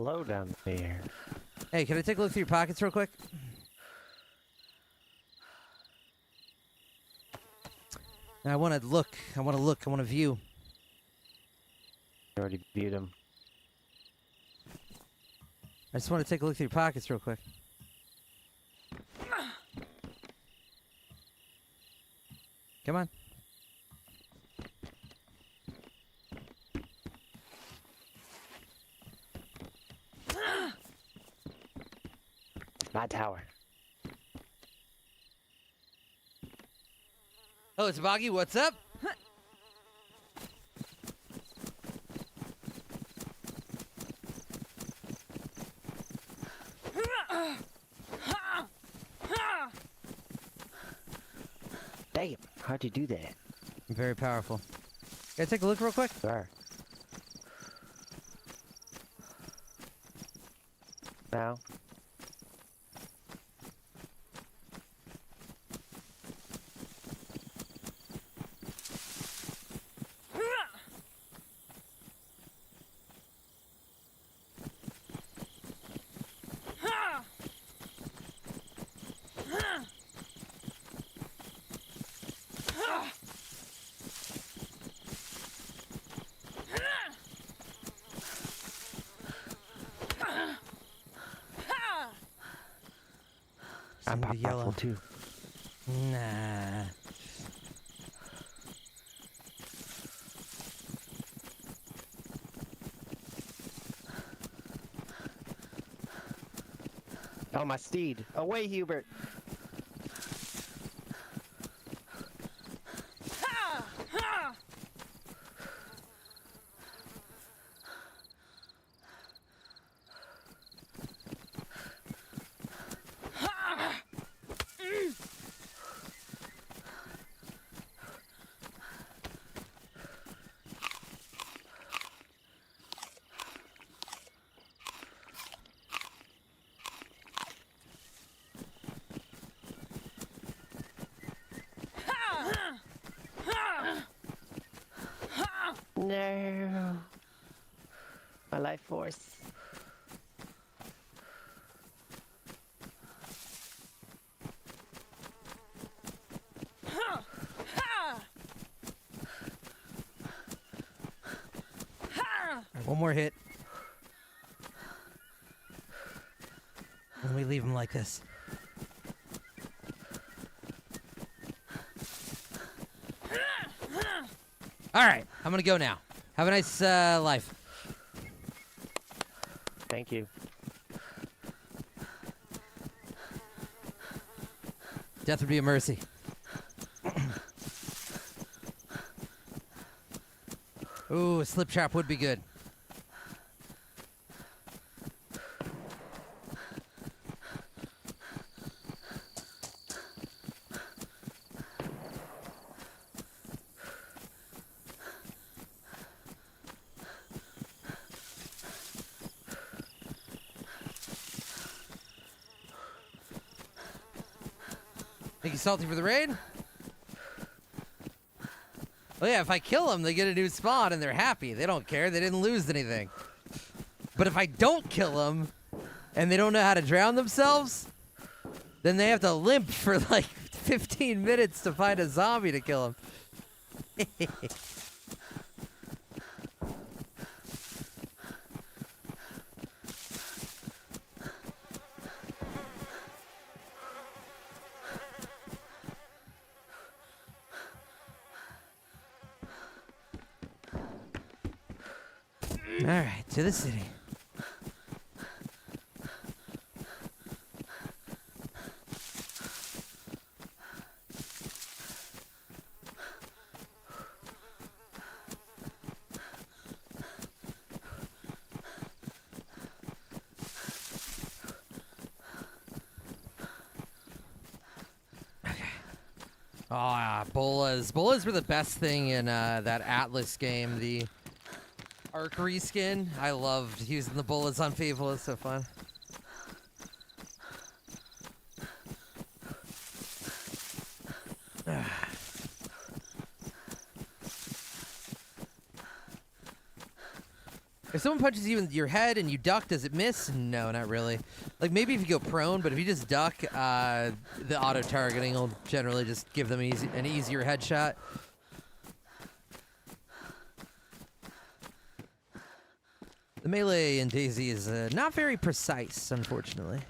Hello down there. Hey, can I take a look through your pockets real quick? I want to look. I want to view. I already viewed him. I just want to take a look through your pockets real quick. Come on. My tower. Oh, it's Boggy. What's up? Damn, how'd you do that? Very powerful. Can I take a look real quick? Sure. Now? I'm Seem to be powerful too. Nah. Oh, my steed. Away, Hubert. No. My life force. One more hit. And we leave him like this. All right, I'm gonna go now. Have a nice life. Thank you. Death would be a mercy. Ooh, a slip trap would be good. Think you salty for the raid? Oh yeah, if I kill them, they get a new spawn and they're happy. They don't care. They didn't lose anything. But if I don't kill them and they don't know how to drown themselves, then they have to limp for like 15 minutes to find a zombie to kill them. All right, to the city. Oh, bolas. Bolas were the best thing in that Atlas game, the Archery skin. I loved using the bullets on people. It's so fun. If someone punches you in your head and you duck, does it miss? No, not really. Like maybe if you go prone, but if you just duck, the auto targeting will generally just give them an easier headshot. The melee in DayZ is not very precise, unfortunately.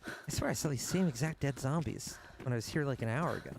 I swear I saw these same exact dead zombies when I was here like an hour ago.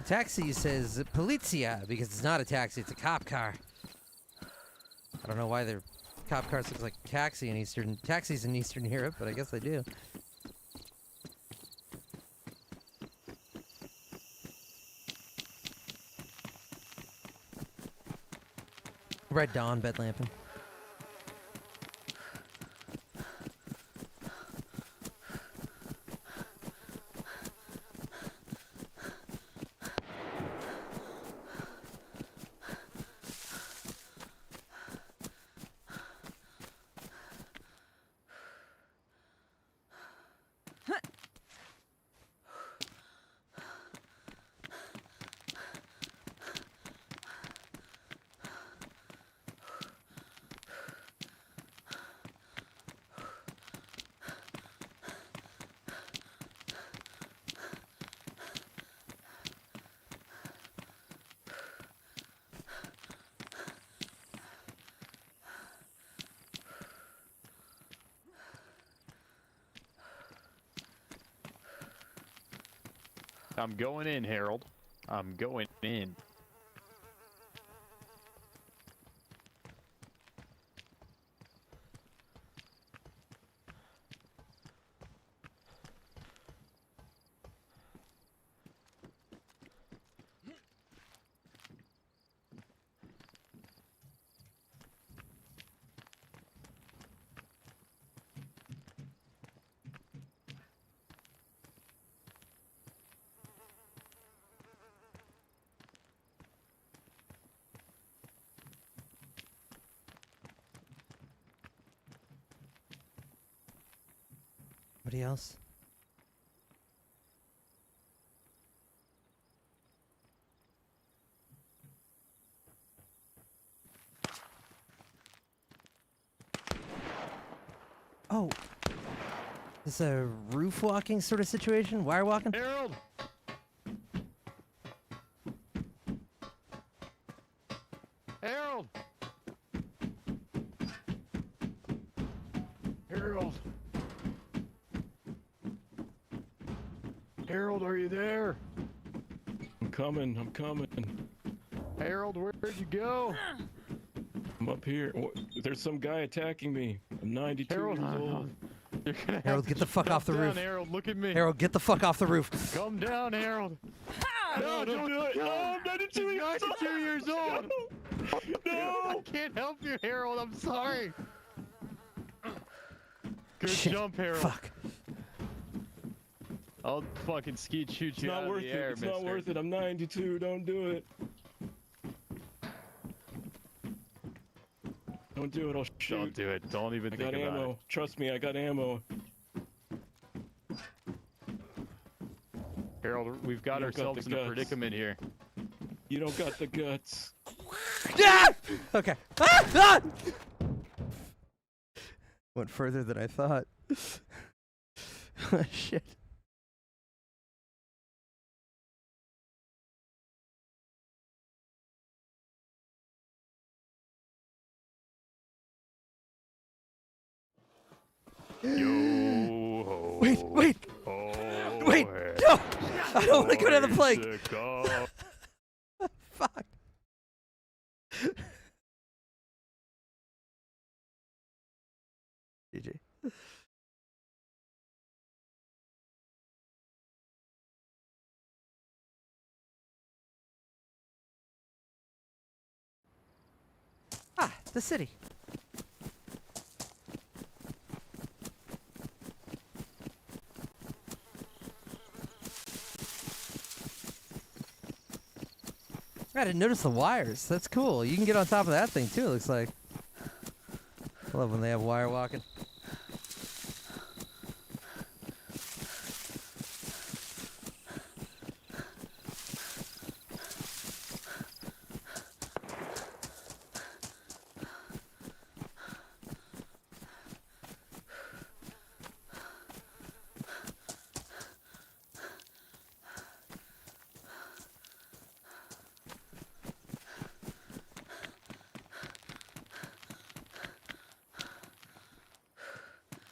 Taxi says Polizia because it's not a taxi, it's a cop car. I don't know why their cop cars look like taxis in Eastern Europe, but I guess they do. Red Dawn bed lamping. I'm going in, Harold. I'm going in. Anybody else? Oh. This is a roof walking sort of situation? Wire walking? Harold! Harold! Harold! Harold, are you there? I'm coming. Harold, where'd you go? I'm up here. There's some guy attacking me. I'm 92 Harold, years old. You're gonna have Harold, to get the fuck calm off the down, roof. Harold, look at me. Harold, get the fuck off the roof. Come down, Harold. No, don't do it. No, I'm 92 He's years 92 old. years old. No. I can't help you, Harold. I'm sorry. Good Shit. jump, Harold. Fuck. I'll fucking skeet shoot It's you not out worth of the it. air, It's mister. not worth it. I'm 92. Don't do it. Don't do it. I'll shoot. Don't do it. Don't even I think got about ammo. it. Trust me, I got ammo. Harold, we've got You don't got ourselves the in a guts. predicament here. You don't got the guts. Yeah! Okay. Ah! Ah! Went further than I thought. Shit. Yo ho. Wait, wait! Ho, Wait! hey, No! I don't want to go down the plank! Mexico. Fuck. GG. The city. I didn't notice the wires. That's cool. You can get on top of that thing too, it looks like. I love when they have wire walking.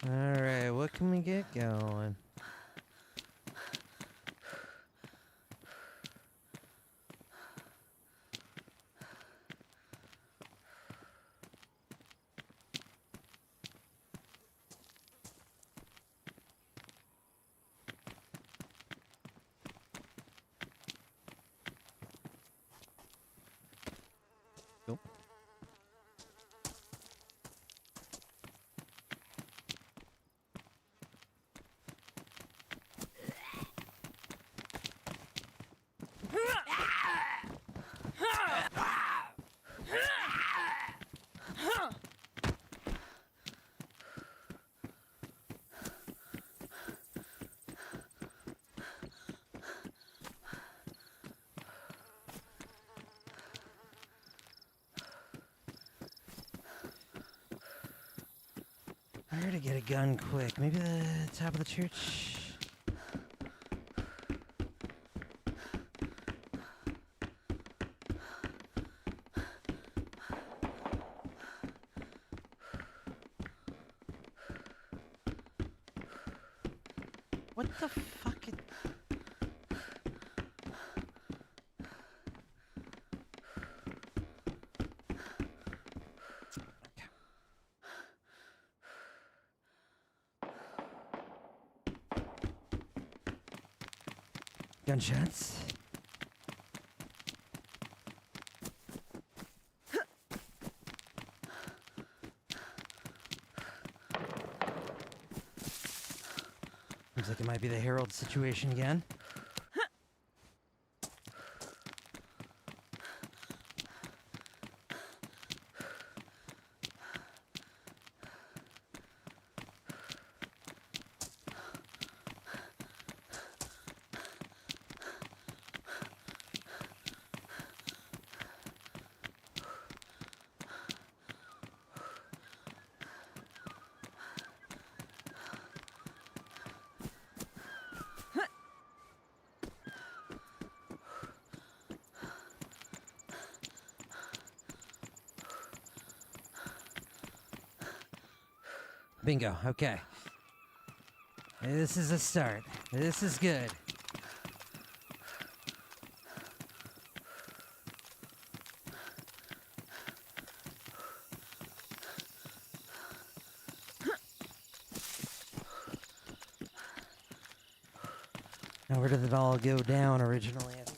Alright, what can we get going? Nope. Where to get a gun quick? Maybe the top of the church? What the fuck? Gunshots. Seems like it might be the Herald situation again. Bingo, okay. This is a start. This is good. Now where did it all go down originally? I think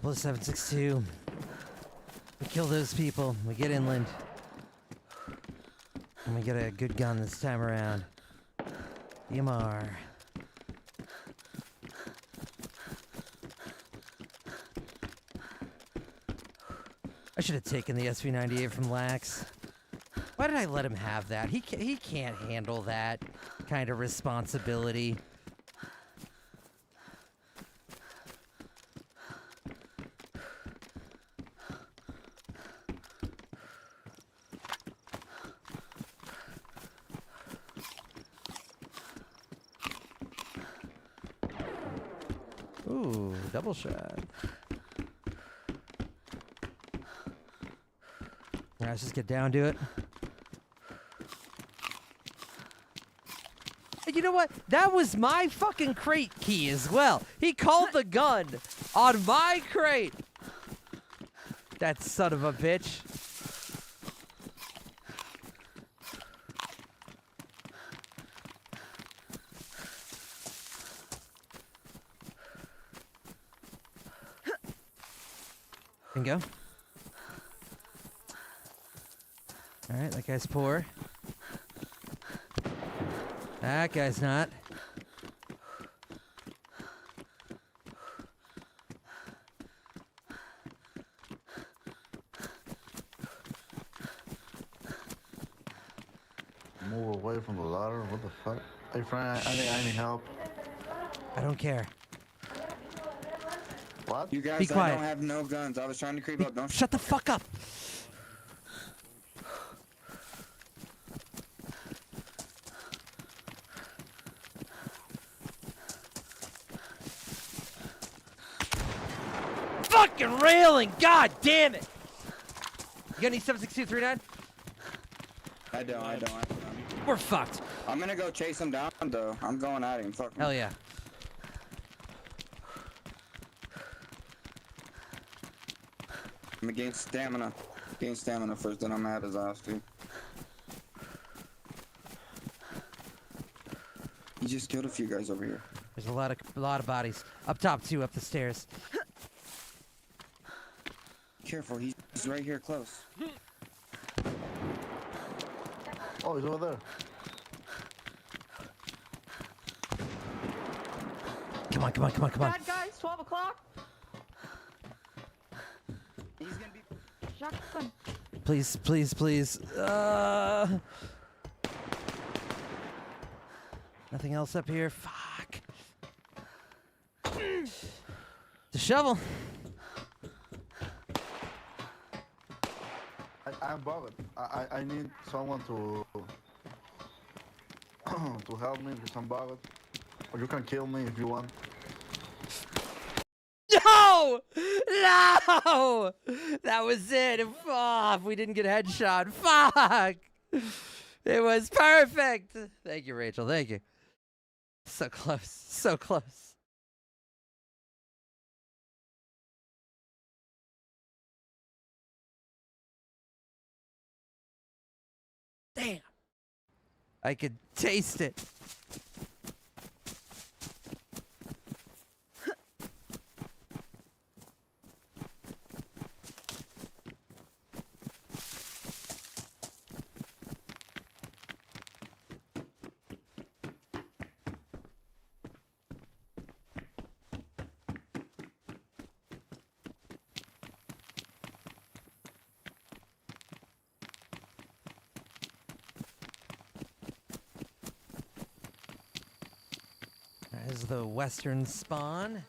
couple of 762. We kill those people. We get inland. And we get a good gun this time around. EMR. should have taken the SV98 from Lax. Why did I let him have that? He can't handle that kind of responsibility. Ooh, double shot. All right, let's just get down to it. And you know what? That was my fucking crate key as well. He called the gun on my crate. That son of a bitch. Bingo. Alright, that guy's poor. That guy's not. Move away from the ladder. What the fuck? Hey, friend, I need help. I don't care. What? You guys, Be quiet. I don't have no guns. I was trying to creep up. Don't Shut the fuck up! Fucking railing! God damn it! You got any 76239? I don't. We're fucked. I'm gonna go chase him down, though. I'm going at him. Fuck him. Hell yeah. I'm gonna gain stamina. Gain stamina first, then I'm at his ass, dude. He just killed a few guys over here. There's a lot of bodies. Up top too, up the stairs. Careful, he's right here close. Oh, he's over there. Come on, come on, come on, come on. Bad guys, 12 o'clock. He's gonna be. Shotgun. Please, please, please. Nothing else up here. Fuck. The shovel. I'm bothered. I need someone to to help me because I'm bothered. Or you can kill me if you want. No! No! That was it. Oh, if we didn't get headshot. Fuck! It was perfect. Thank you, Rachel. Thank you. So close. So close. Damn. I could taste it. There's the western spawn.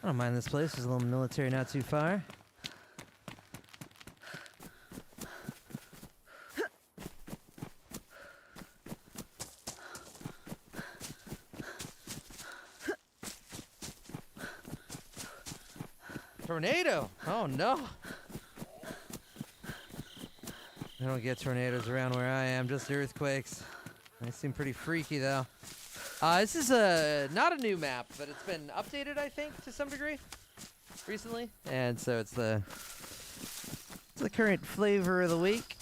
I don't mind this place. There's a little military not too far. Tornado! Oh no! I don't get tornadoes around where I am, just earthquakes. They seem pretty freaky though. This is not a new map, but it's been updated, I think, to some degree recently, and so it's the current flavor of the week.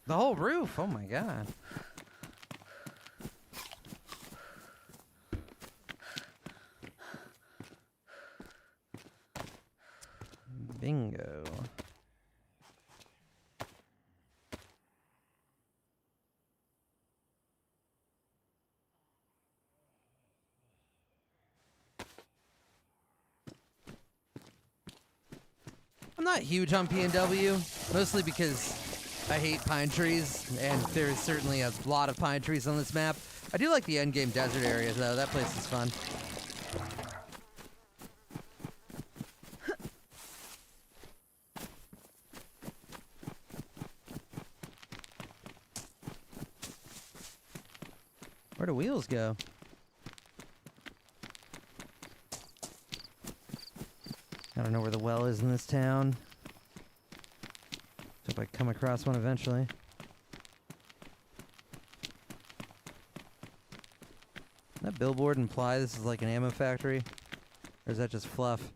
The whole roof. Oh my god. Bingo. I'm not huge on PNW, mostly because I hate pine trees, and there's certainly a lot of pine trees on this map. I do like the endgame desert area, though. That place is fun. Where do wheels go? I don't know where the well is in this town. Hope I come across one eventually. Does that billboard imply this is like an ammo factory? Or is that just fluff?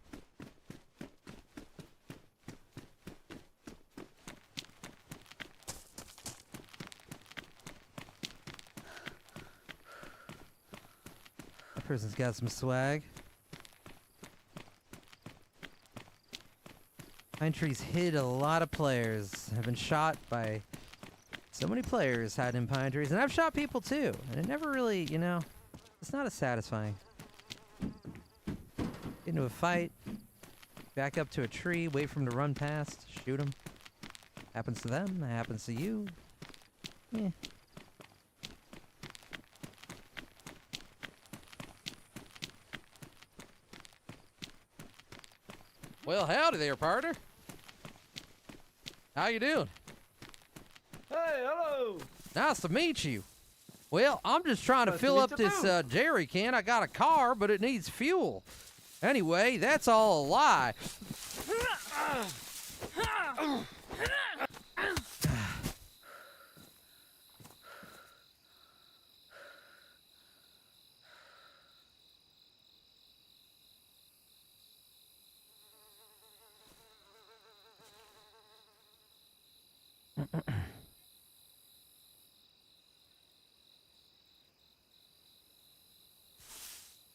That person's got some swag. Pine trees hid a lot of players. I've been shot by so many players hiding in pine trees. And I've shot people too. And it never really, you know, it's not as satisfying. Get into a fight, back up to a tree, wait for them to run past, shoot them. Happens to them, happens to you. Yeah. Well, howdy there, partner. How you doing? Hey, hello. Nice to meet you. Well, I'm just trying to Nice to fill meet up you this too. jerry can. I got a car, but it needs fuel. Anyway, that's all a lie.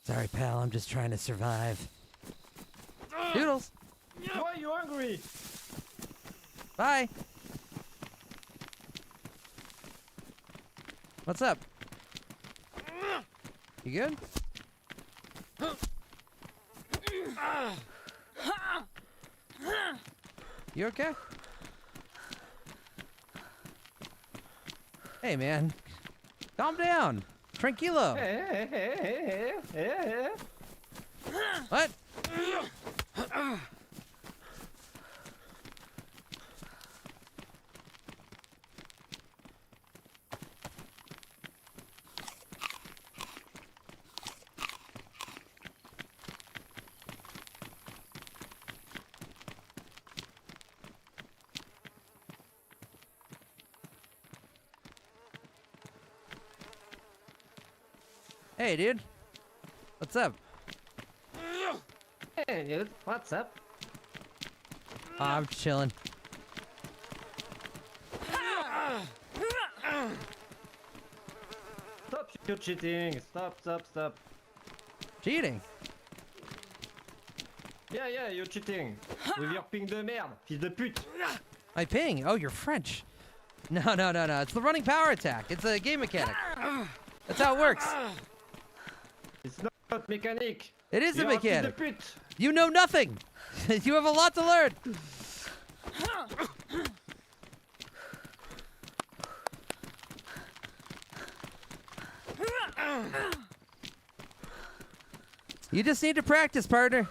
Sorry, pal. I'm just trying to survive. Doodles. Why are you hungry? Bye. What's up? You good? You okay? Hey, man. Calm down. Tranquilo. What? Hey, dude. What's up? Hey, dude. What's up? I'm chilling. Stop you cheating. Stop. Cheating. Yeah, you're cheating. With your ping de merde, fils de pute. My ping. Oh, you're French. No. It's the running power attack. It's a game mechanic. That's how it works. It's not mechanic. It is a You're fils de mechanic. pute. You know nothing. You have a lot to learn. You just need to practice, partner.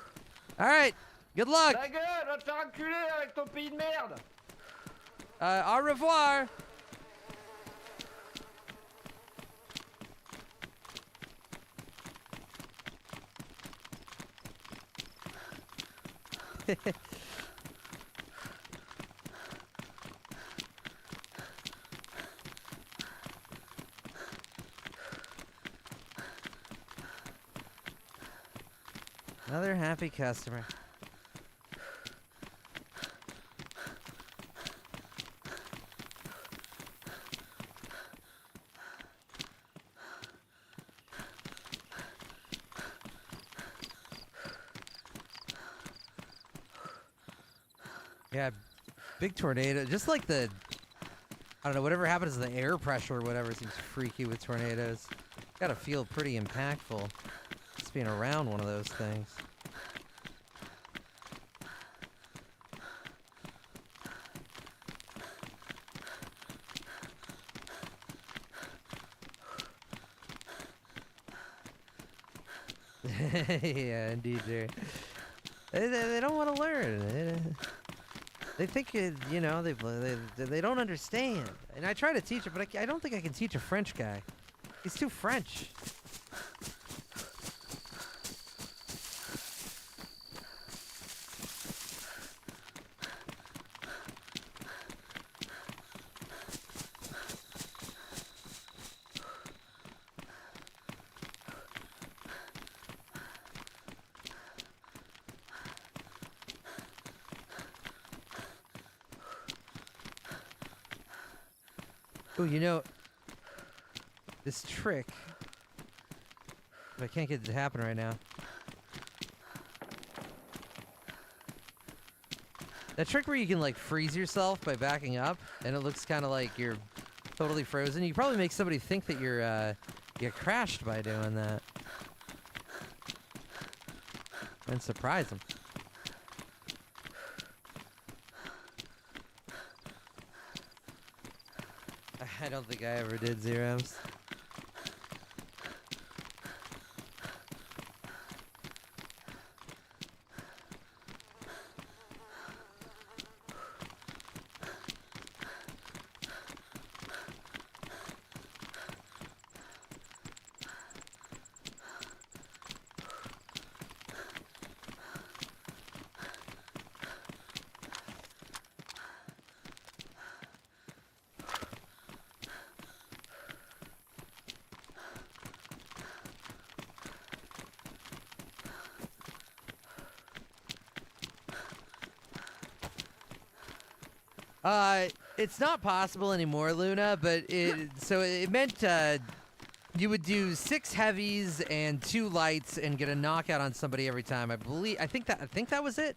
All right. Good luck. Ta gueule, va te faire enculer avec ton pays de merde. Au revoir. Another happy customer. Yeah, big tornado. Just like the, I don't know, whatever happens to the air pressure or whatever seems freaky with tornadoes. Gotta feel pretty impactful just being around one of those things. Yeah, indeed, Jerry. They don't want to learn. They think you know they don't understand. And I try to teach it, but I don't think I can teach a French guy. He's too French. Oh, you know, this trick, but I can't get it to happen right now. That trick where you can like freeze yourself by backing up, and it looks kind of like you're totally frozen. You probably make somebody think that you're crashed by doing that, and surprise them. I don't think I ever did Zeroms. It's not possible anymore, Luna, but it meant you would do 6 heavies and 2 lights and get a knockout on somebody every time. I think that was it.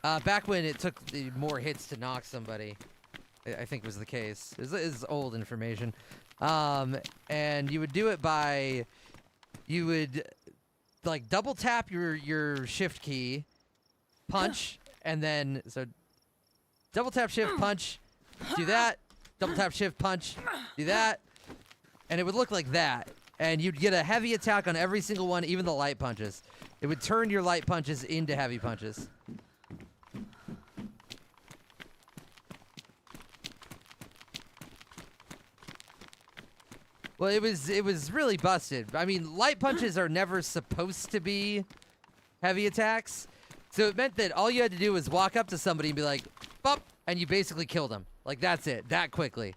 Back when it took more hits to knock somebody, I think was the case. This is old information. And you would do it by, you would like double tap your shift key, punch, and then so. Double tap shift punch, do that. Double tap shift punch, do that. And it would look like that. And you'd get a heavy attack on every single one, even the light punches. It would turn your light punches into heavy punches. Well, it was really busted. I mean, light punches are never supposed to be heavy attacks. So it meant that all you had to do was walk up to somebody and be like, bop, and you basically killed them. Like, that's it, that quickly.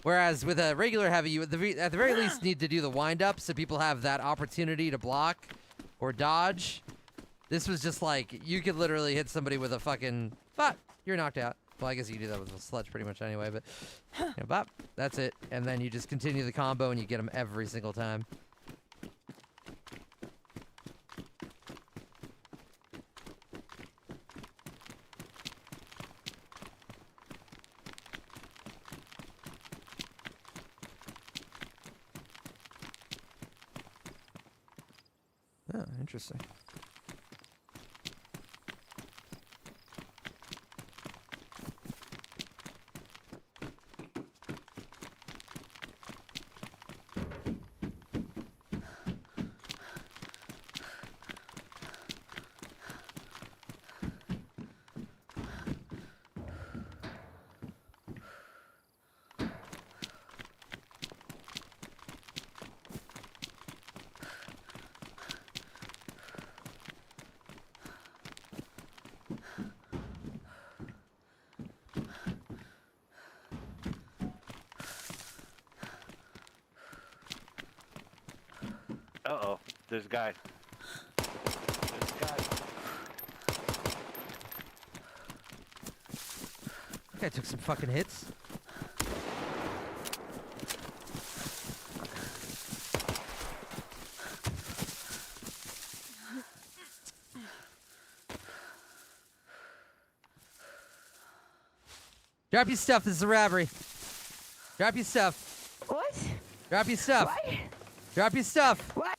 Whereas with a regular heavy, you at the very least need to do the wind-up so people have that opportunity to block or dodge. This was just like, you could literally hit somebody with a fucking, bop, you're knocked out. Well, I guess you can do that with a sledge pretty much anyway, but, you know, bop, that's it. And then you just continue the combo and you get them every single time. Oh, interesting. Uh-oh. There's a guy. That guy took some fucking hits. Drop your stuff. This is a robbery. Drop your stuff. What? Drop your stuff. What? Drop your stuff. What?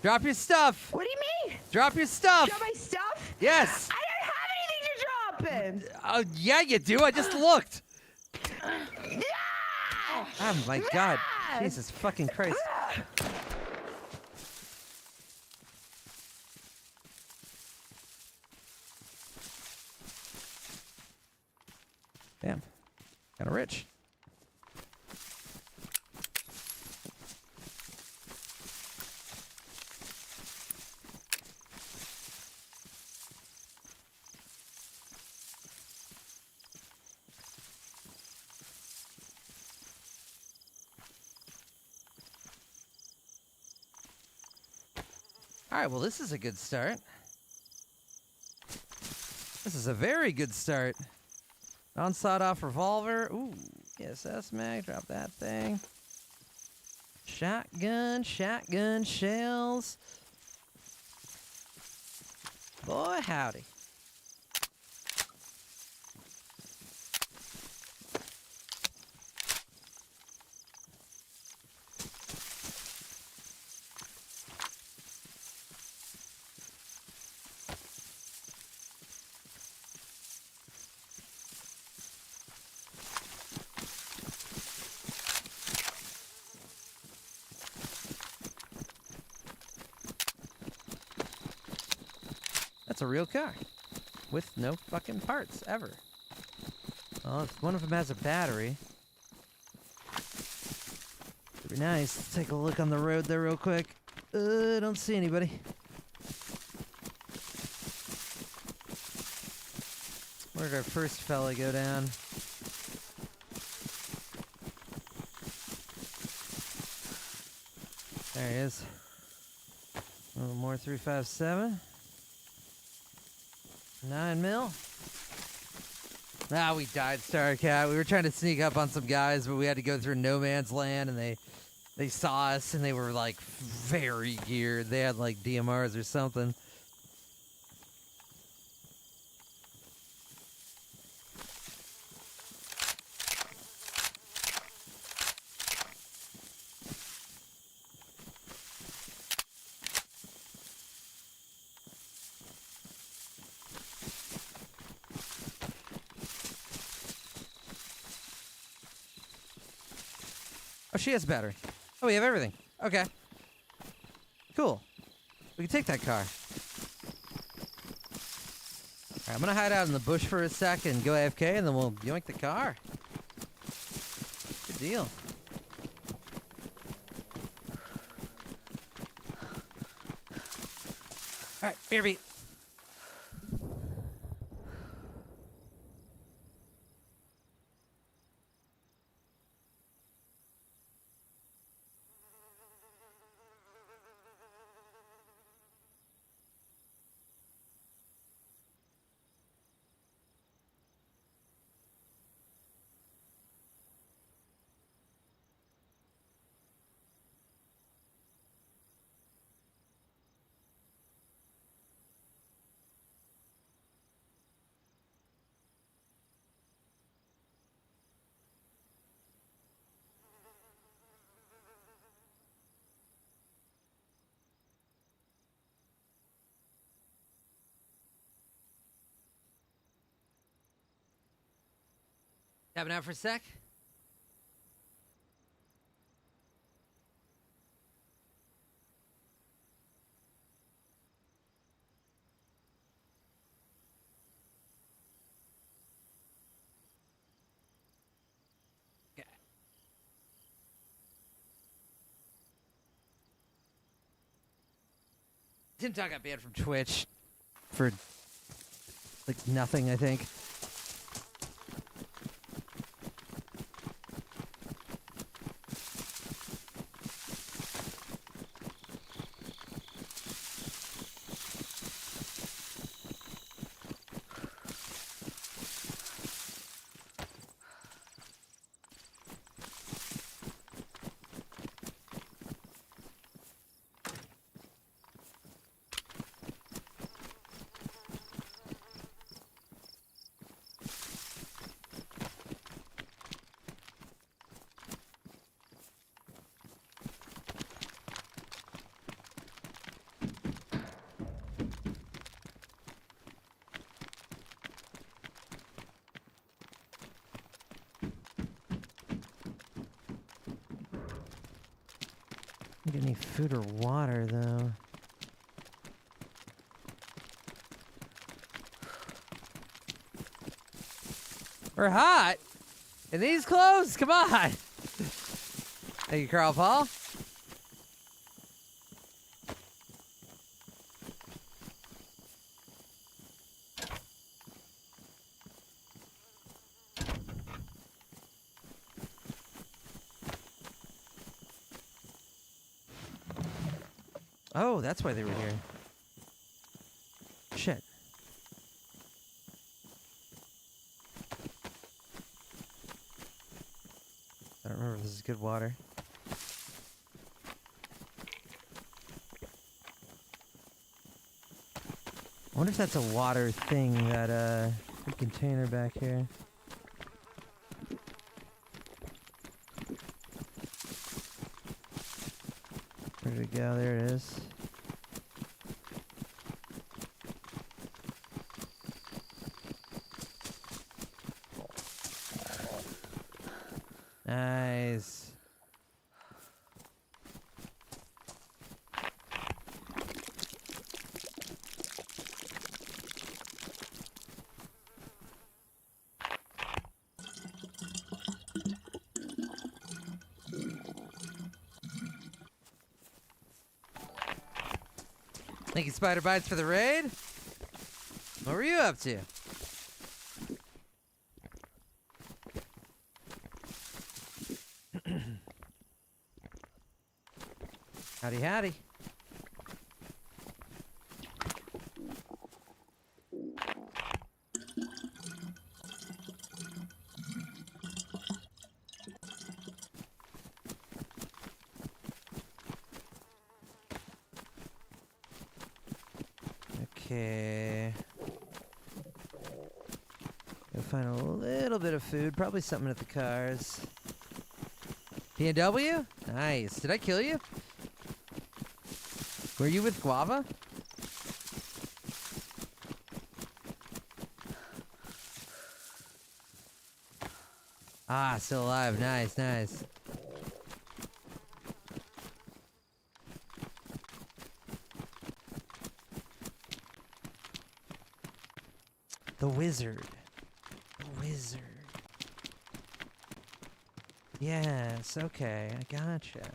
Drop your stuff. What do you mean? Drop your stuff. Drop my stuff? Yes. I don't have anything to drop in. Yeah, you do. I just looked. Ah! Oh my God. Ah! Jesus fucking Christ. Damn. Kind of rich. All right, well, this is a good start. This is a very good start. Non-sawed-off revolver. Ooh, ESS mag. Drop that thing. Shotgun shells. Boy, howdy. That's a real car. With no fucking parts, ever. Well, if one of them has a battery. It'd be nice. Let's take a look on the road there real quick. I don't see anybody. Where did our first fella go down? There he is. A little more 357. 9 mil. Ah, we died, Starcat. We were trying to sneak up on some guys, but we had to go through no man's land, and they saw us, and they were like very geared. They had like DMRs or something. Oh, she has a battery. Oh, we have everything. Okay. Cool. We can take that car. Alright, I'm gonna hide out in the bush for a sec and go AFK, and then we'll yoink the car. Good deal. Alright, BRB. Tapping out for a sec. Okay. Tim Talk got banned from Twitch for like nothing, I think. get any food or water, though. We're hot! In these clothes? Come on! Thank you, Carl Paul. Oh, that's why they were here. Shit. I don't remember if this is good water. I wonder if that's a water thing, that big container back here. Where did it go? There it is. Nice. Thank you, Spider Bites, for the raid. What were you up to? Howdy, howdy. Okay. Gotta find a little bit of food. Probably something at the cars. P&W? Nice. Did I kill you? Were you with Guava? Ah, still alive. Nice, nice. The wizard. The wizard. Yes, okay, I gotcha.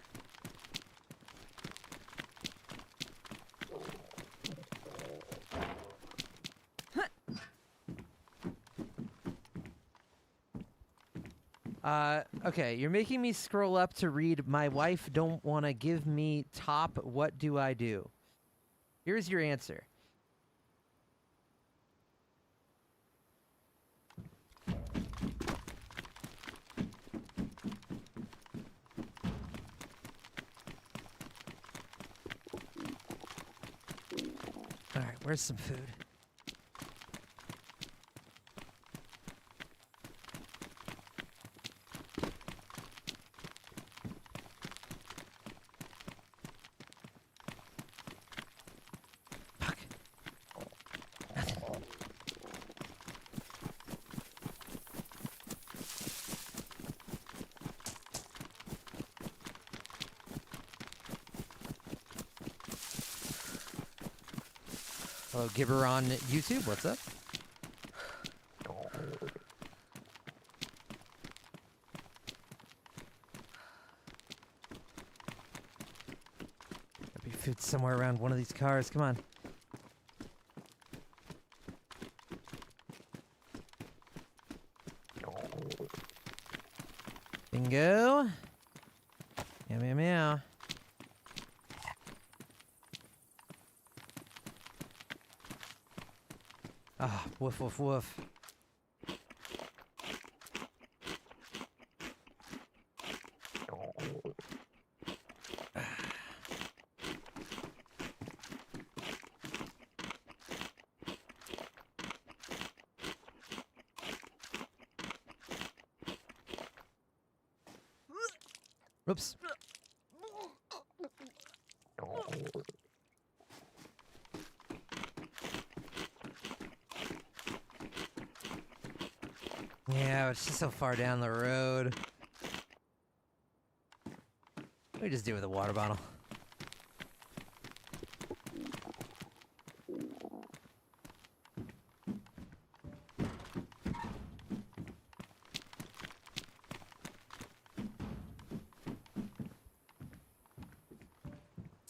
Okay, you're making me scroll up to read My Wife Don't Wanna Give Me Top What Do I Do? Here's your answer. Alright, where's some food? Fuck. Nothing. Hello, Gibber on YouTube. What's up? There'll be food somewhere around one of these cars. Come on. Bingo. Meow, meow, meow. Ah, woof, woof, woof. Oops. Yeah, it's just so far down the road. We just do it with a water bottle.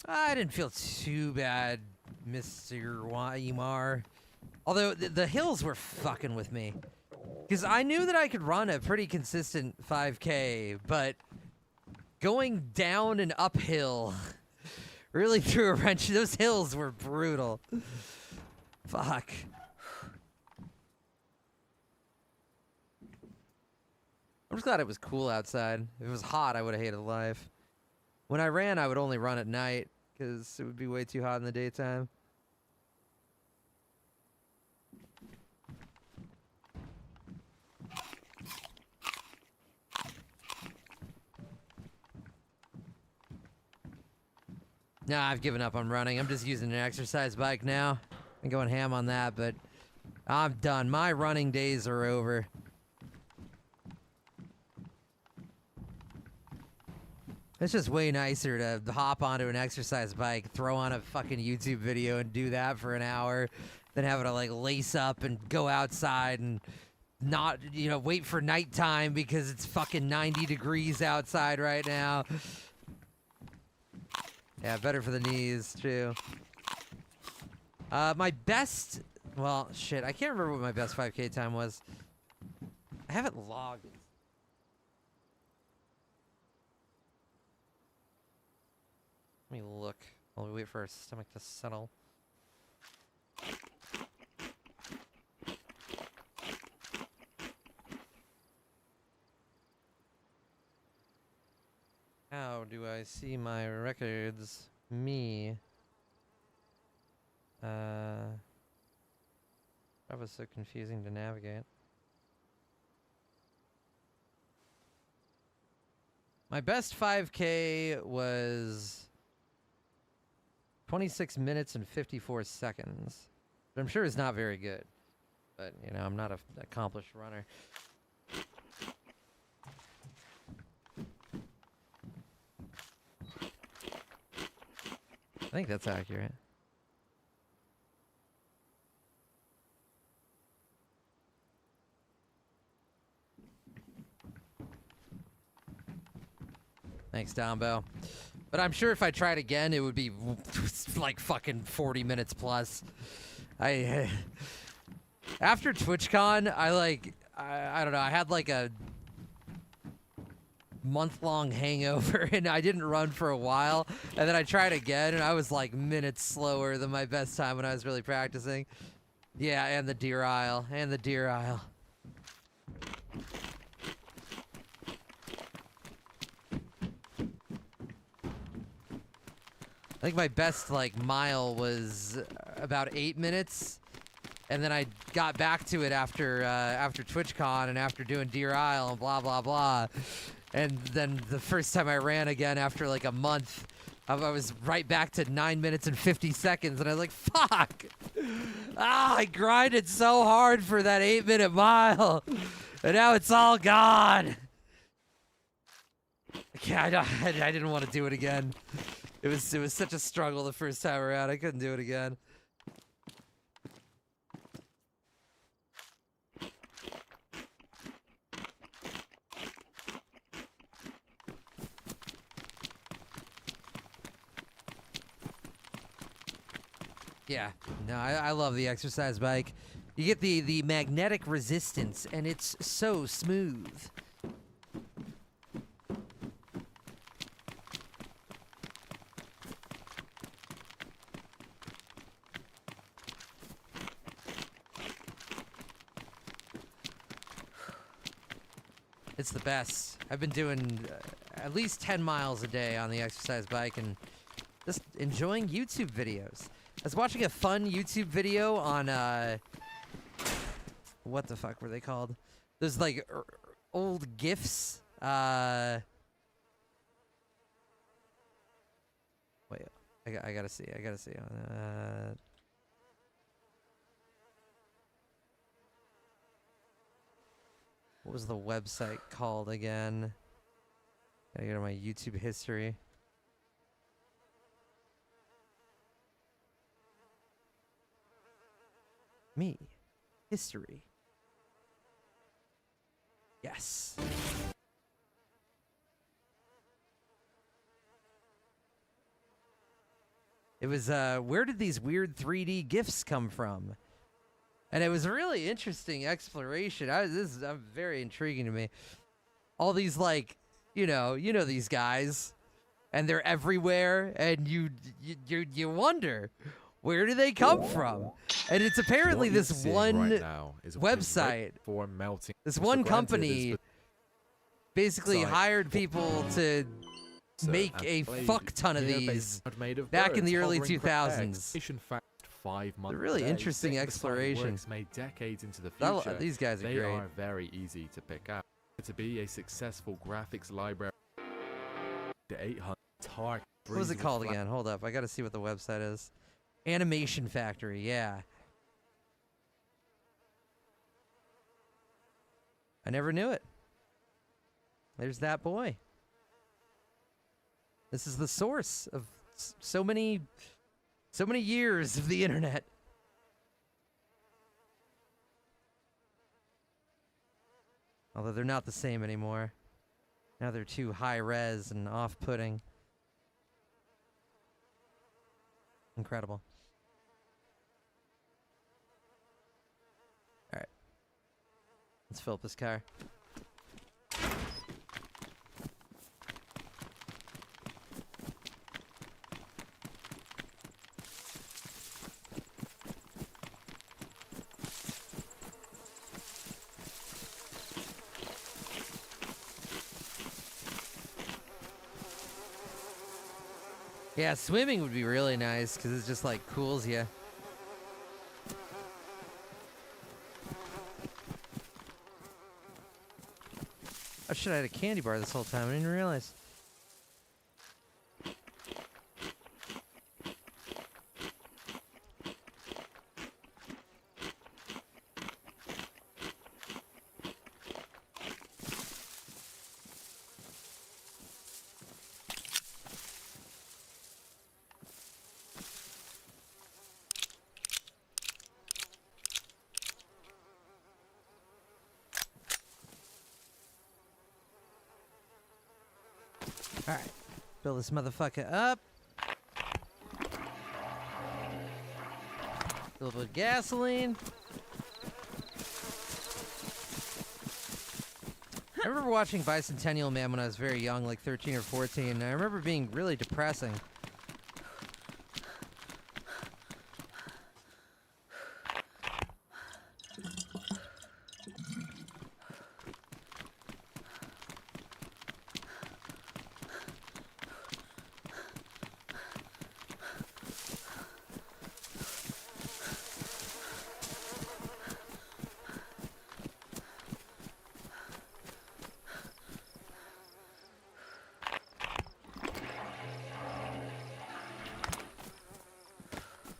I didn't feel too bad, Mr. Ymar. Although the hills were fucking with me. Because I knew that I could run a pretty consistent 5K, but going down and uphill really threw a wrench. Those hills were brutal. Fuck. I'm just glad it was cool outside. If it was hot, I would have hated life. When I ran, I would only run at night because it would be way too hot in the daytime. Nah, I've given up on running. I'm just using an exercise bike now. I'm going ham on that, but I'm done. My running days are over. It's just way nicer to hop onto an exercise bike, throw on a fucking YouTube video and do that for an hour than having to like lace up and go outside and not, you know, wait for nighttime because it's fucking 90 degrees outside right now. Yeah, better for the knees, too. My best... Well, shit, I can't remember what my best 5K time was. I haven't logged. Let me look while we wait for our stomach to settle. How do I see my records? Me. That was so confusing to navigate. My best 5K was 26 minutes and 54 seconds. But I'm sure it's not very good. But, you know, I'm not an accomplished runner. I think that's accurate. Thanks, Dombo. But I'm sure if I tried again, it would be like fucking 40 minutes plus. After TwitchCon, I don't know, I had like a month-long hangover and I didn't run for a while, and then I tried again and I was like minutes slower than my best time when I was really practicing. Yeah, and the deer aisle, I think my best like mile was about 8 minutes, and then I got back to it after TwitchCon and after doing Deer Isle and blah blah blah. And then the first time I ran again after like a month, I was right back to 9 minutes and 50 seconds, and I was like, fuck! I grinded so hard for that 8-minute mile, and now it's all gone! Yeah, I didn't want to do it again. It was such a struggle the first time around, I couldn't do it again. Yeah, no, I love the exercise bike. You get the magnetic resistance, and it's so smooth. It's the best. I've been doing at least 10 miles a day on the exercise bike and just enjoying YouTube videos. I was watching a fun YouTube video on, what the fuck were they called? Those, like, old GIFs. Wait, I gotta see. What was the website called again? Gotta go to my YouTube history. Me. History. Yes. It was where did these weird 3D gifts come from? And it was a really interesting exploration. This is very intriguing to me. All these like, you know these guys, and they're everywhere, and you wonder, where do they come from? And it's apparently What you're this seeing one right now is a website, for melting. this For one granted, company it's basically site. hired people to So, make and a played fuck ton of here these based made of back in birds the early hovering 2000s. Expedition fact 5 months. A really today. interesting Think the site exploration. works made decades into the I future. these guys are they great. are very easy to pick out. To be a successful graphics library, the 800 target. What was it called again? Hold up, I gotta see what the website is. Animation Factory, yeah. I never knew it. There's that boy. This is the source of so many years of the internet. Although they're not the same anymore. Now they're too high res and off-putting. Incredible. Alright. Let's fill up this car. Yeah, swimming would be really nice because it just like cools you. Oh shit, I had a candy bar this whole time. I didn't realize. Alright, fill this motherfucker up. Fill it with gasoline. I remember watching Bicentennial Man when I was very young, like 13 or 14, and I remember being really depressing.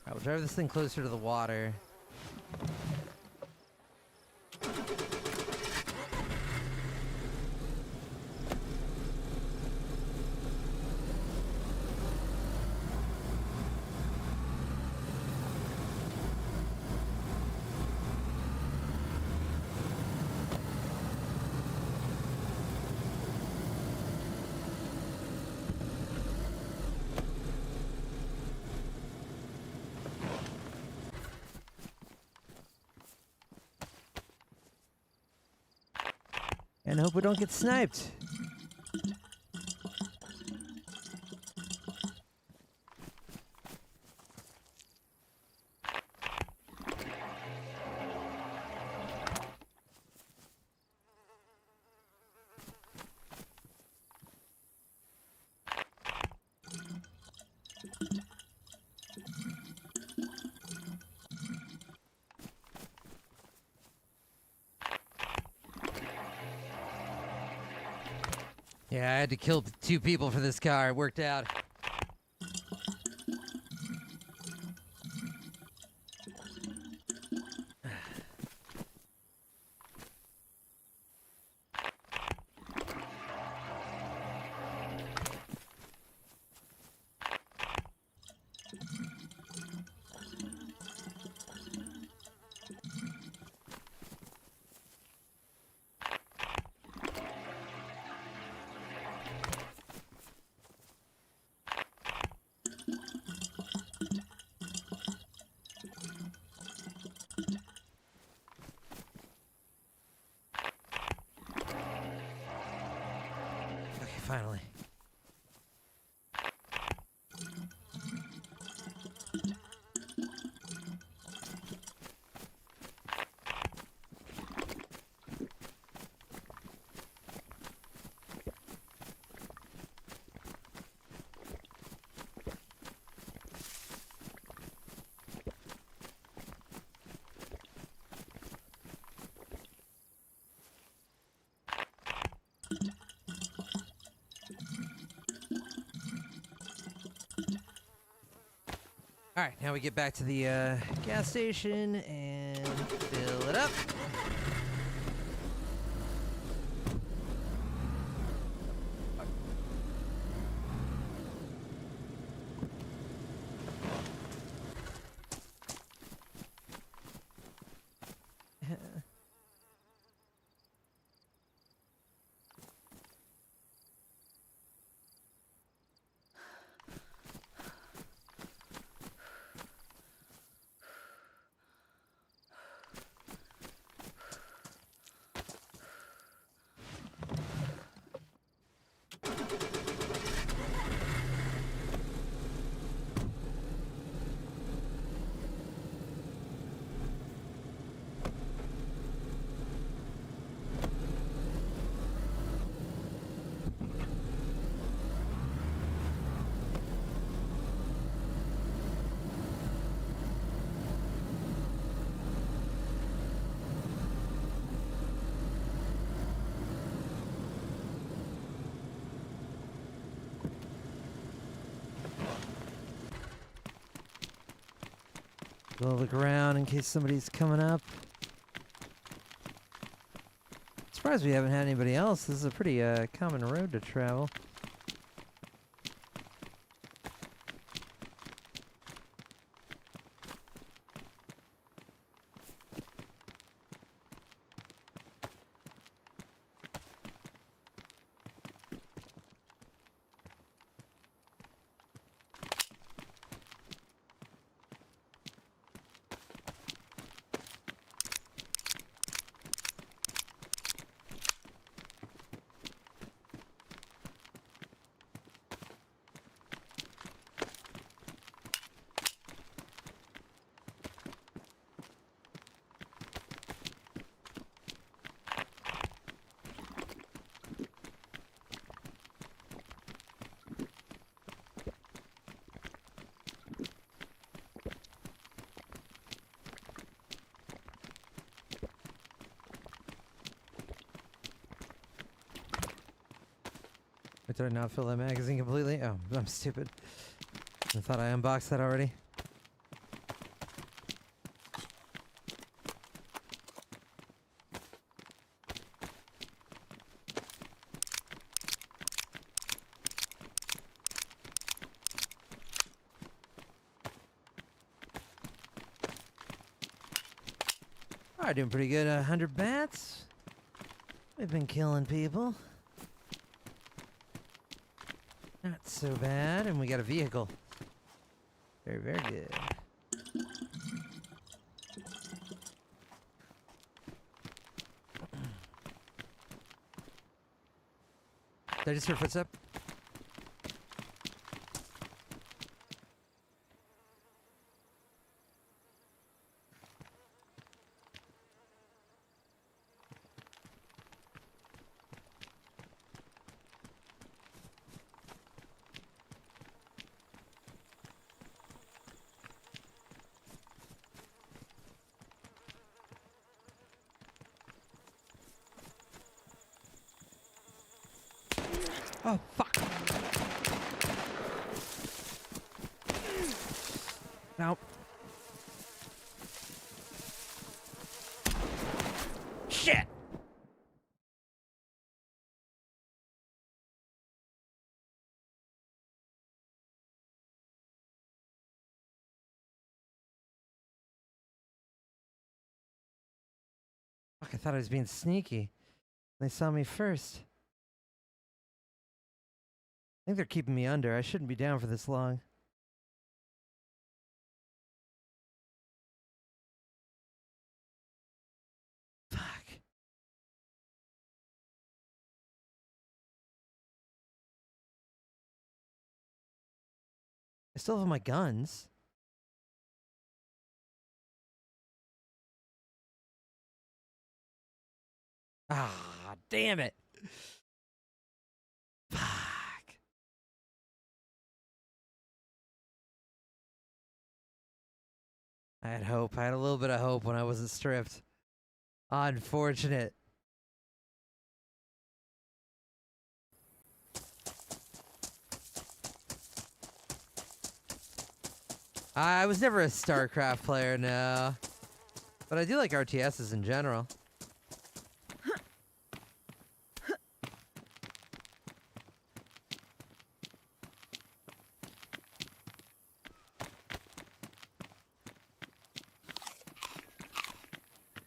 Alright, we'll drive this thing closer to the water. And hope we don't get sniped. Yeah, I had to kill 2 people for this car. It worked out. finally. All right, now we get back to the gas station and fill it up. We'll look around in case somebody's coming up. Surprised we haven't had anybody else. This is a pretty common road to travel. Did I not fill that magazine completely? Oh, I'm stupid. I thought I unboxed that already. Alright, doing pretty good. 100 bats. We've been killing people. Not so bad, and we got a vehicle. Very, very good. Did I just hear footstep? Oh, fuck. Nope. Shit! Fuck, I thought I was being sneaky. They saw me first. I think they're keeping me under. I shouldn't be down for this long. still have my guns. Ah, damn it. Fuck. I had hope. I had a little bit of hope when I wasn't stripped. Unfortunate. I was never a StarCraft player, no. But I do like RTSs in general.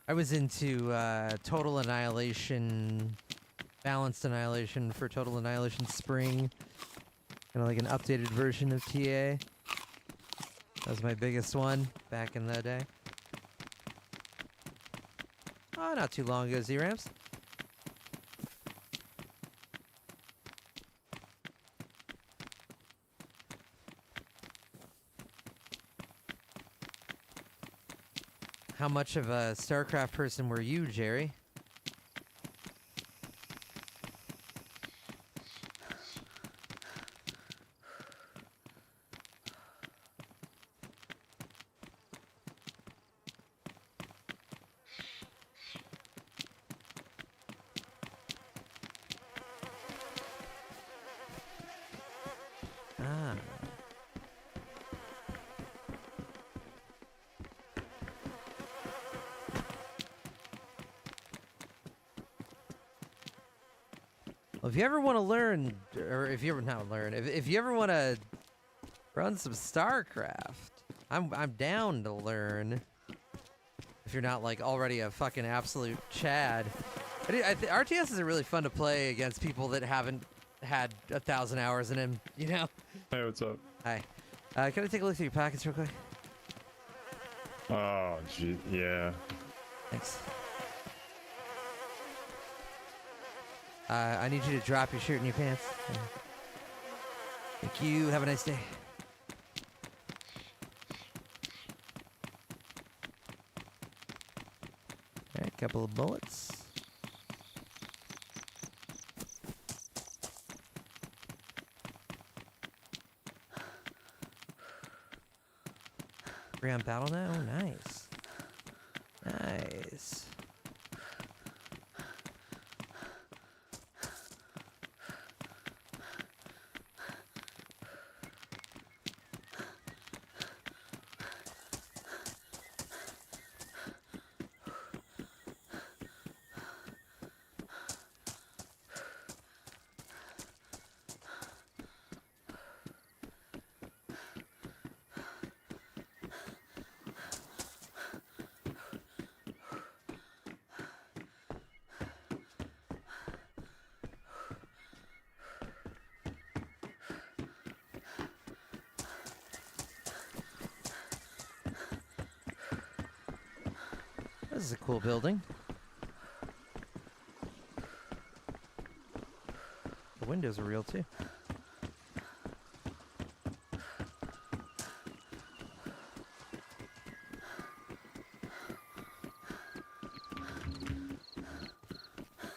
I was into Total Annihilation, Balanced Annihilation for Total Annihilation Spring. Kind of like an updated version of TA. That was my biggest one back in the day. Oh, not too long ago, Z-Rams. How much of a StarCraft person were you, Jerry? Ah. Well, if you ever want to learn, or if you ever not learn, if you ever want to run some StarCraft, I'm down to learn. If you're not like already a fucking absolute Chad, RTS is really fun to play against people that haven't had 1,000 hours in him. You know. Hey, what's up? Hi. Can I take a look through your pockets real quick? Oh, gee, yeah. Thanks. I need you to drop your shirt and your pants. Thank you. Have a nice day. Alright, couple of bullets. Free on battle now? Oh, nice. Nice. This is a cool building. The windows are real too.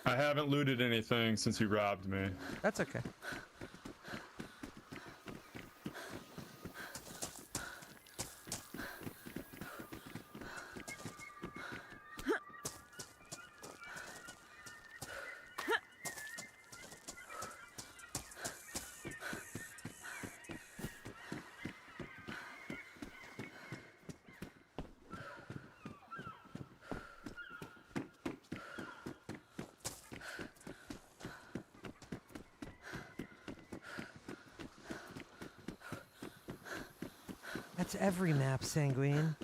I haven't looted anything since you robbed me. That's okay. That's every map, Sanguine.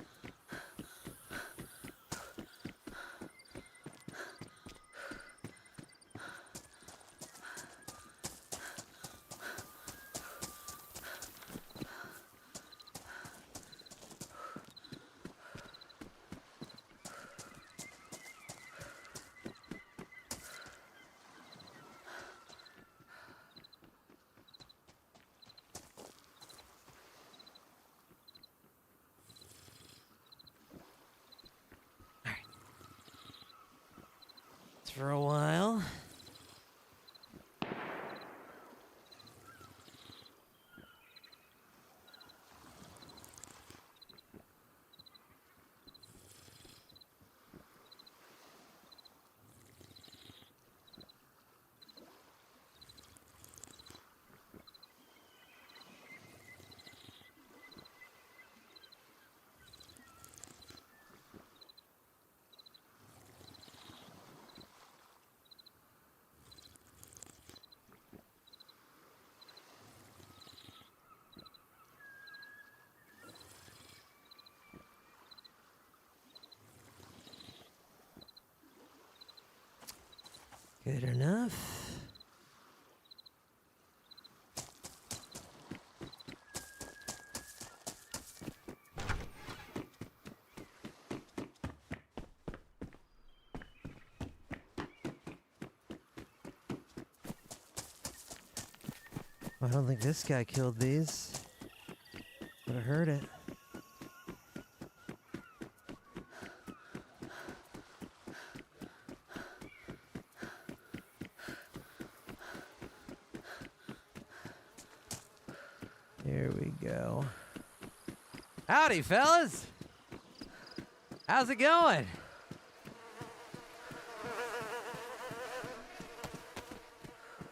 for a while. Good enough. I don't think this guy killed these, but I heard it. Here we go. Howdy, fellas. How's it going?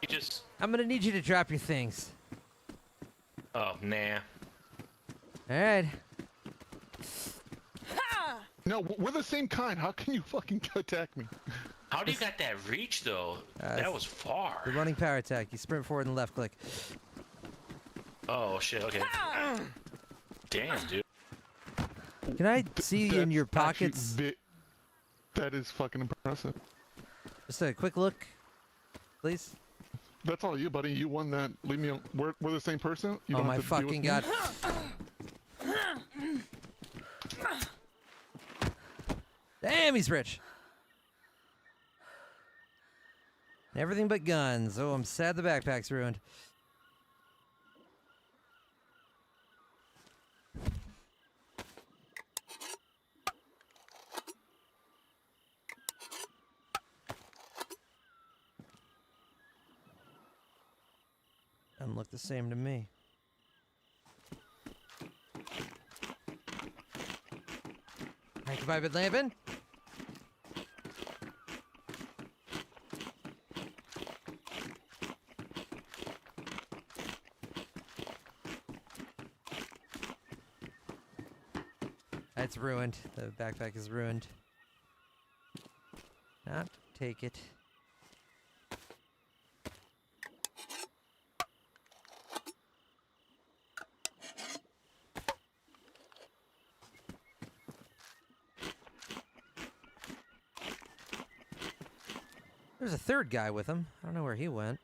You just. I'm gonna need you to drop your things. Oh, nah. All right. No, we're the same kind. How can you fucking attack me? How do you got that reach, though? That was far. The running power attack. You sprint forward and left click. Oh, shit, okay. Damn, dude. Can I see in your That's actually pockets? That is fucking impressive. Just a quick look, please. That's all you, buddy. You won that. Leave me. We're the same person. You Oh don't my have to deal with fucking me. god. Damn, he's rich. Everything but guns. Oh, I'm sad the backpack's ruined. Doesn't look the same to me. Alright, goodbye, Bid Lampin. It's ruined. The backpack is ruined. Not take it. There's a third guy with him. I don't know where he went.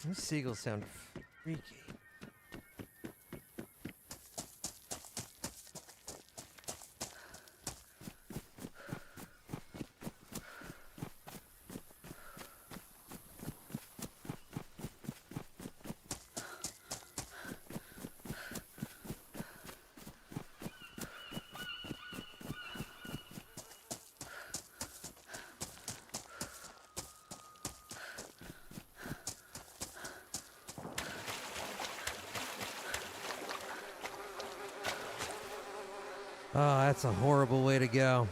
Those seagulls sound freaky. Oh, that's a horrible way to go.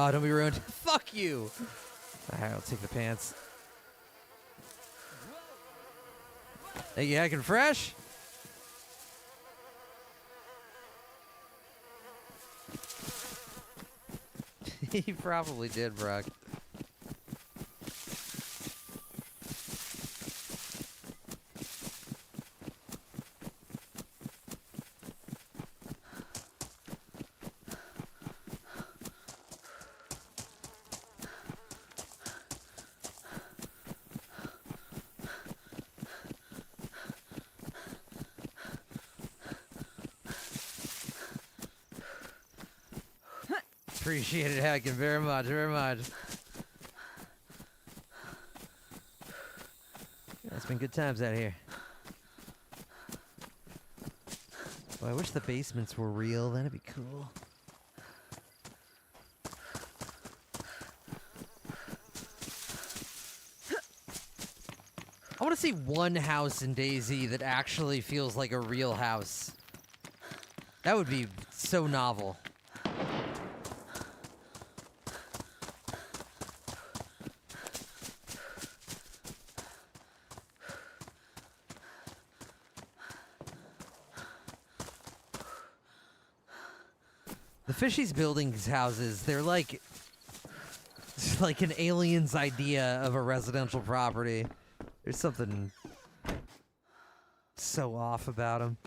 Oh, don't be ruined. Fuck you. Alright, I'll take the pants. Hey, you hacking fresh? He probably did, Brock. Appreciate it, hacking very much, very much. Yeah, it's been good times out here. Well, I wish the basements were real. That'd be cool. I want to see one house in DayZ that actually feels like a real house. That would be so novel. The Fishies buildings houses, they're like it's like an alien's idea of a residential property. There's something so off about them.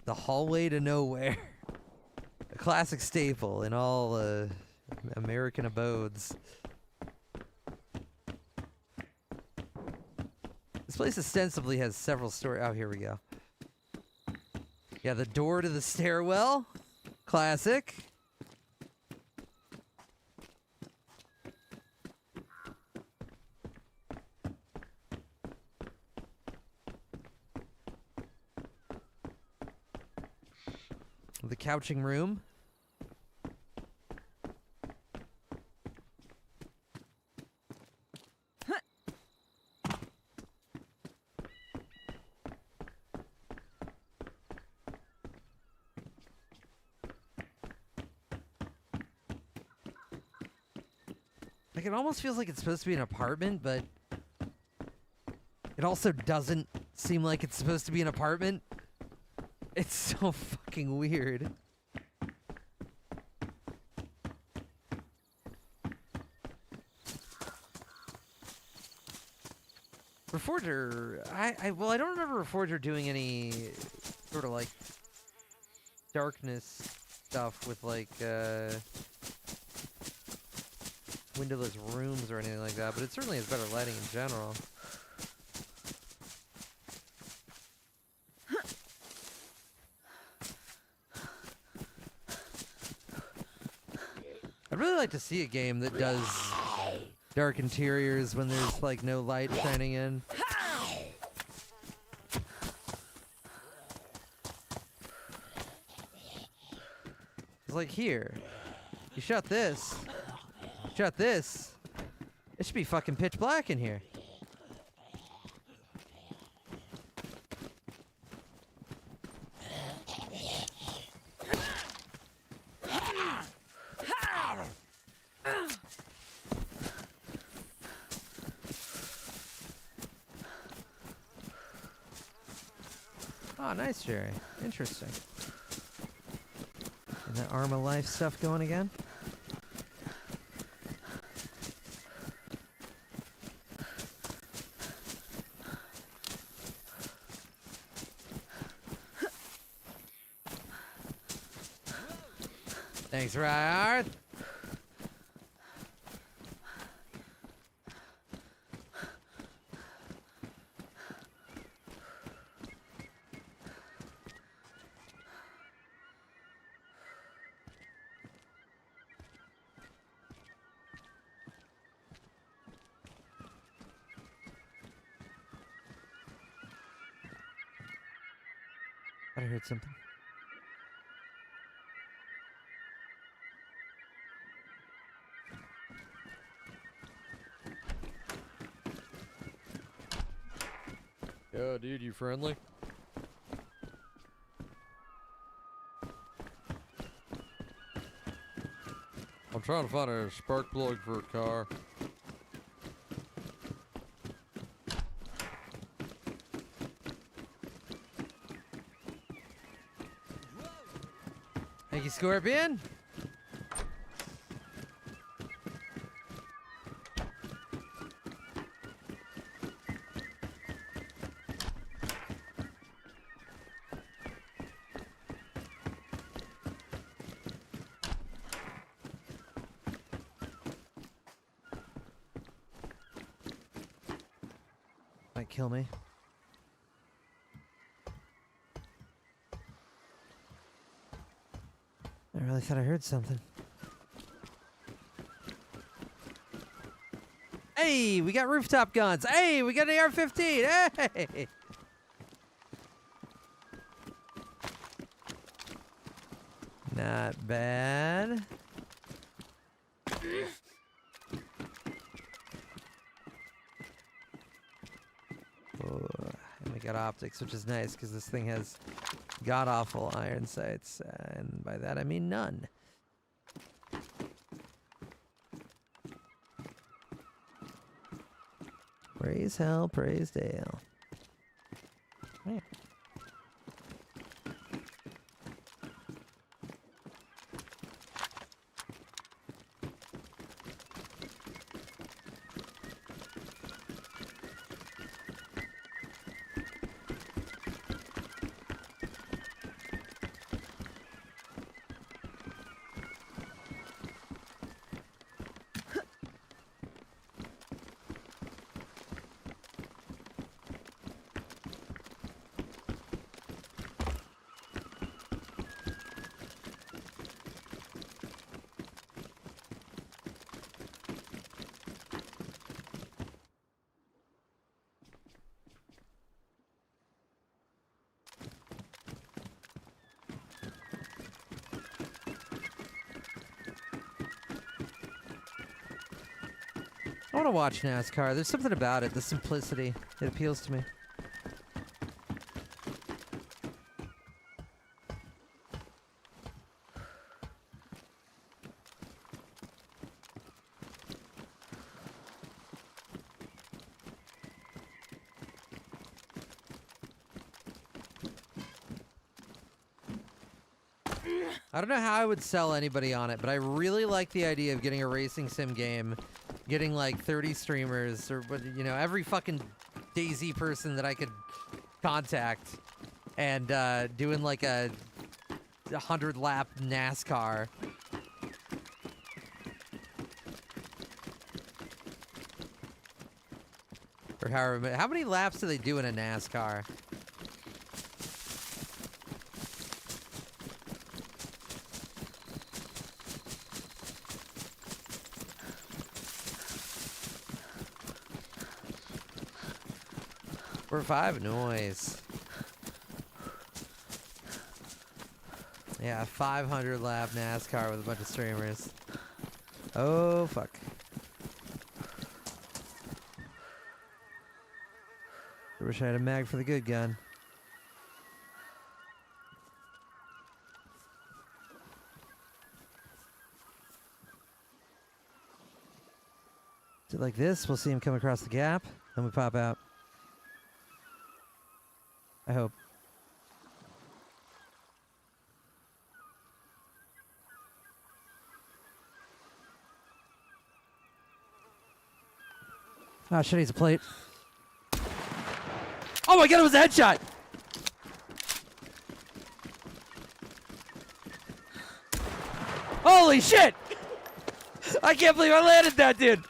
The hallway to nowhere. A classic staple in all American abodes. This place ostensibly has several stories. Oh, here we go. Yeah, the door to the stairwell. Classic. The couching room. Like, it almost feels like it's supposed to be an apartment, but it also doesn't seem like it's supposed to be an apartment. It's so fucking weird. Reforger, well, I don't remember Reforger doing any sort of like darkness stuff with like windowless rooms or anything like that, but it certainly has better lighting in general. I'd really like to see a game that does dark interiors when there's like no light shining in. It's like here, you shut this. Shut this. It should be fucking pitch black in here. Oh, nice, Jerry. Interesting. And that Arma Life stuff going again? Thanks, Ryard. I heard something. Yo, dude, you friendly? trying to find a spark plug for a car. Thank you, Scorpion. Might kill me. I really thought I heard something. Hey, we got rooftop guns. Hey, we got an AR-15. Hey! Not bad. Oh, and we got optics, which is nice because this thing has god-awful iron sights, and by that I mean none. Praise hell, praise Dale. Man. I want to watch NASCAR. There's something about it, the simplicity. It appeals to me. I don't know how I would sell anybody on it, but I really like the idea of getting a racing sim game, getting like 30 streamers or, you know, every fucking DayZ person that I could contact, and doing like a 100-lap NASCAR. Or however, how many laps do they do in a NASCAR? Or 5 noise. Yeah, 500 lap NASCAR with a bunch of streamers. Oh fuck. I wish I had a mag for the good gun. Is it like this? We'll see him come across the gap, then we pop out. I hope. Ah, shit, he's a plate. Oh my god, it was a headshot! Holy shit! I can't believe I landed that, dude!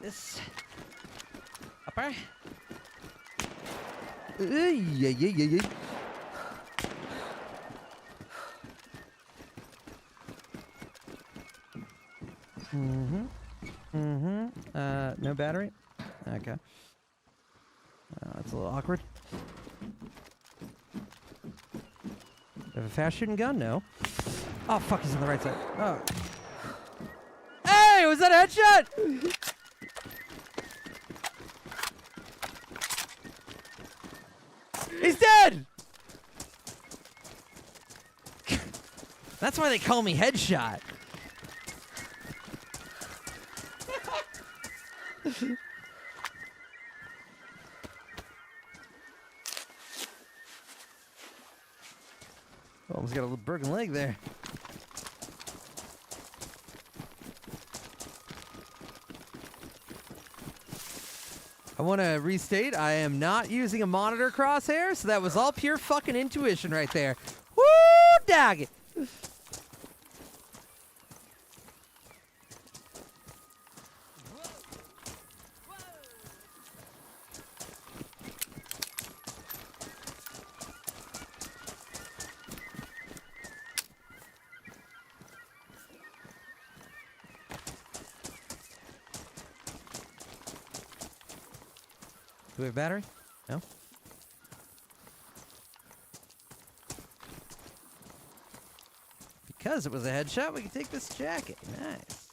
This upper. Yeah. No battery? Okay. That's a little awkward. Have a fast shooting gun? No. Oh, fuck, he's on the right side. Oh. Hey, was that a headshot? He's dead! That's why they call me Headshot. Almost got a little broken leg there. I want to restate, I am not using a monitor crosshair, so that was all pure fucking intuition right there. Woo, dag it. Do we have battery? No? Because it was a headshot, we can take this jacket. Nice.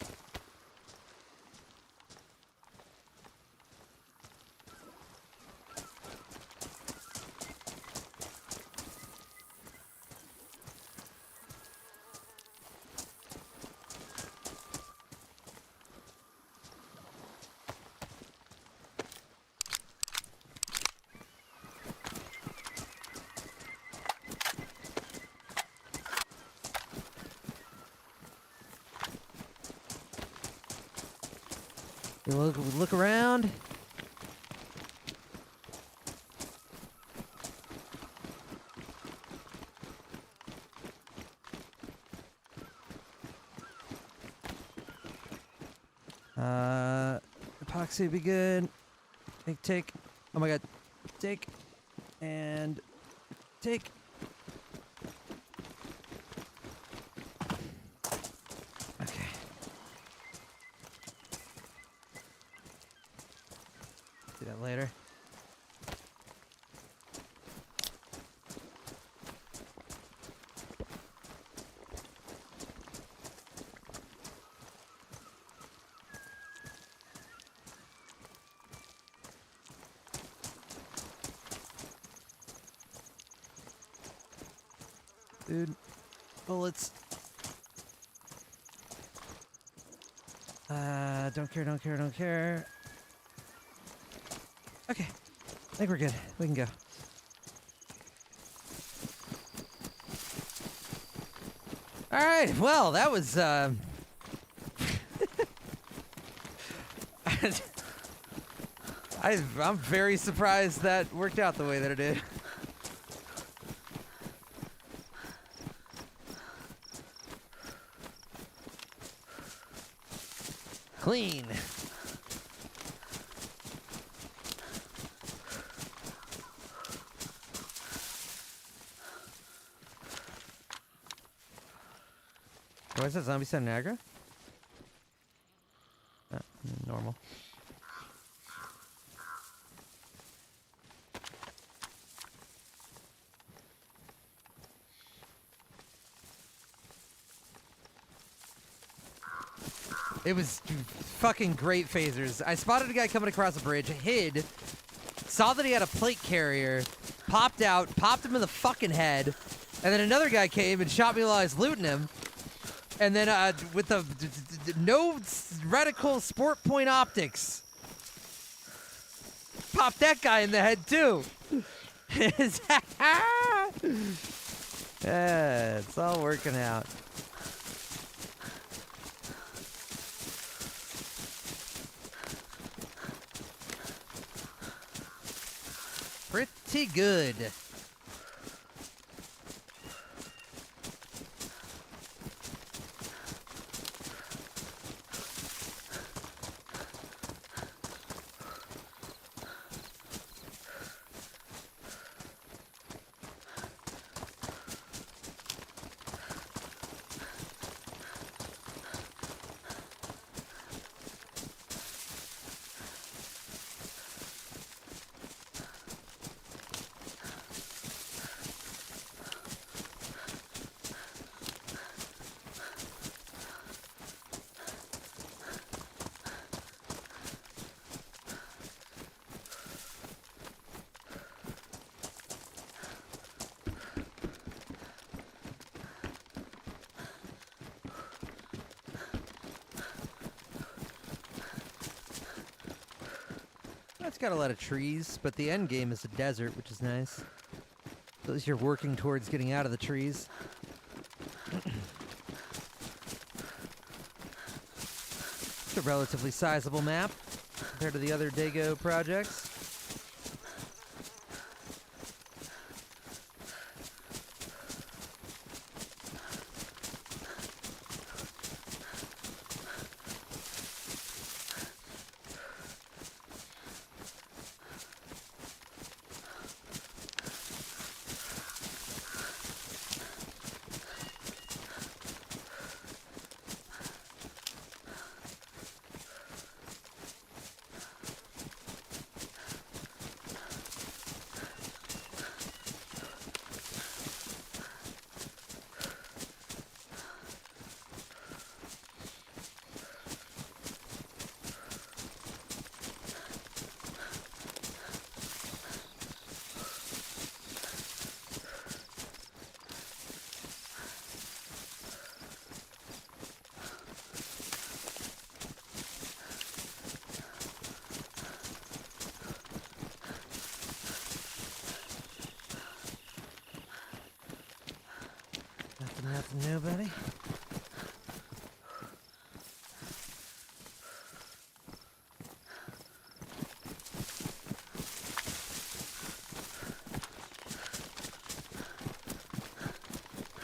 We look around. Epoxy would be good. Take. Oh my god. Take. And take. Okay. Do that later. Dude, bullets. Don't care. Okay, I think we're good. We can go. All right, well, that was, I'm very surprised that worked out the way that it did. Clean. Why is that zombie San Niagara? Normal. It was fucking great phasers. I spotted a guy coming across a bridge, hid, saw that he had a plate carrier, popped out, popped him in the fucking head, and then another guy came and shot me while I was looting him. And then with the no reticle sport point optics, popped that guy in the head too. Yeah, it's all working out. Pretty good. It's got a lot of trees, but the end game is a desert, which is nice. So at least you're working towards getting out of the trees. It's a relatively sizable map compared to the other Dago projects. Nothing new, buddy.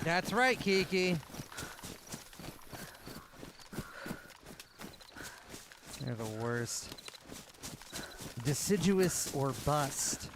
That's right, Kiki. They're the worst. Deciduous or bust.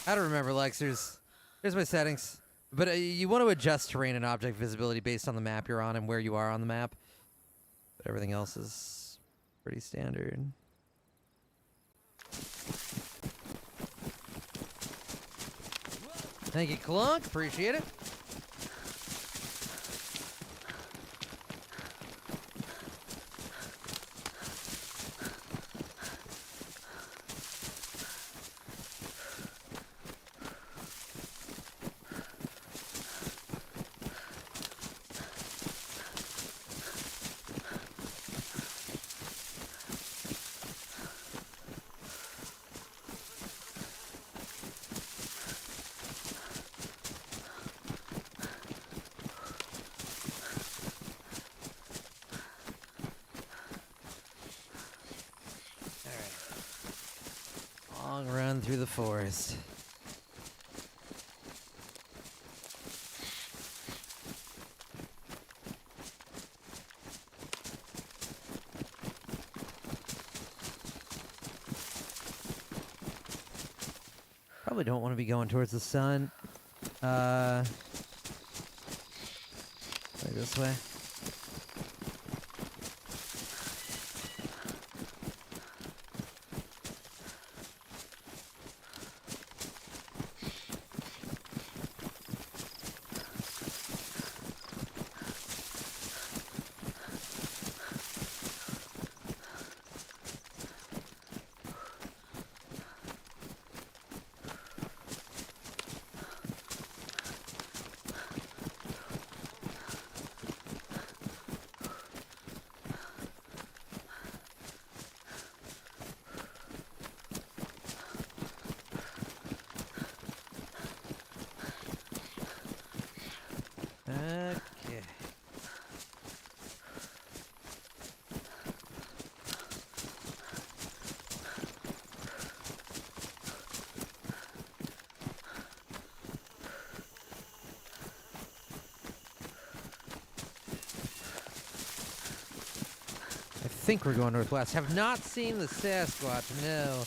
I don't remember, Lex. Here's my settings. But you want to adjust terrain and object visibility based on the map you're on and where you are on the map. But everything else is pretty standard. Thank you, Clunk. Appreciate it. Run through the forest. Probably don't want to be going towards the sun. Like this way. Okay. I think we're going northwest. Have not seen the Sasquatch, no.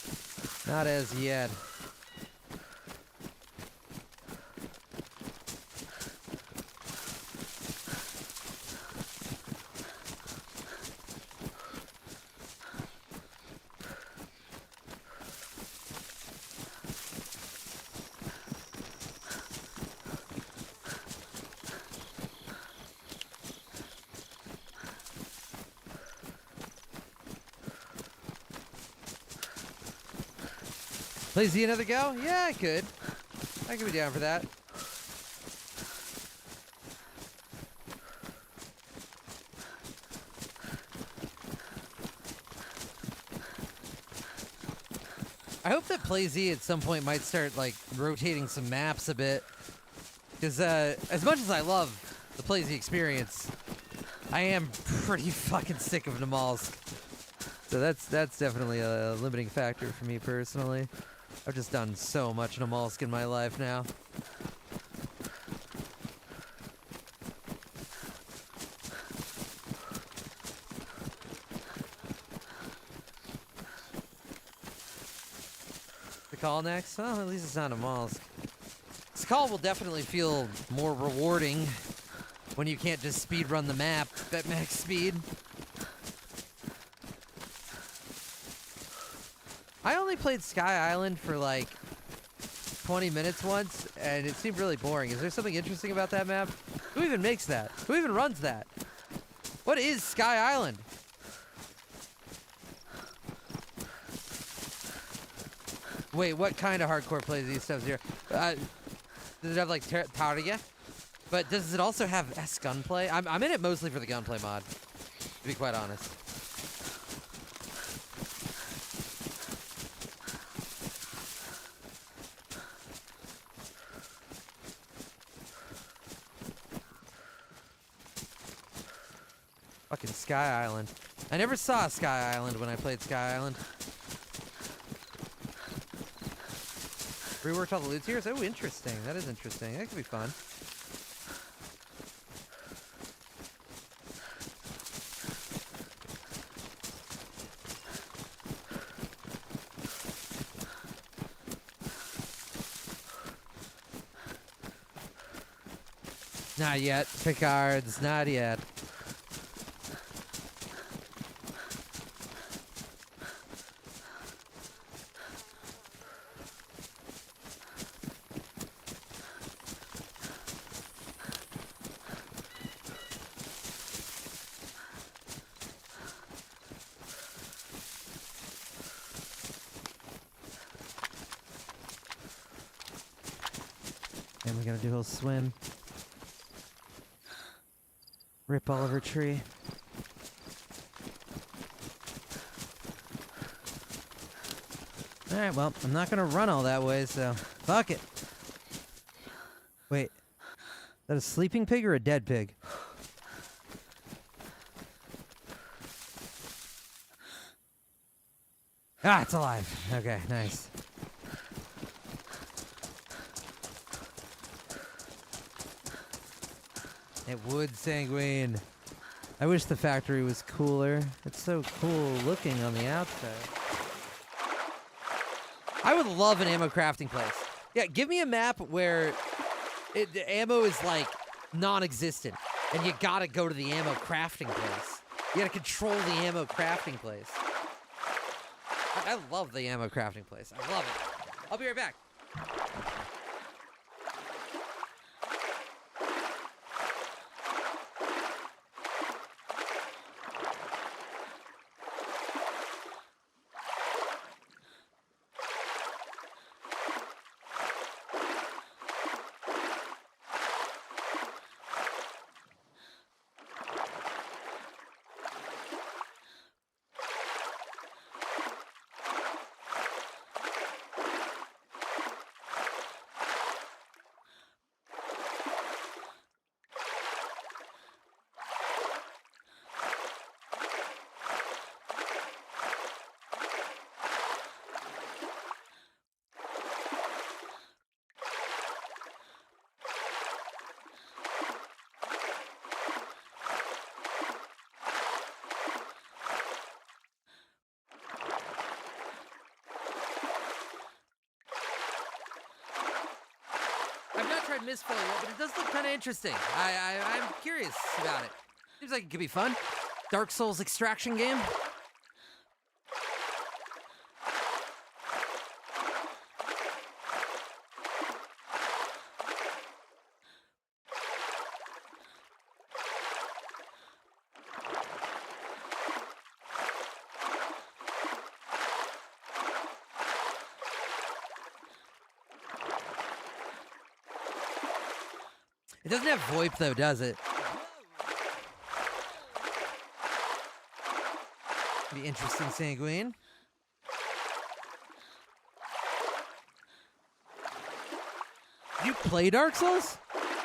Not as yet. Play Z another go? Yeah, I could. I could be down for that. I hope that PlayZ at some point might start like rotating some maps a bit, because as much as I love the PlayZ experience, I am pretty fucking sick of Namalsk. So that's definitely a limiting factor for me personally. I've just done so much Namalsk in my life now. Call next? Well, at least it's not a Namalsk. This call will definitely feel more rewarding when you can't just speed run the map at max speed. I only played Sky Island for like 20 minutes once, and it seemed really boring. Is there something interesting about that map? Who even makes that? Who even runs that? What is Sky Island? Wait, what kind of hardcore plays these stuff here? Does it have like Targa? But does it also have S gunplay? I'm in it mostly for the gunplay mod, to be quite honest. Fucking Sky Island. I never saw Sky Island when I played Sky Island. Reworked all the loot tiers? Oh, interesting. That is interesting. That could be fun. Not yet. Picards, not yet. And we're gonna do a little swim. Rip Oliver Tree. Alright, well, I'm not gonna run all that way, so fuck it. Wait. Is that a sleeping pig or a dead pig? Ah, it's alive. Okay, nice. It would, Sanguine. I wish the factory was cooler. It's so cool looking on the outside. I would love an ammo crafting place. Yeah, give me a map where the ammo is like non-existent, and you gotta go to the ammo crafting place. You gotta control the ammo crafting place. I love the ammo crafting place. I love it. I'll be right back. I've not tried Mistfall yet, but it does look kind of interesting. I'm curious about it. Seems like it could be fun. Dark Souls extraction game. It doesn't have VoIP though, does it? Be interesting, Sanguine. You play Dark Souls?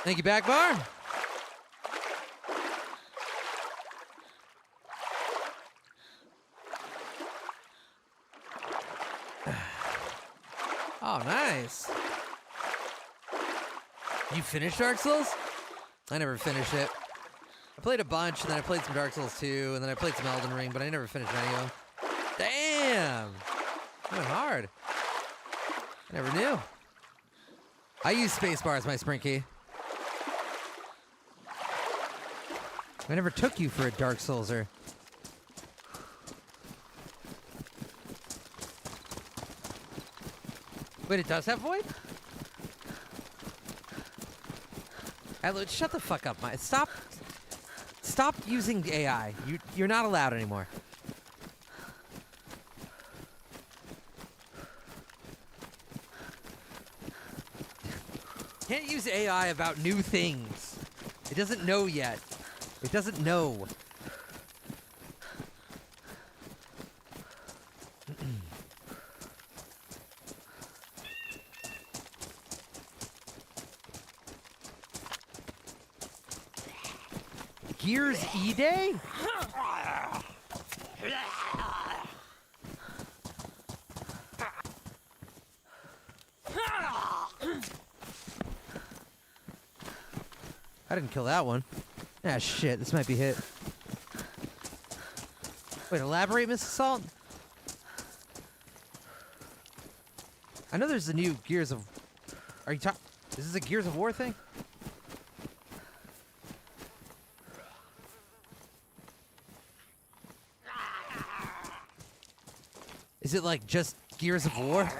Thank you, Backbar. Oh, nice. You finished Dark Souls? I never finished it. I played a bunch, and then I played some Dark Souls 2, and then I played some Elden Ring, but I never finished any of them. Damn! That went hard. I never knew. I use spacebar as my sprint key. I never took you for a Dark Soulser. Wait, it does have void? Hello, shut the fuck up, Mike. Stop using AI. You're not allowed anymore. Can't use AI about new things. It doesn't know yet. It doesn't know. Gears E-Day? I didn't kill that one. Ah, shit. This might be hit. Wait, elaborate, Miss Assault? I know there's a new Gears of... Are you talking... Is this a Gears of War thing? Is it like just Gears of War?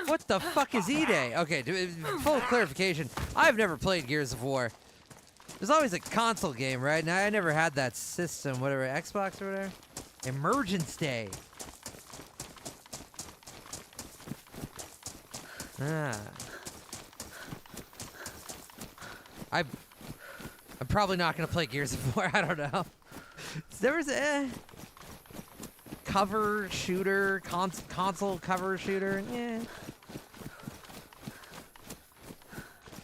What the fuck is E-Day? Okay, full clarification. I've never played Gears of War. There's always a console game, right? And I never had that system, whatever, Xbox or whatever. Emergence Day. Ah. I'm probably not gonna play Gears of War. I don't know. There was cover shooter, console cover shooter. Yeah.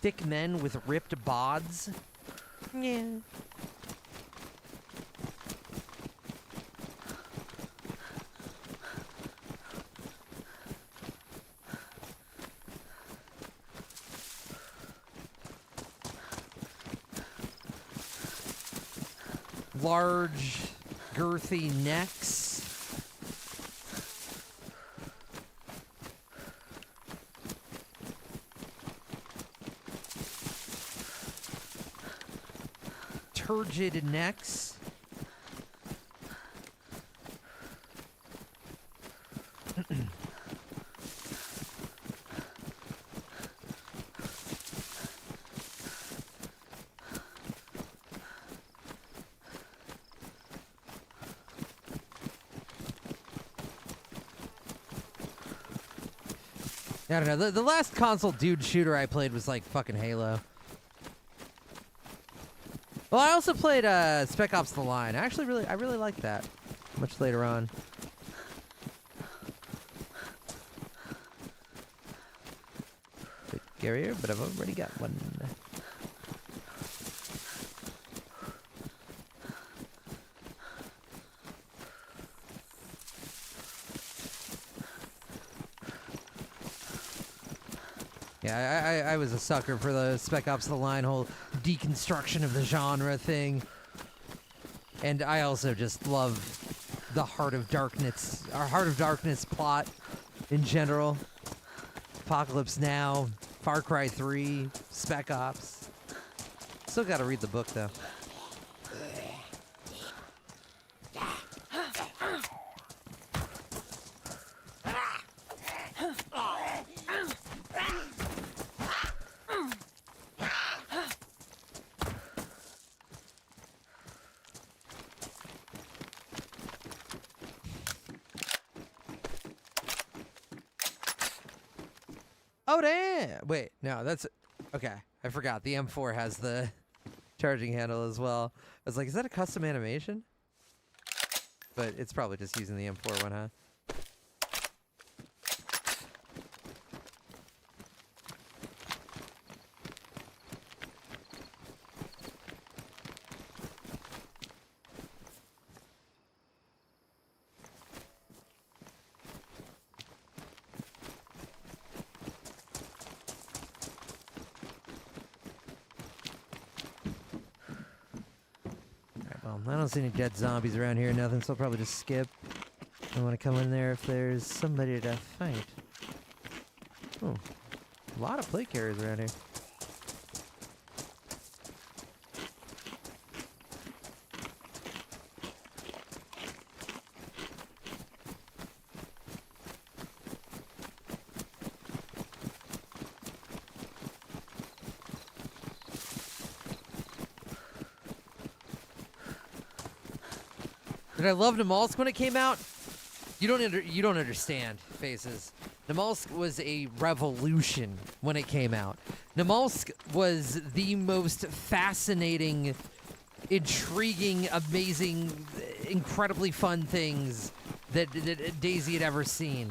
Thick men with ripped bods. Yeah. Large, girthy necks. Turgid necks. I don't know. The last console dude shooter I played was like fucking Halo. Well, I also played Spec Ops: The Line. I really liked that. Much later on. Bit scarier, but I've already got one. Yeah, I was a sucker for the Spec Ops: The Line whole deconstruction of the genre thing. And I also just love the Heart of Darkness plot in general. Apocalypse Now, Far Cry 3, Spec Ops. Still gotta read the book though. Oh damn! Wait, no, that's Okay, I forgot. The M4 has the charging handle as well. I was like, is that a custom animation? But it's probably just using the M4 one, huh? I don't see any dead zombies around here, nothing, so I'll probably just skip. I want to come in there if there's somebody to fight. Oh, a lot of plate carriers around here. Did I love Namalsk when it came out? You don't understand, Faces. Namalsk was a revolution when it came out. Namalsk was the most fascinating, intriguing, amazing, incredibly fun things that DayZ had ever seen.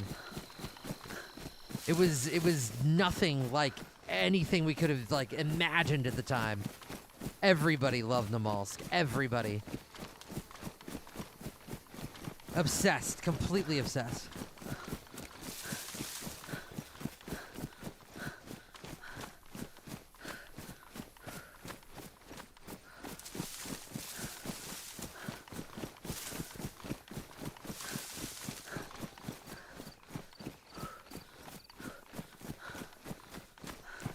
It was nothing like anything we could have like imagined at the time. Everybody loved Namalsk. Everybody. Obsessed, completely obsessed.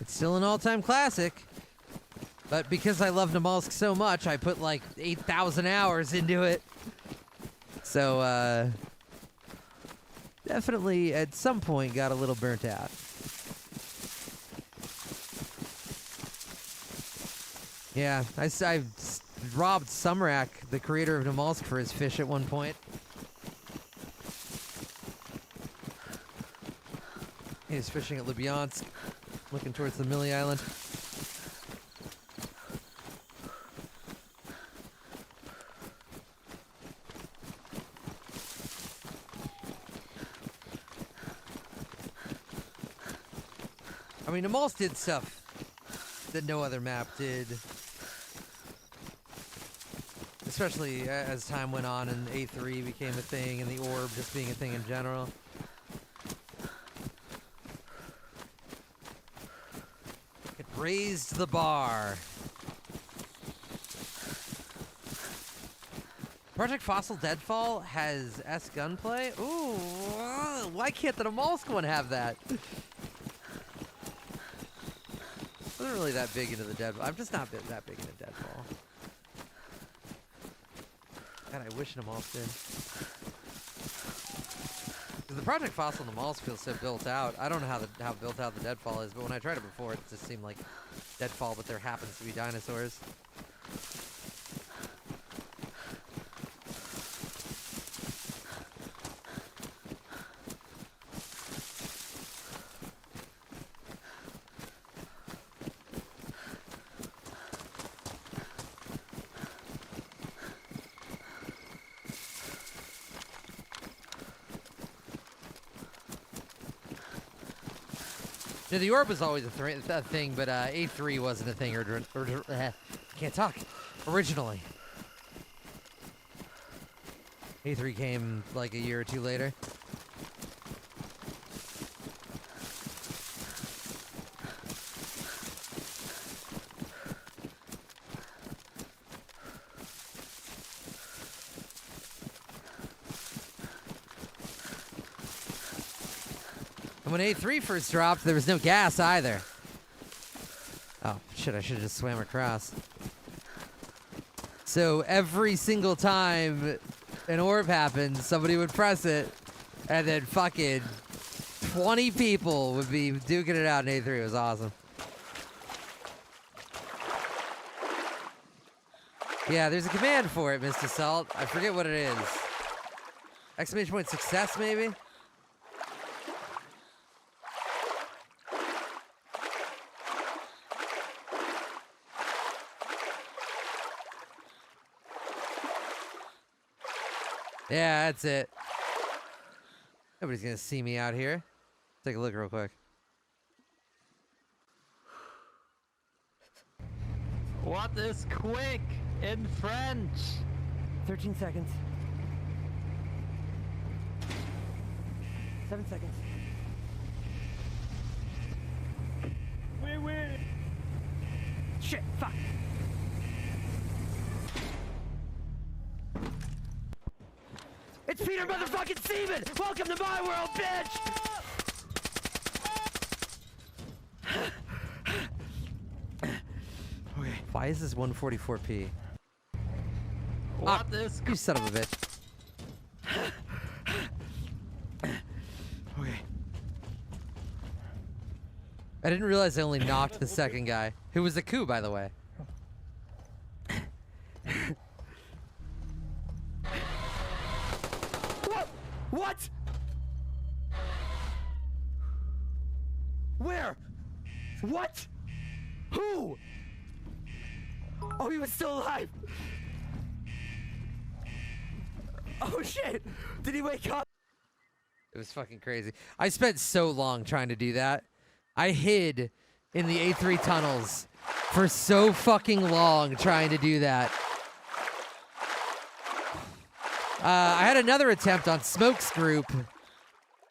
It's still an all-time classic, but because I love Namalsk so much, I put like 8,000 hours into it. So, definitely at some point got a little burnt out. Yeah, I robbed Sumrak, the creator of Namalsk, for his fish at one point. He was fishing at Lubyansk, looking towards the Millie Island. I mean, Namalsk did stuff that no other map did. Especially as time went on and A3 became a thing and the orb just being a thing in general. It raised the bar. Project Fossil Deadfall has S gunplay? Ooh, why can't the Namalsk one have that? I wasn't really that big into the Deadfall. I'm just not that big into Deadfall. God, I wish Namalsk did. Because the Project Fossil Namalsk feels so built out. I don't know how built out the Deadfall is, but when I tried it before, it just seemed like Deadfall, but there happens to be dinosaurs. Yeah, the orb was always a thing, but A3 wasn't a thing, can't talk, originally. A3 came like a year or two later. And when A3 first dropped, there was no gas either. Oh, shit, I should have just swam across. So every single time an orb happened, somebody would press it, and then fucking 20 people would be duking it out in A3. It was awesome. Yeah, there's a command for it, Mr. Salt. I forget what it is. Exclamation point success, maybe? Yeah, that's it. Nobody's gonna see me out here. Take a look real quick. What is quick in French? 13 seconds. 7 seconds. Wait. Shit, fuck. It's Peter motherfucking Seaman! Welcome to my world, bitch! Okay. Why is this 144p? What is You son of a bitch. Okay. I didn't realize I only knocked the second guy, who was a coup, by the way. What? Where? What? Who? Oh, he was still alive. Oh shit! Did he wake up? It was fucking crazy. I spent so long trying to do that. I hid in the A3 tunnels for so fucking long trying to do that. I had another attempt on Smoke's group,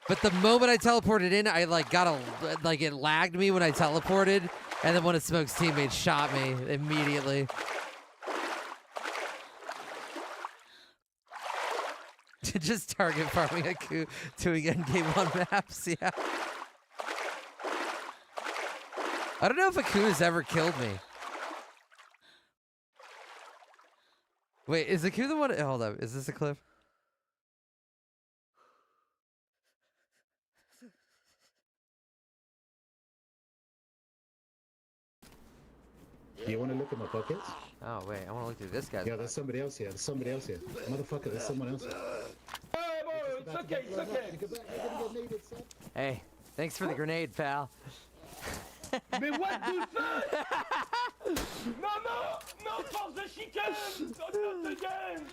but the moment I teleported in, I it lagged me when I teleported, and then one of Smoke's teammates shot me immediately. Just target farming a coup, doing endgame on maps, yeah. I don't know if a coup has ever killed me. Wait, is the coup the one? Hold up, is this a clip? Do you want to look at my pockets? Oh wait, I want to look through this guy's. Yeah, there's somebody else here. There's somebody else here. Motherfucker, there's someone else here. Hey, boy, it's okay, it's okay. Hey, thanks for the grenade, pal. Mais what the fuck? Non, force de chicane! Not the game!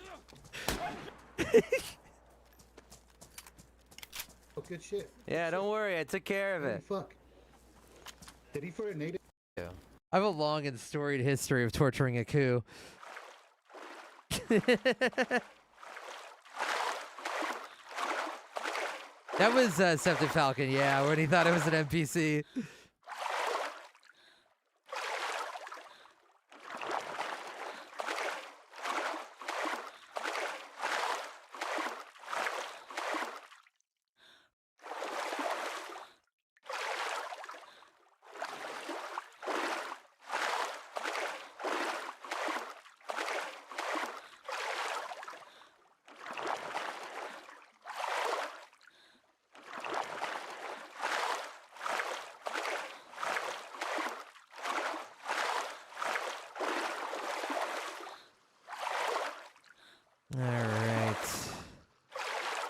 Oh, good shit. Yeah, don't worry, I took care of Holy it. fuck. Did he throw a nade? I have a long and storied history of torturing a coup. That was Septic Falcon, yeah, when he thought it was an NPC. All right.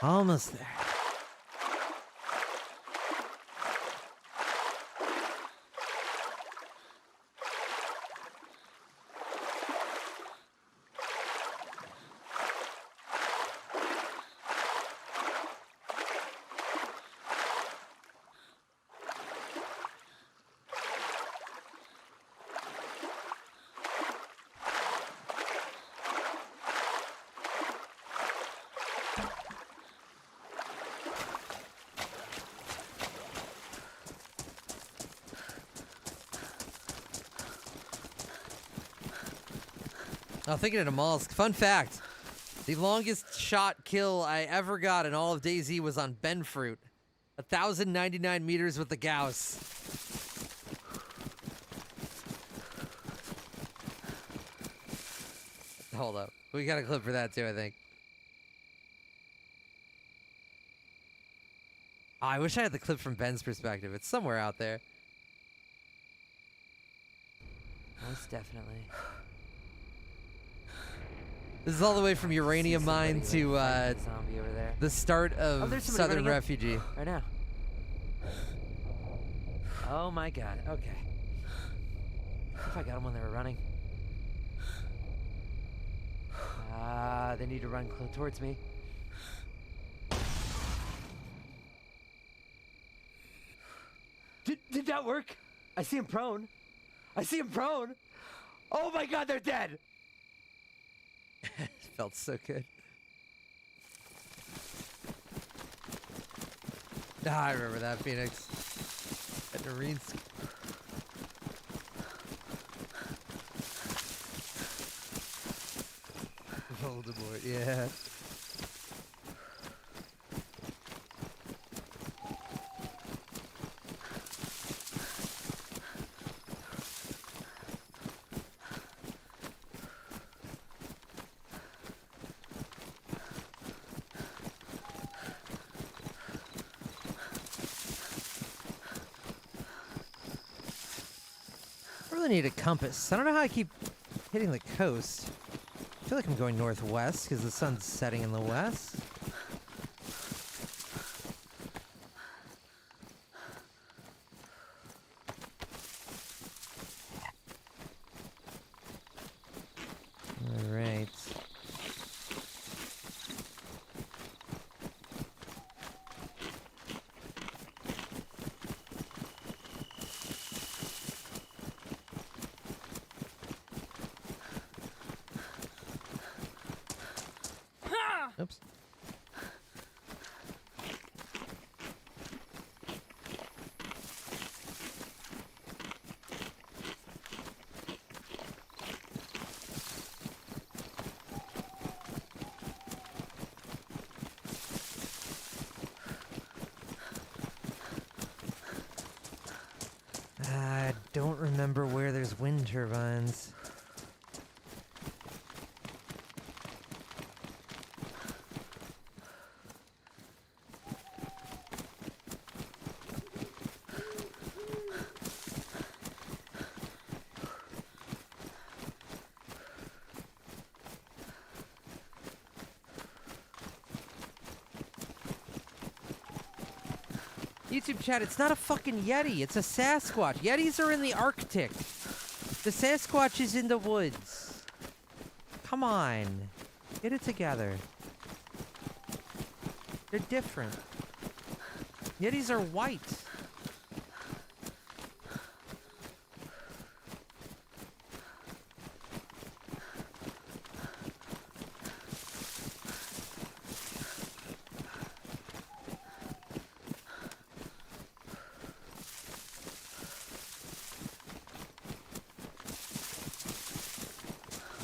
Almost there. Oh, thinking of Mollusk. Fun fact. The longest shot kill I ever got in all of DayZ was on Benfruit. 1,099 meters with the Gauss. Hold up. We got a clip for that too, I think. Oh, I wish I had the clip from Ben's perspective. It's somewhere out there. Most definitely. This is all the way from Uranium Mine to Zombie over there. the start of there's somebody Southern running in. Refugee. Right now. Oh my god. Okay. If I got them when they were running. They need to run towards me. Did that work? I see him prone. I see him prone. Oh my god, they're dead. Felt so good. Ah, I remember that, Phoenix. At Noreen's. Voldemort, yeah. I really need a compass. I don't know how I keep hitting the coast. I feel like I'm going northwest because the sun's setting in the west. All right. Oops. I don't remember where there's wind turbines. YouTube chat, it's not a fucking Yeti, it's a Sasquatch. Yetis are in the Arctic. The Sasquatch is in the woods. Come on. Get it together. They're different. Yetis are white.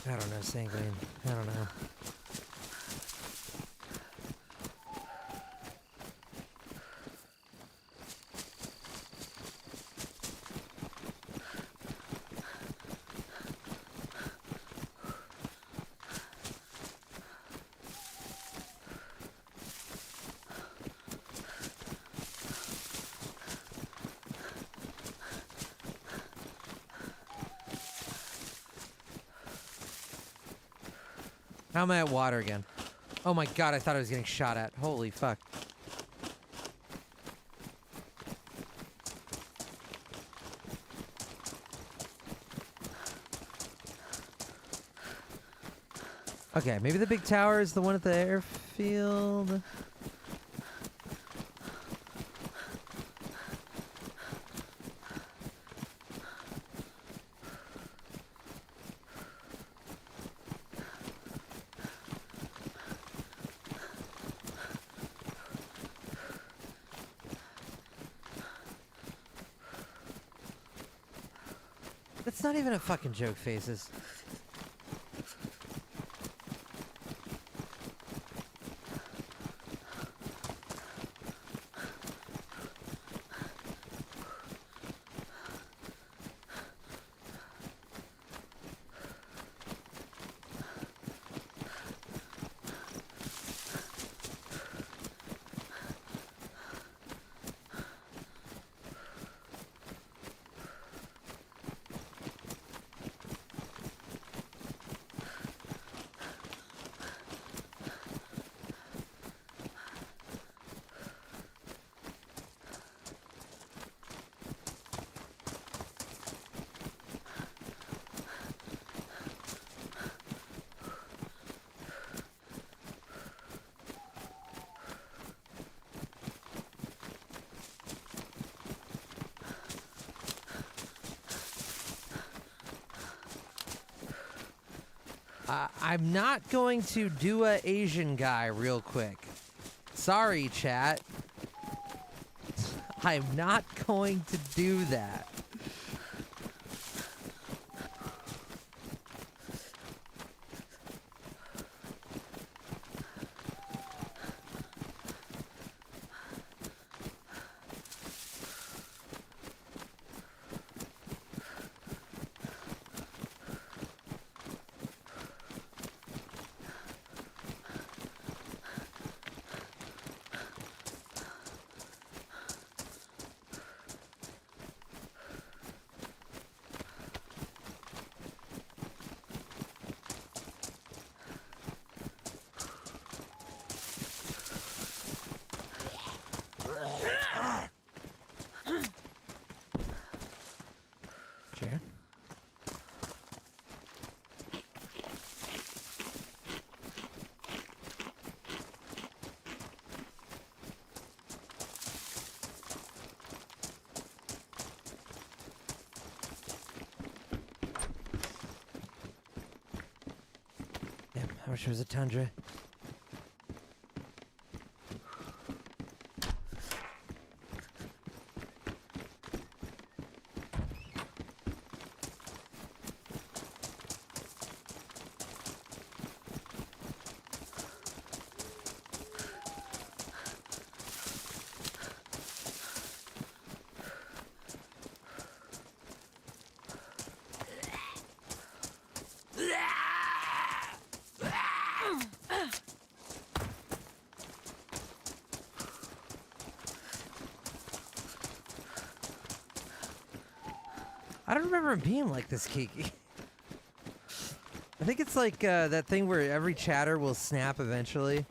I don't know, Sanguine. I don't know. How am I at water again? Oh my god, I thought I was getting shot at. Holy fuck. Okay, maybe the big tower is the one at the airfield. That's not even a fucking joke, Faces. I'm not going to do a Asian guy real quick. Sorry, chat. I'm not going to do that. Chair. Damn, I wish it was a tundra. I don't remember him being like this, Kiki. I think it's like that thing where every chatter will snap eventually.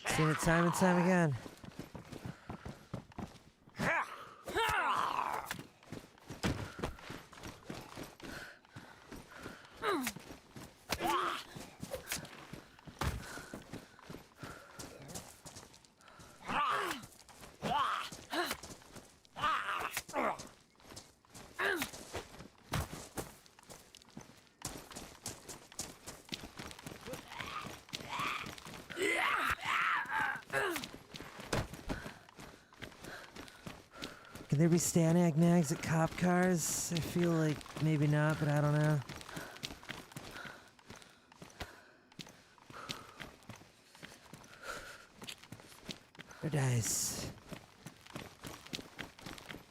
Seen it time and time again. Can there be Stanag nags at cop cars? I feel like maybe not, but I don't know. Or dice.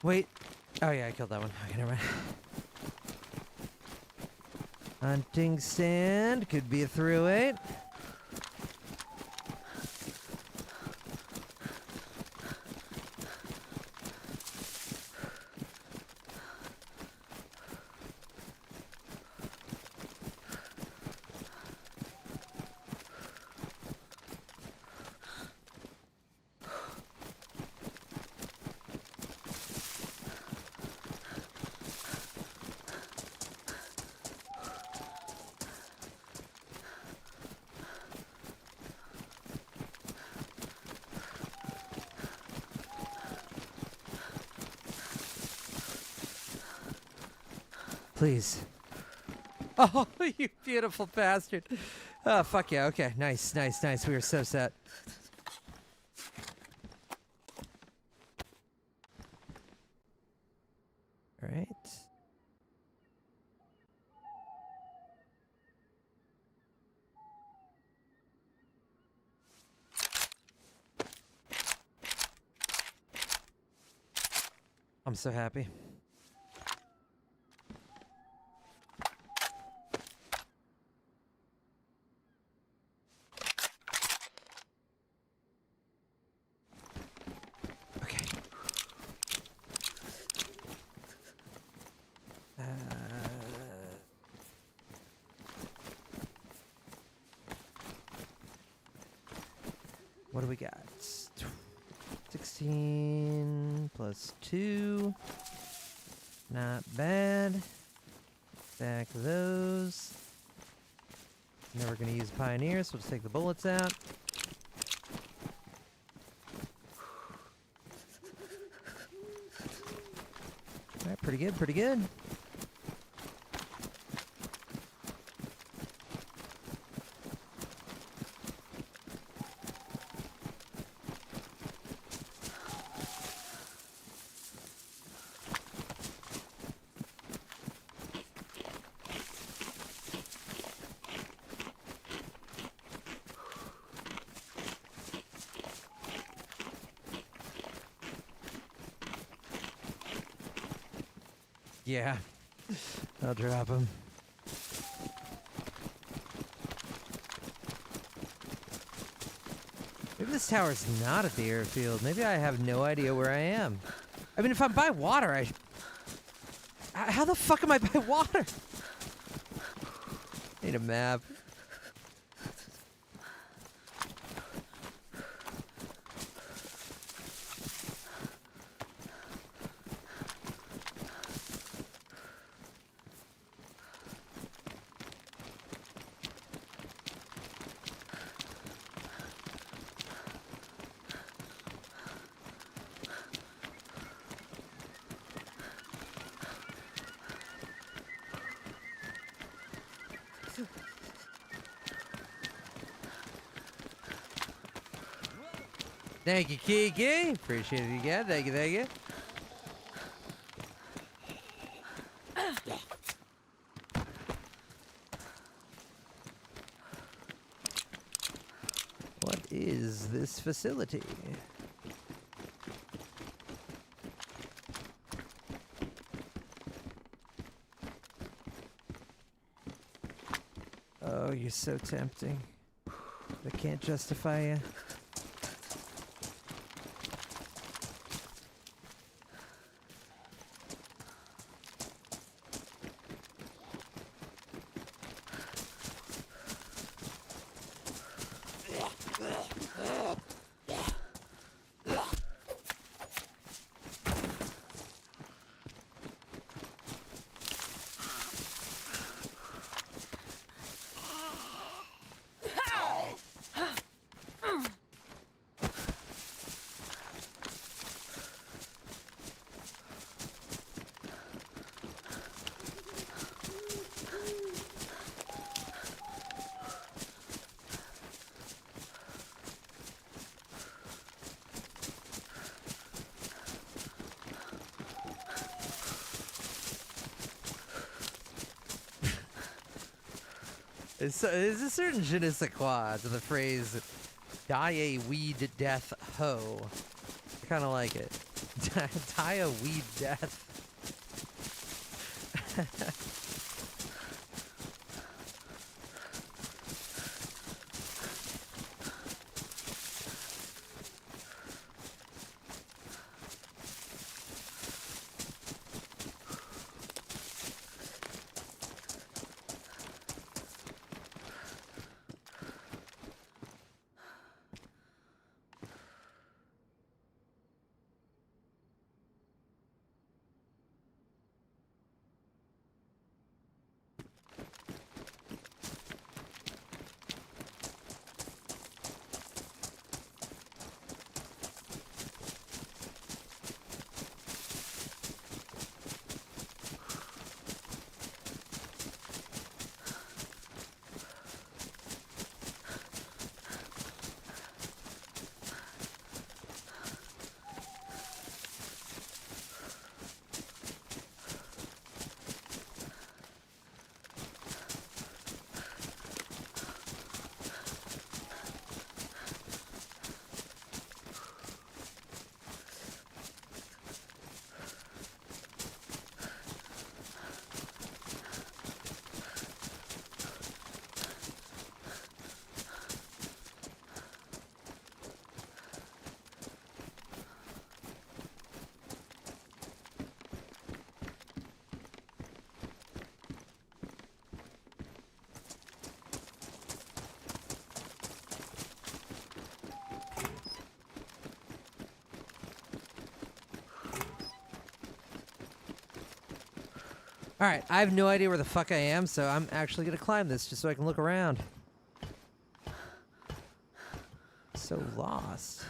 Wait. Oh yeah, I killed that one. Okay, never mind. Hunting stand. Could be a 308. Please. Oh, you beautiful bastard. Oh, fuck yeah. Okay, nice, nice, nice. We are so set. All right. I'm so happy. What do we got? 16 plus 2. Not bad. Stack those. Never going to use Pioneer, so let's take the bullets out. Pretty good, pretty good. Yeah, I'll drop him. Maybe this tower's not at the airfield. Maybe I have no idea where I am. I mean, if I'm by water, how the fuck am I by water? Need a map. Thank you, Kiki. Appreciate it again. Thank you, thank you. What is this facility? Oh, you're so tempting. I can't justify you. There's a certain je ne sais quoi to the phrase, die a weed death ho. I kind of like it. Die a weed death. Alright, I have no idea where the fuck I am, so I'm actually gonna climb this just so I can look around. So lost.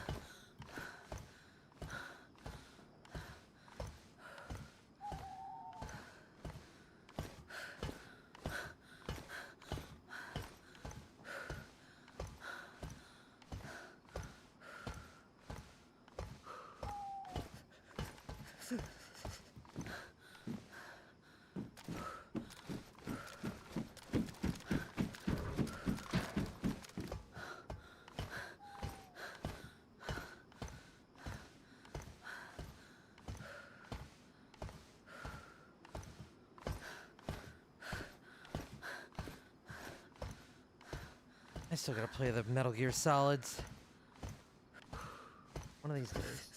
I still gotta play the Metal Gear Solids. One of these days.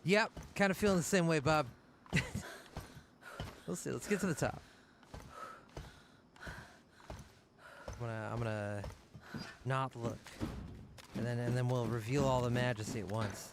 Yep, kind of feeling the same way, Bob. We'll see. Let's get to the top. I'm gonna not look, and then we'll reveal all the majesty at once.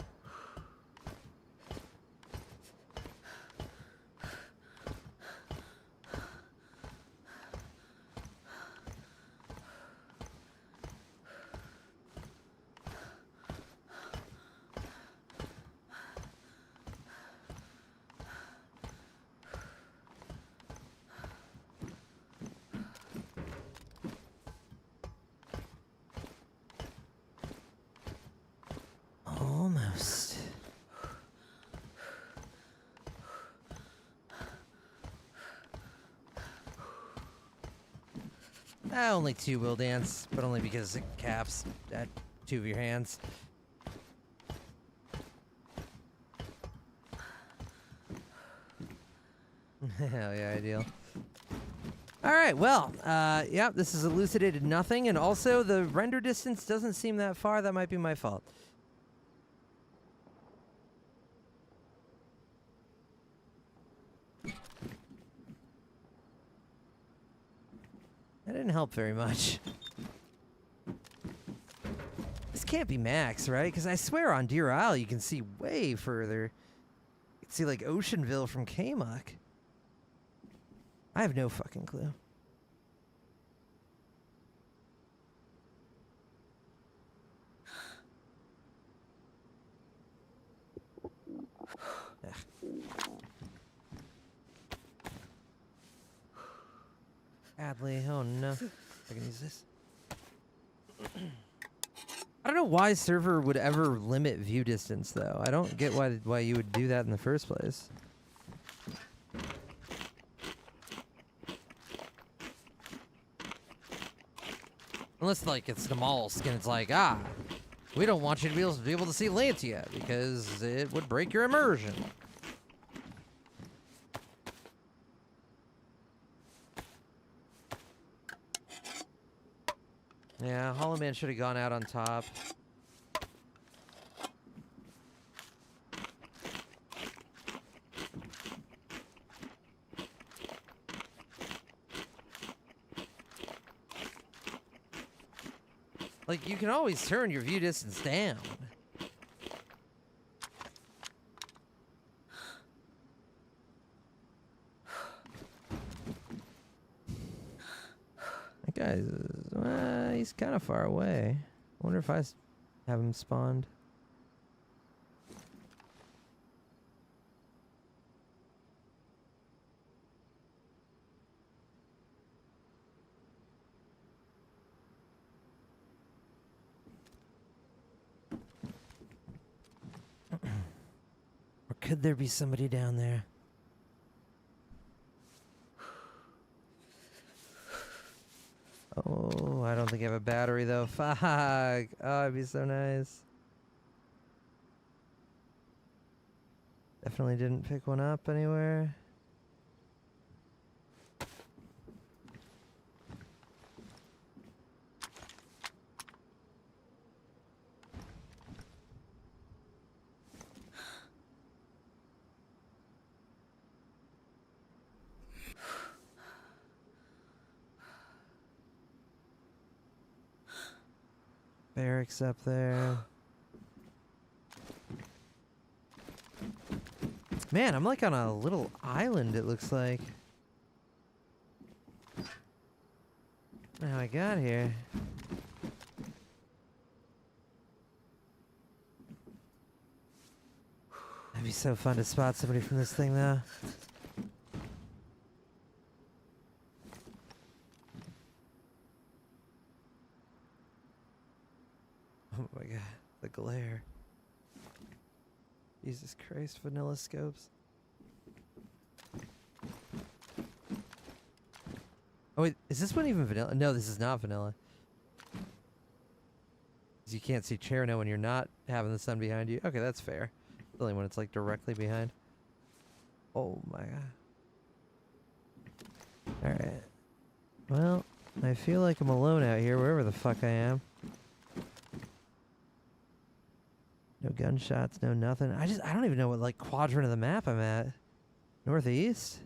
Almost. Only two will dance, but only because it caps at 2 of your hands. Hell yeah, ideal. Alright, well, yeah, this has elucidated nothing, and also the render distance doesn't seem that far. That might be my fault. That didn't help very much. This can't be max, right? Because I swear on Deer Isle you can see way further. You can see like Oceanville from K-Muck. I have no fucking clue. Adley, oh no. I can use this. I don't know why server would ever limit view distance though. I don't get why you would do that in the first place. Unless like it's the Mollusk and it's like, we don't want you to be able to see Lantia because it would break your immersion. Yeah, Hollow Man should have gone out on top. Like, you can always turn your view distance down. That guy's, he's kind of far away. I wonder if I have him spawned. Or could there be somebody down there? Oh, I don't think I have a battery though. Fuck. Oh, it'd be so nice. Definitely didn't pick one up anywhere. Barracks up there. Man, I'm like on a little island, it looks like. How I got here. That'd be so fun to spot somebody from this thing, though. Oh my god, the glare. Jesus Christ, vanilla scopes. Oh wait, is this one even vanilla? No, this is not vanilla. 'Cause you can't see Cherno when you're not having the sun behind you. Okay, that's fair. It's only when it's like directly behind. Oh my god. Alright. Well, I feel like I'm alone out here, wherever the fuck I am. No gunshots, no nothing. I don't even know what like quadrant of the map I'm at. Northeast?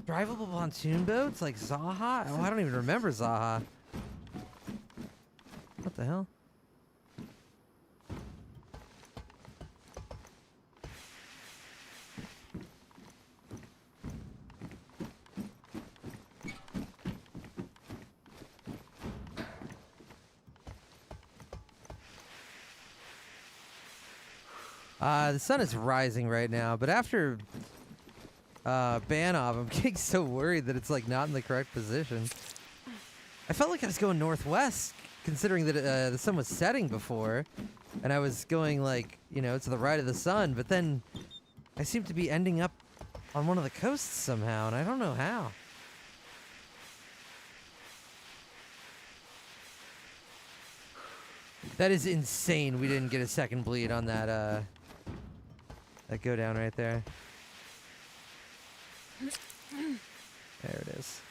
Drivable pontoon boats like Zaha? Oh, I don't even remember Zaha. What the hell? The sun is rising right now, but after Banov, I'm getting so worried that it's like not in the correct position. I felt like I was going northwest, considering that the sun was setting before, and I was going like, you know, to the right of the sun, but then I seem to be ending up on one of the coasts somehow, and I don't know how. That is insane. We didn't get a second bleed on that go down right there. There it is.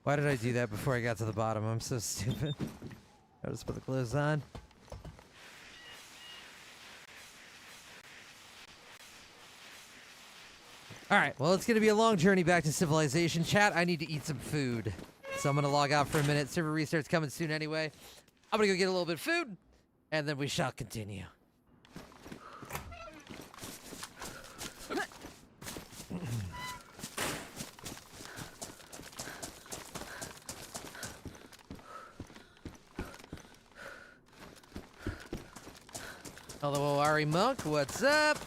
Why did I do that before I got to the bottom? I'm so stupid. I'll just put the clothes on. Alright, well, it's going to be a long journey back to civilization. Chat, I need to eat some food. So I'm going to log out for a minute. Server restart's coming soon anyway. I'm going to go get a little bit of food, and then we shall continue. Hello, Ari Monk, what's up?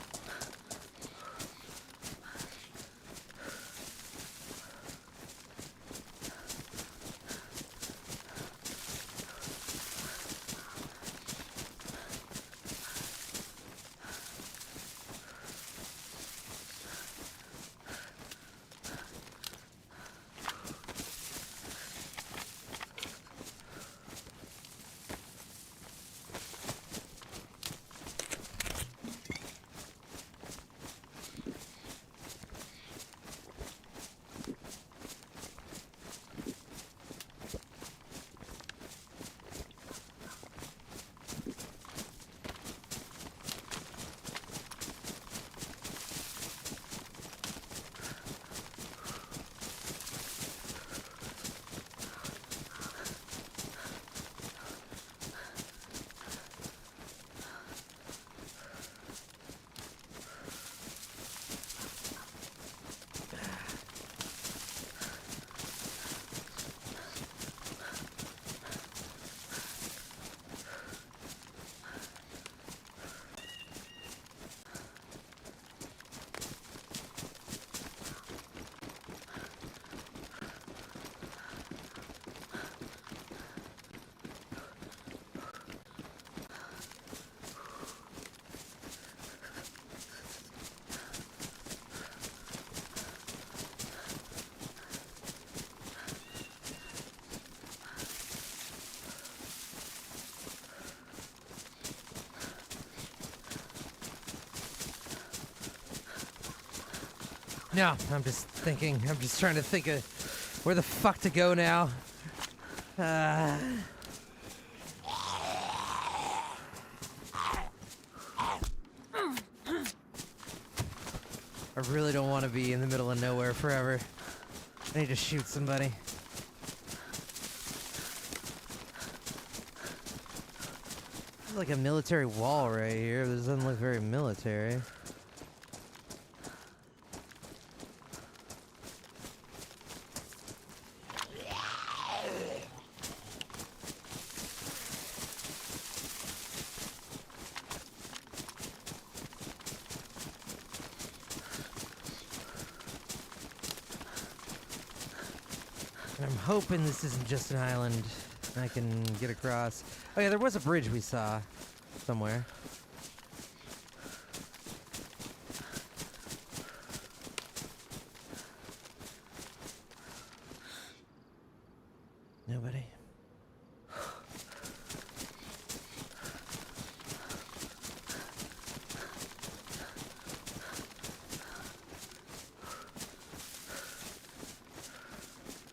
No, I'm just thinking. I'm just trying to think of where the fuck to go now. I really don't want to be in the middle of nowhere forever. I need to shoot somebody. There's like a military wall right here. This doesn't look very military. And I'm hoping this isn't just an island I can get across. Oh yeah, there was a bridge we saw somewhere. Nobody.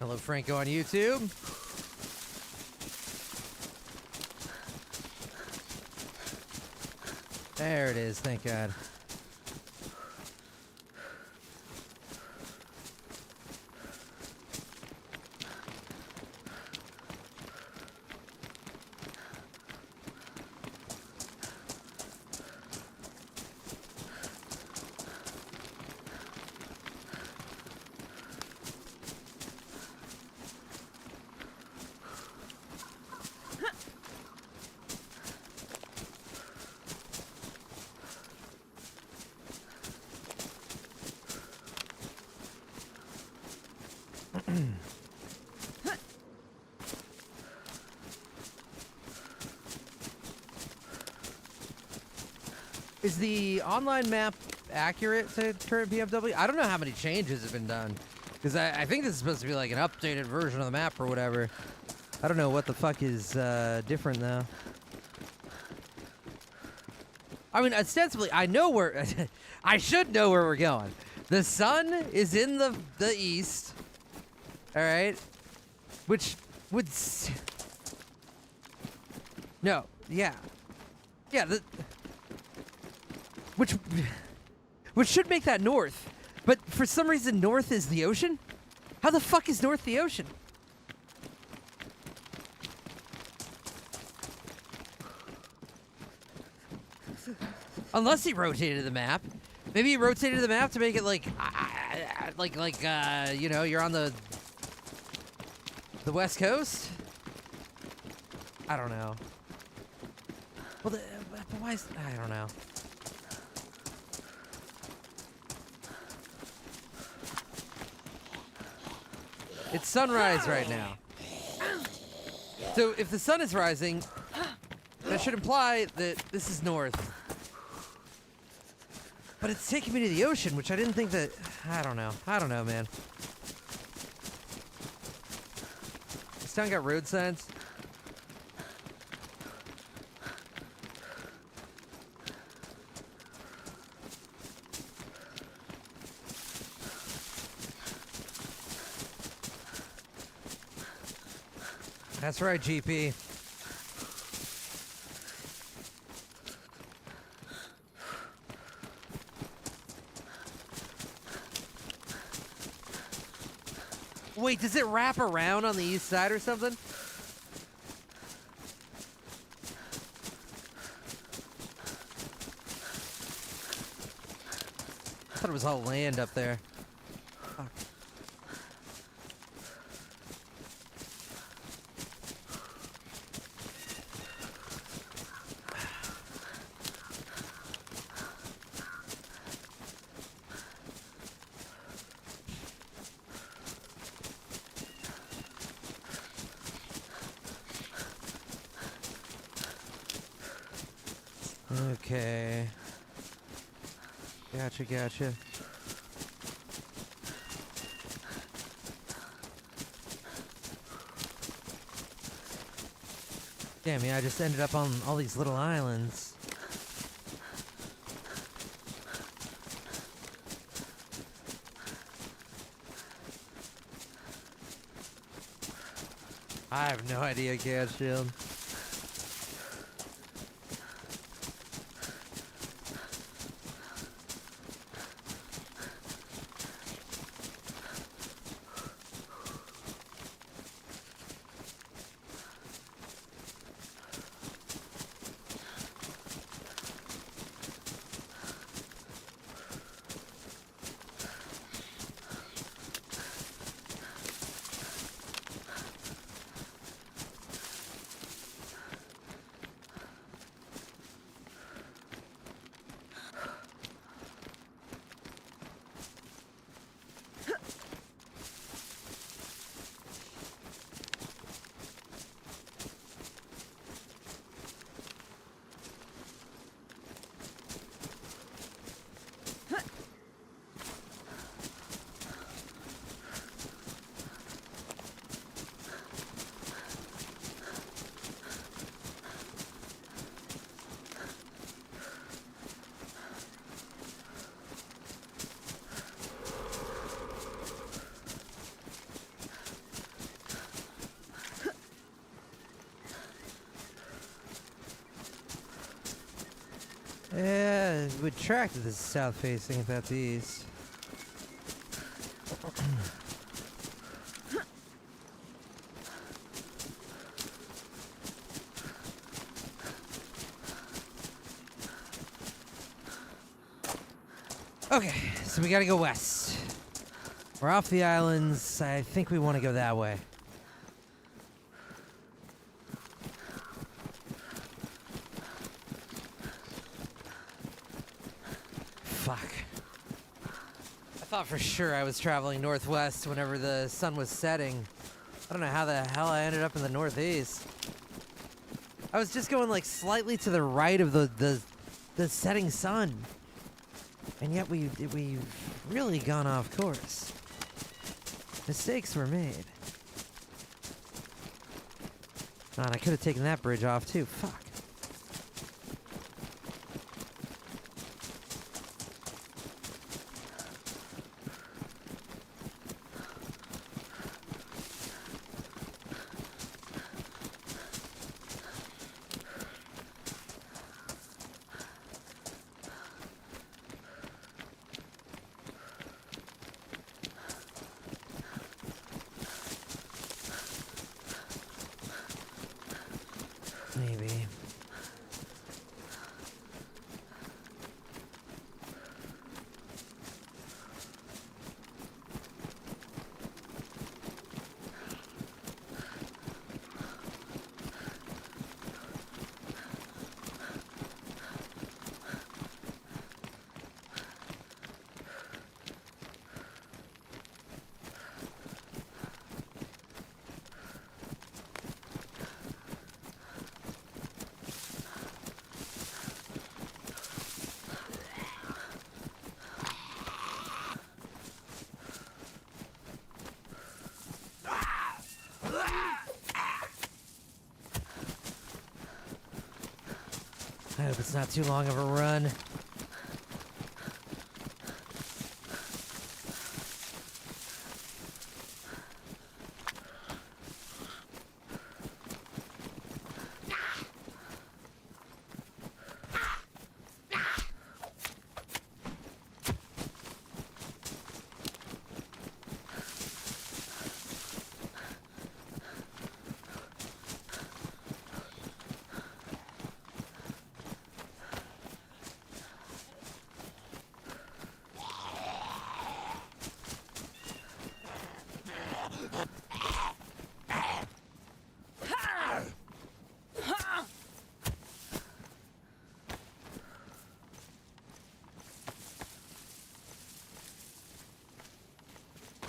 Hello, Franco on YouTube. There it is, thank God. Is the online map accurate to current BMW? I don't know how many changes have been done. Because I think this is supposed to be like an updated version of the map or whatever. I don't know what the fuck is different though. I mean, ostensibly, I know where... I should know where we're going. The sun is in the east. Alright? Which would... No. Yeah. Yeah, which should make that north. But for some reason, north is the ocean? How the fuck is north the ocean? Unless he rotated the map. Maybe he rotated the map to make it like, you know, you're on the West Coast? I don't know. Well, but why is... I don't know. It's sunrise right now. So if the sun is rising, that should imply that this is north. But it's taking me to the ocean, which I didn't think that... I don't know. I don't know, man. This town got road signs. That's right, GP. Wait, does it wrap around on the east side or something? I thought it was all land up there. Fuck. Okay. Gotcha. Damn, yeah, I just ended up on all these little islands. I have no idea, Chaos Shield. Yeah, it would track that this is south facing if that's east. Okay, so we gotta go west. We're off the islands. I think we want to go that way. Fuck. I thought for sure I was traveling northwest whenever the sun was setting. I don't know how the hell I ended up in the northeast. I was just going like slightly to the right of the setting sun. And yet we've really gone off course. Mistakes were made. God, I could have taken that bridge off too. Fuck. Maybe. I hope it's not too long of a run.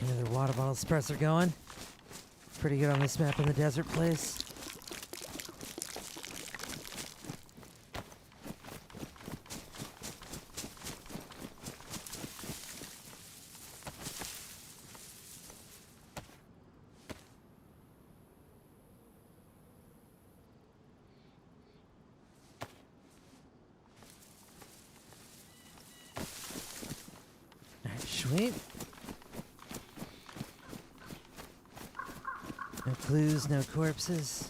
Another water bottle suppressor going. Pretty good on this map in the desert place. Alright, sweet. No clues, no corpses.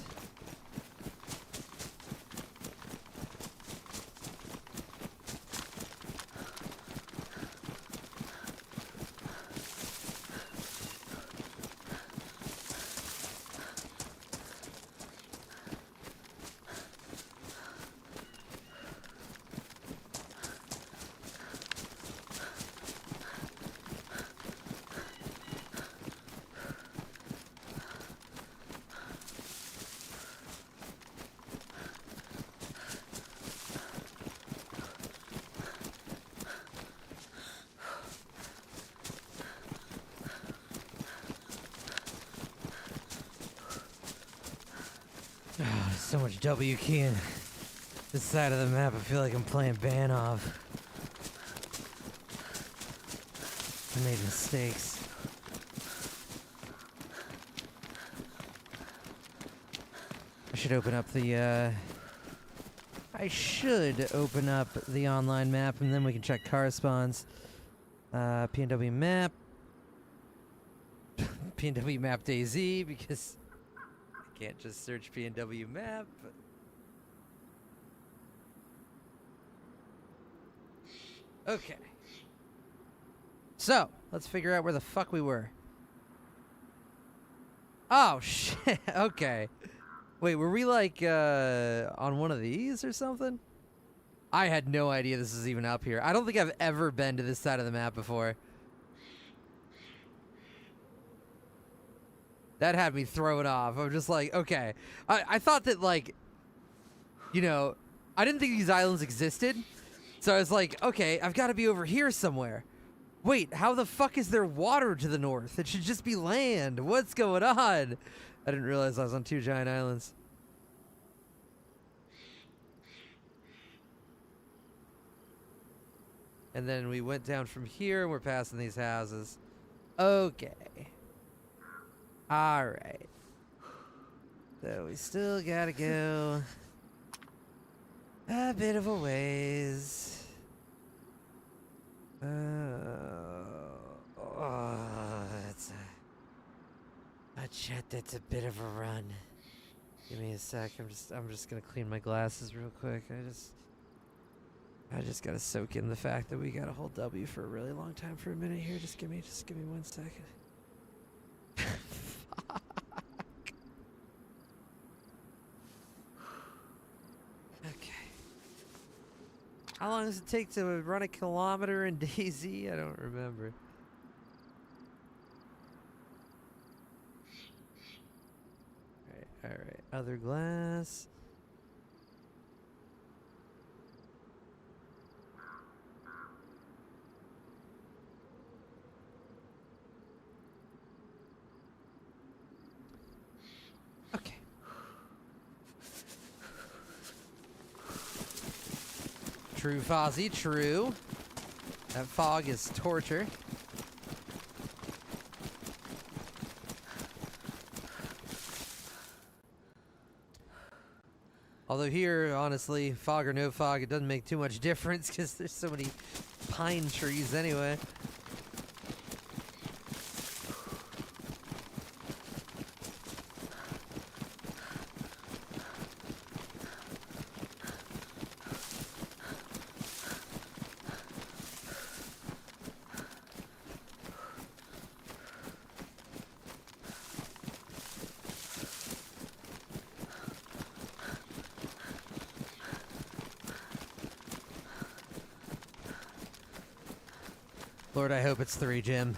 Oh, so much W keying. This side of the map, I feel like I'm playing Banov. I made mistakes. I should open up the, I should open up the online map and then we can check corresponds. PNW map. PNW map DayZ because I can't just search PNW map. Okay. So, let's figure out where the fuck we were. Oh, shit. Okay. Wait, were we like on one of these or something? I had no idea this was even up here. I don't think I've ever been to this side of the map before. That had me throw it off. I'm just like, okay. I thought that, like, you know, I didn't think these islands existed. So I was like, okay, I've got to be over here somewhere. Wait, how the fuck is there water to the north? It should just be land. What's going on? I didn't realize I was on 2 giant islands. And then we went down from here and we're passing these houses. Okay. Alright. So we still gotta go a bit of a ways. That's a bit of a run. Give me a sec. I'm just gonna clean my glasses real quick. I just gotta soak in the fact that we gotta hold W for a really long time for a minute here. Just give me 1 second. Fuck. Okay. How long does it take to run a kilometer in DayZ? I don't remember. Alright. Other glass. Okay. True, Fozzie, true. That fog is torture. Although here, honestly, fog or no fog, it doesn't make too much difference because there's so many pine trees anyway. Lord, I hope it's 3, Jim.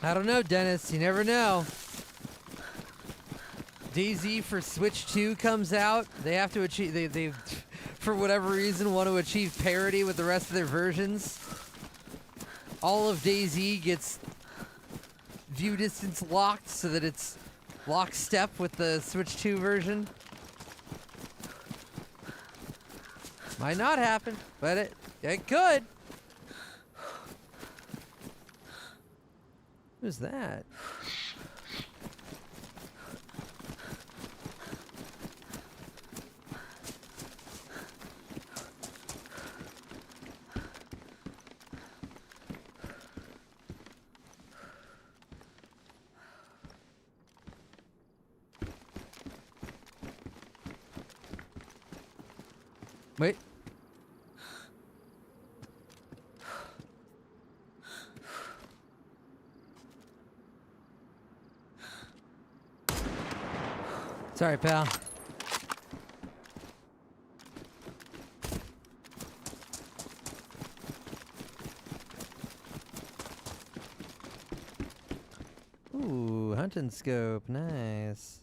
I don't know, Dennis. You never know. DayZ for Switch 2 comes out. They have to achieve. They for whatever reason, want to achieve parity with the rest of their versions. All of DayZ gets view distance locked so that it's lockstep with the Switch 2 version. Might not happen, but it could. Who's that? Wait. Sorry, pal. Ooh, hunting scope, nice.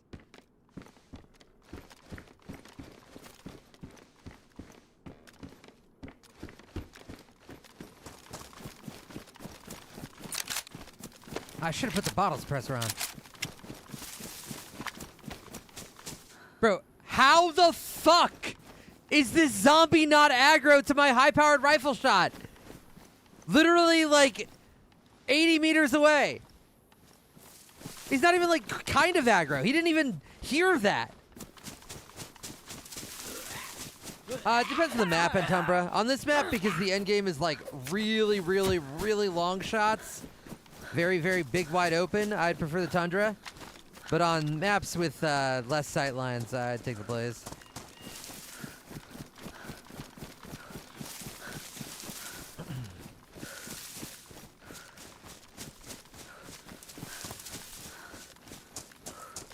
I should have put the bottle suppressor on. Bro, how the fuck is this zombie not aggro to my high-powered rifle shot? Literally like 80 meters away. He's not even like kind of aggro. He didn't even hear that. It depends on the map, Antumbra. On this map, because the end game is like really, really, really long shots, very, very big, wide open, I'd prefer the Tundra. But on maps with less sight lines, I'd take the Blaze.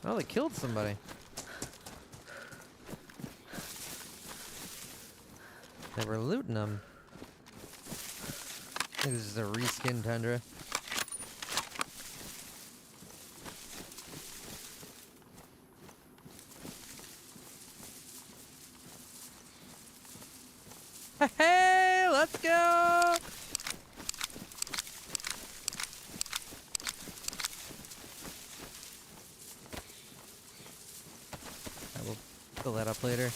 Oh, they killed somebody. They were looting them. I think this is a reskin Tundra. Hey, let's go! I will fill that up later.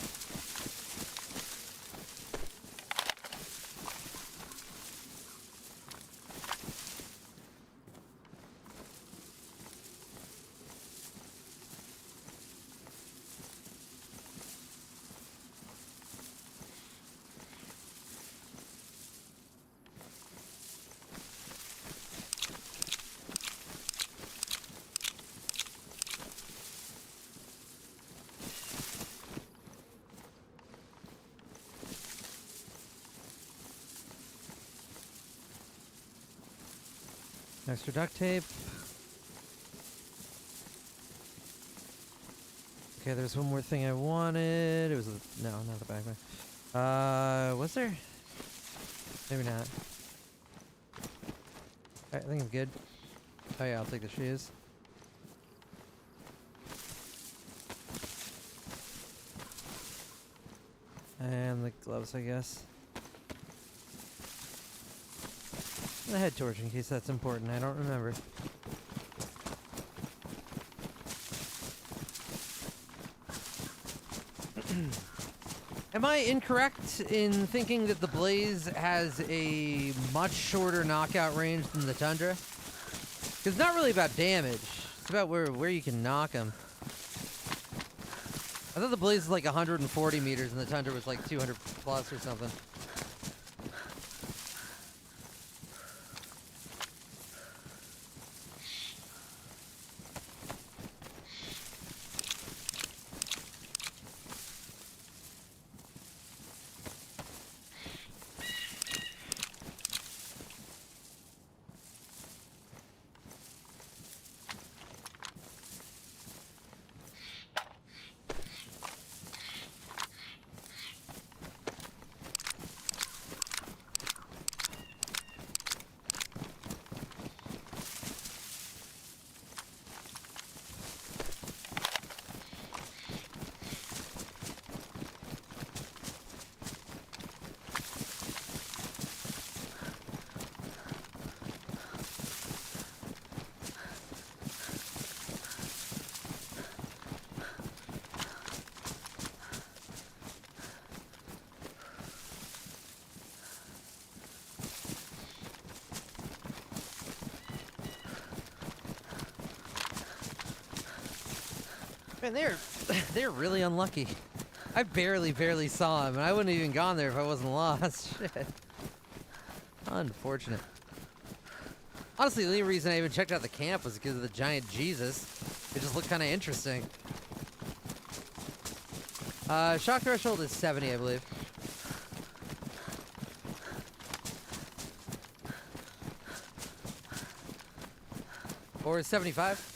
Extra duct tape. Okay, there's one more thing I wanted. It was no, not the backpack. Was there? Maybe not. I think I'm good. Oh yeah, I'll take the shoes. And the gloves, I guess. The head torch in case that's important. I don't remember. Am I incorrect in thinking that the Blaze has a much shorter knockout range than the Tundra? Because it's not really about damage. It's about where you can knock them. I thought the Blaze was like 140 meters and the Tundra was like 200 plus or something. Man, they're really unlucky. I barely saw him, and I wouldn't have even gone there if I wasn't lost. Shit. Unfortunate. Honestly, the only reason I even checked out the camp was because of the giant Jesus. It just looked kind of interesting. Shock threshold is 70, I believe. Or 75.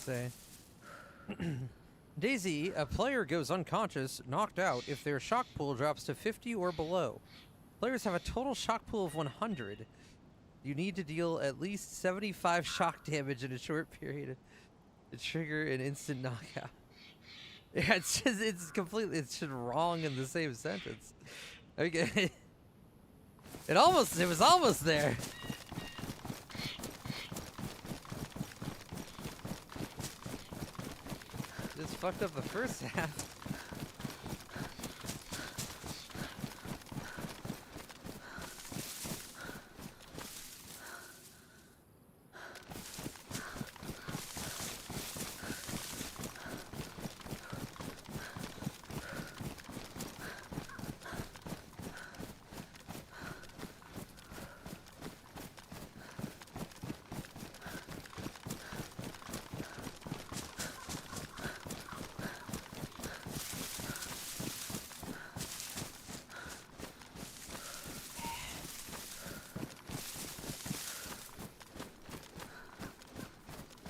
say. Daisy, a player goes unconscious, knocked out if their shock pool drops to 50 or below. Players have a total shock pool of 100. You need to deal at least 75 shock damage in a short period to trigger an instant knockout. Yeah, it's just, it's just wrong in the same sentence. Okay. It was almost there. Just fucked up the first half.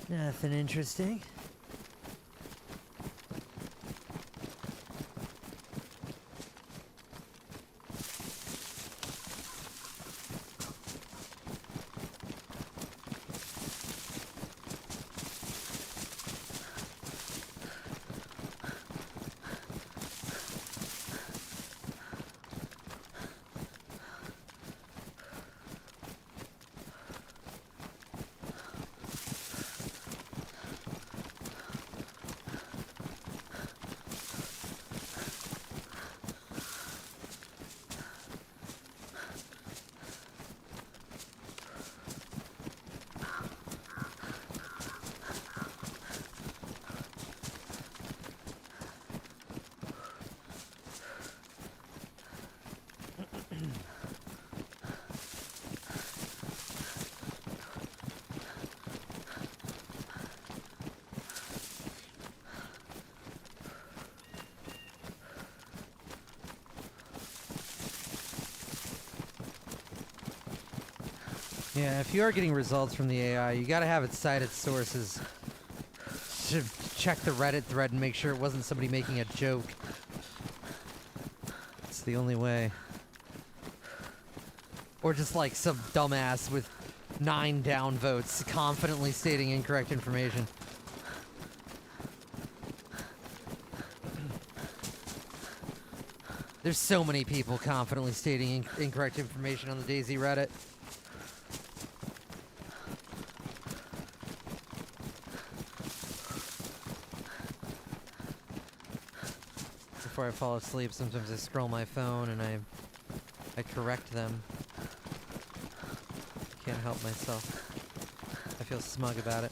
Nothing interesting. Yeah, if you are getting results from the AI, you gotta have it cite its sources. Should check the Reddit thread and make sure it wasn't somebody making a joke. It's the only way. Or just like some dumbass with 9 downvotes confidently stating incorrect information. There's so many people confidently stating incorrect information on the Daisy Reddit. Before I fall asleep, sometimes I scroll my phone and I correct them. Can't help myself. I feel smug about it.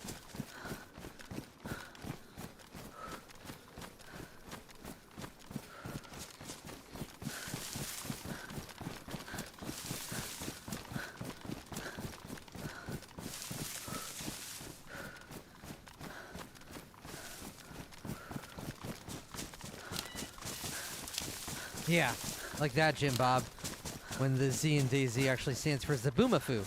Yeah, like that, Jim Bob. When the Z in Daisy actually stands for Zaboomafoo.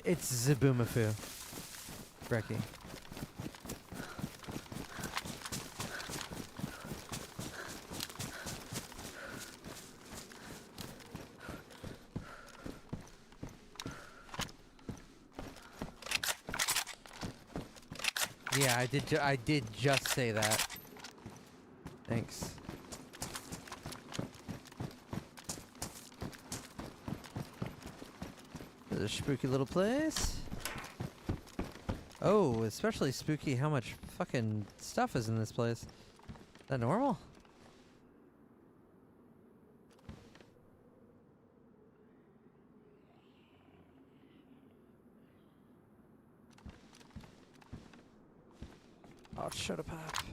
It's Zaboomafoo. Brecky. Yeah, I did just say that. Thanks. This is a spooky little place. Oh, especially spooky how much fucking stuff is in this place. Is that normal? Oh, shut up, Pop.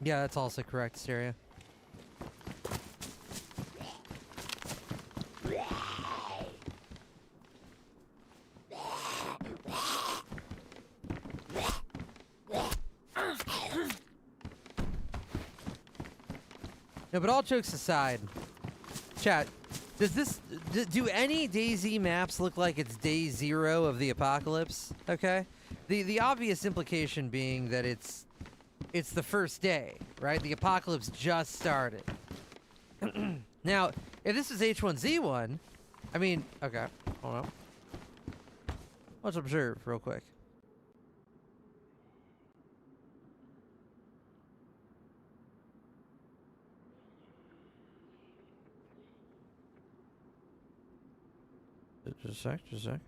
Yeah, that's also correct, Stereo. No, but all jokes aside, chat, does this do any DayZ maps look like it's day 0 of the apocalypse? Okay, the obvious implication being that it's the first day, right? The apocalypse just started. Now, if this is H1Z1, I mean, okay, hold on. Let's observe real quick. Just a sec.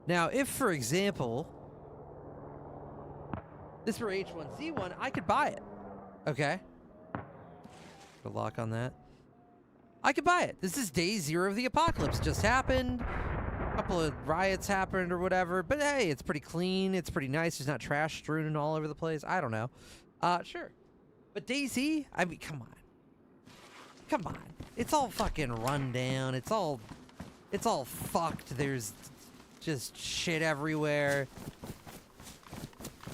Now, if, for example, this were H1Z1, I could buy it. Okay. Put a lock on that. I could buy it. This is day 0 of the apocalypse. Just happened. A couple of riots happened or whatever. But hey, it's pretty clean. It's pretty nice. There's not trash strewn all over the place. I don't know. Sure. But DayZ, I mean, come on. Come on. It's all fucking run down. It's all fucked. There's just shit everywhere.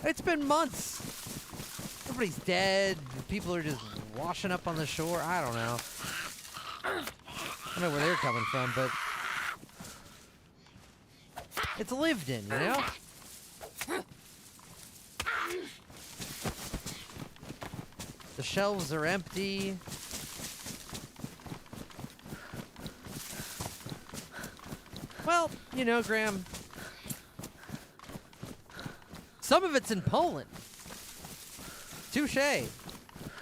It's been months. Everybody's dead. People are just washing up on the shore. I don't know. I don't know where they're coming from, but it's lived in, you know? The shelves are empty. Well, you know, Graham, some of it's in Poland. Touché.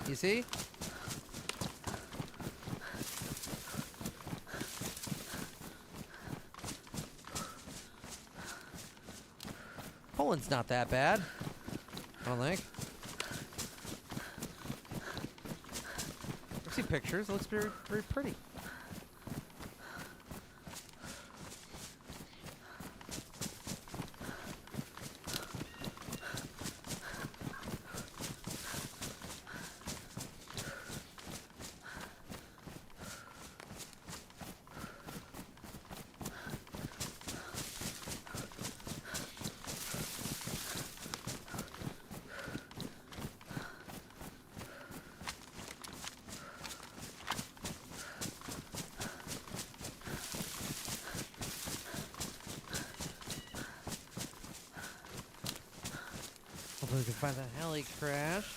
You see? Poland's not that bad, I don't think. I've seen pictures. It looks very, very pretty. Hopefully we can find that heli crash.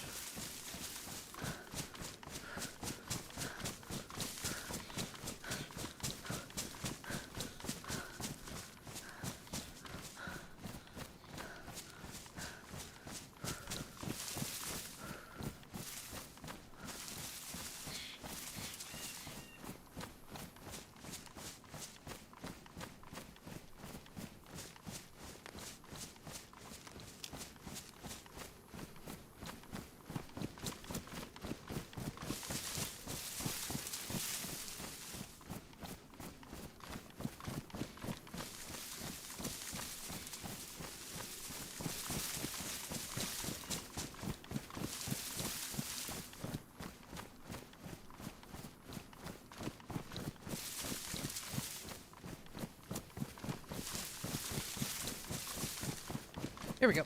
Here we go.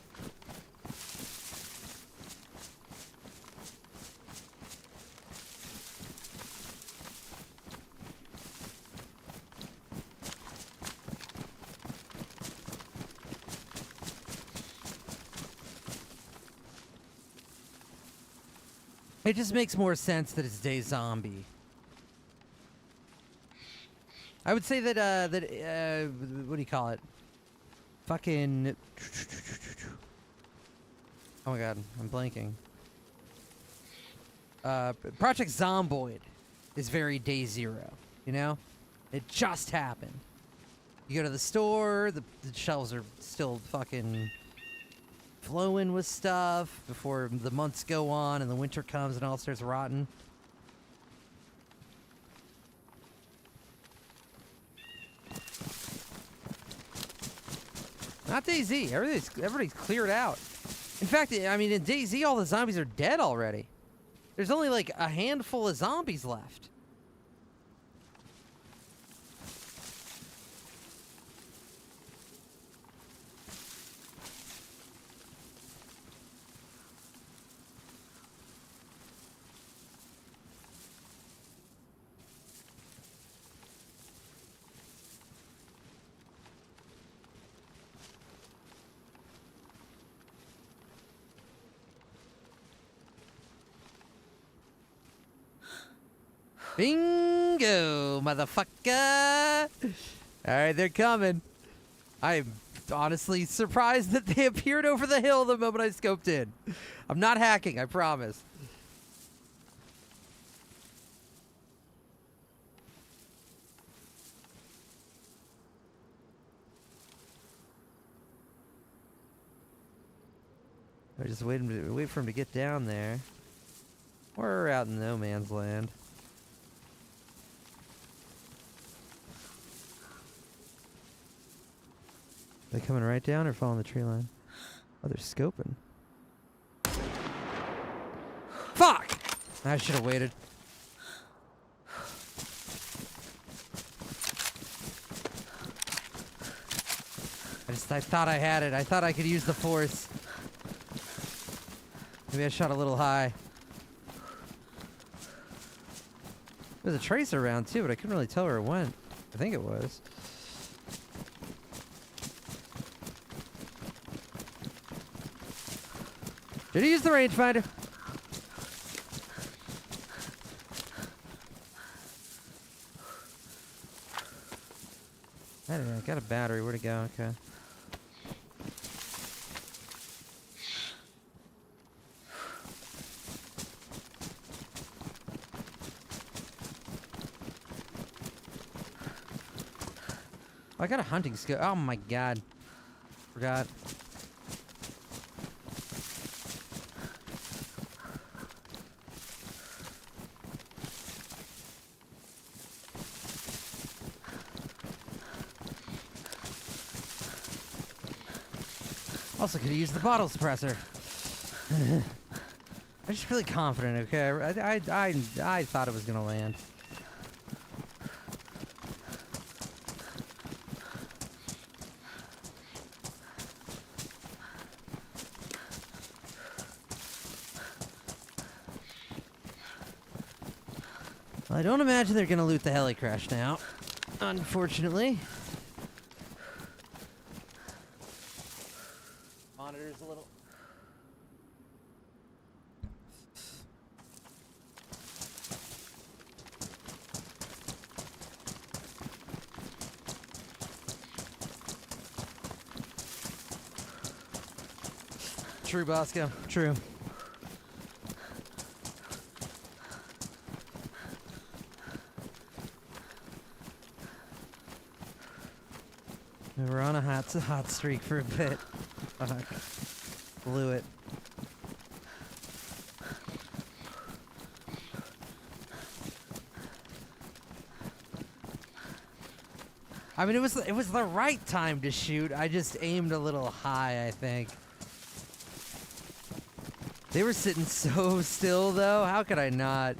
It just makes more sense that it's day zombie. I would say that what do you call it? Fucking. Oh my god, I'm blanking. Project Zomboid is very day 0, you know? It just happened. You go to the store, the shelves are still fucking flowing with stuff before the months go on and the winter comes and all starts rotting. Not DayZ. Everybody's cleared out. In fact, I mean, in DayZ, all the zombies are dead already. There's only like a handful of zombies left. Bingo, motherfucker! Alright, they're coming. I'm honestly surprised that they appeared over the hill the moment I scoped in. I'm not hacking, I promise. I just wait for him to get down there. We're out in no man's land. Are they coming right down or following the tree line? Oh, they're scoping. Fuck! I should have waited. I thought I had it. I thought I could use the force. Maybe I shot a little high. There's a tracer around too, but I couldn't really tell where it went. I think it was. Did he use the rangefinder? I got a battery. Where'd it go? Okay. Oh, I got a hunting scope. Oh my god. Forgot. Also could have used the bottle suppressor. I'm just really confident, okay? I thought it was gonna land. Well, I don't imagine they're gonna loot the heli crash now, unfortunately. Monitor's a little. True, Bosco. True. We were on a hot streak for a bit. Fuck. Blew it. I mean, it was the right time to shoot. I just aimed a little high, I think. They were sitting so still, though. How could I not?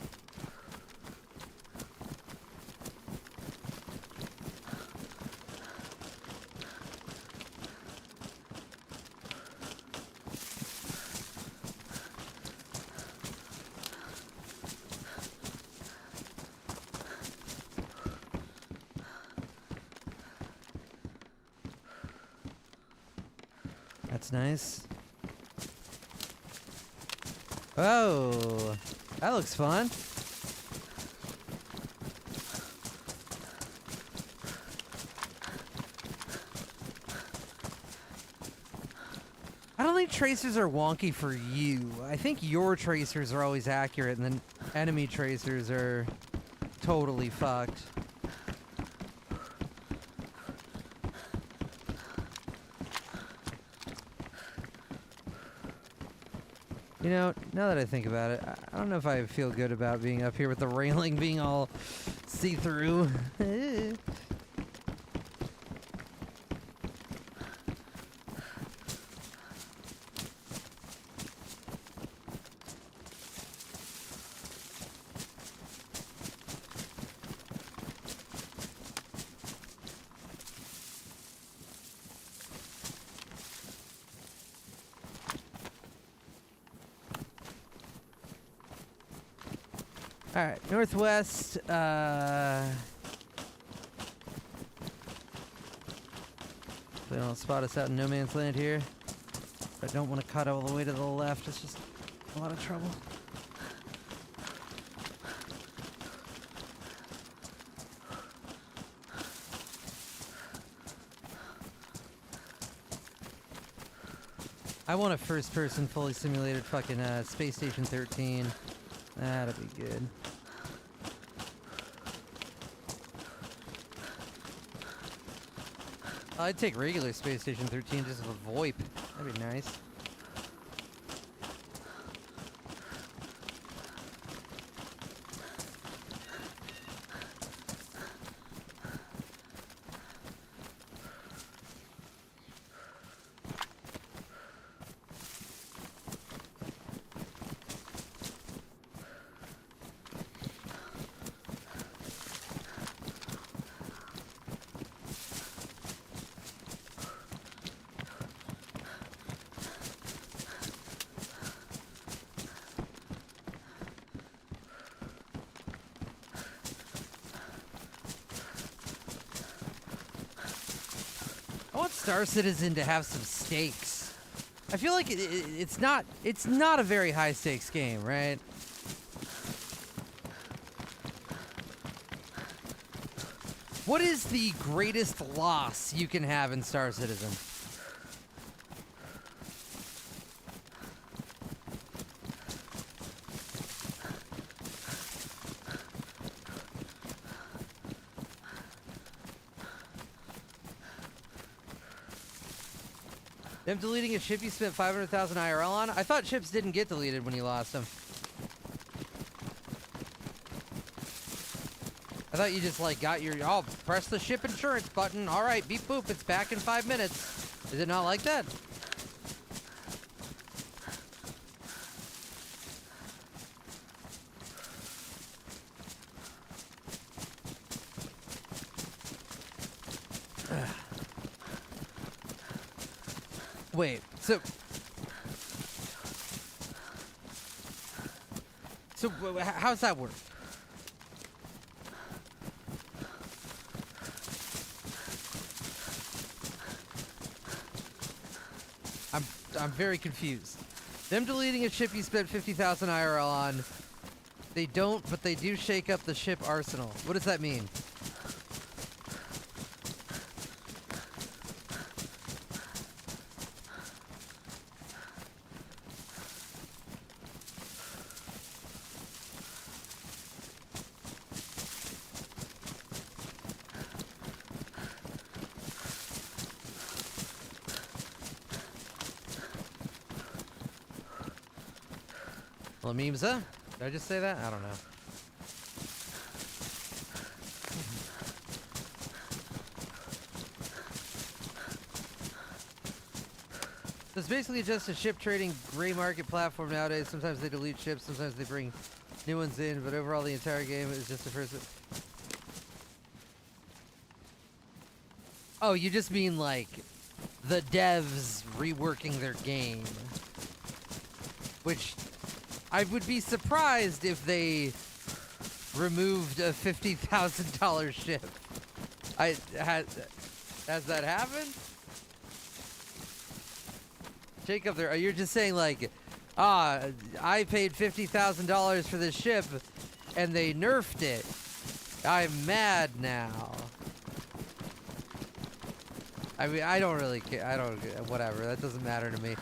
That's nice. Oh, that looks fun. I don't think tracers are wonky for you. I think your tracers are always accurate, and then enemy tracers are totally fucked. You know, now that I think about it, I don't know if I feel good about being up here with the railing being all see-through. All right, northwest. They don't spot us out in no man's land here. I don't want to cut all the way to the left. It's just a lot of trouble. I want a first-person, fully simulated fucking Space Station 13. That'll be good. I'd take regular Space Station 13 just with a VoIP. That'd be nice. I want Star Citizen to have some stakes. I feel like it's not a very high stakes game, right? What is the greatest loss you can have in Star Citizen? Them deleting a ship you spent 500,000 IRL on? I thought ships didn't get deleted when you lost them. I thought you just like got your, oh, press the ship insurance button. All right, beep boop, it's back in 5 minutes. Is it not like that? Wait, so how's that work? I'm very confused. Them deleting a ship you spent 50,000 IRL on, they don't, but they do shake up the ship arsenal. What does that mean? Lamimza? Did I just say that? I don't know. So it's basically just a ship trading gray market platform nowadays. Sometimes they delete ships, sometimes they bring new ones in, but overall the entire game is just a first... Oh, you just mean like the devs reworking their game. Which... I would be surprised if they removed a $50,000 ship. Has that happened? Jacob, there. You're just saying like, I paid $50,000 for this ship, and they nerfed it. I'm mad now. I mean, I don't really care. I don't. Whatever. That doesn't matter to me.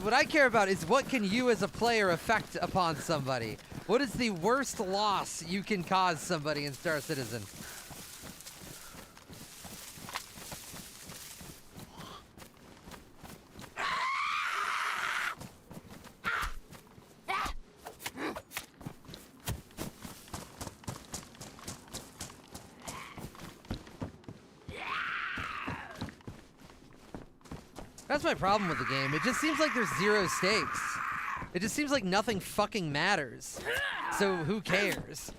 What I care about is what can you as a player affect upon somebody? What is the worst loss you can cause somebody in Star Citizen? That's my problem with the game. It just seems like there's zero stakes. It just seems like nothing fucking matters. So who cares?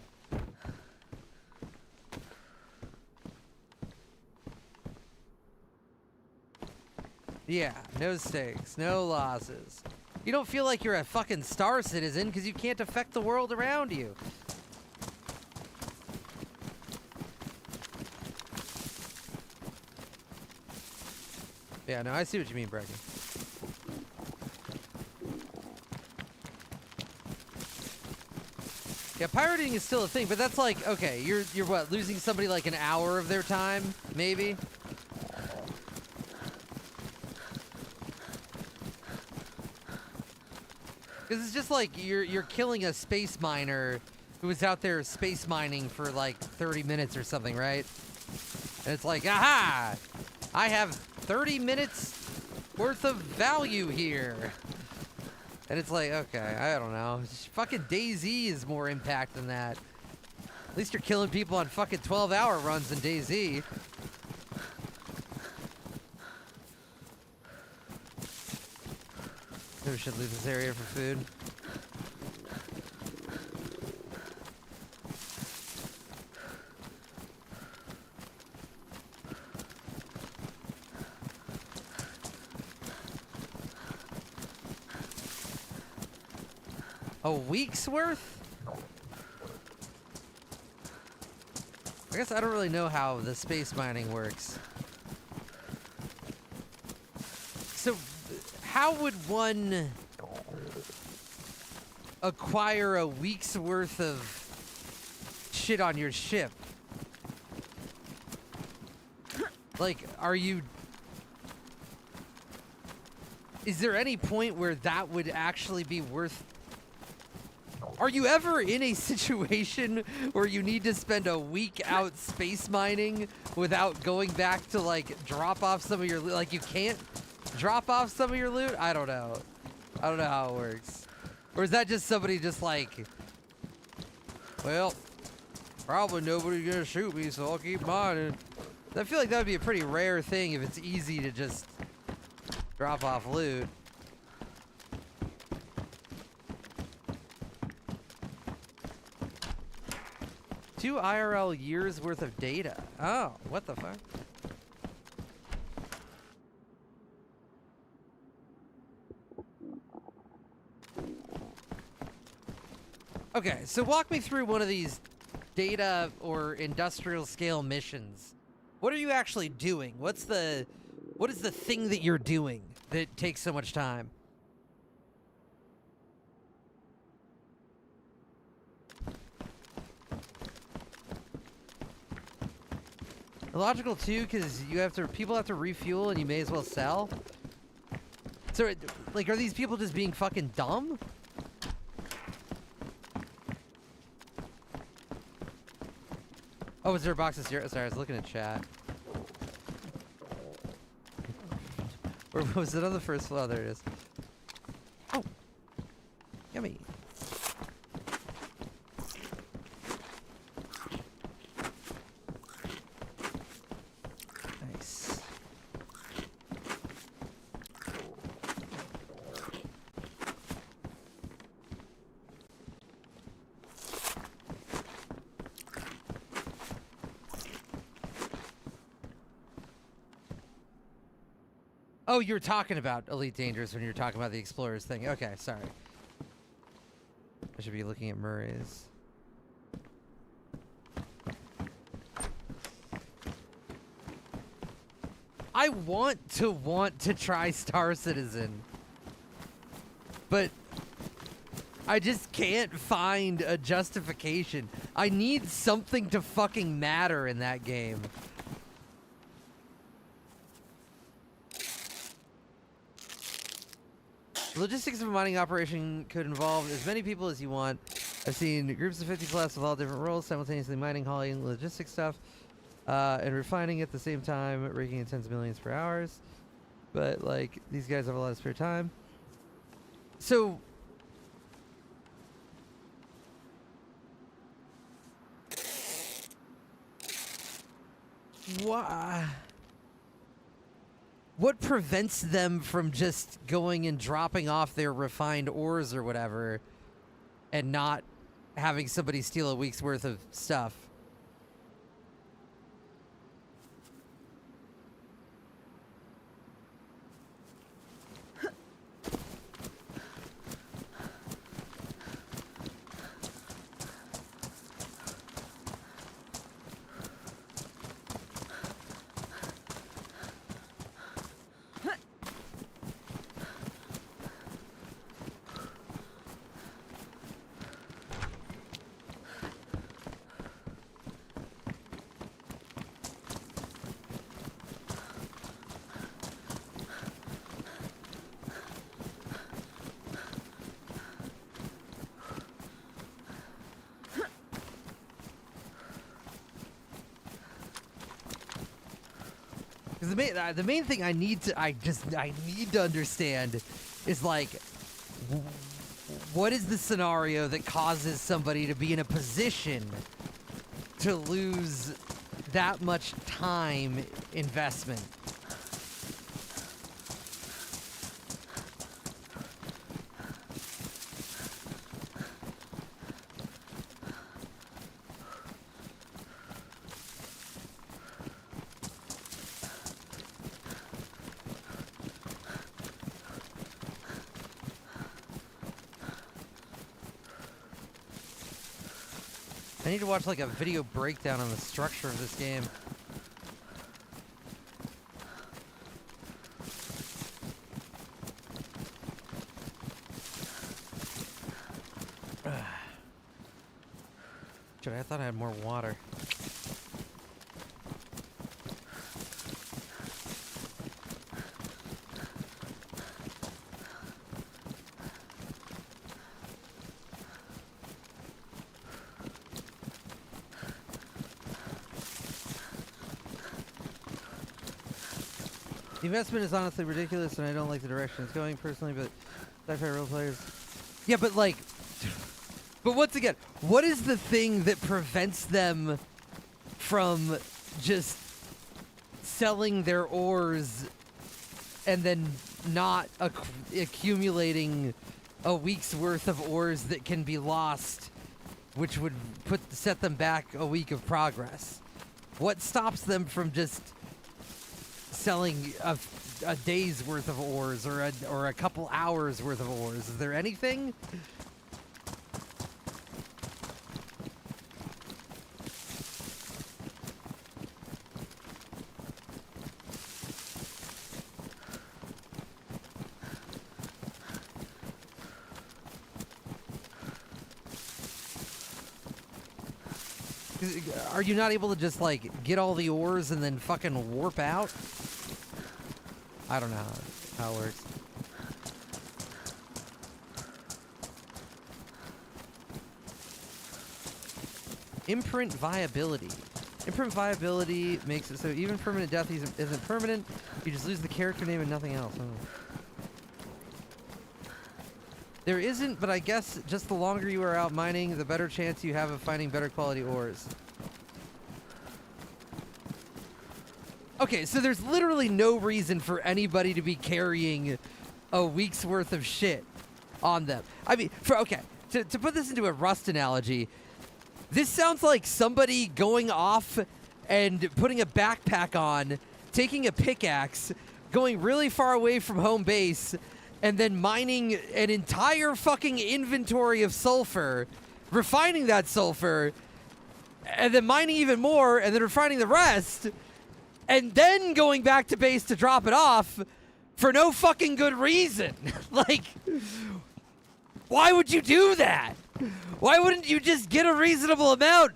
Yeah, no stakes, no losses. You don't feel like you're a fucking Star Citizen because you can't affect the world around you. Yeah, no, I see what you mean, Bracken. Yeah, pirating is still a thing, but that's like, okay, you're what, losing somebody like an hour of their time, maybe? Because it's just like you're killing a space miner who was out there space mining for like 30 minutes or something, right? And it's like, aha! I have 30 minutes worth of value here. And it's like, okay, I don't know. Fucking DayZ is more impact than that. At least you're killing people on fucking 12-hour runs in DayZ. Maybe we should leave this area for food. A week's worth? I guess I don't really know how the space mining works. So, how would one acquire a week's worth of shit on your ship? Like, is there any point where that would actually be worth? Are you ever in a situation where you need to spend a week out space mining without going back to, like, drop off some of your loot? Like, you can't drop off some of your loot? I don't know. I don't know how it works. Or is that just somebody just like, well, probably nobody's gonna shoot me, so I'll keep mining. I feel like that would be a pretty rare thing if it's easy to just drop off loot. Two IRL years worth of data. Oh, what the fuck? Okay, so walk me through one of these data or industrial scale missions. What are you actually doing? What is the thing that you're doing that takes so much time? Illogical too, because people have to refuel and you may as well sell. So, like, are these people just being fucking dumb? Oh, is there a box of cereal? Sorry, I was looking at chat. Or was it on the first floor? Oh, there it is. Oh! Yummy. Nice. Oh, you were talking about Elite Dangerous when you were talking about the Explorers thing. Okay, sorry. I should be looking at Murray's. I want to try Star Citizen, but I just can't find a justification. I need something to fucking matter in that game. Logistics of a mining operation could involve as many people as you want. I've seen groups of 50 plus with all different roles, simultaneously mining, hauling, logistics stuff, and refining at the same time, raking in tens of millions per hour. But, like, these guys have a lot of spare time. So, what prevents them from just going and dropping off their refined ores or whatever and not having somebody steal a week's worth of stuff? Because the main thing I need to understand is like, what is the scenario that causes somebody to be in a position to lose that much time investment? I need to watch like a video breakdown on the structure of this game. Shit, I thought I had more water. The investment is honestly ridiculous, and I don't like the direction it's going personally, but sci-fi role players. Yeah, but like, but once again, what is the thing that prevents them from just selling their ores and then not accumulating a week's worth of ores that can be lost, which would set them back a week of progress? What stops them from just selling a day's worth of ores or a couple hours worth of ores? Is there anything? Are you not able to just like get all the ores and then fucking warp out? I don't know how it works. Imprint viability. Imprint viability makes it so even permanent death isn't permanent. You just lose the character name and nothing else. Oh. There isn't, but I guess just the longer you are out mining, the better chance you have of finding better quality ores. Okay, so there's literally no reason for anybody to be carrying a week's worth of shit on them. I mean, to put this into a Rust analogy, this sounds like somebody going off and putting a backpack on, taking a pickaxe, going really far away from home base, and then mining an entire fucking inventory of sulfur, refining that sulfur, and then mining even more, and then refining the rest, and then going back to base to drop it off for no fucking good reason. Like, why would you do that? Why wouldn't you just get a reasonable amount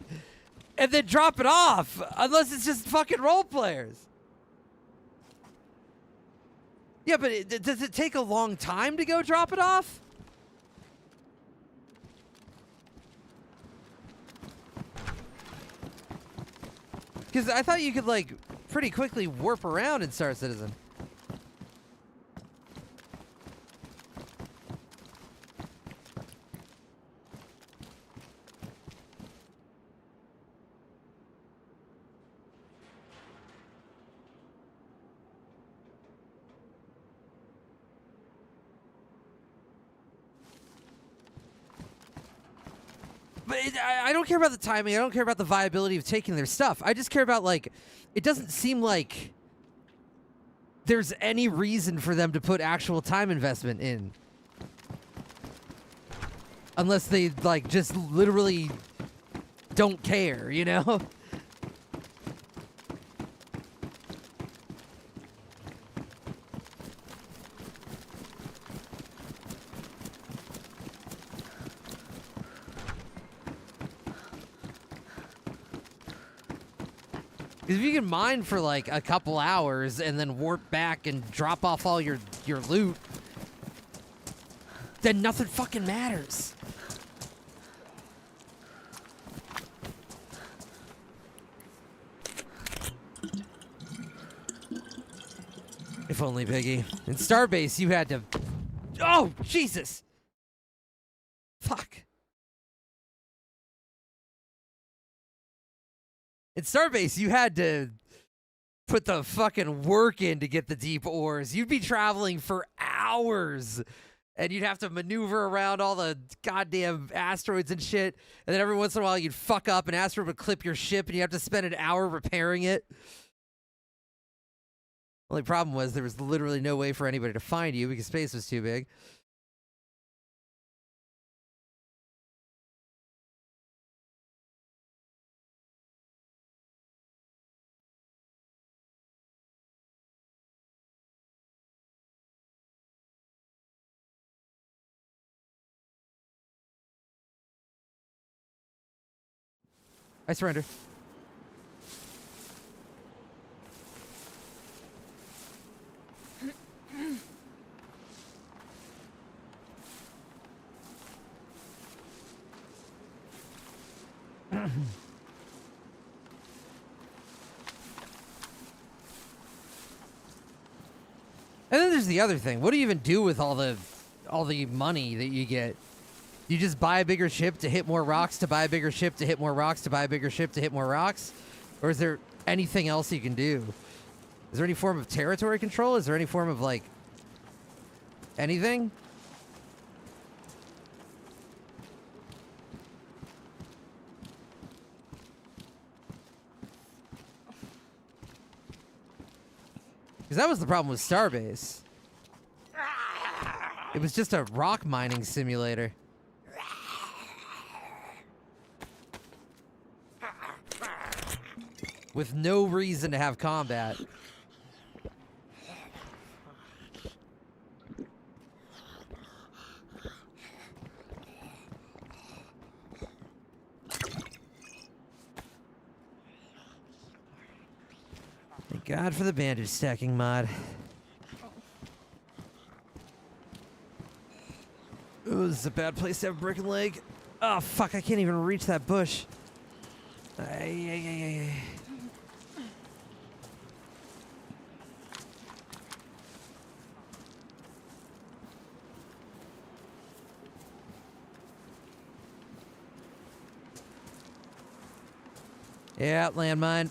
and then drop it off? Unless it's just fucking role players. Yeah, but does it take a long time to go drop it off? Because I thought you could, like, pretty quickly warp around in Star Citizen. But I don't care about the timing. I don't care about the viability of taking their stuff. I just care about, like, it doesn't seem like there's any reason for them to put actual time investment in. Unless they, like, just literally don't care, you know? Because if you can mine for like a couple hours and then warp back and drop off all your loot, then nothing fucking matters. If only, Biggie. In Starbase, you had to... Oh, Jesus! Fuck. In Starbase, you had to put the fucking work in to get the deep ores. You'd be traveling for hours, and you'd have to maneuver around all the goddamn asteroids and shit, and then every once in a while you'd fuck up, an asteroid would clip your ship, and you have to spend an hour repairing it. Only problem was there was literally no way for anybody to find you because space was too big. I surrender. And then there's the other thing. What do you even do with all the money that you get? You just buy a bigger ship to hit more rocks, to buy a bigger ship to hit more rocks, to buy a bigger ship to hit more rocks? Or is there anything else you can do? Is there any form of territory control? Is there any form of, like, anything? Because that was the problem with Starbase. It was just a rock mining simulator. With no reason to have combat. Thank God for the bandage stacking mod. Ooh, this is a bad place to have a broken leg. Oh, fuck, I can't even reach that bush. Ay. Yeah, landmine.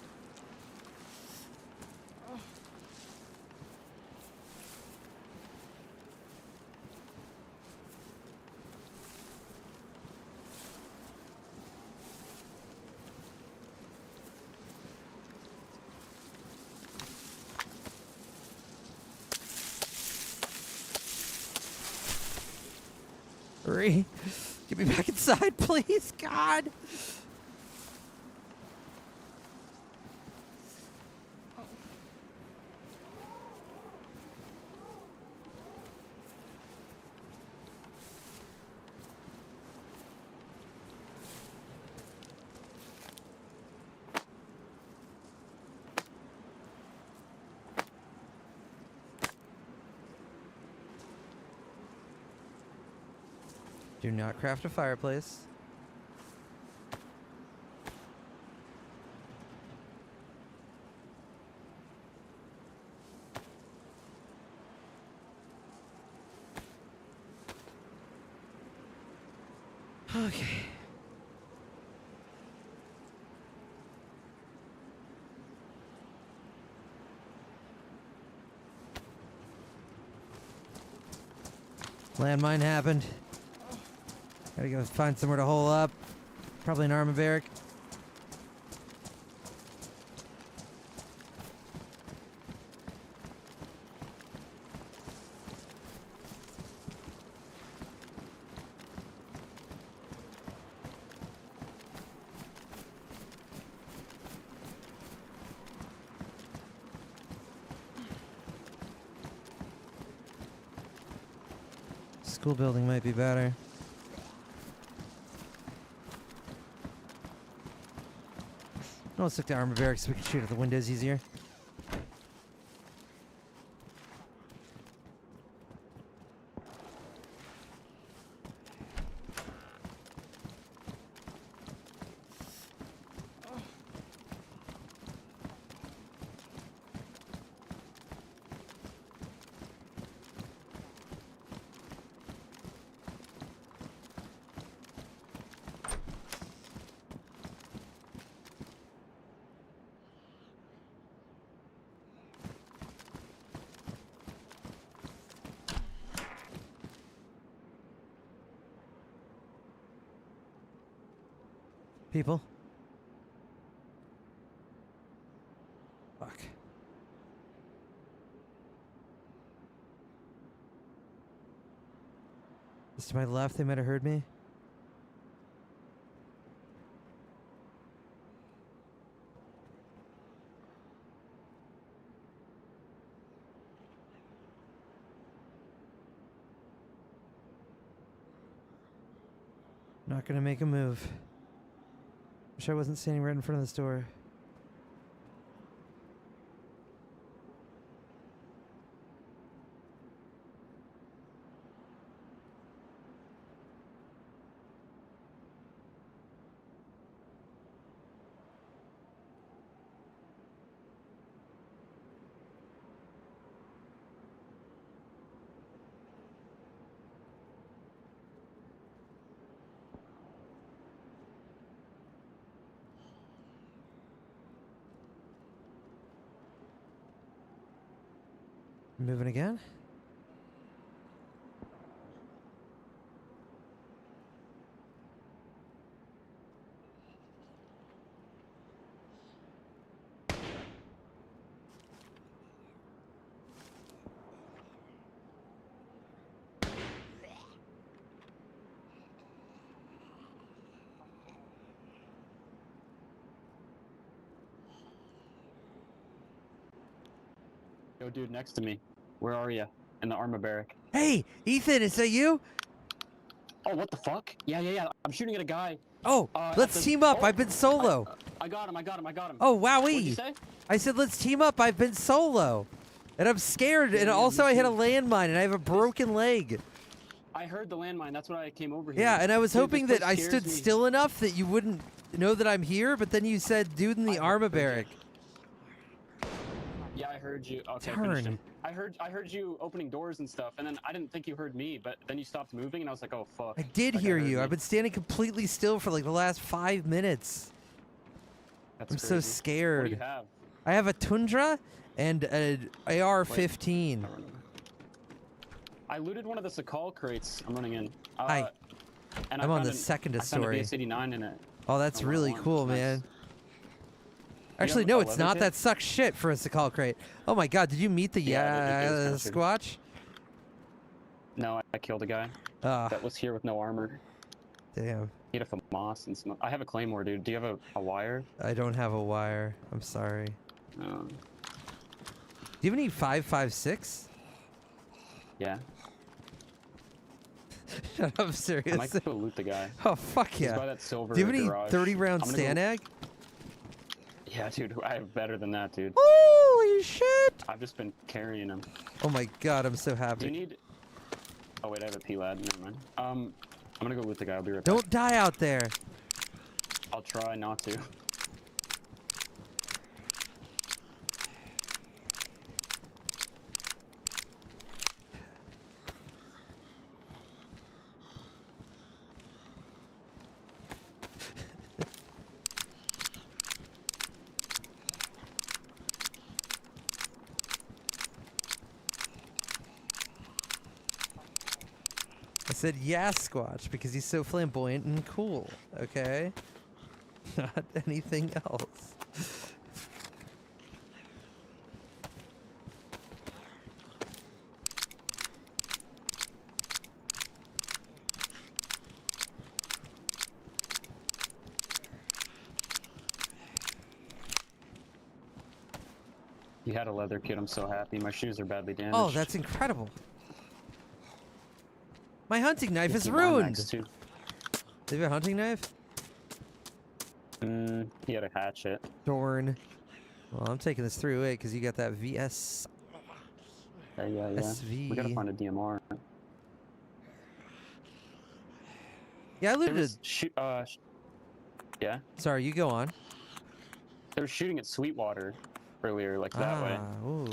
Hurry. Get me back inside, please, God. Do not craft a fireplace. Okay. Landmine happened. Gotta go find somewhere to hole up. Probably an armor barrack. School building might be better. No, let's stick to armor barracks so we can shoot at the windows easier. People. Fuck. Just to my left, they might have heard me. Not gonna make a move. Wish I wasn't standing right in front of this door. Moving again? Yo, dude, next to me. Where are you? In the armor barrack. Hey, Ethan, is that you? Oh, what the fuck? Yeah. I'm shooting at a guy. Oh, let's team up. I've been solo. I got him. Oh, What'd you wowee. say? I said, let's team up. I've been solo. And I'm scared. And also, I hit a landmine and I have a broken leg. I heard the landmine. That's why I came over here. Yeah, and I was Dude, hoping this that place I scares stood me. still enough that you wouldn't know that I'm here, but then you said, dude in the armor barrack. Yeah, I heard you. Okay, Turn. finished him. I heard you opening doors and stuff, and then I didn't think you heard me, but then you stopped moving, and I was like, oh fuck. I did Like, hear heard you. me. I've been standing completely still for like the last 5 minutes. That's I'm so crazy. What scared. do you have? I have a Tundra and an AR-15. I looted one of the Sakal crates. I'm running in. Hi. And I'm I on found the an- second I found a story. BS-89 in it. Oh, that's Oh, really 101. cool, Nice. man. You Actually, have no, a it's leather not. kit? That sucks shit for a Sakal crate. Oh my god, did you meet the Yeah, it is kinda Squatch? No, I killed a guy Ah, that was here with no armor. damn. He had a FAMAS and some. I have a claymore, dude. Do you have a wire? I don't have a wire. I'm sorry. Um, Do you have any 5.56? yeah. Shut up, I serious. might go loot the guy. Oh, fuck He's by yeah. that silver Do you have any garage. 30-round I'm gonna go- Stanag? Yeah, dude. I have better than that, dude. Holy shit! I've just been carrying him. Oh my god, I'm so Do you happy. need? Oh wait, I have a P-Lad. Never mind. I'm gonna go loot the guy. I'll be right back. Don't die out there. I'll try not to. I said yeah, Squatch, because he's so flamboyant and cool, okay? Not anything else. You had a leather kit. I'm so happy. My shoes are badly damaged. Oh, that's incredible. My hunting knife is Keep mine ruined. next to- Do you have a hunting knife? He had a hatchet. Darn. Well, I'm taking this through it because you got that VS. Yeah. SV. We gotta find a DMR. Yeah, I There looted was yeah. Sorry, you go on. They were shooting at Sweetwater earlier, like that way. Ooh.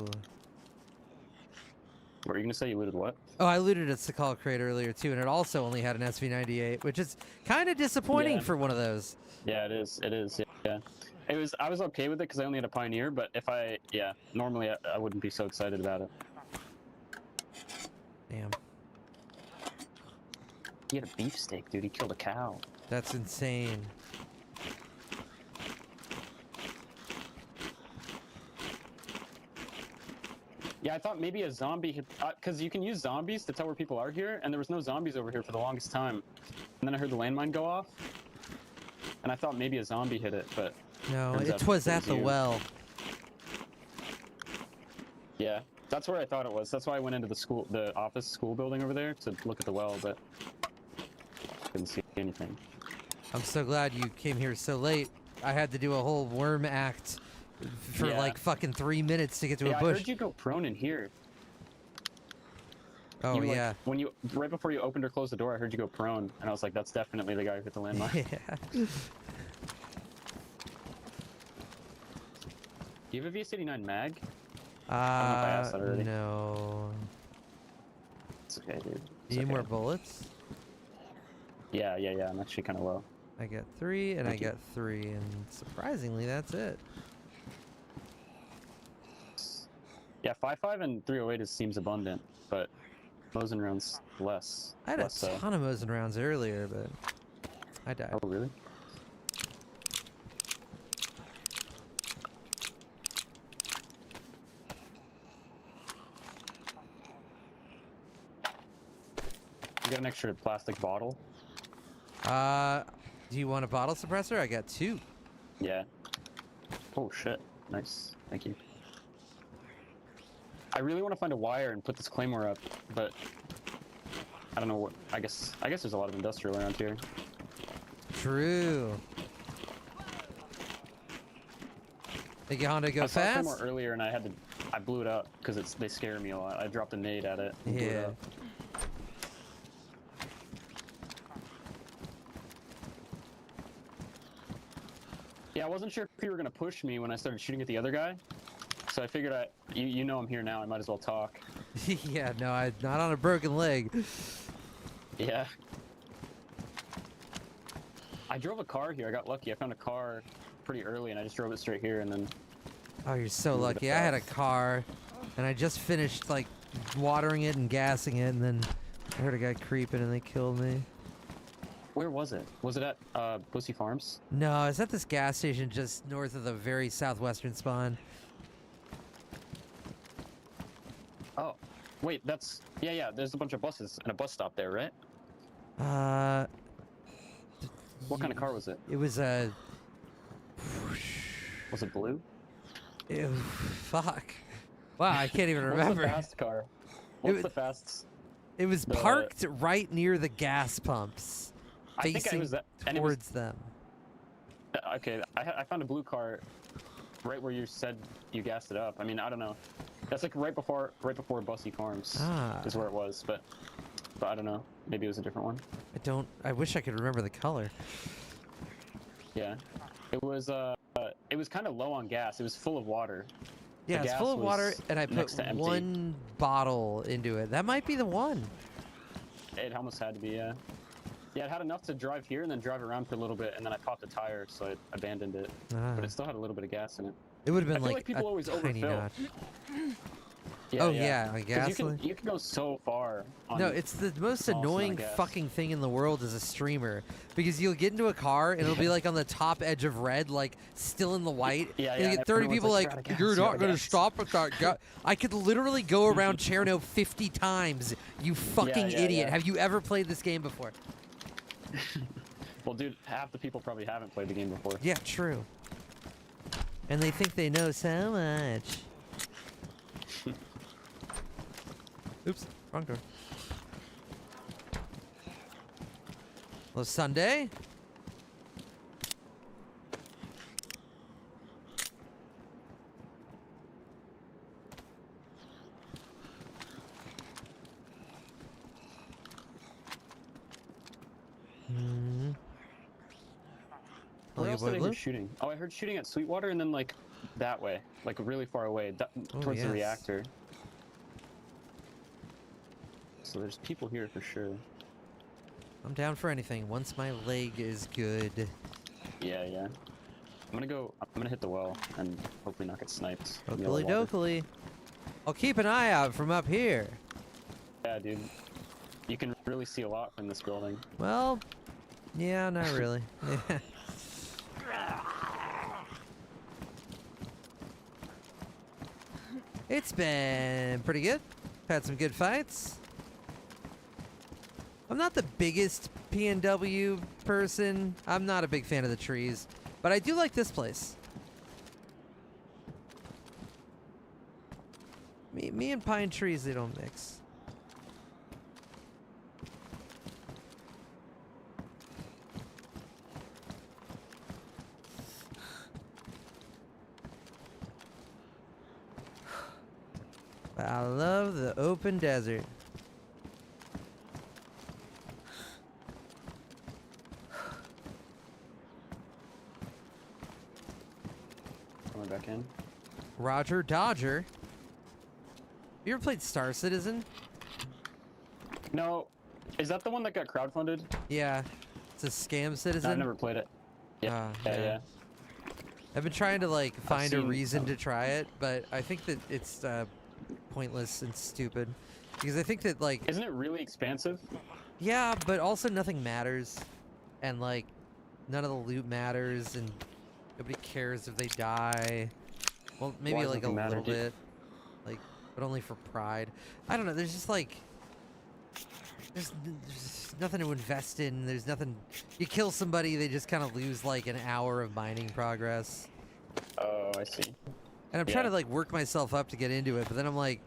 What were you gonna say? You looted what? Oh, I looted a Sakal crate earlier too, and it also only had an SV98, which is kind of disappointing Yeah. for one of those. Yeah, it is. It is. Yeah. It was. I was okay with it because I only had a Pioneer, but if normally I wouldn't be so excited about it. Damn, He had a beefsteak, dude. He killed a cow. that's insane. Yeah, I thought maybe a zombie hit, because you can use zombies to tell where people are here, and there was no zombies over here for the longest time. And then I heard the landmine go off, and I thought maybe a zombie hit it, but No, turns out it was at the you. well. Yeah, that's where I thought it was. That's why I went into the office school building over there to look at the well, but couldn't see anything. I'm so glad you came here so late. I had to do a whole worm act for Yeah. like fucking 3 minutes to get to Yeah, a I bush. heard you go prone in here. Oh You, like, yeah. when you right before you opened or closed the door, I heard you go prone, and I was like, "That's definitely the guy who hit the landmine." Yeah. Do you have a VS89 mag? know if I asked that already. No. It's okay, dude. It's You need more okay. bullets? Yeah. I'm actually kind of low. I got 3 and Thank I you. got 3, and surprisingly, that's it. Yeah, 5.5 and 308 seems abundant, but Mosin rounds less. I had a less so. ton of Mosin rounds earlier, but I died. Oh, really? You got an extra plastic bottle? Do you want a bottle suppressor? I got 2. Yeah. Oh shit. Nice. Thank you. I really want to find a wire and put this claymore up, but I don't know what. I guess there's a lot of industrial around here. True. Think you Honda go I saw a fast? claymore earlier and I blew it up because they scare me a lot. I dropped a nade at it. And blew it Yeah. up. Yeah, I wasn't sure if you were gonna push me when I started shooting at the other guy, so I figured you know I'm here now. I might as well talk. Yeah, no, I'm not on a broken leg. Yeah. I drove a car here. I got lucky. I found a car pretty early, and I just drove it straight here, and then. Oh, you're so Move it lucky. I had a fast. car, and I just finished like watering it and gassing it, and then I heard a guy creeping, and they killed me. Where was it? Was it at Bussy Farms? No, it's at this gas station just north of the very southwestern spawn. Oh, wait, that's yeah. There's a bunch of buses and a bus stop there, right? What kind of car was it? It was a. Was it blue? Ew, fuck. Wow, I can't even remember. What's the fast car? What's was- the fast? It was the- parked right near the gas pumps, I think I facing was that. And it was towards them. okay. I found a blue car, right where you said you gassed it up. I mean, I don't know. That's like right before Bussy Farms Ah. is where it was, but I don't know. Maybe it was a different one. I wish I could remember the color. Yeah, it was kind of low on gas. It was full of water. The Yeah, it's gas full of water, was and I put next to empty. 1 bottle into it. That might be the one. It almost had to be, yeah. Yeah, it had enough to drive here and then drive around for a little bit, and then I popped a tire, so I abandoned it. Ah. But it still had a little bit of gas in it. It would have I been feel like people always a tiny overfill. notch. Yeah, Oh, yeah, on 'Cause gasoline? You can go so far. On No, it's the most small amount of annoying gas. fucking thing in the world as a streamer, because you'll get into a car and it'll be like on the top edge of red, like still in the white. Yeah, and yeah, you get 30 everyone's people like, like, "You're out of gas, you're you're out not of gonna gas." stop at that gas. I could literally go around Cherno 50 times. You fucking yeah, idiot! yeah. Have you ever played this game before? Well, dude, half the people probably haven't played the game before. Yeah, true. And they think they know so much. Oops, wrong door. Hello, Sunday? Hmm. Where Hello, else boy did I blue? hear shooting? Oh, I heard shooting at Sweetwater and then like that way, like really far away, Oh, towards yes. the reactor. So there's people here for sure. I'm down for anything once my leg is good. Yeah. I'm gonna hit the well and hopefully not get sniped. from the Oakley other water. dokley. I'll keep an eye out from up here. Yeah, dude. You can really see a lot from this building. Well, yeah, not really. It's been pretty good. Had some good fights. I'm not the biggest PNW person. I'm not a big fan of the trees, but I do like this place. Me and pine trees, they don't mix. I love the open desert. Coming back in. Roger Dodger. You ever played Star Citizen? No. Is that the one that got crowdfunded? Yeah. It's a scam citizen. No, I've never played it. Yeah. Yeah. I've been trying to like find a seen reason some. to try it, but I think that it's pointless and stupid. Because I think that like Isn't it really expansive? yeah, but also nothing matters. And like none of the loot matters and nobody cares if they die. Well, maybe Why does like a nothing matter, little dude? bit. Like but only for pride. I don't know, there's just like there's nothing to invest in. There's nothing. You kill somebody, they just kind of lose like an hour of mining progress. Oh, I see. And I'm trying to like work myself up to get into it, but then I'm like,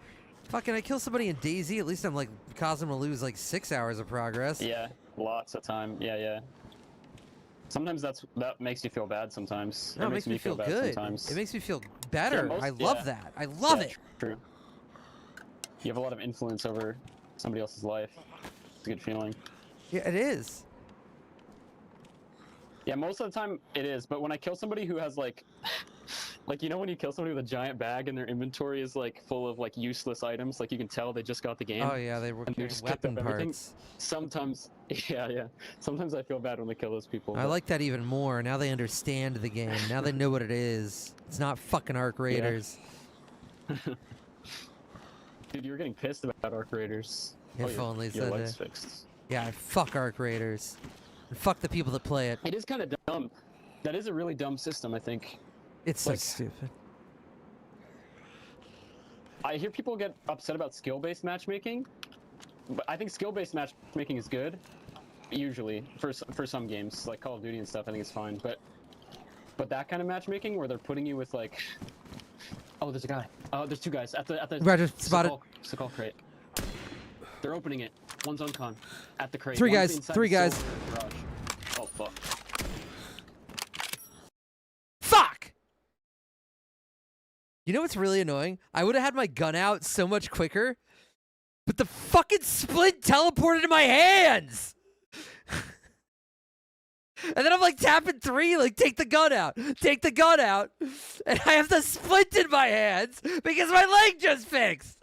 fucking, I kill somebody in DayZ. At least I'm like causing them to lose like 6 hours of progress. Yeah, lots of time. Yeah. Sometimes that makes you feel bad. Sometimes No, it makes me feel bad good. Sometimes It makes me feel better. most- I love yeah. that. I love Yeah, it. True. You have a lot of influence over somebody else's life. It's a good feeling. Yeah, it is. Yeah, most of the time it is, but when I kill somebody who has like you know when you kill somebody with a giant bag and their inventory is like full of like useless items, like you can tell they just got the game. Oh yeah, they were and they carrying just picked up weapon everything. parts. Sometimes, yeah. Sometimes I feel bad when I kill those people. I but- like that even more. Now they understand the game. Now they know what it is. It's not fucking Arc Raiders. Dude, you were getting pissed about Arc Raiders. If your, only your said leg's it. fixed. Yeah, fuck Arc Raiders. And fuck the people that play it. It is kind of dumb. That is a really dumb system, I think. It's so Like- stupid. I hear people get upset about skill-based matchmaking, but I think skill-based matchmaking is good. Usually, for some games, like Call of Duty and stuff, I think it's fine. But that kind of matchmaking where they're putting you with like, oh, there's a guy. Oh, there's two guys at the Roger, spotted. Sakal crate. They're opening it. One's on con at the crate. Three One's guys, inside three the guys. silver garage. Oh fuck. Fuck! You know what's really annoying? I would have had my gun out so much quicker, but the fucking splint teleported to my hands! And then I'm like tapping 3, like take the gun out, and I have the splint in my hands because my leg just fixed!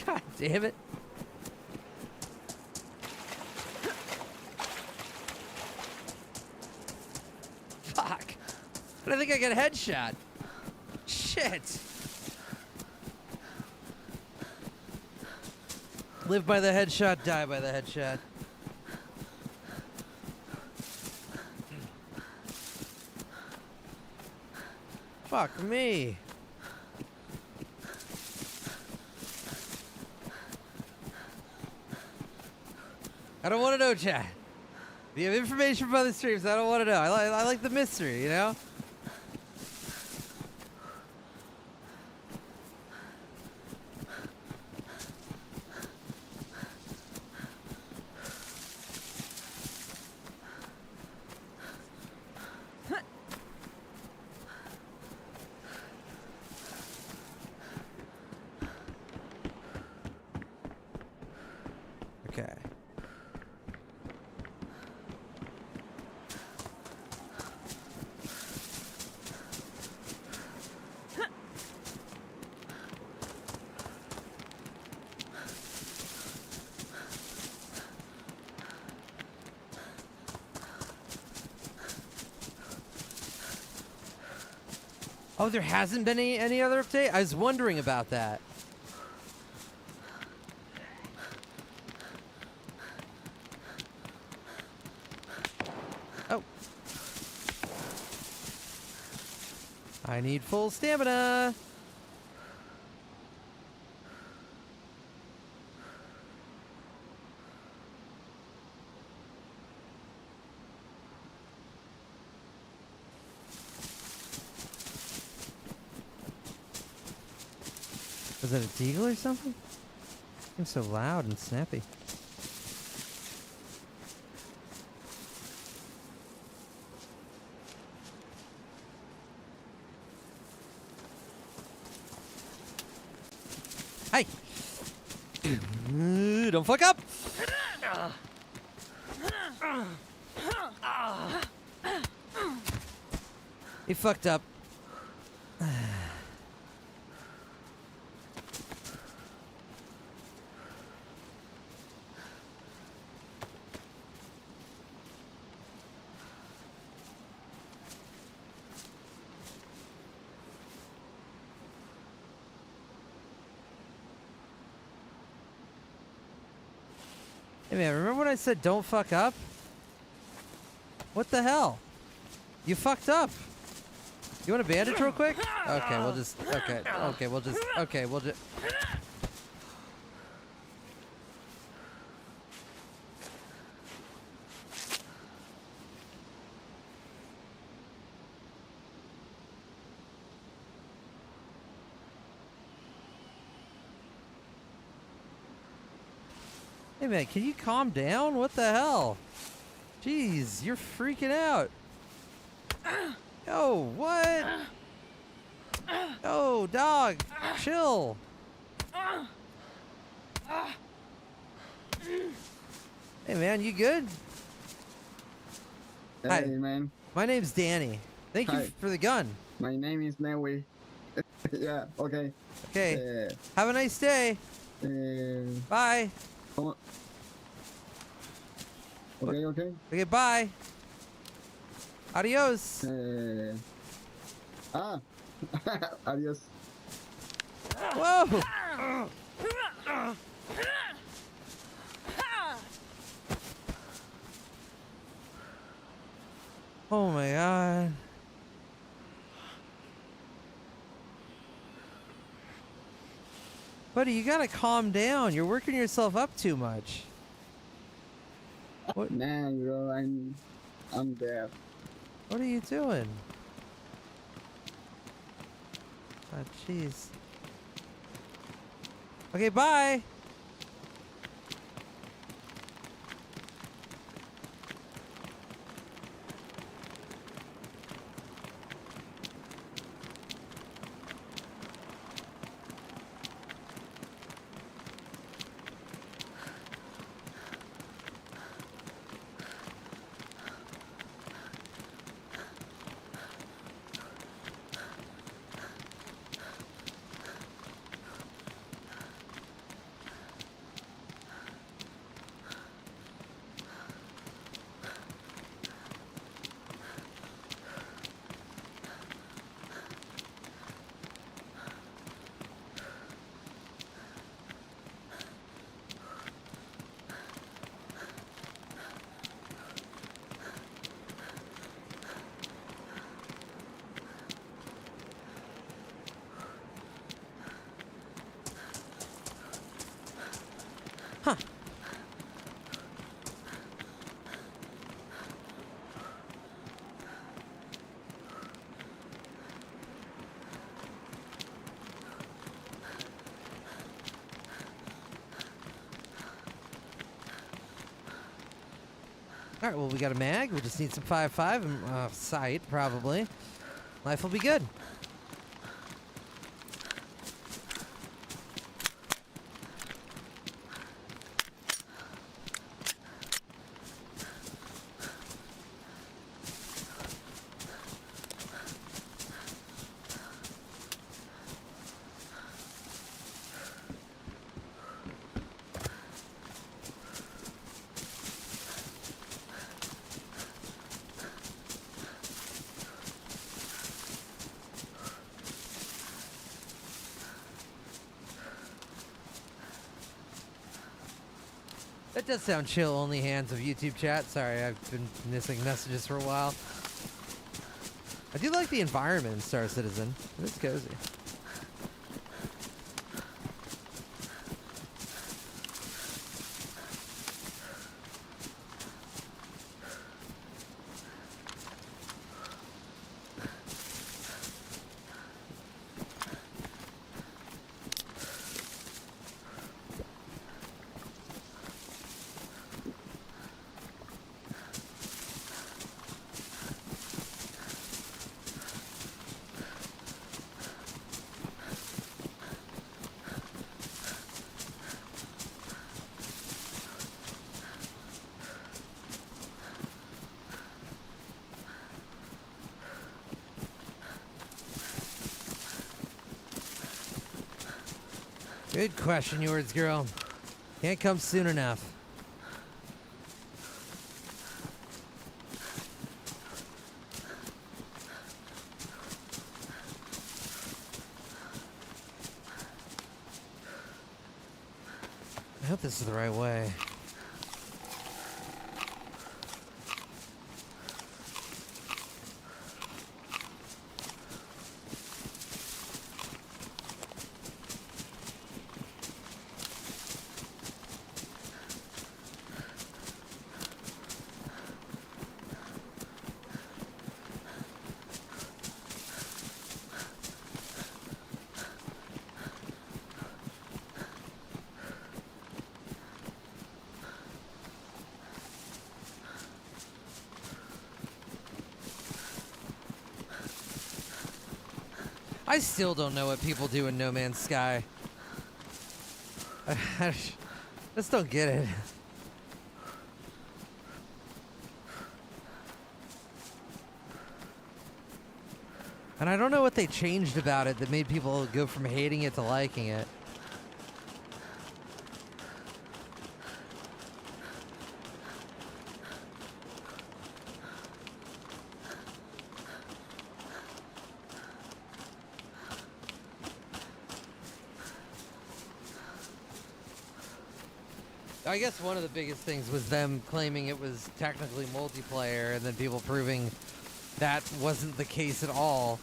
God damn it. Fuck. I don't think I got a headshot. Shit. Live by the headshot, die by the headshot. Fuck me. I don't want to know, chat. If you have information from other streams, I don't want to know. I like the mystery, you know? Okay. Oh, there hasn't been any other update? I was wondering about that. Oh. I need full stamina. Was that a deagle or something? Seems so loud and snappy. Hey! Don't fuck up! He fucked up. Hey man, remember when I said don't fuck up? What the hell? You fucked up. You want a bandage real quick? Okay, we'll just, okay, we'll just. Hey man, can you calm down? What the hell? Jeez, you're freaking out. Yo, what? Yo, dog, chill. Hey man, you good? Hey, Hi. man. My name's Danny. Thank you Hi. for the gun. My name is Newy. Yeah, okay. Okay, have a nice day. Bye. Okay, okay. Okay, bye. Adios. Adios. Whoa. Oh my god. Buddy, you gotta calm down. You're working yourself up too much. What? Nah, bro, I'm deaf. What are you doing? Oh, jeez. Okay, bye. Huh. All right, well, we got a mag. We just need some 5.5 and sight, probably. Life will be good. That does sound chill, only hands of YouTube chat. Sorry, I've been missing messages for a while. I do like the environment in Star Citizen. It's cozy. Good question, yours, girl. Can't come soon enough. I hope this is the right way. I still don't know what people do in No Man's Sky. I just don't get it. And I don't know what they changed about it that made people go from hating it to liking it. I guess one of the biggest things was them claiming it was technically multiplayer and then people proving that wasn't the case at all.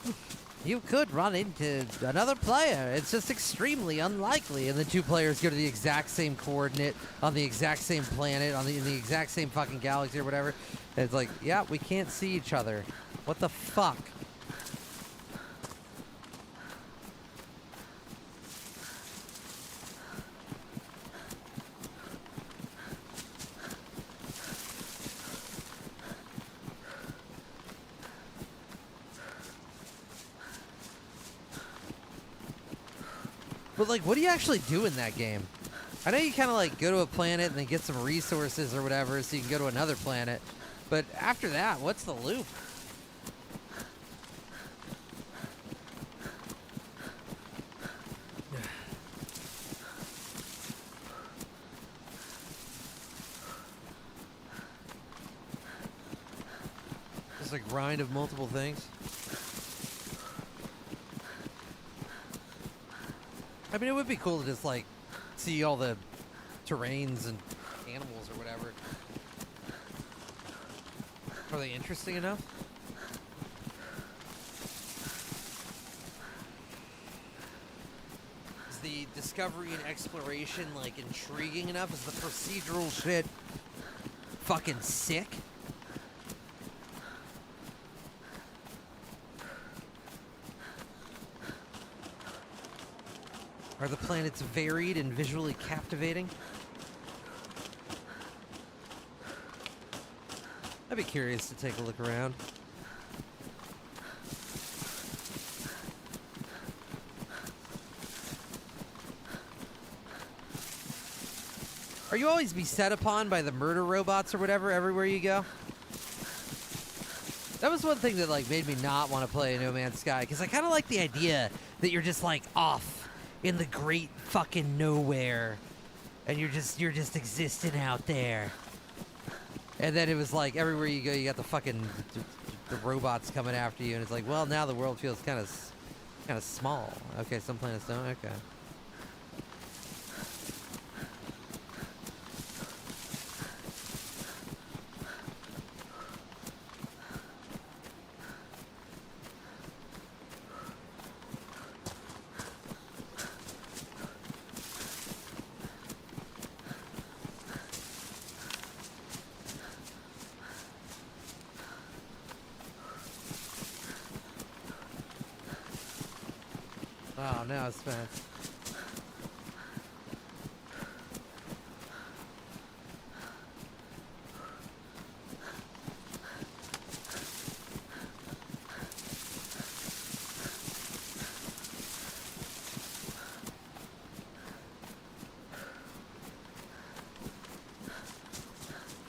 You could run into another player. It's just extremely unlikely. And the two players go to the exact same coordinate on the exact same planet in the exact same fucking galaxy or whatever. And it's like, yeah, we can't see each other. What the fuck? But like, what do you actually do in that game? I know you kind of like go to a planet and then get some resources or whatever so you can go to another planet. But after that, what's the loop? Just a grind of multiple things. I mean, it would be cool to just, like, see all the terrains and animals or whatever. Are they interesting enough? Is the discovery and exploration, like, intriguing enough? Is the procedural shit fucking sick? Are the planets varied and visually captivating? I'd be curious to take a look around. Are you always beset upon by the murder robots or whatever everywhere you go? That was one thing that like made me not want to play No Man's Sky, because I kind of like the idea that you're just like off in the great fucking nowhere, and you're just existing out there. And then it was like everywhere you go, you got the fucking the robots coming after you, and it's like, well, now the world feels kind of small. Okay, some planets don't. Okay. Oh, now it's spent.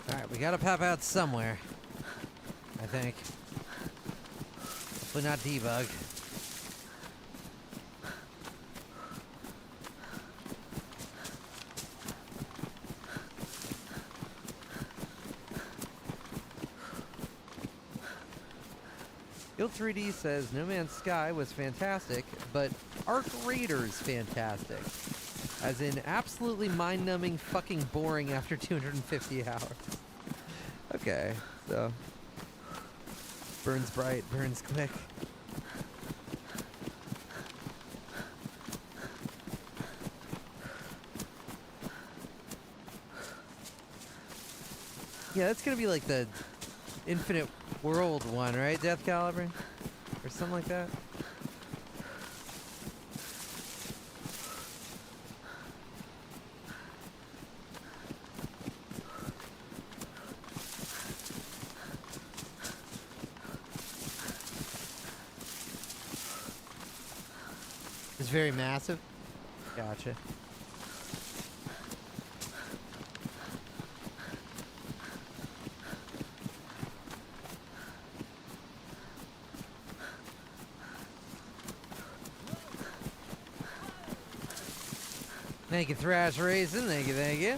Alright, we gotta pop out somewhere. I think. Hopefully not debug. Guild 3D says No Man's Sky was fantastic, but Arc Raiders fantastic. As in absolutely mind-numbing fucking boring after 250 hours. Okay, so burns bright, burns quick. Yeah, that's gonna be like the Infinite World one, right? Death Caliber? Or something like that? It's very massive. Gotcha. Thank you, Thrash Racing. Thank you, thank you.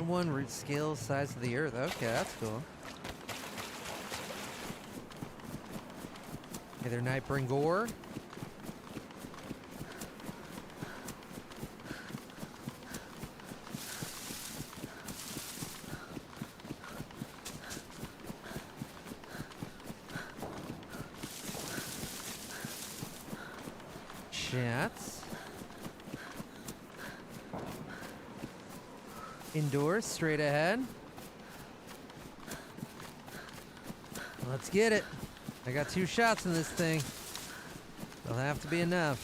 One root scale size of the earth. Okay, that's cool. Hey there, Nightbring Gore. Chats. Indoors, straight ahead. Let's get it. I got 2 shots in this thing. They'll have to be enough.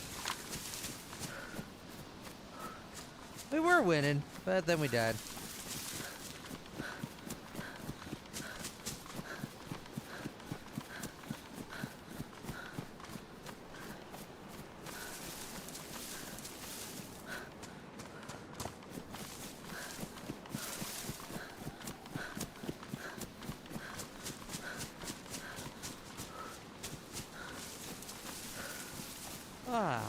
We were winning, but then we died. Ah.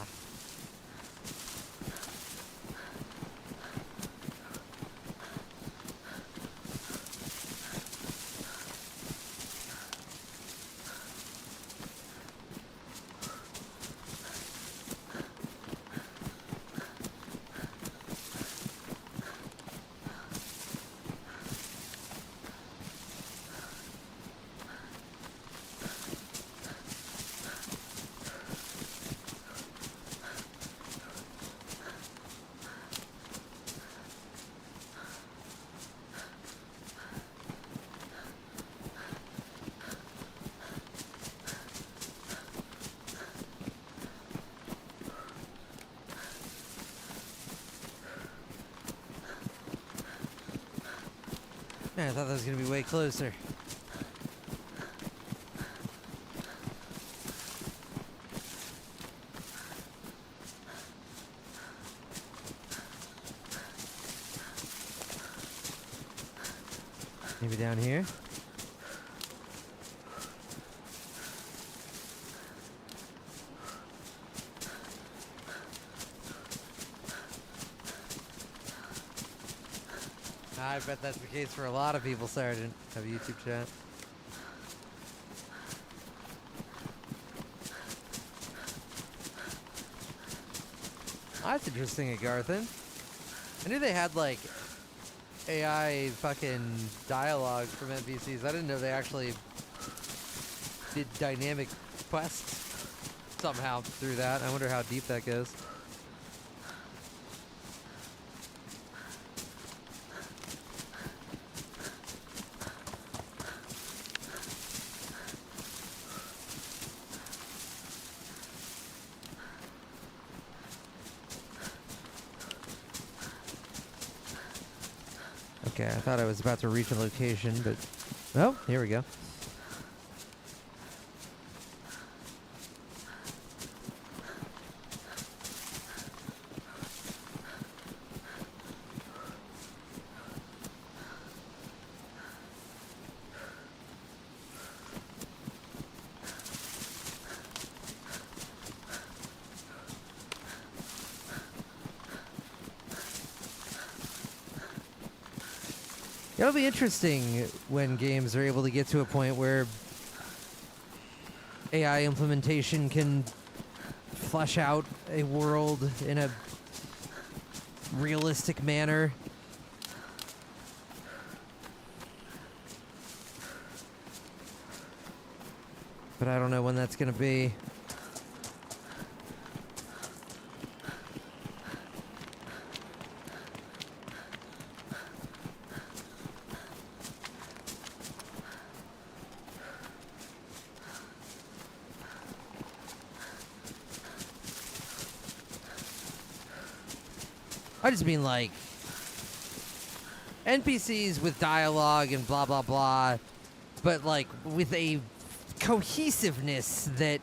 Man, I thought that was gonna be way closer. Maybe down here. I bet that's the case for a lot of people, Sergeant. Have a YouTube chat. Oh, that's interesting at Garthen. I knew they had like AI fucking dialogue from NPCs. I didn't know they actually did dynamic quests somehow through that. I wonder how deep that goes. Okay, I thought I was about to reach a location, but... Oh, here we go. It'll be interesting when games are able to get to a point where AI implementation can flesh out a world in a realistic manner. But I don't know when that's going to be. I just mean like NPCs with dialogue and blah blah blah, but like with a cohesiveness that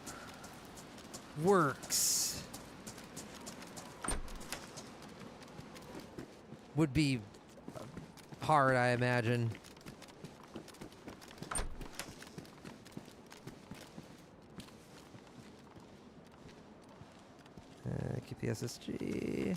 works would be hard, I imagine. Keep the SSG.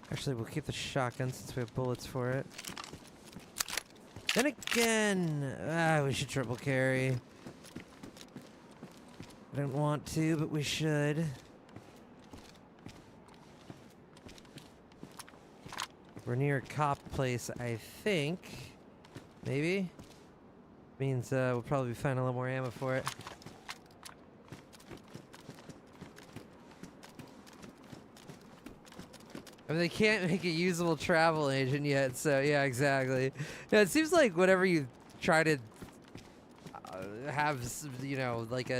Actually, we'll keep the shotgun since we have bullets for it. Then again, we should triple carry. I don't want to, but we should. We're near a cop place, I think. Maybe? Means we'll probably find a little more ammo for it. I mean, they can't make a usable travel agent yet, so yeah, exactly. Yeah, it seems like whenever you try to have, you know, like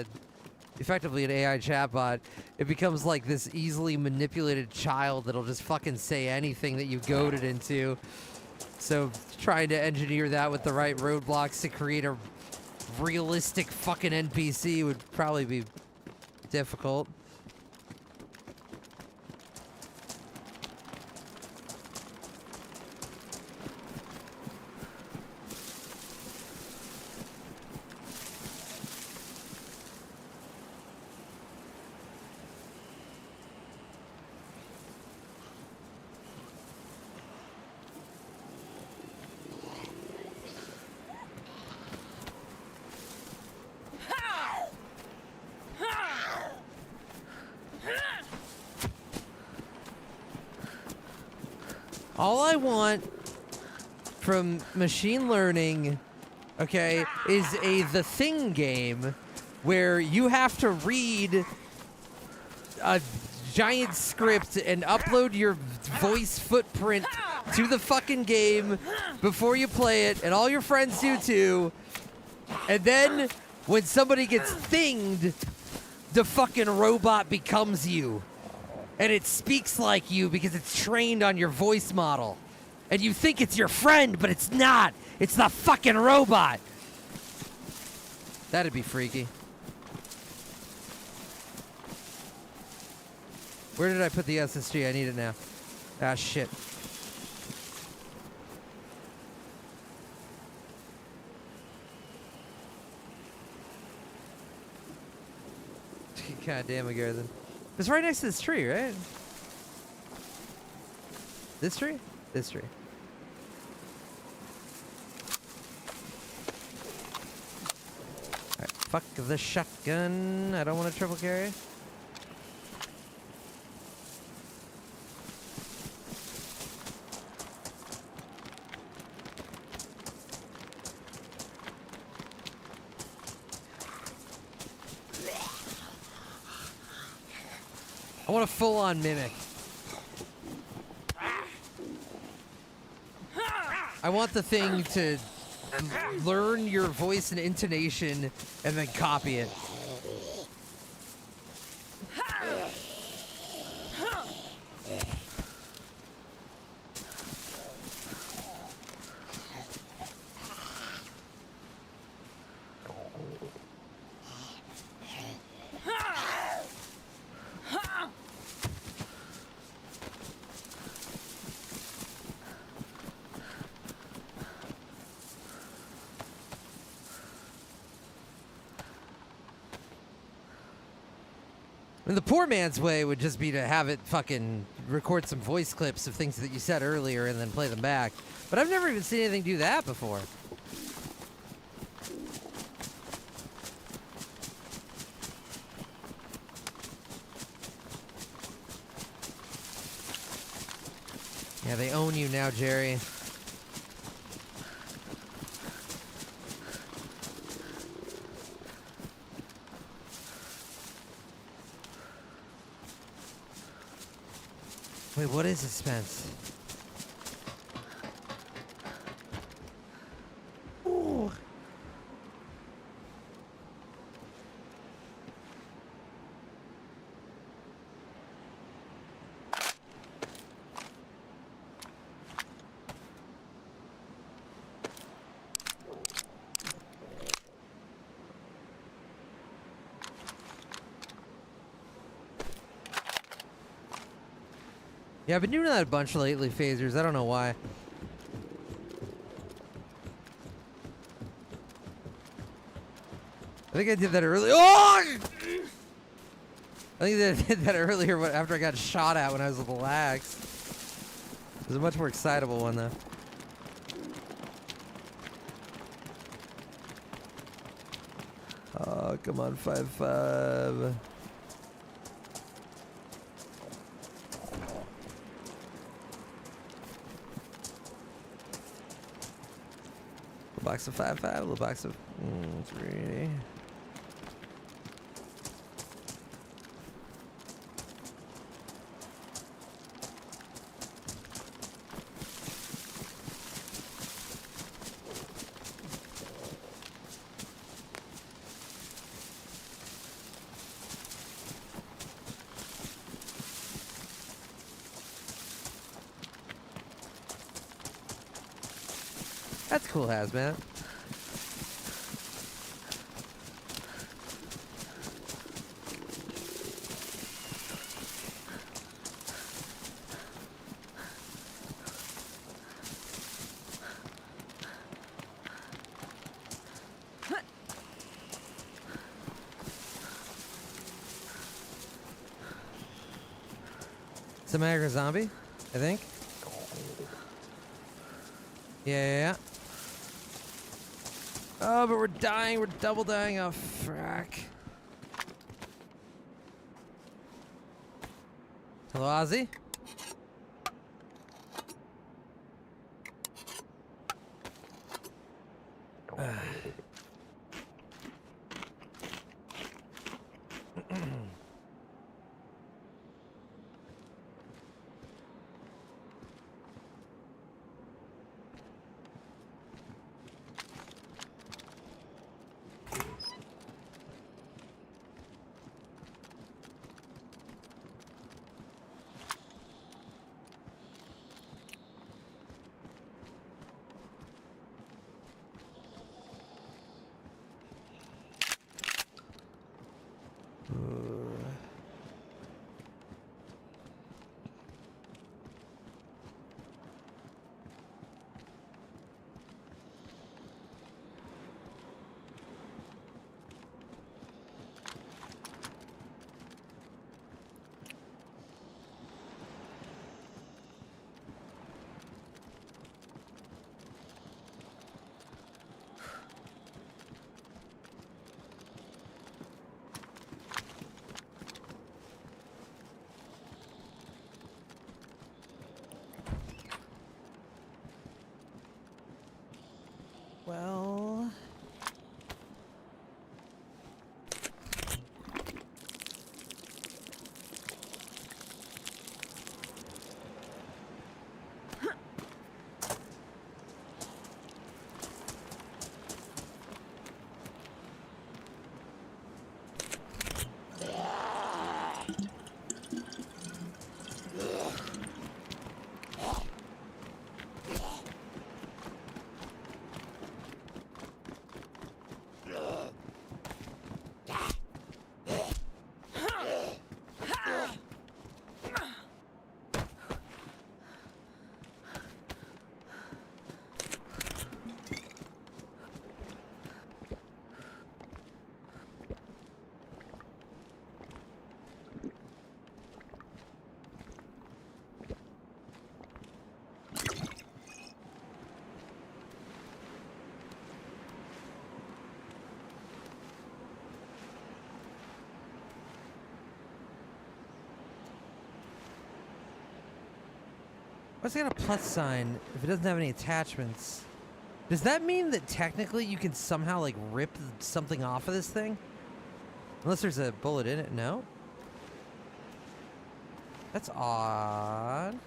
effectively an AI chatbot, it becomes like this easily manipulated child that'll just fucking say anything that you goad it into. So trying to engineer that with the right roadblocks to create a realistic fucking NPC would probably be difficult. All I want from machine learning, okay, is The Thing game where you have to read a giant script and upload your voice footprint to the fucking game before you play it, and all your friends do too. And then when somebody gets thinged, the fucking robot becomes you. And it speaks like you because it's trained on your voice model. And you think it's your friend, but it's not. It's the fucking robot. That'd be freaky. Where did I put the SSG? I need it now. Ah, shit. God damn it, Garrison. It's right next to this tree, right? This tree? This tree. Alright, fuck the shotgun. I don't want to triple carry. I want a full-on mimic. I want the thing to learn your voice and intonation and then copy it. I mean, the poor man's way would just be to have it fucking record some voice clips of things that you said earlier and then play them back. But I've never even seen anything do that before. Yeah, they own you now, Jerry. Wait, what is it, Spence? Ooh. Yeah, I've been doing that a bunch lately, phasers. I don't know why. I think I did that earlier. Oh! I think I did that earlier after I got shot at when I was with the lags. It was a much more excitable one, though. Oh, come on, 5-5. Box of 5-5, a little box of 3. That's cool, Hazmat. It's a Niagara zombie, I think. Yeah. Oh, but we're dying. We're double dying. Oh, frack. Hello, Ozzy? Why's it got a plus sign if it doesn't have any attachments? Does that mean that technically you can somehow like rip something off of this thing? Unless there's a bullet in it, no? That's odd.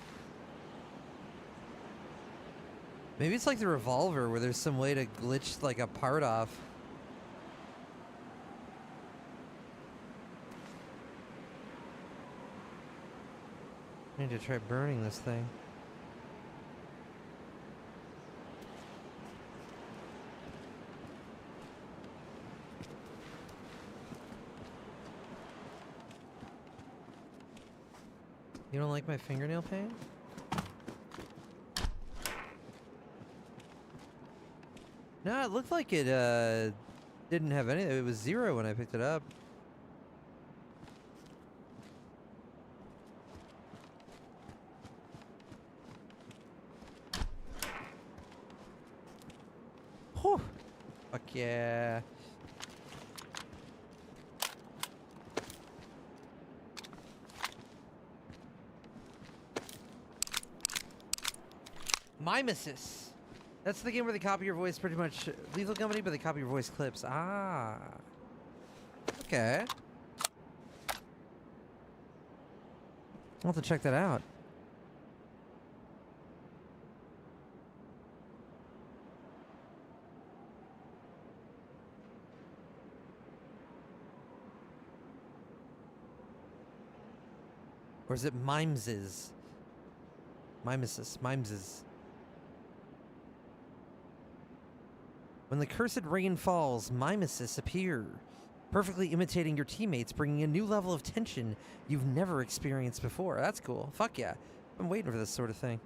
Maybe it's like the revolver where there's some way to glitch like a part off. I need to try burning this thing. You don't like my fingernail paint? No, it looked like it didn't have any. It was 0 when I picked it up. Whew. Fuck yeah. Mimesis. That's the game where they copy your voice pretty much. Lethal Company, but they copy your voice clips. Ah. Okay. I'll have to check that out. Or is it Mimeses? Mimesis. Mimeses. When the cursed rain falls, Mimesis appear, perfectly imitating your teammates, bringing a new level of tension you've never experienced before. That's cool. Fuck yeah. I'm waiting for this sort of thing.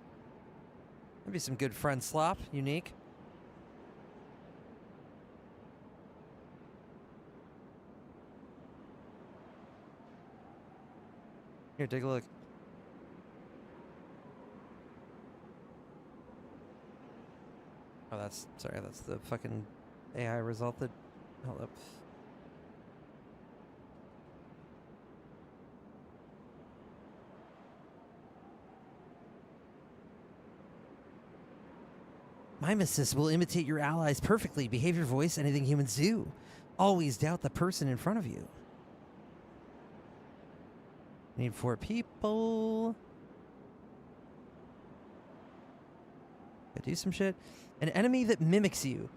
Maybe some good friend slop. Unique. Here, take a look. Oh, that's, sorry, that's the fucking AI result that, hold up. Mimesis will imitate your allies perfectly, behave your voice, anything humans do. Always doubt the person in front of you. Need 4 people. Gotta do some shit. An enemy that mimics you.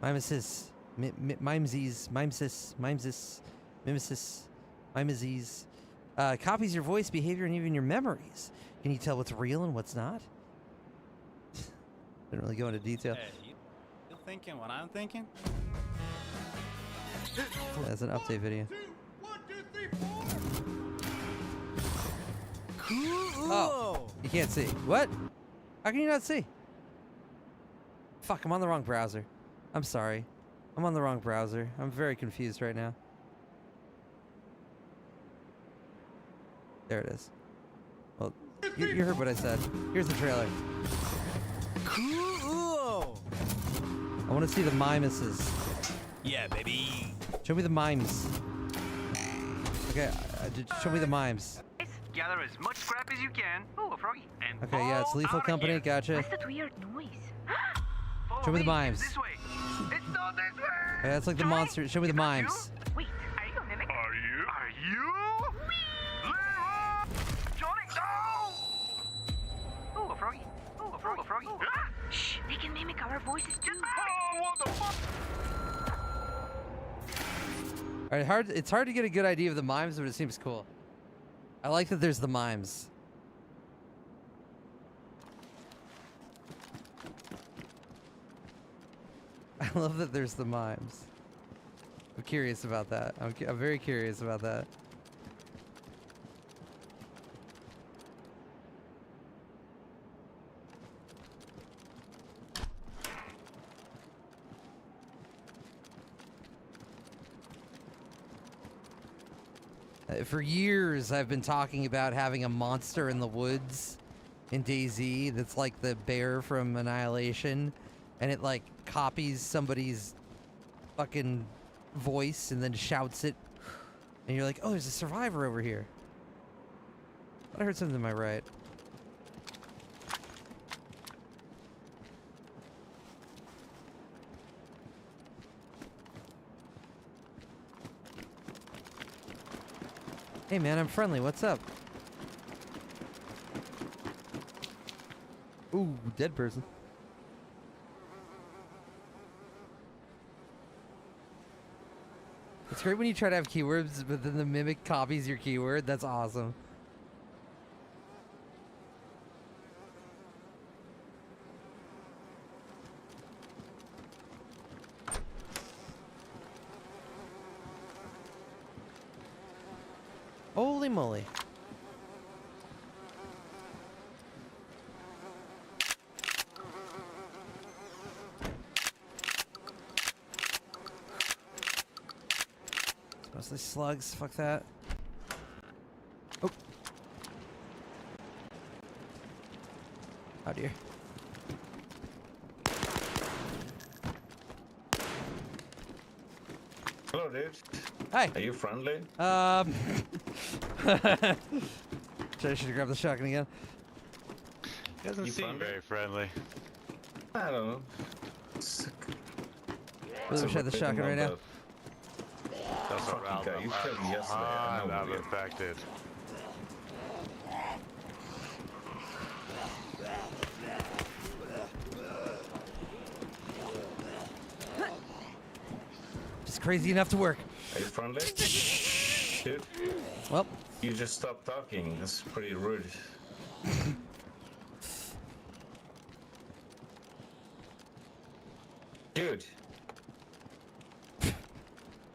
Mimesis. Mimeses. Mimesis. Mimesis. Mimesis. Mimeses. Copies your voice, behavior, and even your memories. Can you tell what's real and what's not? Didn't really go into detail. Hey, you thinking what I'm thinking? That's an update video. Oh, you can't see. What? How can you not see? Fuck, I'm on the wrong browser. I'm sorry. I'm on the wrong browser. I'm very confused right now. There it is. Well, you heard what I said. Here's the trailer. Cool. I want to see the mimeses. Yeah, baby. Show me the mimes. Okay, show me the mimes. Gather as much scrap as you can. Oh, froggy. And Okay, yeah, it's Lethal Company. Gotcha. What's that weird noise? Show me the mimes. This way. It's not this way. Okay, that's like the monster. Show me the mimes. Wait, are you a mimic? Are you? Johnny, no! Oh, a froggy. Oh, a froggy. Froggy. Ah! Shh, they can mimic our voices too. Oh, what the fuck? All right, it's hard to get a good idea of the mimes, but it seems cool. I like that there's the mimes. I love that there's the mimes. I'm curious about that. I'm very curious about that. For years, I've been talking about having a monster in the woods in DayZ that's like the bear from Annihilation, and it like copies somebody's fucking voice and then shouts it, and you're like, oh, there's a survivor over here. I heard something to my right. Hey man, I'm friendly. What's up? Ooh, dead person. It's great when you try to have keywords, but then the mimic copies your keyword. That's awesome. Holy moly. It's mostly slugs, fuck that. Oh. Oh dear. Hello, dude. Hi. Are you friendly? I should have grabbed the shotgun again. He doesn't seem very friendly. I don't know. Really wish I had the shotgun right now. That's a round guy. You killed me yesterday. I know I'm you. infected. Just crazy enough to work. Are you friendly? Dude? Well. You just stopped talking. That's pretty rude. Dude.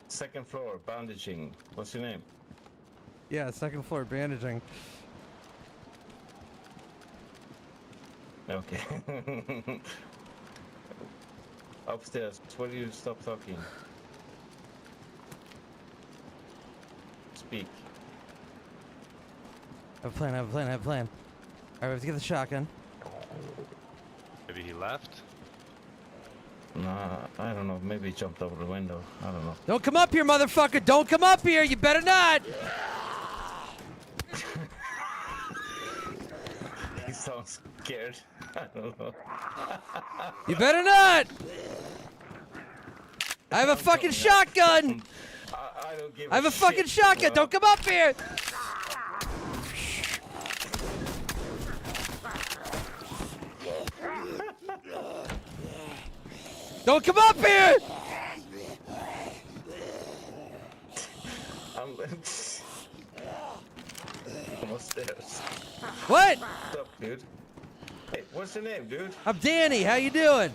Second floor, bandaging. What's your name? Yeah, second floor bandaging. Okay. Upstairs. Why do you stop talking? Speak. I have a plan, I have a plan, I have a plan. Alright, we have to get the shotgun. Maybe he left? Nah, I don't know. Maybe he jumped over the window. I don't know. Don't come up here, motherfucker! Don't come up here! You better not! He sounds scared. I don't know. You better not! I have a fucking shotgun! I don't give I have a fucking shotgun! Don't come up here! Don't come up here! I'm almost there. What? What's up, dude? Hey, what's your name, dude? I'm Danny. How you doing?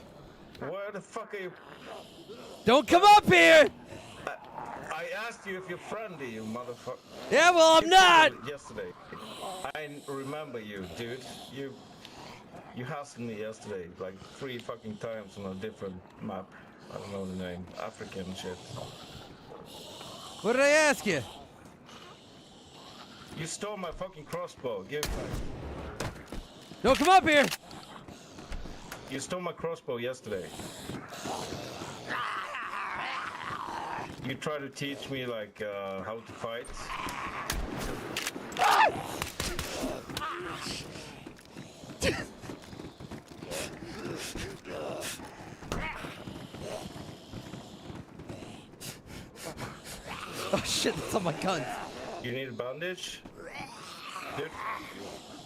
Where the fuck are you? Don't come up here! I asked you if you're friendly, you motherfucker. Yeah, well, I'm not! Yesterday. I remember you, dude. You hassled me yesterday, like 3 fucking times on a different map. I don't know the name. African shit. What did I ask you? You stole my fucking crossbow. Give it back. Don't come up here! You stole my crossbow yesterday. You tried to teach me like how to fight. Oh shit, that's on my gun. You need a bandage? Dude?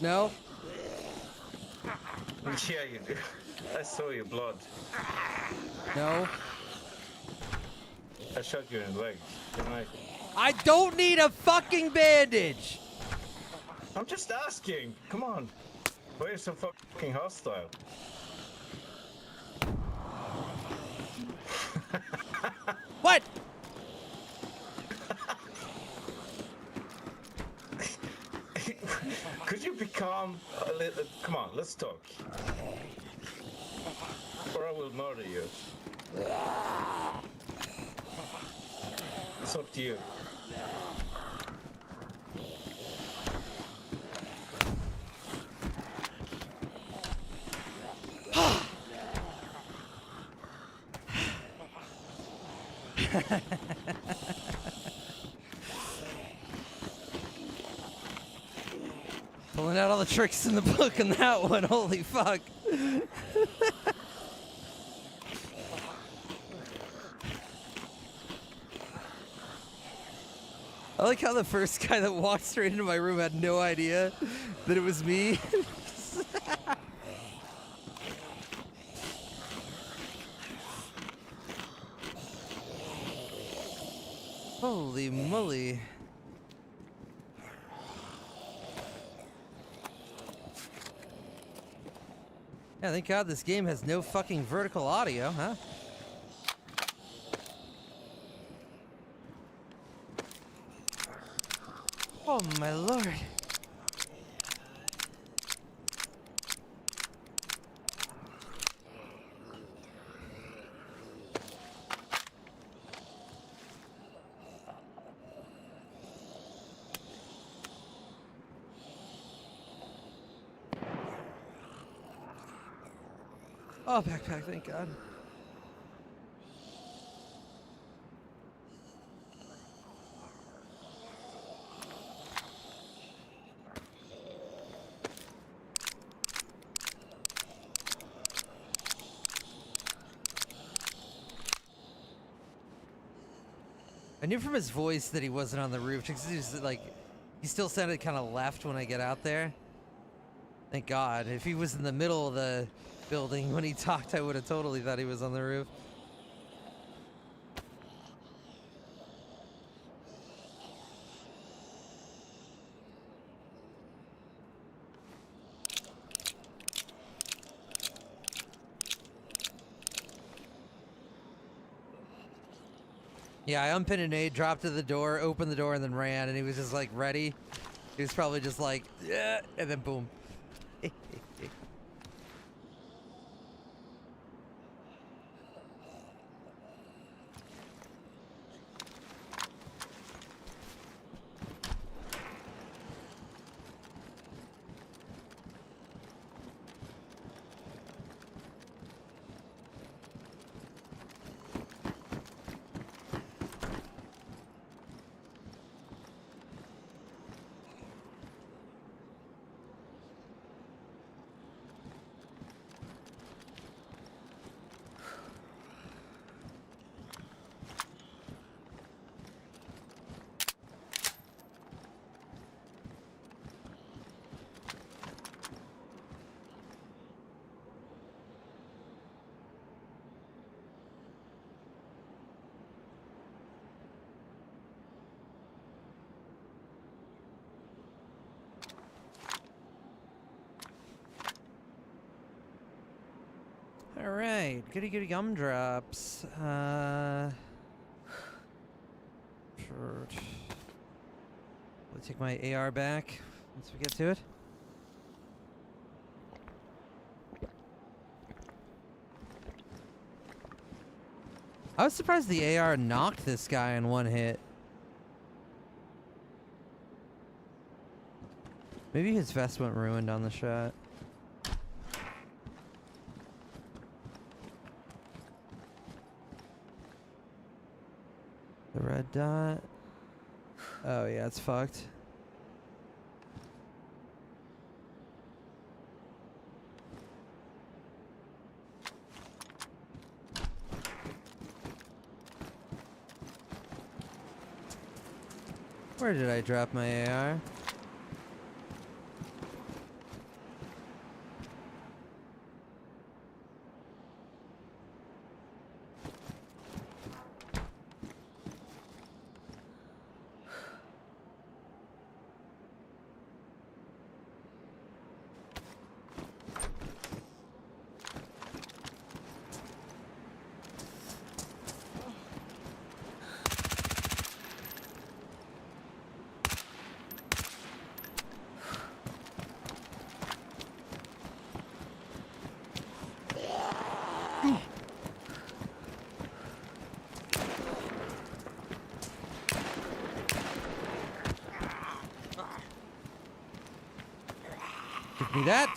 No? Yeah, you do. I saw your blood. No? I shot you in the leg. Didn't I? I don't need a fucking bandage! I'm just asking. Come on. Why are you so fucking hostile? What? Could you become a little... Come on, let's talk. Or I will murder you. It's up to you. Pulling out all the tricks in the book on that one, holy fuck. I like how the first guy that walked straight into my room had no idea that it was me. Holy moly. Yeah, thank God this game has no fucking vertical audio, huh? Oh my lord. Oh, backpack, thank God. I knew from his voice that he wasn't on the roof because he was like, he still sounded kind of left when I get out there. Thank God. If he was in the middle of the building when he talked, I would have totally thought he was on the roof. Yeah, I unpinned an aid, dropped to the door, opened the door, and then ran, and he was just like ready. He was probably just like, yeah, and then boom. All right, goody goody gumdrops. Sure. I'll take my AR back once we get to it. I was surprised the AR knocked this guy in one hit. Maybe his vest went ruined on the shot. The red dot. Oh yeah, it's fucked. Where did I drop my AR? Give me that.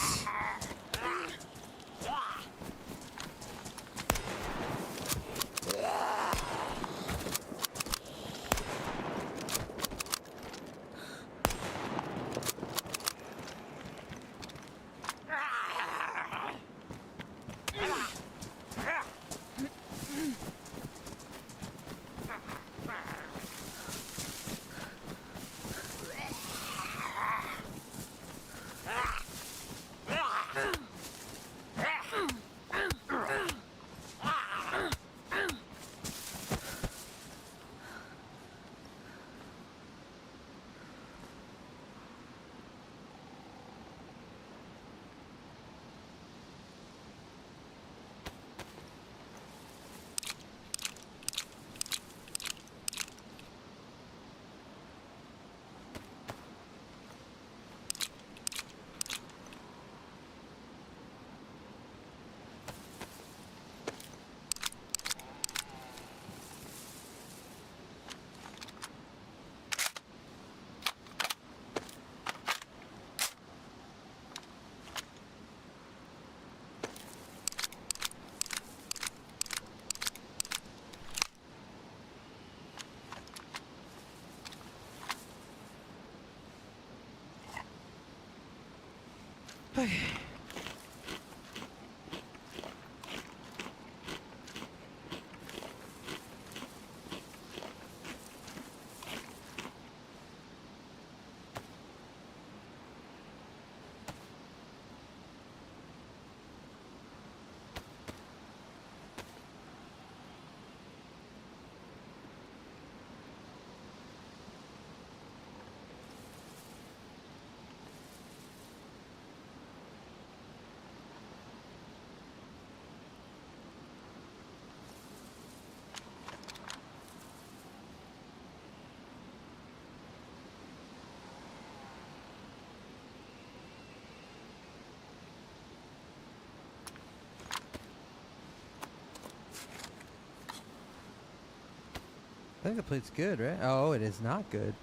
I think the plate's good, right? Oh, it is not good.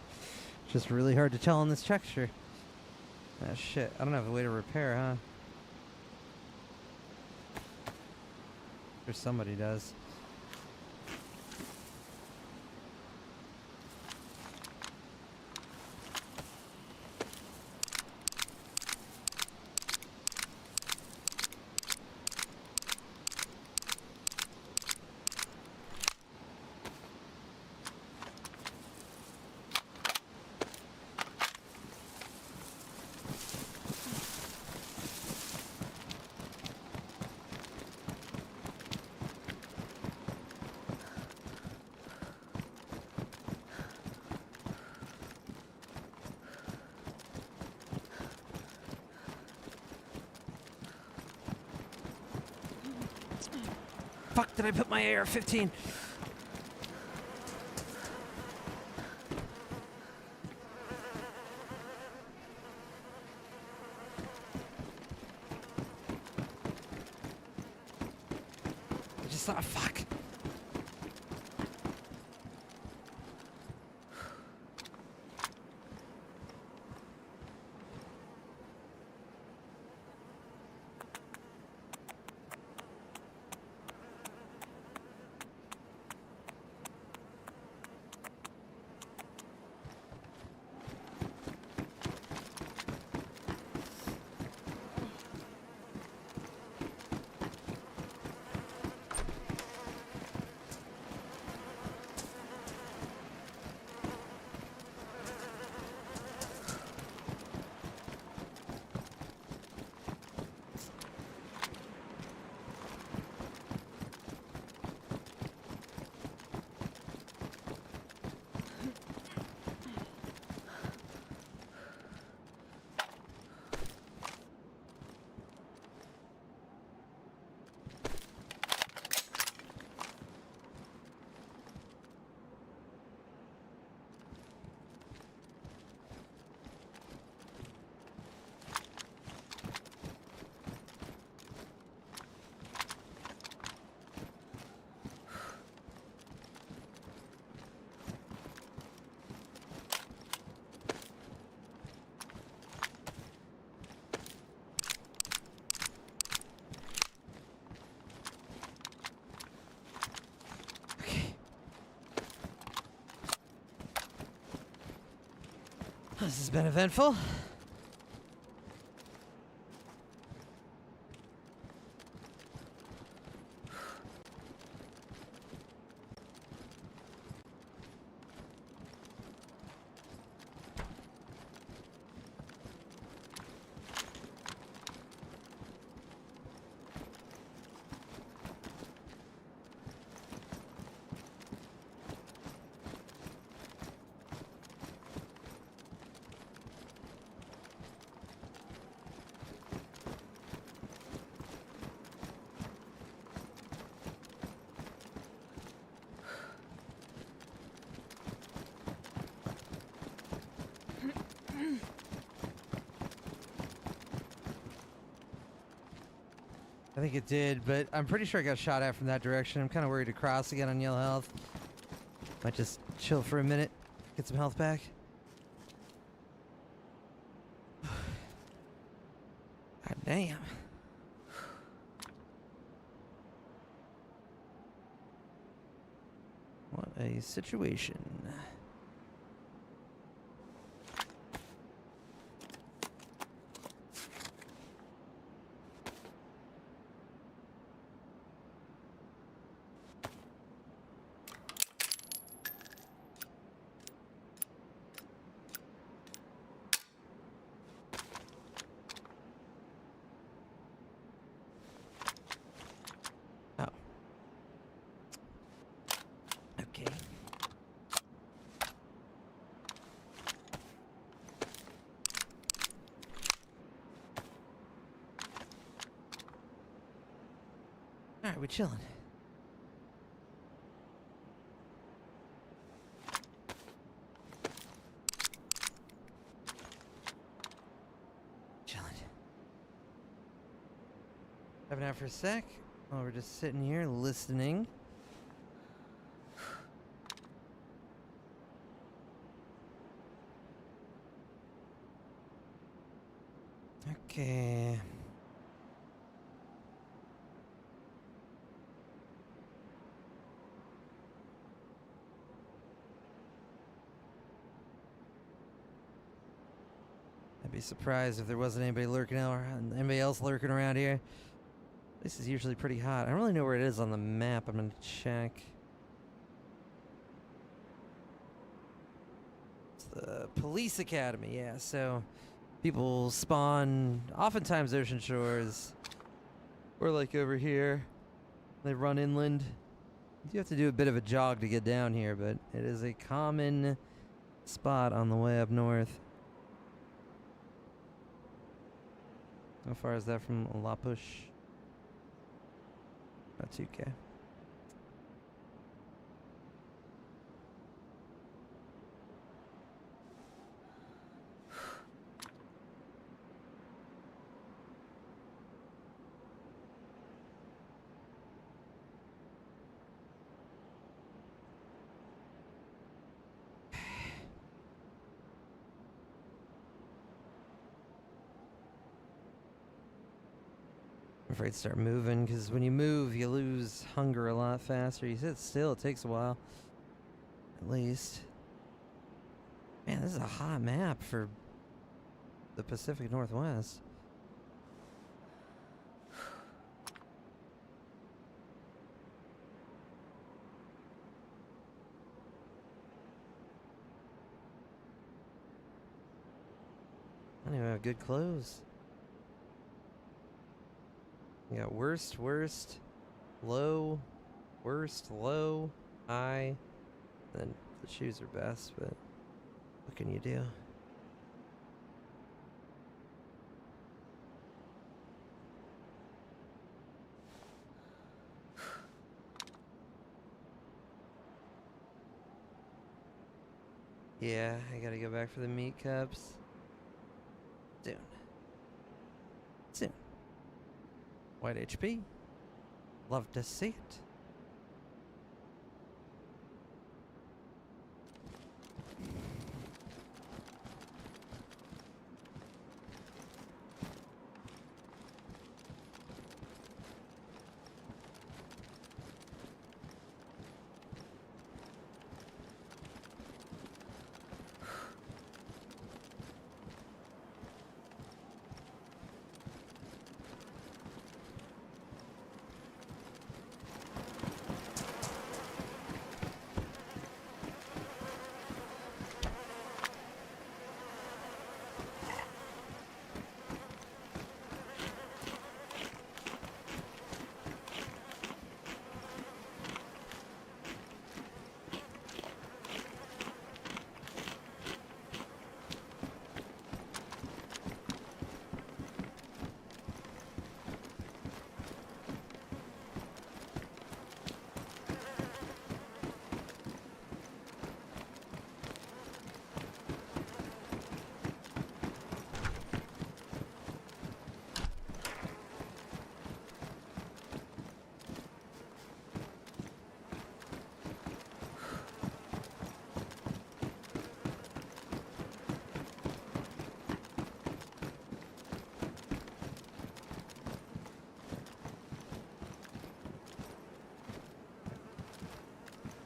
It's just really hard to tell on this texture. Ah, shit. I don't have a way to repair, huh? Or somebody does. Fuck, did I put my AR-15? I just thought, fuck. This has been eventful. I think it did, but I'm pretty sure I got shot at from that direction. I'm kind of worried to cross again on yellow health. Might just chill for a minute, get some health back. God damn. What a situation. Alright, we're chilling. Chilling. Having out for a sec. While we're just sitting here listening. Okay. I'd be surprised if there wasn't anybody else lurking around here. This is usually pretty hot. I don't really know where it is on the map. I'm gonna check. It's the police academy, yeah, so people spawn oftentimes ocean shores. Or like over here. They run inland. You do have to do a bit of a jog to get down here, but it is a common spot on the way up north. How far is that from La Push? About 2K. I'm afraid to start moving, because when you move, you lose hunger a lot faster. You sit still, it takes a while. At least. Man, this is a hot map for the Pacific Northwest. I don't even have good clothes. You got worst, low, worst, low, high. Then the shoes are best, but what can you do? Yeah, I gotta go back for the meat cups. Soon. Soon. White HP. Love to see it.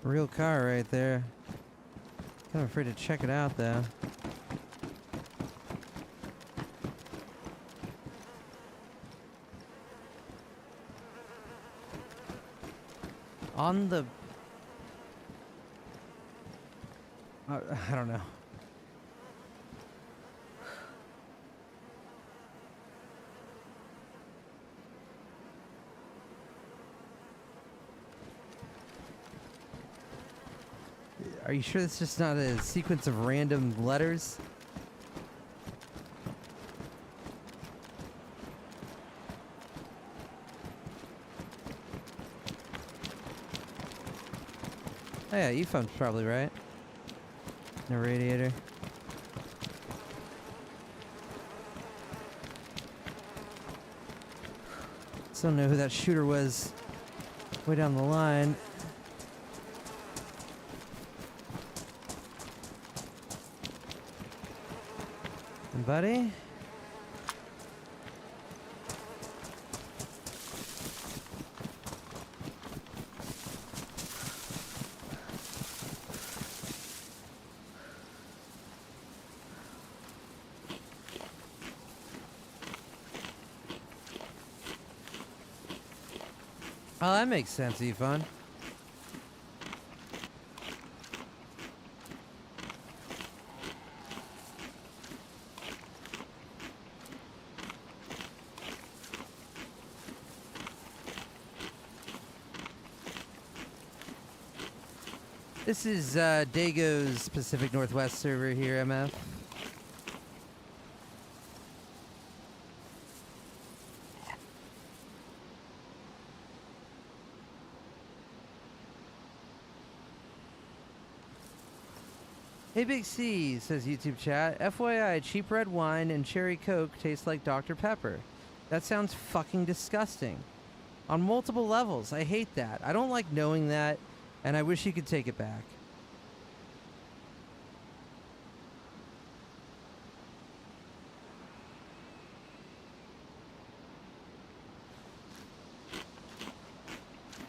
Real car right there. Kind of afraid to check it out though. On the... I don't know. Are you sure it's just not a sequence of random letters? Oh yeah, E-phone's probably right. No radiator. Still don't know who that shooter was way down the line. Buddy? Oh, that makes sense, Ephon. This is Dago's Pacific Northwest server here, MF. Hey Big C, says YouTube chat. FYI, cheap red wine and cherry coke taste like Dr. Pepper. That sounds fucking disgusting. On multiple levels, I hate that. I don't like knowing that, and I wish you could take it back.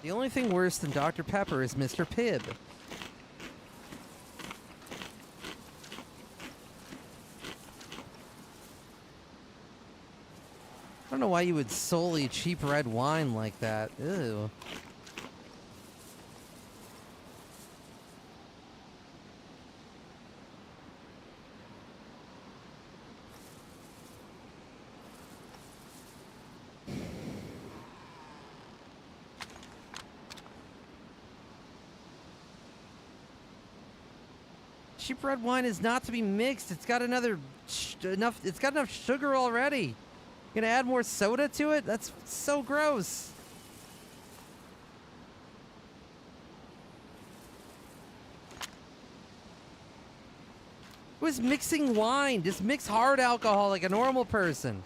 The only thing worse than Dr. Pepper is Mr. Pibb. I don't know why you would solely cheap red wine like that. Ew. Cheap red wine is not to be mixed. It's got it's got enough sugar already. Gonna add more soda to it? That's so gross. Who's mixing wine? Just mix hard alcohol like a normal person.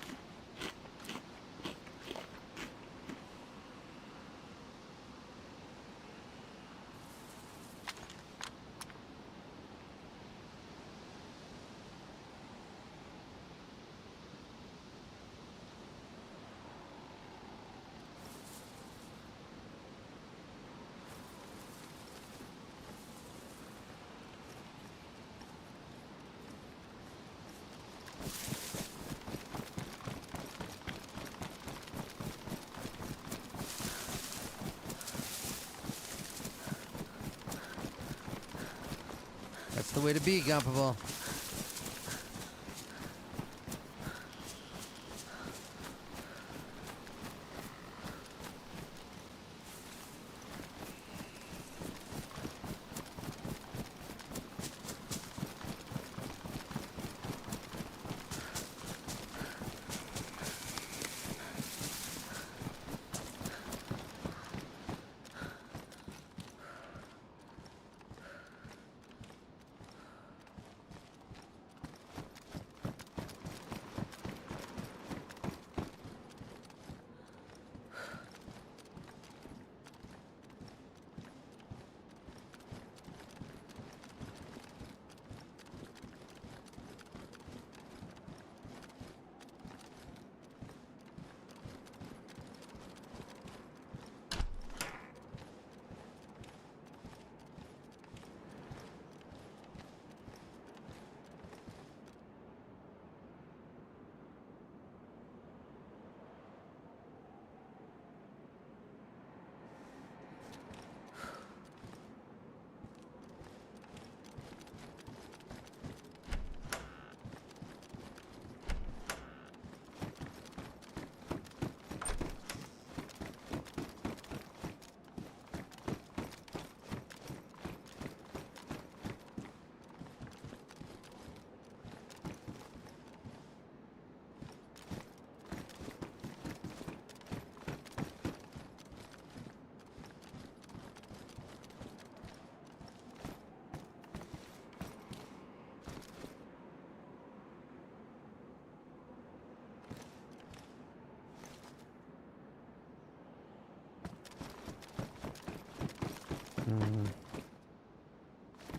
That's the way to be, Gumpable.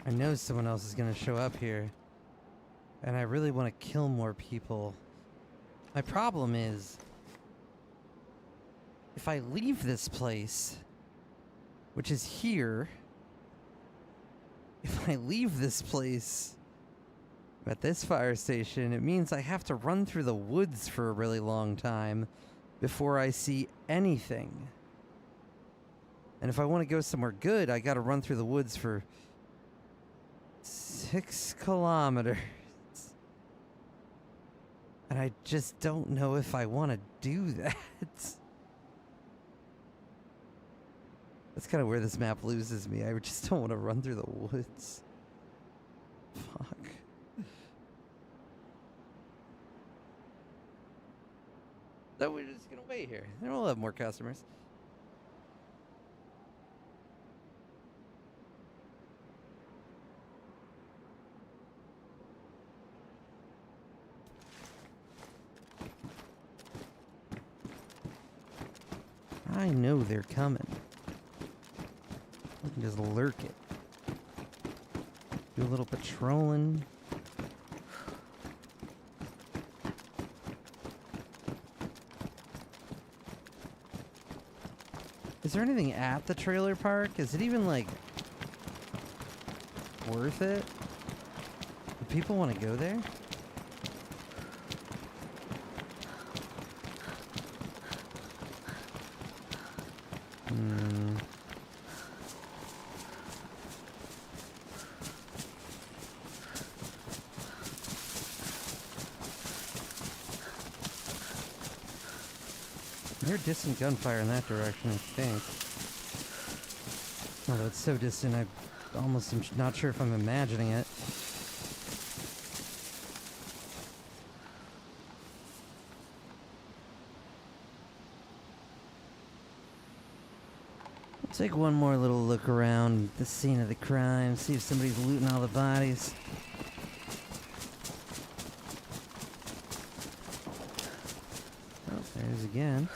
I know someone else is gonna show up here, and I really want to kill more people. My problem is, if I leave this place, which is here, if I leave this place at this fire station, it means I have to run through the woods for a really long time before I see anything. And if I want to go somewhere good, I gotta run through the woods for 6 kilometers. And I just don't know if I want to do that. That's kind of where this map loses me. I just don't want to run through the woods. Fuck. So we're just gonna wait here. And we'll have more customers. I know they're coming. We can just lurk it. Do a little patrolling. Is there anything at the trailer park? Is it even, like, worth it? Do people want to go there? I hear distant gunfire in that direction, I think. Although it's so distant, I almost am not sure if I'm imagining it. I'll take one more little look around the scene of the crime, see if somebody's looting all the bodies. Oh, there's again.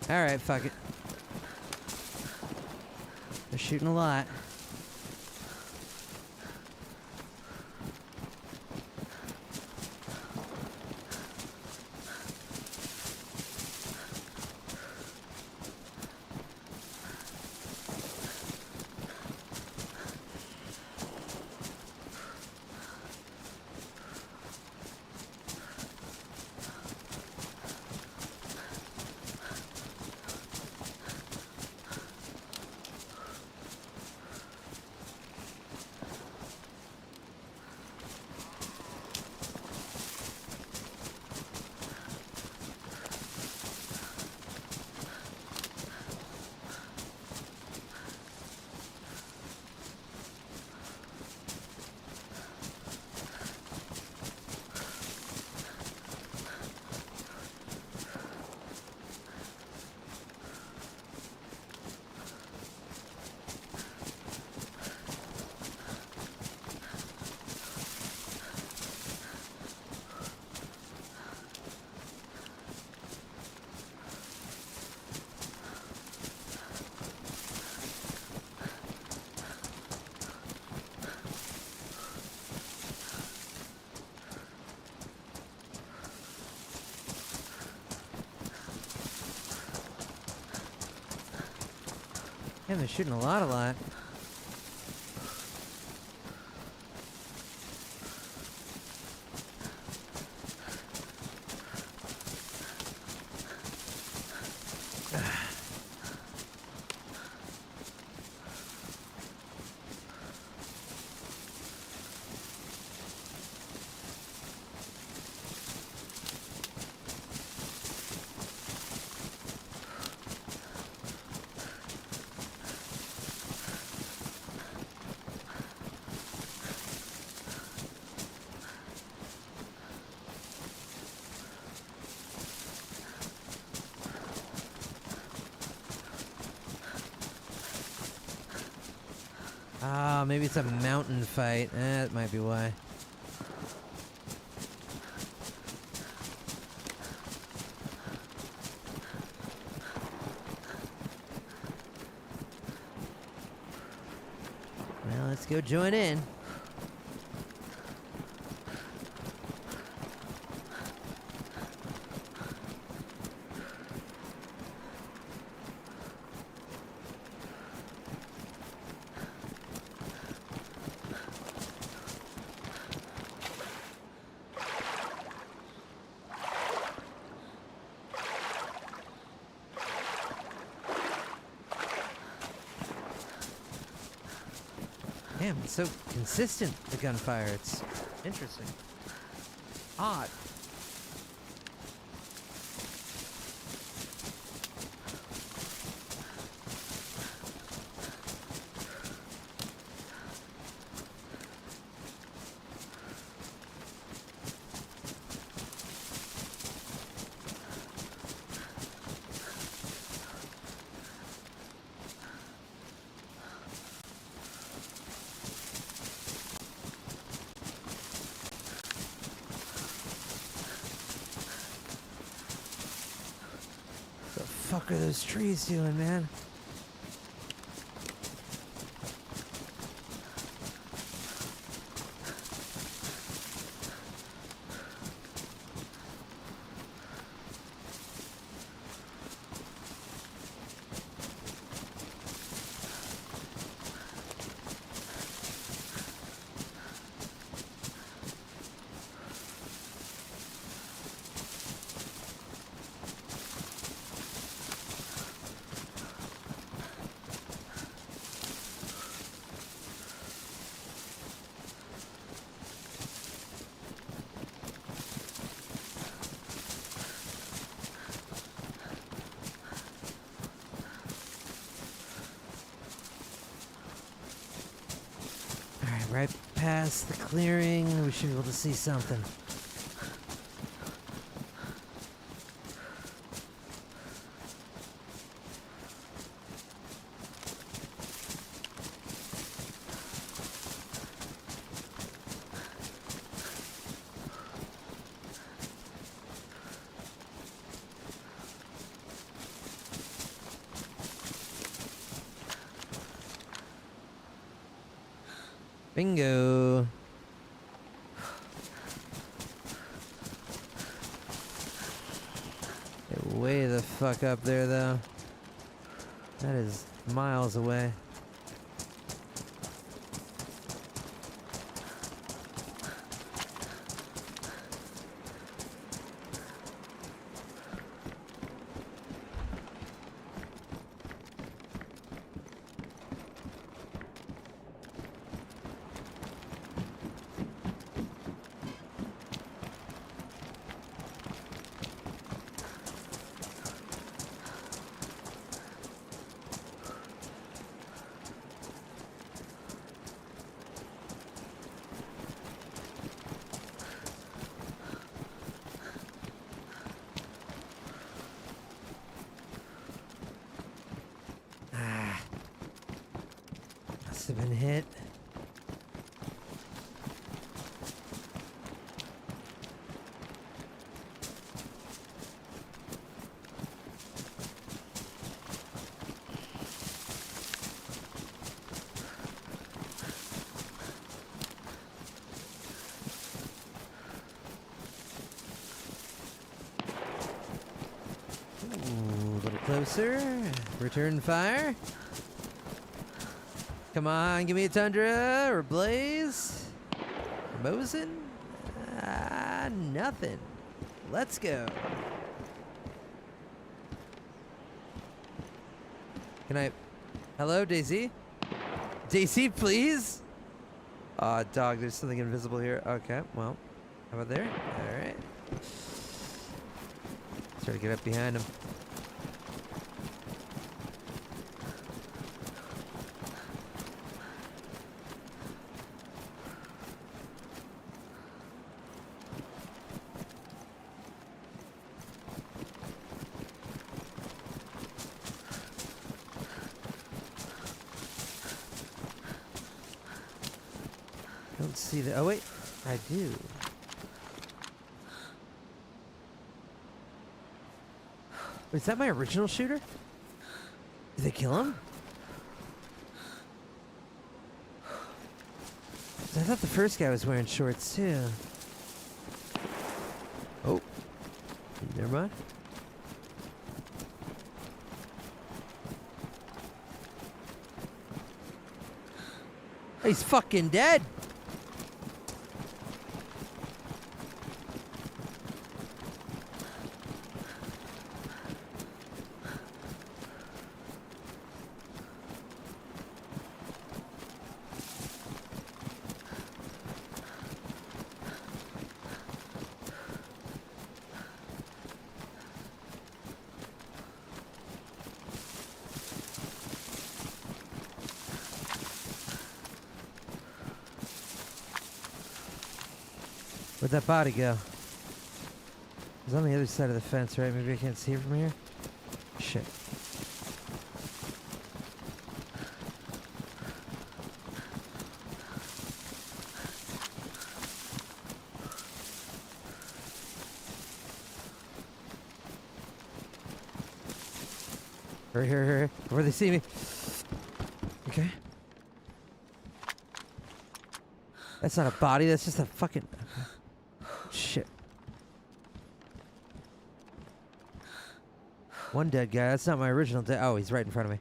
Alright, fuck it. They're shooting a lot. Yeah, they're shooting a lot. Ah, maybe it's a mountain fight. That might be why. Let's go join in. Damn, it's so consistent, the gunfire. It's interesting. Odd. What the fuck are those trees doing, man? Right past the clearing, we should be able to see something. Bingo. They're way the fuck up there, though. That is miles away. Must have been hit. Ooh, a little closer. Return fire. Come on, give me a Tundra or Blaze. Mosin? Nothing. Let's go. Can I... Hello, Daisy? Daisy, please? Aw, dog, there's something invisible here. Okay, well, how about there? Alright. Try to get up behind him. Don't see the... Oh, wait. I do. Is that my original shooter? Did they kill him? I thought the first guy was wearing shorts too. Oh, never mind. He's fucking dead. Where'd that body go? It's on the other side of the fence, right? Maybe I can't see it from here? Shit. Hurry, hurry, hurry. Before they see me. Okay. That's not a body, that's just a fucking... Shit. One dead guy. That's not my original dead. Oh, he's right in front of me.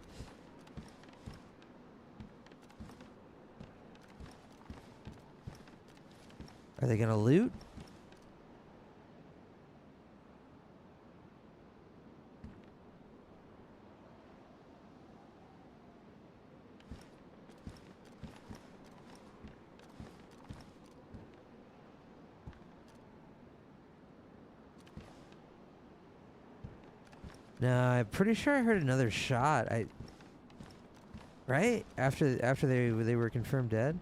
Are they gonna loot? No, I'm pretty sure I heard another shot. Right after they were confirmed dead.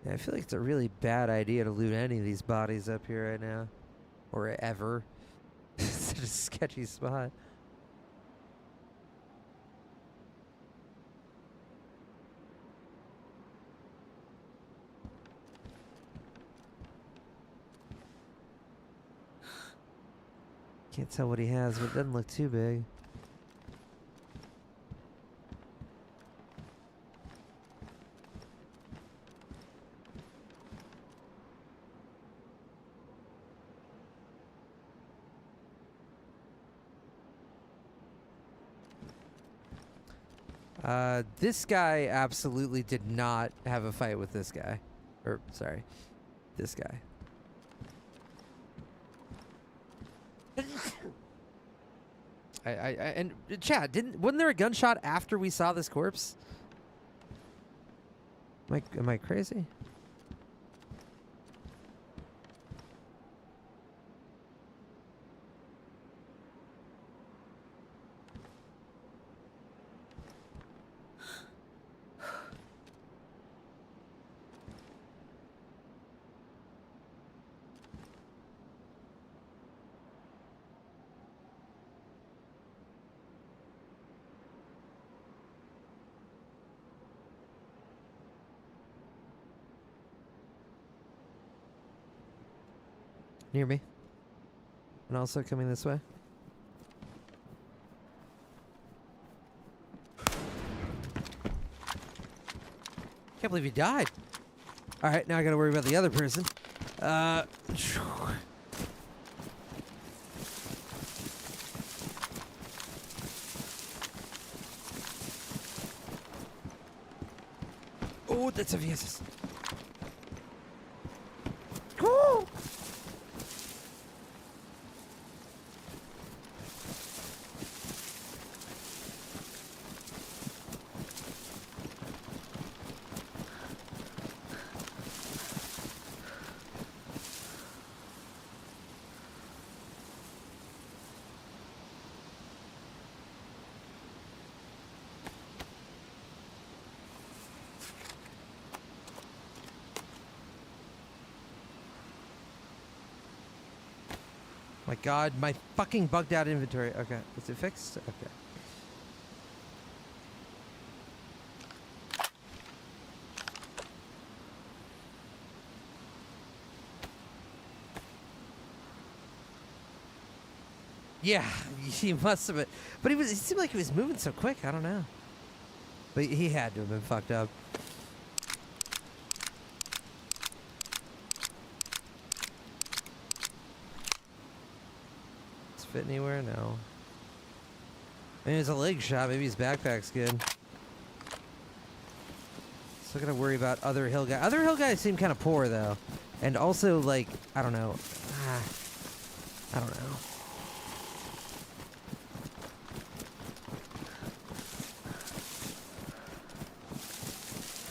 Yeah, I feel like it's a really bad idea to loot any of these bodies up here right now, or ever. It's such a sketchy spot. Can't tell what he has, but it doesn't look too big. This guy absolutely did not have a fight with this guy. Or, sorry, this guy. And Chad, wasn't there a gunshot after we saw this corpse? Am I crazy? Near me. And also coming this way. Can't believe he died. Alright, now I gotta worry about the other person. Oh, that's a VSS. Oh! My God, my fucking bugged out inventory. Okay, is it fixed? Okay. Yeah, he must have been. But he seemed like he was moving so quick. I don't know. But he had to have been fucked up. Does it fit anywhere? No. Maybe it's a leg shot. Maybe his backpack's good. Still gotta worry about other hill guys. Other hill guys seem kind of poor though, and also like I don't know. I don't know.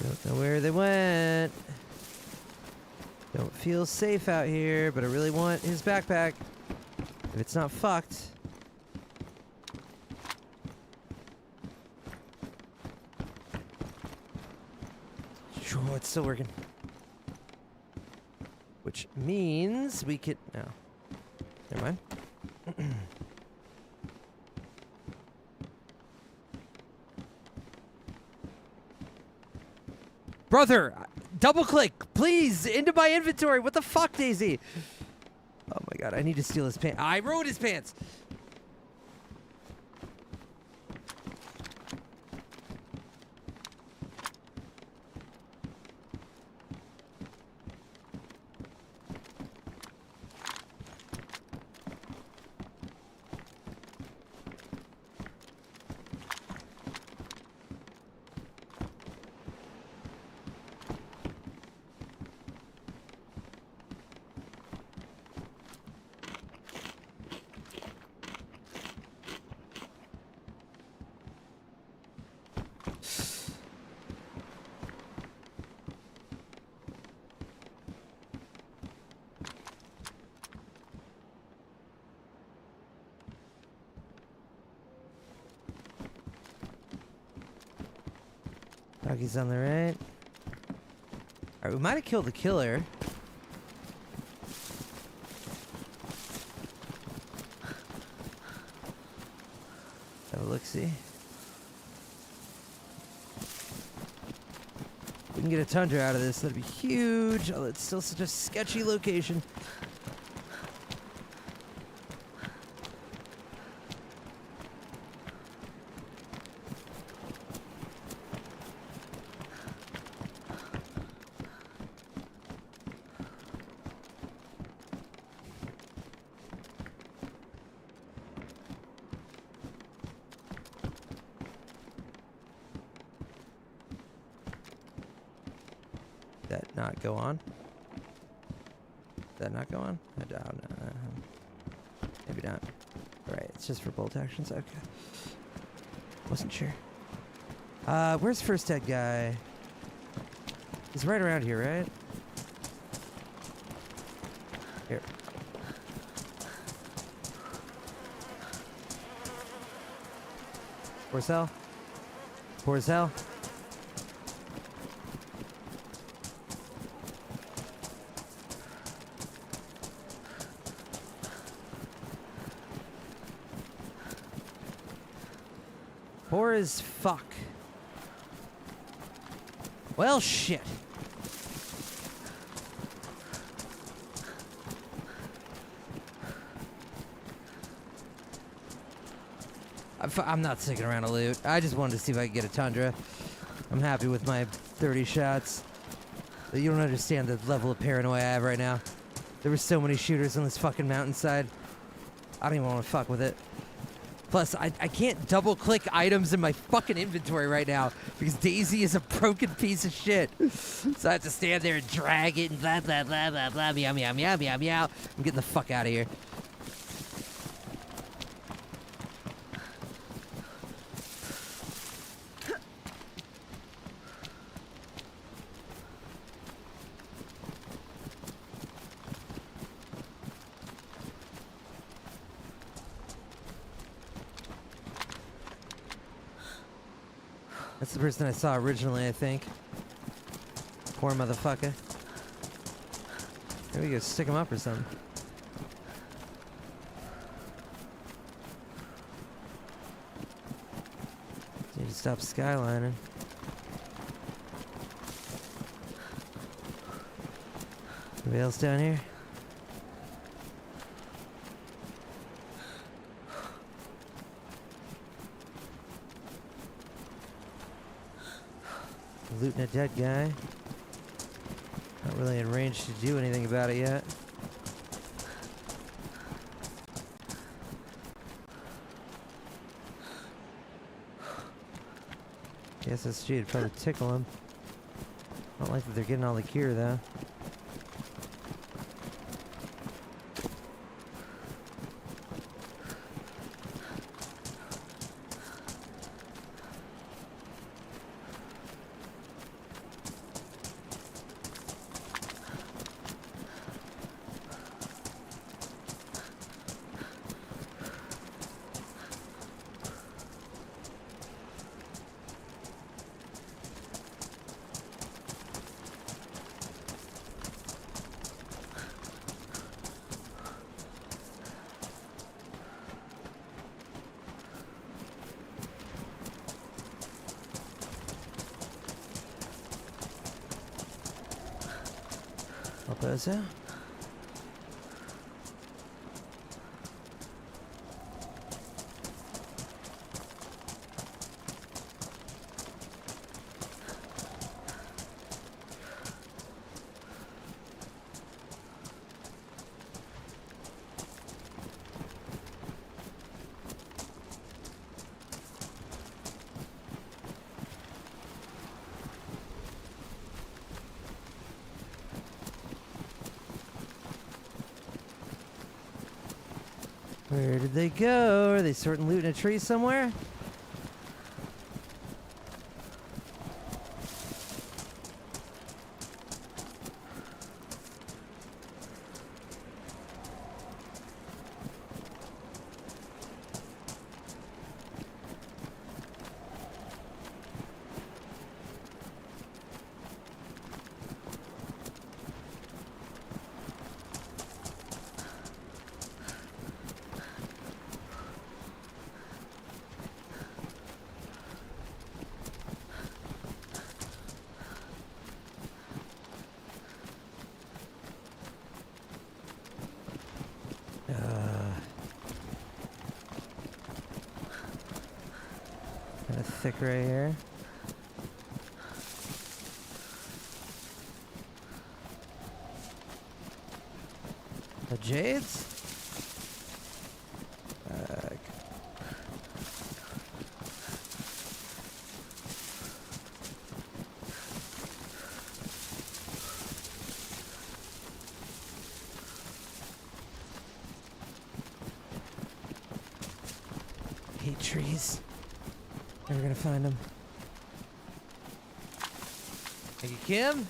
Don't know where they went. Don't feel safe out here, but I really want his backpack. If it's not fucked. Sure, it's still working. Which means we could... No. Never mind. Brother, double click, please, into my inventory. What the fuck, Daisy? Oh my god, I need to steal his pants. I ruined his pants. Doggy's on the right. Alright, we might have killed the killer. Have a look-see. We can get a tundra out of this, that'd be huge. Oh, it's still such a sketchy location. That not go on? That not go on? I doubt. Maybe not. Alright, it's just for bolt actions. Okay. Wasn't sure. Where's first dead guy? He's right around here, right? Here. Poor as hell. Poor as hell. Poor as fuck. Well, shit. I'm not sticking around to loot. I just wanted to see if I could get a tundra. I'm happy with my 30 shots. But you don't understand the level of paranoia I have right now. There were so many shooters on this fucking mountainside. I don't even want to fuck with it. Plus, I can't double-click items in my fucking inventory right now because Daisy is a broken piece of shit. So I have to stand there and drag it and blah, blah, blah, blah, blah, meow, meow, meow, meow, meow. I'm getting the fuck out of here. That's the person I saw originally, I think. Poor motherfucker. Maybe we could stick him up or something. Need to stop skylining. Anybody else down here? Looting a dead guy. Not really in range to do anything about it yet. The SSG would probably tickle him. I don't like that they're getting all the gear though. Barboza. Where did they go? Are they sorting loot in a tree somewhere? Kind of thick right here. The Jades? Hate trees. Never gonna find them. Thank you, Kim.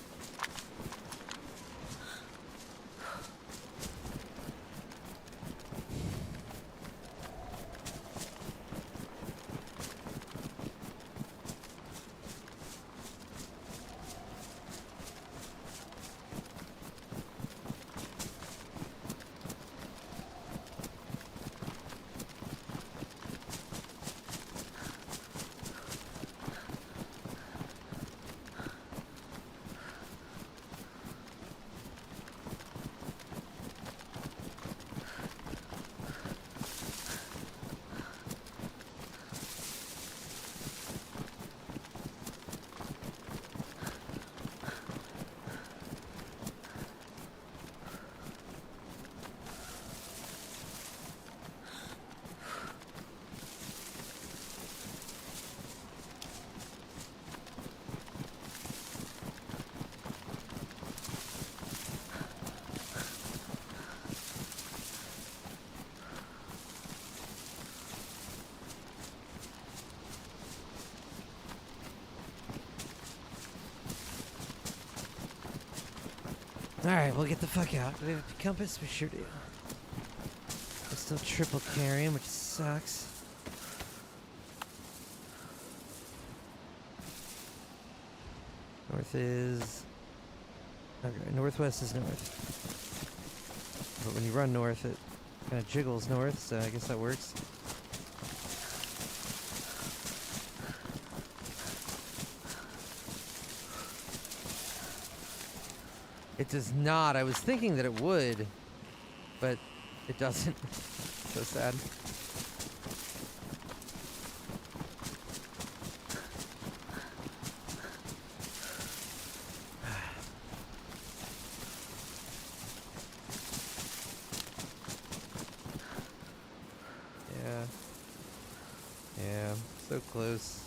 Alright, we'll get the fuck out. Do we have a compass? We sure do. I'm still triple carrying, which sucks. North is... Okay, northwest is north. But when you run north, it kind of jiggles north, so I guess that works. It does not. I was thinking that it would, but it doesn't. So sad. close.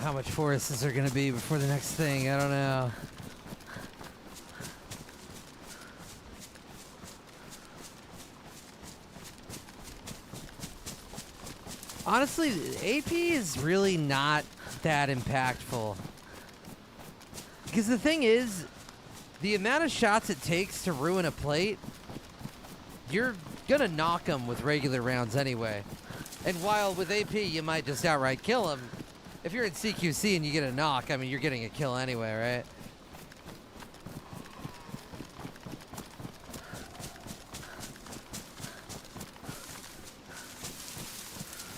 How much forest is there gonna be before the next thing? I don't know. Honestly, AP is really not that impactful. Because the thing is, the amount of shots it takes to ruin a plate, you're gonna knock them with regular rounds anyway. And while with AP you might just outright kill them, if you're in CQC and you get a knock, I mean, you're getting a kill anyway, right?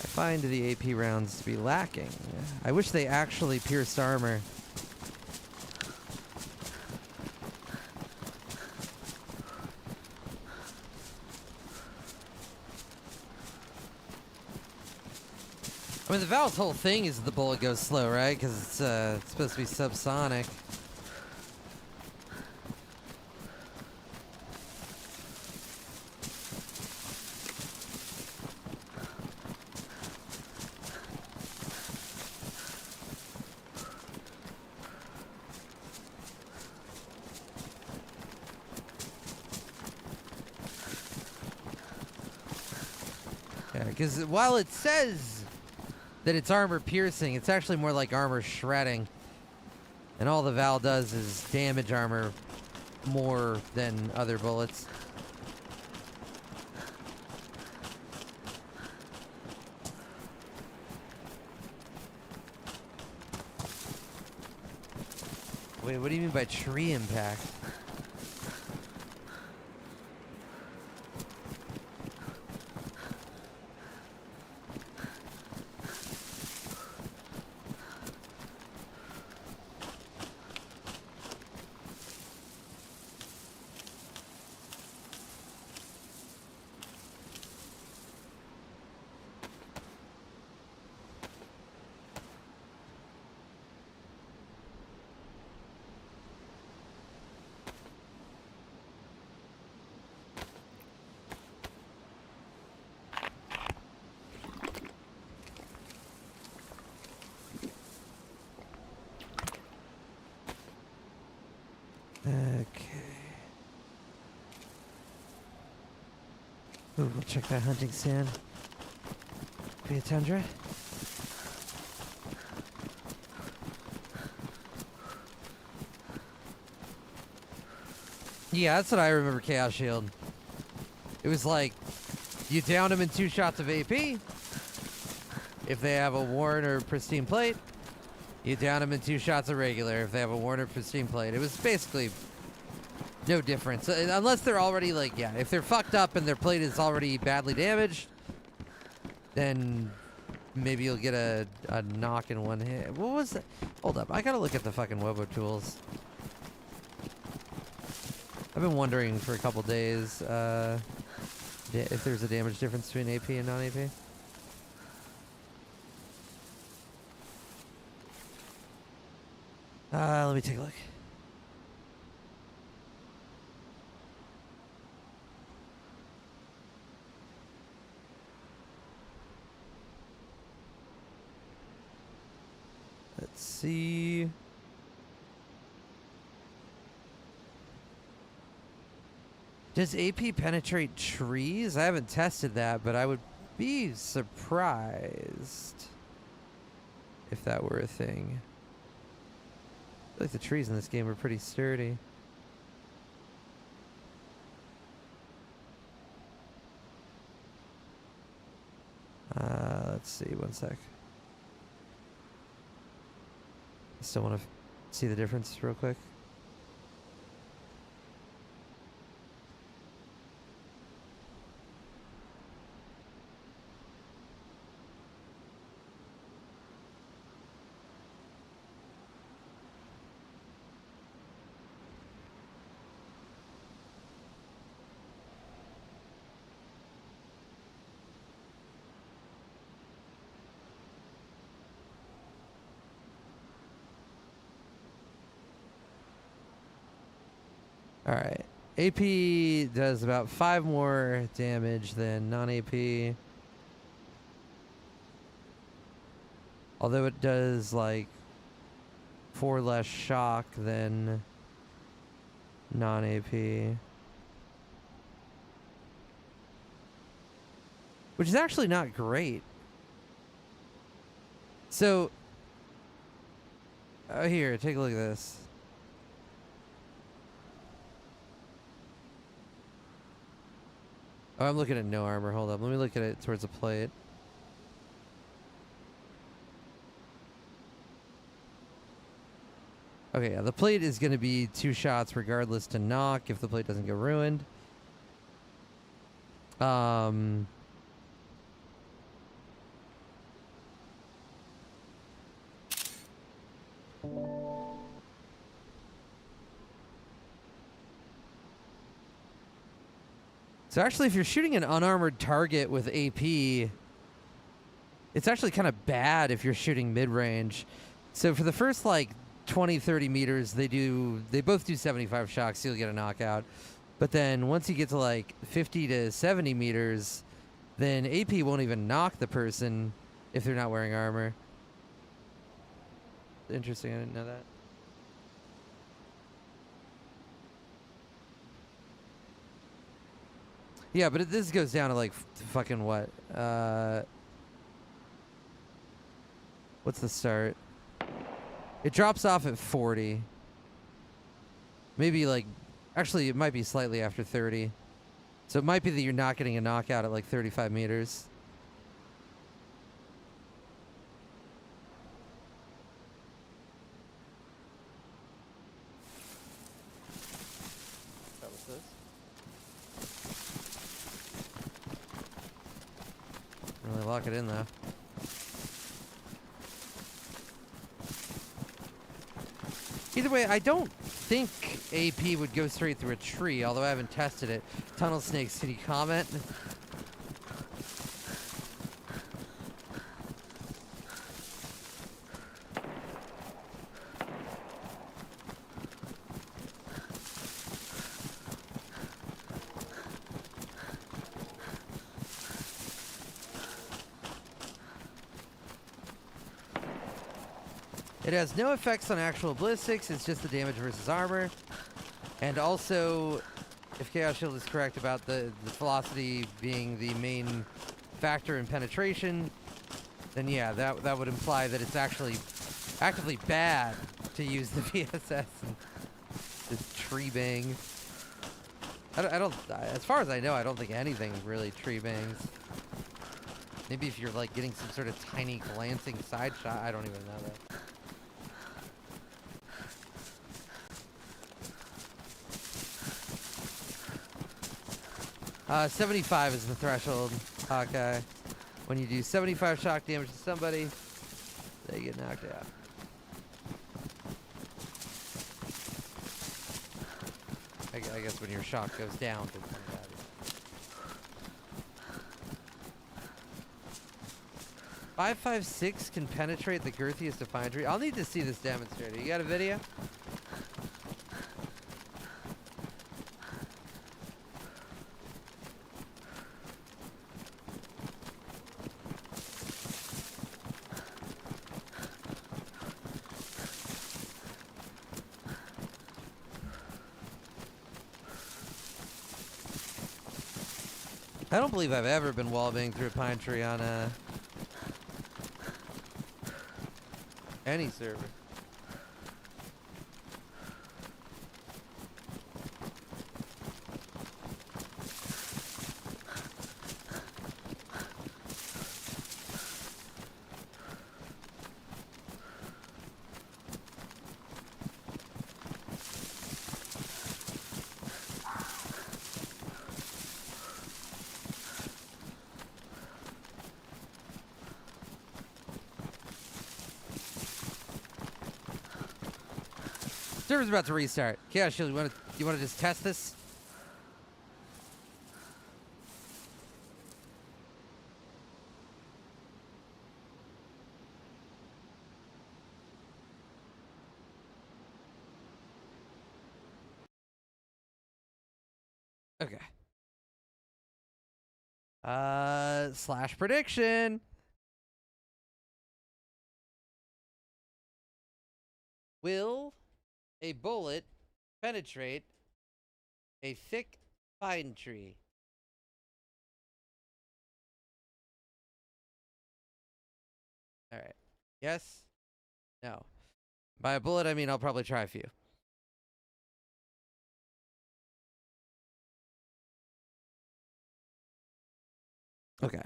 I find the AP rounds to be lacking. I wish they actually pierced armor. I mean, the Valve's whole thing is the bullet goes slow, right? Because it's supposed to be subsonic. Yeah, because while it says that it's armor piercing, it's actually more like armor shredding. And all the Val does is damage armor more than other bullets. Wait, what do you mean by tree impact? Ooh, we'll check that hunting stand. Be a tundra. Yeah, that's what I remember Chaos Shield. It was like, you down them in 2 shots of AP. If they have a worn or pristine plate, you down them in 2 shots of regular if they have a worn or pristine plate. It was basically no difference. Unless they're already like, yeah, if they're fucked up and their plate is already badly damaged, then maybe you'll get a knock in 1 hit. What was that? Hold up, I gotta look at the fucking Wobo tools. I've been wondering for a couple days if there's a damage difference between AP and non-AP. Let me take a look. Let's see. Does AP penetrate trees? I haven't tested that, but I would be surprised if that were a thing. I feel like the trees in this game are pretty sturdy. Let's see, one sec. Still want to see the difference real quick. Alright. AP does about 5 more damage than non-AP. Although it does like 4 less shock than non-AP. Which is actually not great. So, here, take a look at this. Oh, I'm looking at no armor. Hold up. Let me look at it towards the plate. Okay, yeah, the plate is going to be 2 shots regardless to knock if the plate doesn't get ruined. So actually, if you're shooting an unarmored target with AP, it's actually kind of bad if you're shooting mid-range. So for the first like 20, 30 meters, they both do 75 shocks, so you'll get a knockout. But then once you get to like 50 to 70 meters, then AP won't even knock the person if they're not wearing armor. Interesting, I didn't know that. Yeah, but this goes down to like fucking what? What's the start? It drops off at 40. Maybe like, actually it might be slightly after 30. So it might be that you're not getting a knockout at like 35 meters. That was this. Really lock it in though. Either way, I don't think AP would go straight through a tree, although I haven't tested it. Tunnel Snakes, can you comment? It has no effects on actual ballistics, it's just the damage versus armor. And also, if Chaos Shield is correct about the velocity being the main factor in penetration, then yeah, that would imply that it's actually actively bad to use the VSS and this tree bang. I don't, as far as I know, I don't think anything really tree bangs. Maybe if you're like getting some sort of tiny glancing side shot, I don't even know that. 75 is the threshold, Hawkeye. When you do 75 shock damage to somebody, they get knocked out. I guess when your shock goes down to 5.56 can penetrate the girthiest of pine tree. I'll need to see this demonstrated. You got a video? I don't believe I've ever been wallbanged through a pine tree on any server. Server's about to restart. Chaos Shield, you want to just test this? Okay. Slash prediction. Will a bullet penetrate a thick pine tree? All right. Yes? No. By a bullet, I mean I'll probably try a few. Okay.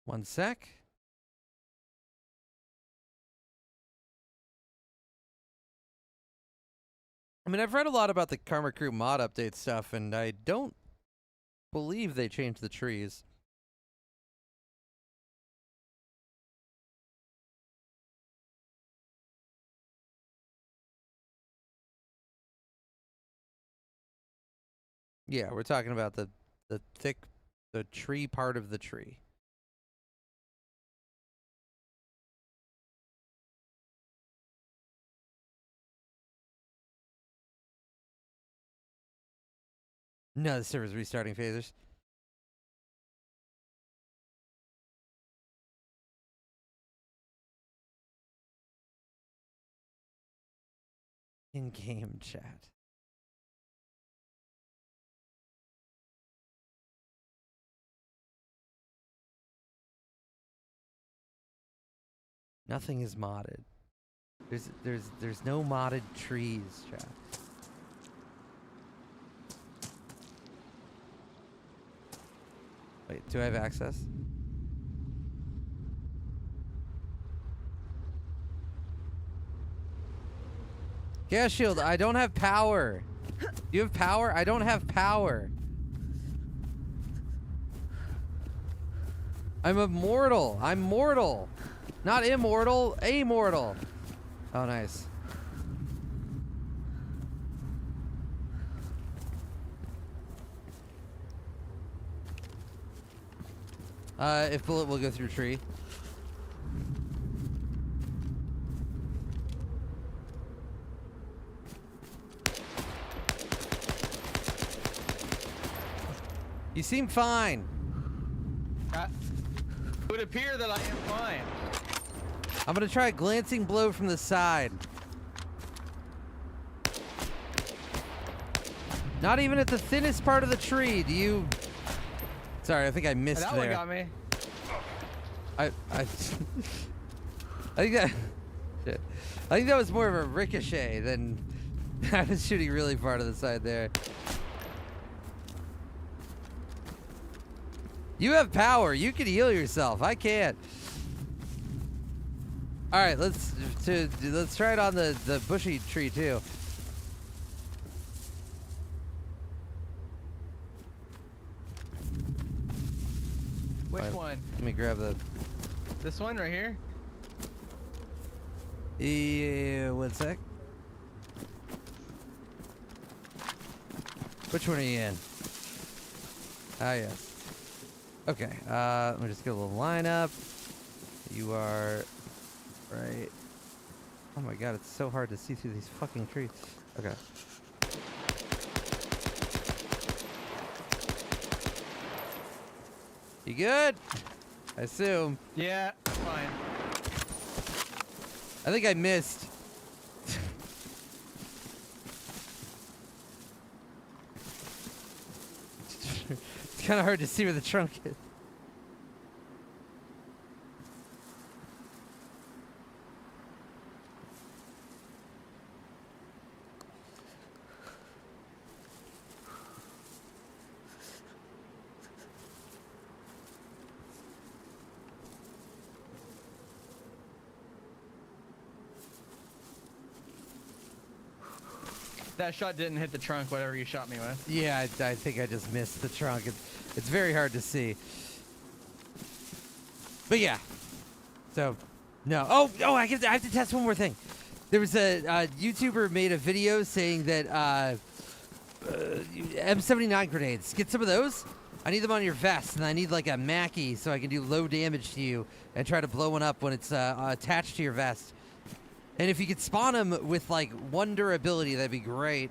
One sec. I mean, I've read a lot about the Karma Crew mod update stuff, and I don't believe they changed the trees. Yeah, we're talking about the tree part of the tree. No, the server's restarting phasers. In-game chat. Nothing is modded. There's no modded trees, chat. Wait, do I have access? Gas shield, I don't have power. Do you have power? I don't have power. I'm immortal. I'm mortal. Not immortal, amortal. Oh, nice. If bullet will go through tree. You seem fine. It would appear that I am fine. I'm gonna try a glancing blow from the side. Not even at the thinnest part of the tree. Do you? Sorry, I think I missed That there. one got me. I think that. Shit. I think that was more of a ricochet than I was shooting really far to the side there. You have power. You can heal yourself. I can't. All right, let's try it on the bushy tree too. Which All right, one? Let me grab the. This one right here? Yeah, one sec. Which one are you in? Ah, yes. Okay, let me just get a little lineup. You are right. Oh my god, it's so hard to see through these fucking trees. Okay. You good? I assume. Yeah, fine. I think I missed. It's kind of hard to see where the trunk is. That shot didn't hit the trunk, whatever you shot me with. Yeah, I think I just missed the trunk. It's very hard to see. But yeah. So, no. Oh, I have to test one more thing. There was a YouTuber made a video saying that M79 grenades. Get some of those. I need them on your vest, and I need like a Mackie so I can do low damage to you and try to blow one up when it's attached to your vest. And if you could spawn them with like 1 durability, that'd be great.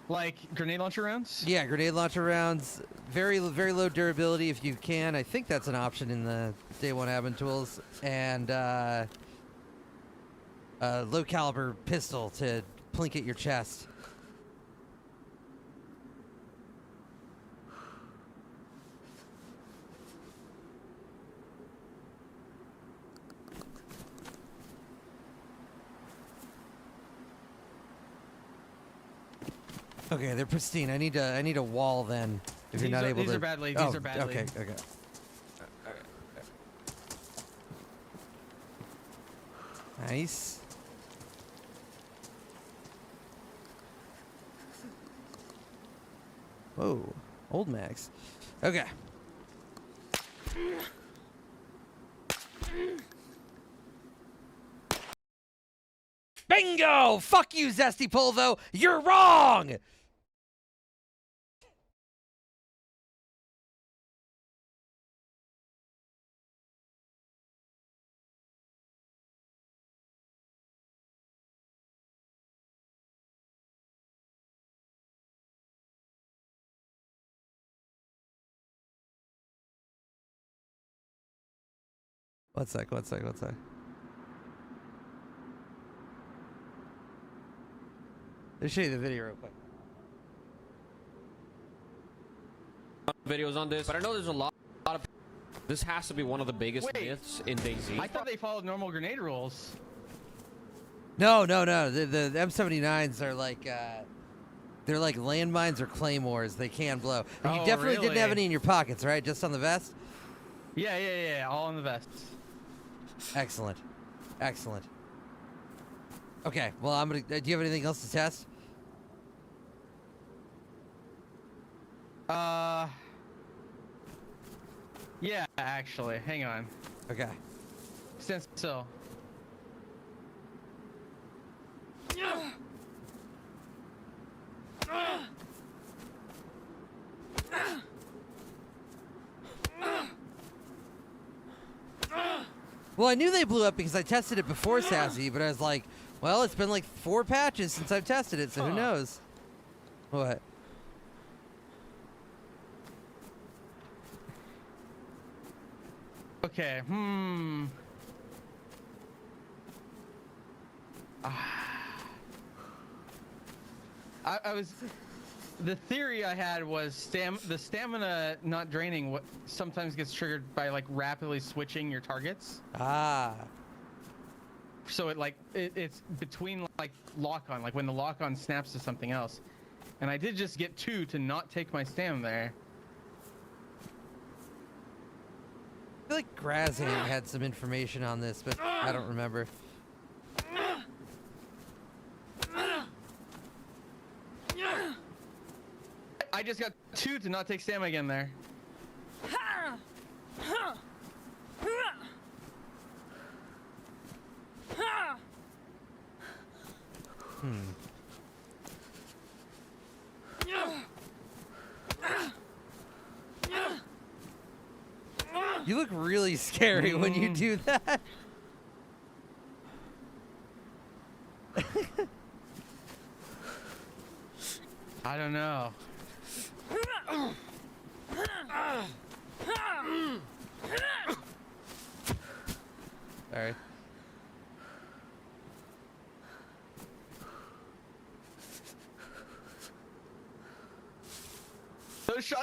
Like grenade launcher rounds? Yeah, grenade launcher rounds. Very low durability if you can. I think that's an option in the Day 1 admin tools. And low caliber pistol to plink at your chest. Okay, they're pristine. I need a wall then. If you're not able to. These are badly. Oh, These are badly. Okay. Nice. Whoa, old Max. Okay. Bingo! Fuck you, Zesty Polvo. You're wrong. One sec. Let's show you the video real quick. Videos on this, but I know there's a lot of. This has to be one of the biggest Wait. myths in DayZ. I thought they followed normal grenade rules. No. The M79s are like they're like landmines or claymores. They can blow. And you Oh, definitely didn't have really? any in your pockets, right? Just on the vest? Yeah. All in the vests. Excellent. Okay, well, I'm gonna. Do you have anything else to test? Yeah, actually. Hang on. Okay. Stand still. Well, I knew they blew up because I tested it before Sassy, but I was like, well, it's been like 4 patches since I've tested it, so who knows? What? Okay. I was. The theory I had was the stamina not draining. What sometimes gets triggered by like rapidly switching your targets. Ah. So it's between like lock on, like when the lock on snaps to something else, and I did just get 2 to not take my stam there. I feel like Grazan had some information on this, but I don't remember. I just got 2 to not take stamina again there. You look really scary when you do that. I don't know. Sorry.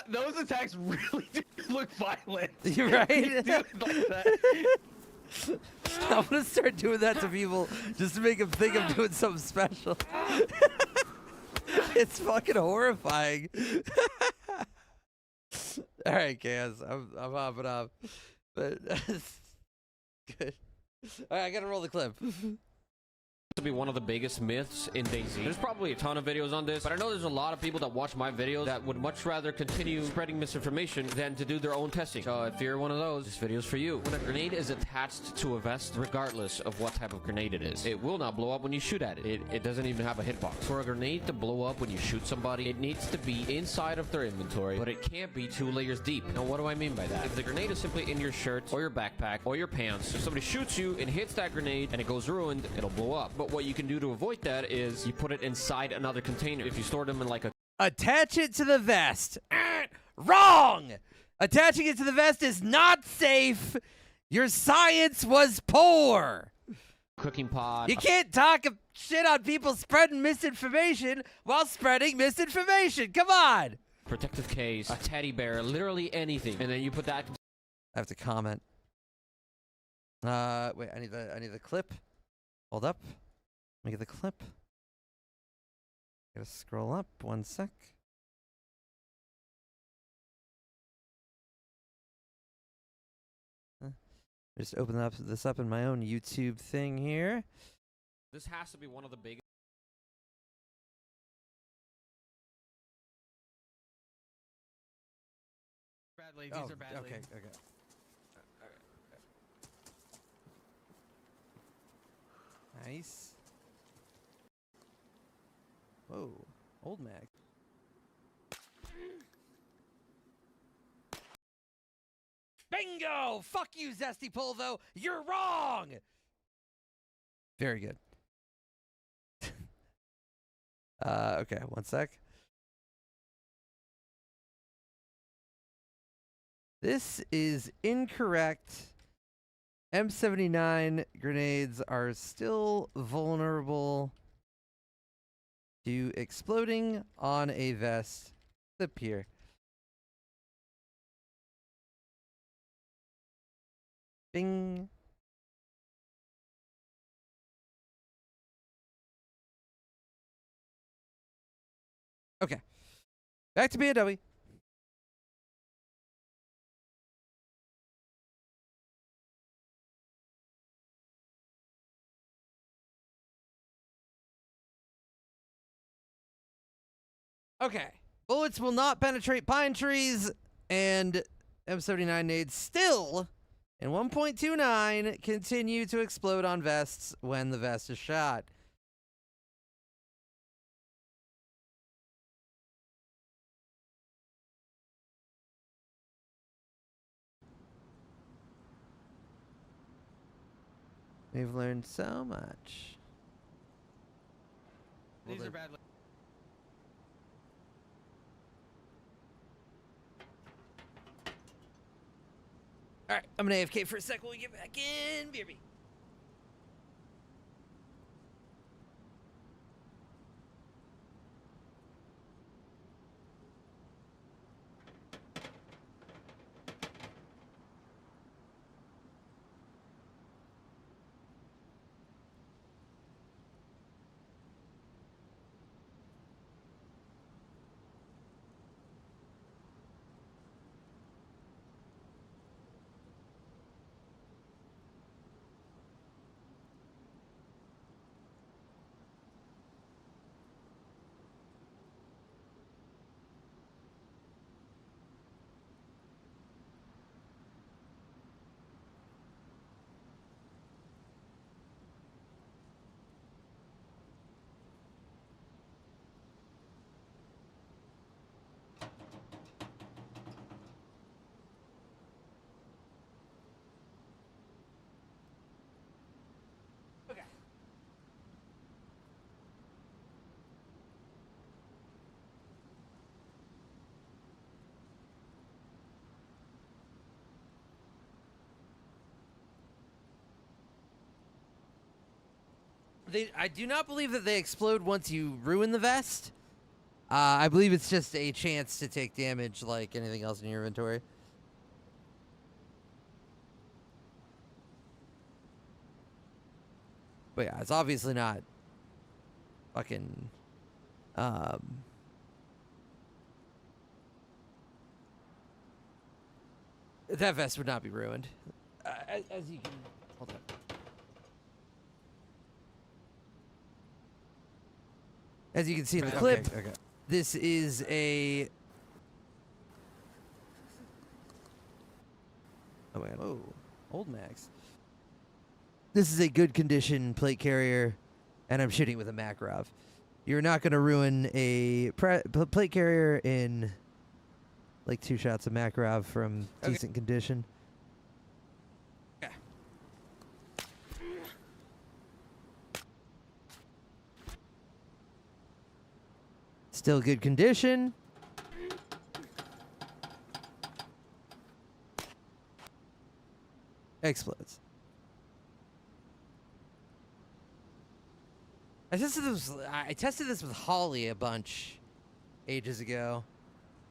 Those attacks really do look violent. You're right. They do look like that. I'm gonna start doing that to people just to make them think I'm doing something special. It's fucking horrifying. All right, Kaz, I'm hopping up, but good. All right, I gotta roll the clip. To be one of the biggest myths in DayZ. There's probably a ton of videos on this, but I know there's a lot of people that watch my videos that would much rather continue spreading misinformation than to do their own testing. So if you're one of those, this video's for you. When a grenade is attached to a vest, regardless of what type of grenade it is, it will not blow up when you shoot at it. It doesn't even have a hitbox. For a grenade to blow up when you shoot somebody, it needs to be inside of their inventory, but it can't be 2 layers deep. Now what do I mean by that? If the grenade is simply in your shirt, or your backpack, or your pants, if somebody shoots you and hits that grenade and it goes ruined, it'll blow up. But what you can do to avoid that is you put it inside another container. If you store them in like a... Attach it to the vest. Wrong! Attaching it to the vest is not safe. Your science was poor. cooking pot. You can't talk shit on people spreading misinformation while spreading misinformation. Come on. Protective case, a teddy bear, literally anything. And then you put that... I have to comment. Wait, I need the clip. Hold up. Let me get the clip. Gotta scroll up 1 sec. Just open this up in my own YouTube thing here. This has to be one of the biggest... Badly, these are badly. Okay. Nice. Whoa, old mag. Bingo! Fuck you, Zesty Polvo. You're wrong. Very good. Okay, 1 sec. This is incorrect. M79 grenades are still vulnerable to exploding on a vest. Clip here. Bing. Okay. Back to BOW. Okay. Bullets will not penetrate pine trees, and M79 nades still, in 1.29, continue to explode on vests when the vest is shot. We've learned so much. These are badly. All right, I'm gonna AFK for a sec while we get back in. BRB. I do not believe that they explode once you ruin the vest. I believe it's just a chance to take damage like anything else in your inventory. But yeah, it's obviously not fucking that vest would not be ruined. As you can hold on. As you can see in the clip, this is a oh man, oh, old Max. This is a good condition plate carrier, and I'm shooting with a Makarov. You're not going to ruin a plate carrier in like 2 shots of Makarov from decent condition. Yeah. Still good condition. Explodes. I tested this with Holly a bunch ages ago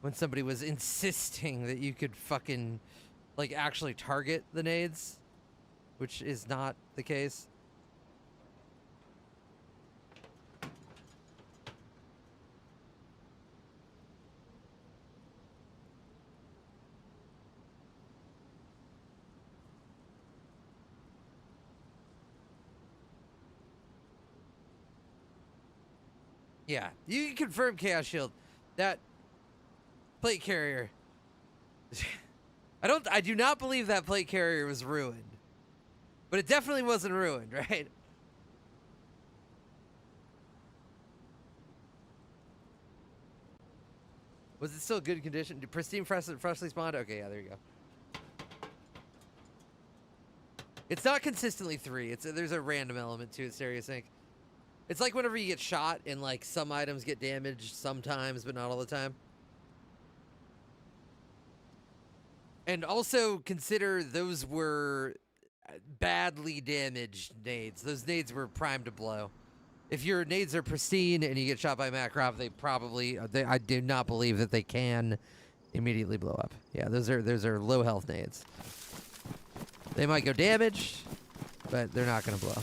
when somebody was insisting that you could fucking like actually target the nades, which is not the case. Yeah, you can confirm, Chaos Shield, that plate carrier. I do not believe that plate carrier was ruined, but it definitely wasn't ruined, right? Was it still good condition? Pristine, freshly spawned? Okay, yeah, there you go. It's not consistently 3. There's a random element to it, Stereosync. It's like whenever you get shot and like some items get damaged sometimes, but not all the time. And also consider those were badly damaged nades. Those nades were primed to blow. If your nades are pristine and you get shot by Makarov, I do not believe that they can immediately blow up. Yeah, those are low health nades. They might go damaged, but they're not going to blow.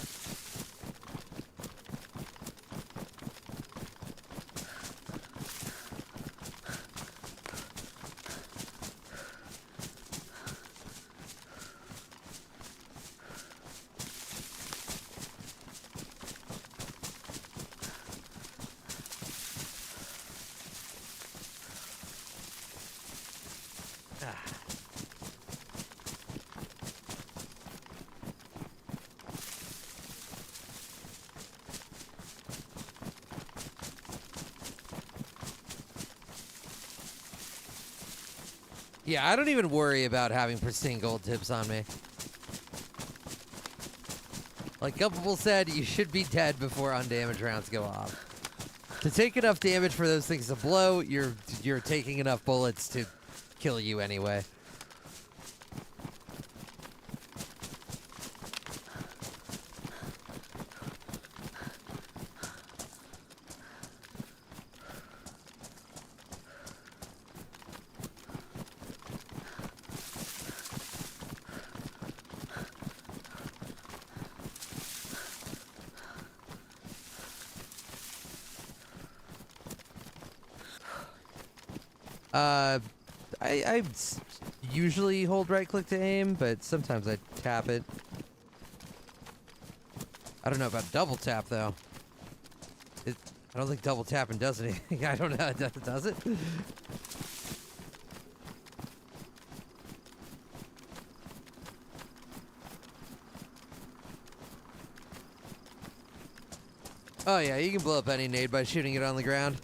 Yeah, I don't even worry about having pristine gold tips on me. Like Guppable said, you should be dead before undamaged rounds go off. To take enough damage for those things to blow, you're taking enough bullets to kill you anyway. I usually hold right click to aim, but sometimes I tap it. I don't know about double tap though. I don't think double tapping does anything. I don't know. Does it? Oh yeah, you can blow up any nade by shooting it on the ground.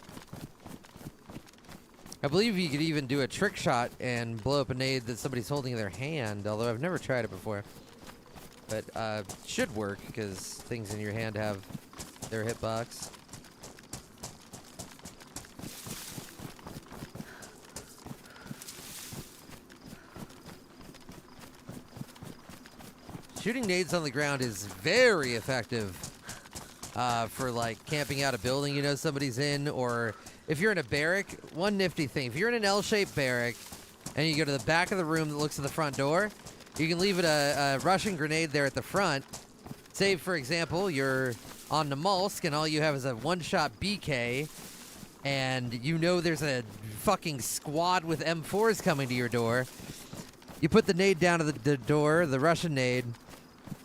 I believe you could even do a trick shot and blow up a nade that somebody's holding in their hand, although I've never tried it before. But should work, because things in your hand have their hitbox. Shooting nades on the ground is very effective for like camping out a building you know somebody's in, or if you're in a barrack. One nifty thing: if you're in an L-shaped barrack and you go to the back of the room that looks to the front door, you can leave it a Russian grenade there at the front. Say, for example, you're on Namalsk and all you have is a one-shot BK, and you know there's a fucking squad with M4s coming to your door. You put the nade down to the door, the Russian nade,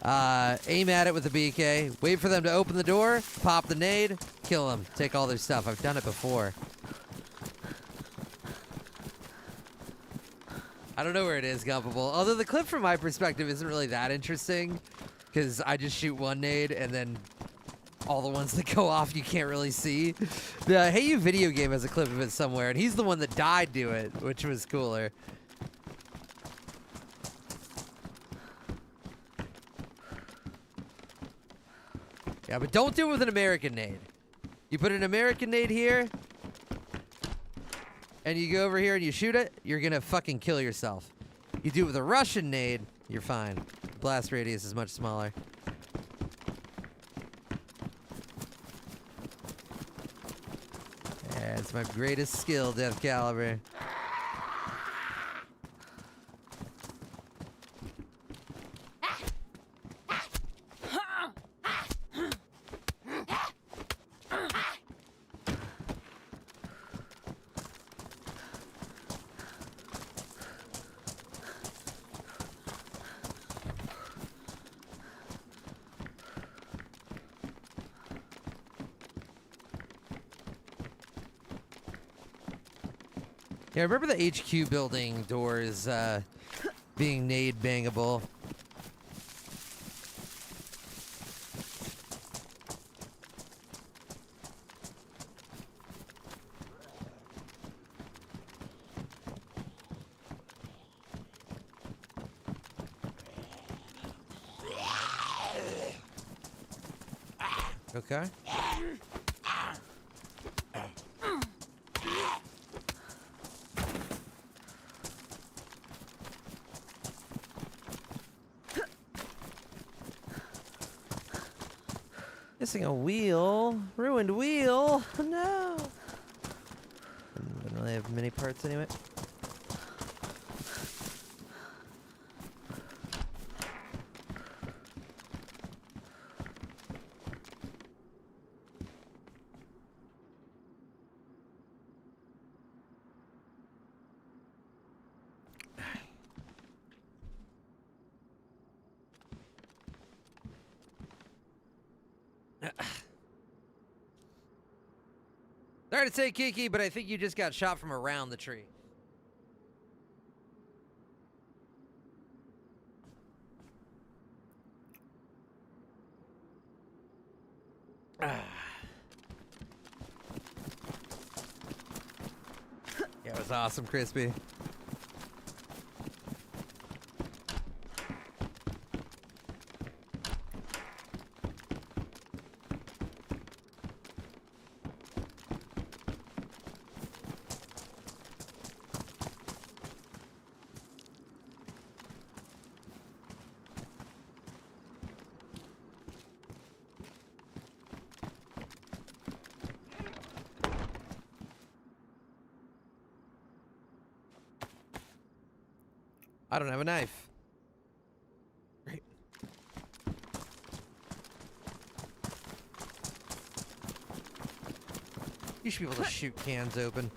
aim at it with the BK, wait for them to open the door, pop the nade, kill them, take all their stuff. I've done it before. I don't know where it is, Gumpable. Although the clip from my perspective isn't really that interesting, because I just shoot one nade and then all the ones that go off you can't really see. The Hey You video game has a clip of it somewhere, and he's the one that died to it, which was cooler. Yeah, but don't do it with an American nade. You put an American nade here, and you go over here and you shoot it, you're gonna fucking kill yourself. You do it with a Russian nade, you're fine. Blast radius is much smaller. Yeah, it's my greatest skill, Death Caliber. Yeah, I remember the HQ building doors being nade bangable. Okay. Missing a wheel. Ruined wheel. No. Don't really have many parts anyway. Sorry to say, Kiki, but I think you just got shot from around the tree. Yeah, it was awesome, Crispy. I don't have a knife. Great. You should be able to shoot cans open.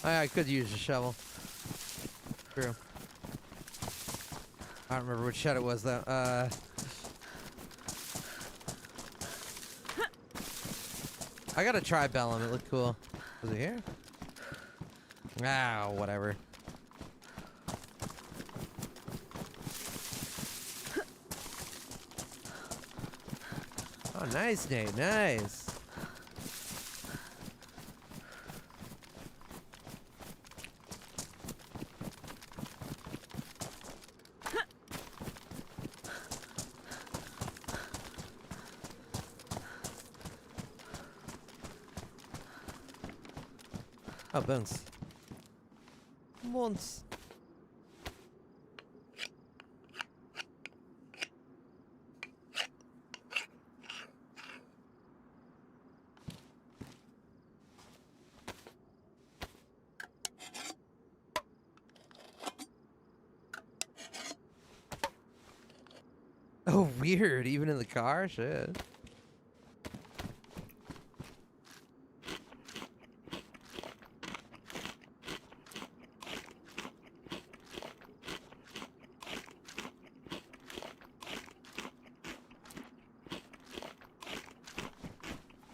I could use a shovel. True. I don't remember which shed it was though. I got a Tribellum. It looked cool. Was it here? Ah, whatever. Oh, nice, Nate. Nice. Oh, bones. Bones. Oh, weird. Even in the car? Shit.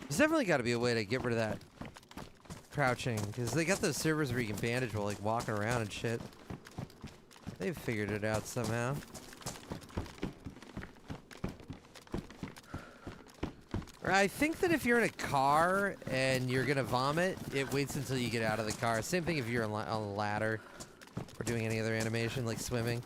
There's definitely got to be a way to get rid of that crouching, because they got those servers where you can bandage while like walking around and shit. They've figured it out somehow. I think that if you're in a car and you're gonna vomit, it waits until you get out of the car. Same thing if you're on a ladder or doing any other animation like swimming.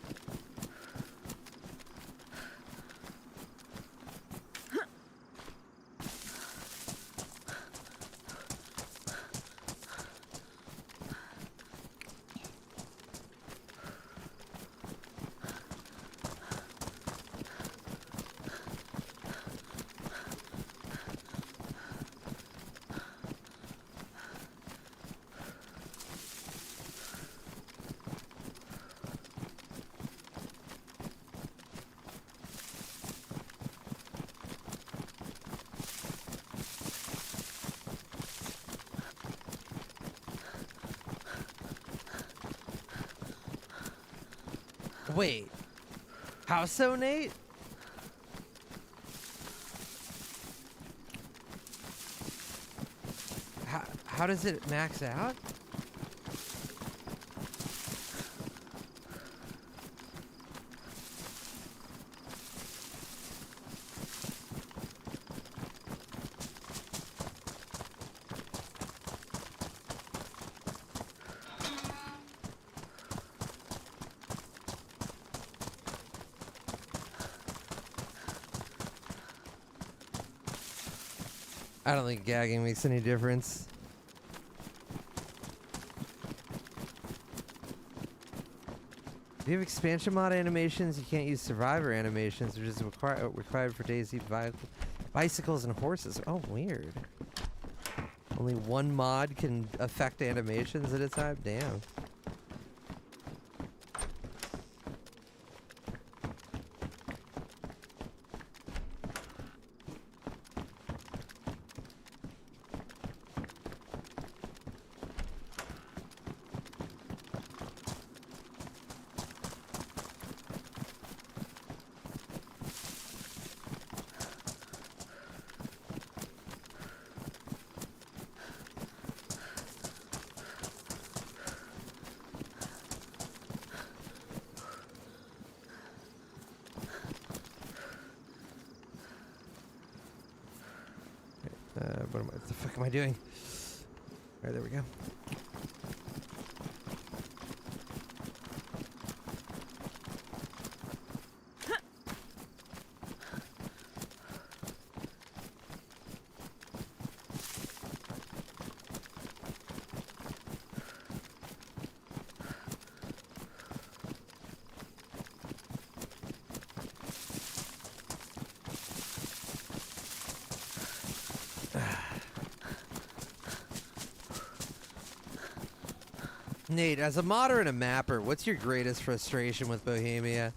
Wait, how so, Nate? How does it max out? I don't think gagging makes any difference. If you have expansion mod animations, you can't use survivor animations, which is required for Daisy bicycles and horses. Oh, weird. Only one mod can affect animations at a time? Damn. What the fuck am I doing? Alright, there we go. Nate, as a modder and a mapper, what's your greatest frustration with Bohemia?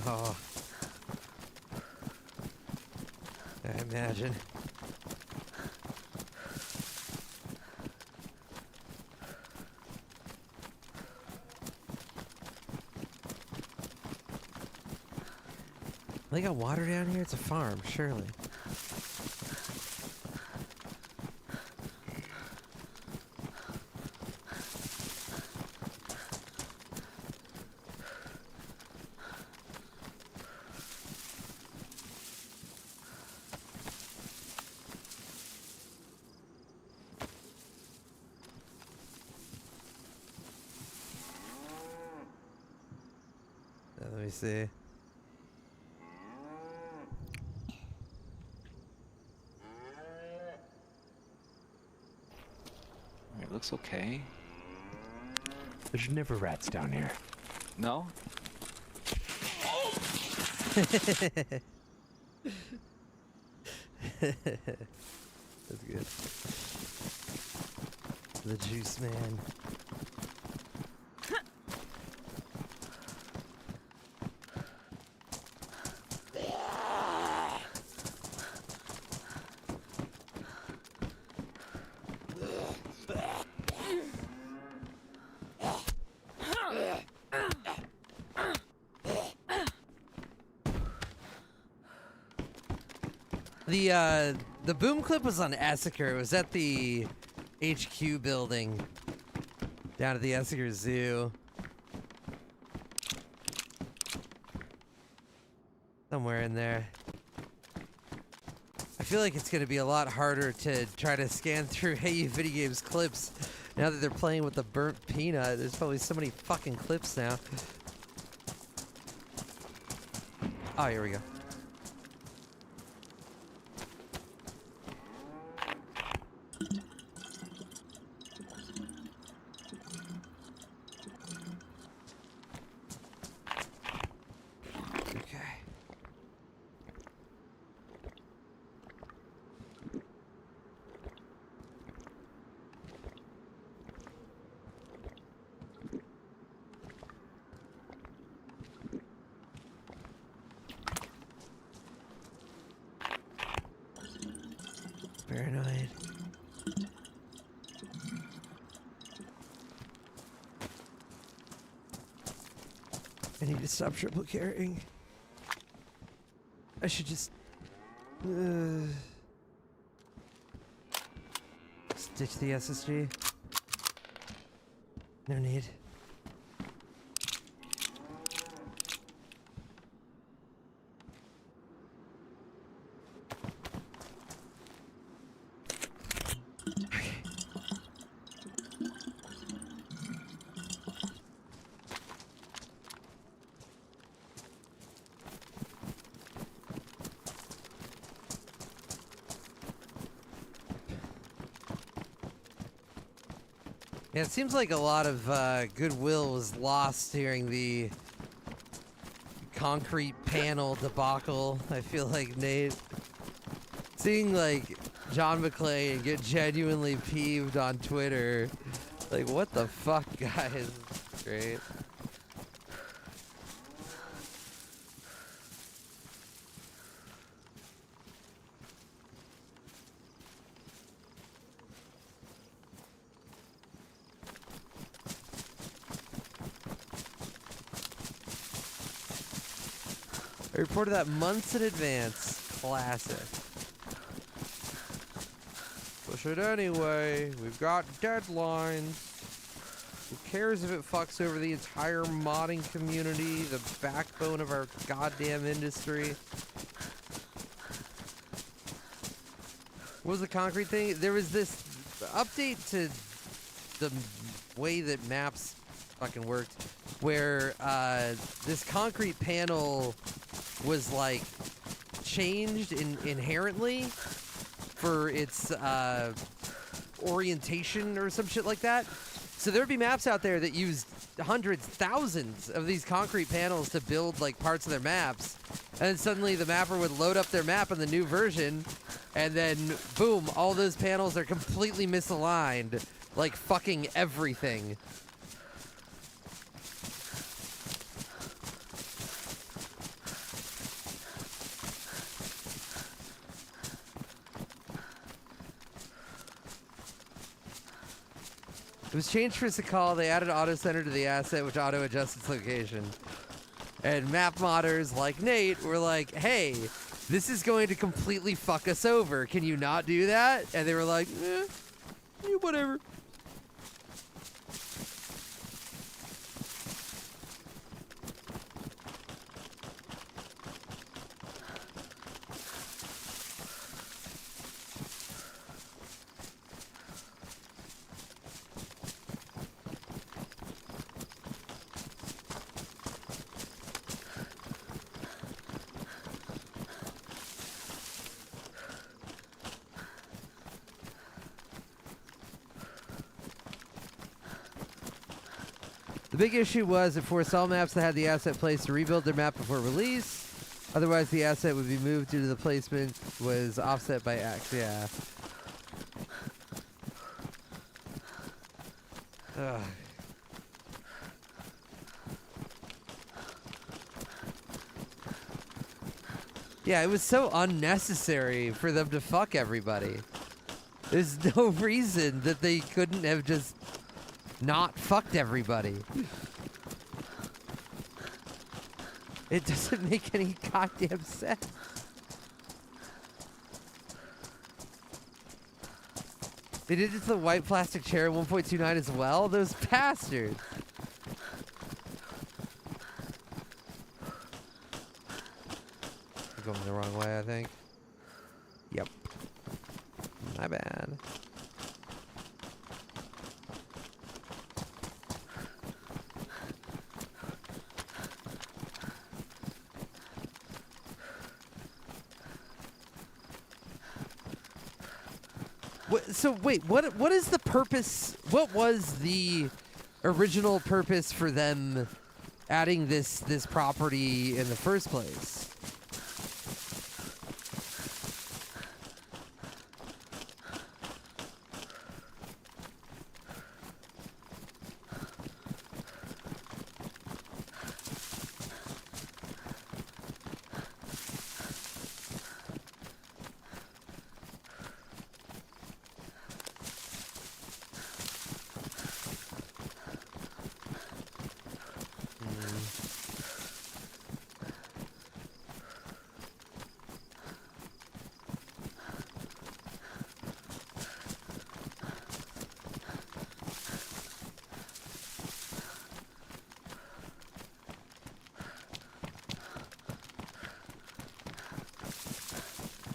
Oh. I imagine. They got water down here? It's a farm, surely. me see. It looks okay. There's never rats down here. No? That's good. The juice man. The boom clip was on Essaker. It was at the HQ building down at the Essaker Zoo. Somewhere in there. I feel like it's going to be a lot harder to try to scan through Hey Video Games clips now that they're playing with the burnt peanut. There's probably so many fucking clips now. Oh, here we go. Paranoid. I need to stop triple carrying. I should just stitch the SSG. No need. Yeah, it seems like a lot of goodwill was lost during the concrete panel debacle. I feel like, Nate, seeing like John McClane get genuinely peeved on Twitter, like what the fuck, guys? Great. I reported that months in advance. Classic. Push it anyway. We've got deadlines. Who cares if it fucks over the entire modding community, the backbone of our goddamn industry? What was the concrete thing? There was this update to the way that maps fucking worked, where this concrete panel was like changed inherently for its orientation or some shit like that. So there'd be maps out there that used hundreds, thousands of these concrete panels to build like parts of their maps, and then suddenly the mapper would load up their map in the new version, and then boom, all those panels are completely misaligned, like fucking everything. It was changed for Sakal. They added auto center to the asset, which auto adjusts its location. And map modders like Nate were like, hey, this is going to completely fuck us over. Can you not do that? And they were like, whatever. The big issue was it forced all maps that had the asset placed to rebuild their map before release. Otherwise, the asset would be moved due to the placement was offset by X. Yeah. Ugh. Yeah, it was so unnecessary for them to fuck everybody. There's no reason that they couldn't have just not fucked everybody. It doesn't make any goddamn sense. They did it to the white plastic chair in 1.29 as well? Those bastards. I'm going the wrong way, I think. Yep. My bad. So wait, what is the purpose? What was the original purpose for them adding this property in the first place?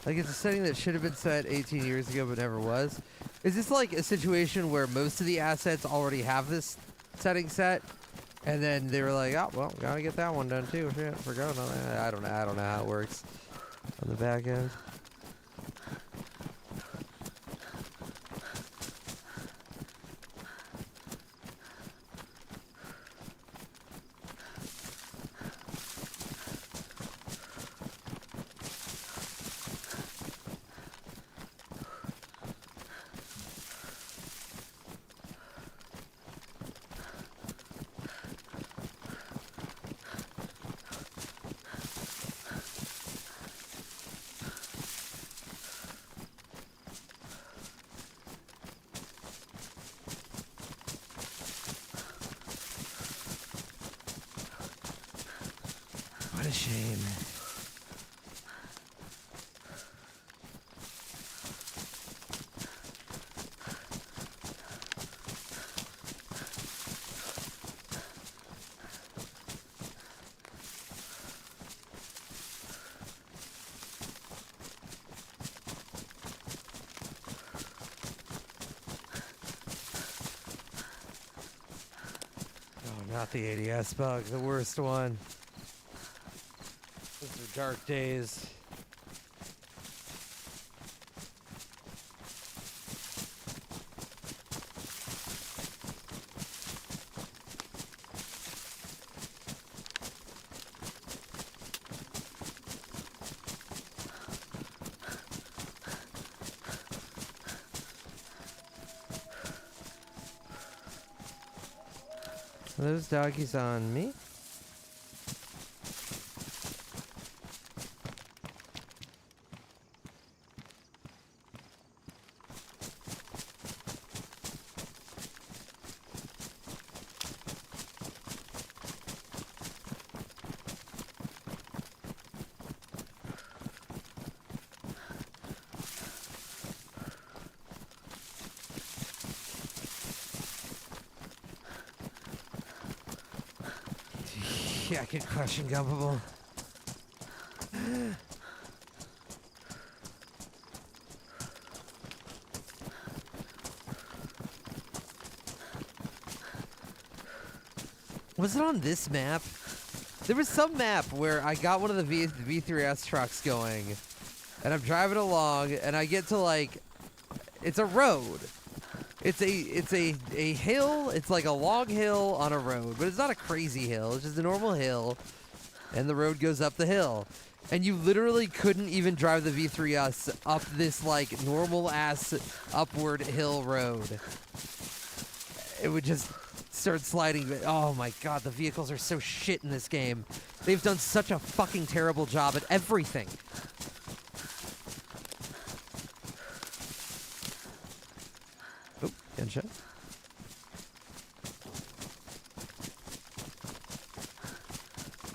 Like, it's a setting that should have been set 18 years ago but never was. Is this like a situation where most of the assets already have this setting set, and then they were like, oh, well, gotta get that one done too. Shit, forgot on that. I don't know how it works on the back end. What a shame. Oh, not the ADS bug, the worst one. Those are dark days. Are those doggies on me? Yeah, I could crush and gumpable. Was it on this map? There was some map where I got one of the V3S trucks going, and I'm driving along, and I get to, like, it's a road, It's a hill. It's like a long hill on a road, but it's not a crazy hill. It's just a normal hill, and the road goes up the hill. And you literally couldn't even drive the V3S up this like normal ass upward hill road. It would just start sliding. Oh my god, the vehicles are so shit in this game. They've done such a fucking terrible job at everything. Oh, gunshot.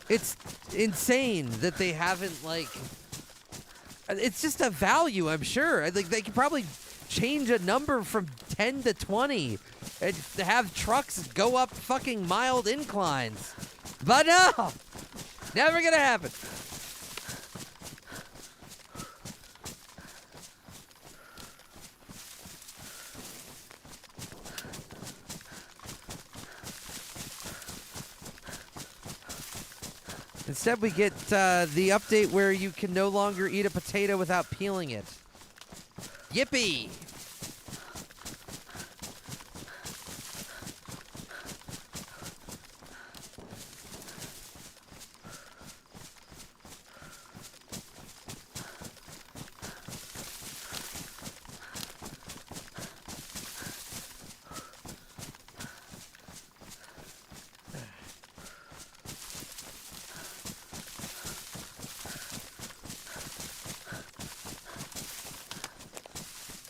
It's insane that they haven't, like... It's just a value, I'm sure. Like, they could probably change a number from 10 to 20 and have trucks go up fucking mild inclines. But no! Never gonna happen. Instead, we get the update where you can no longer eat a potato without peeling it. Yippee!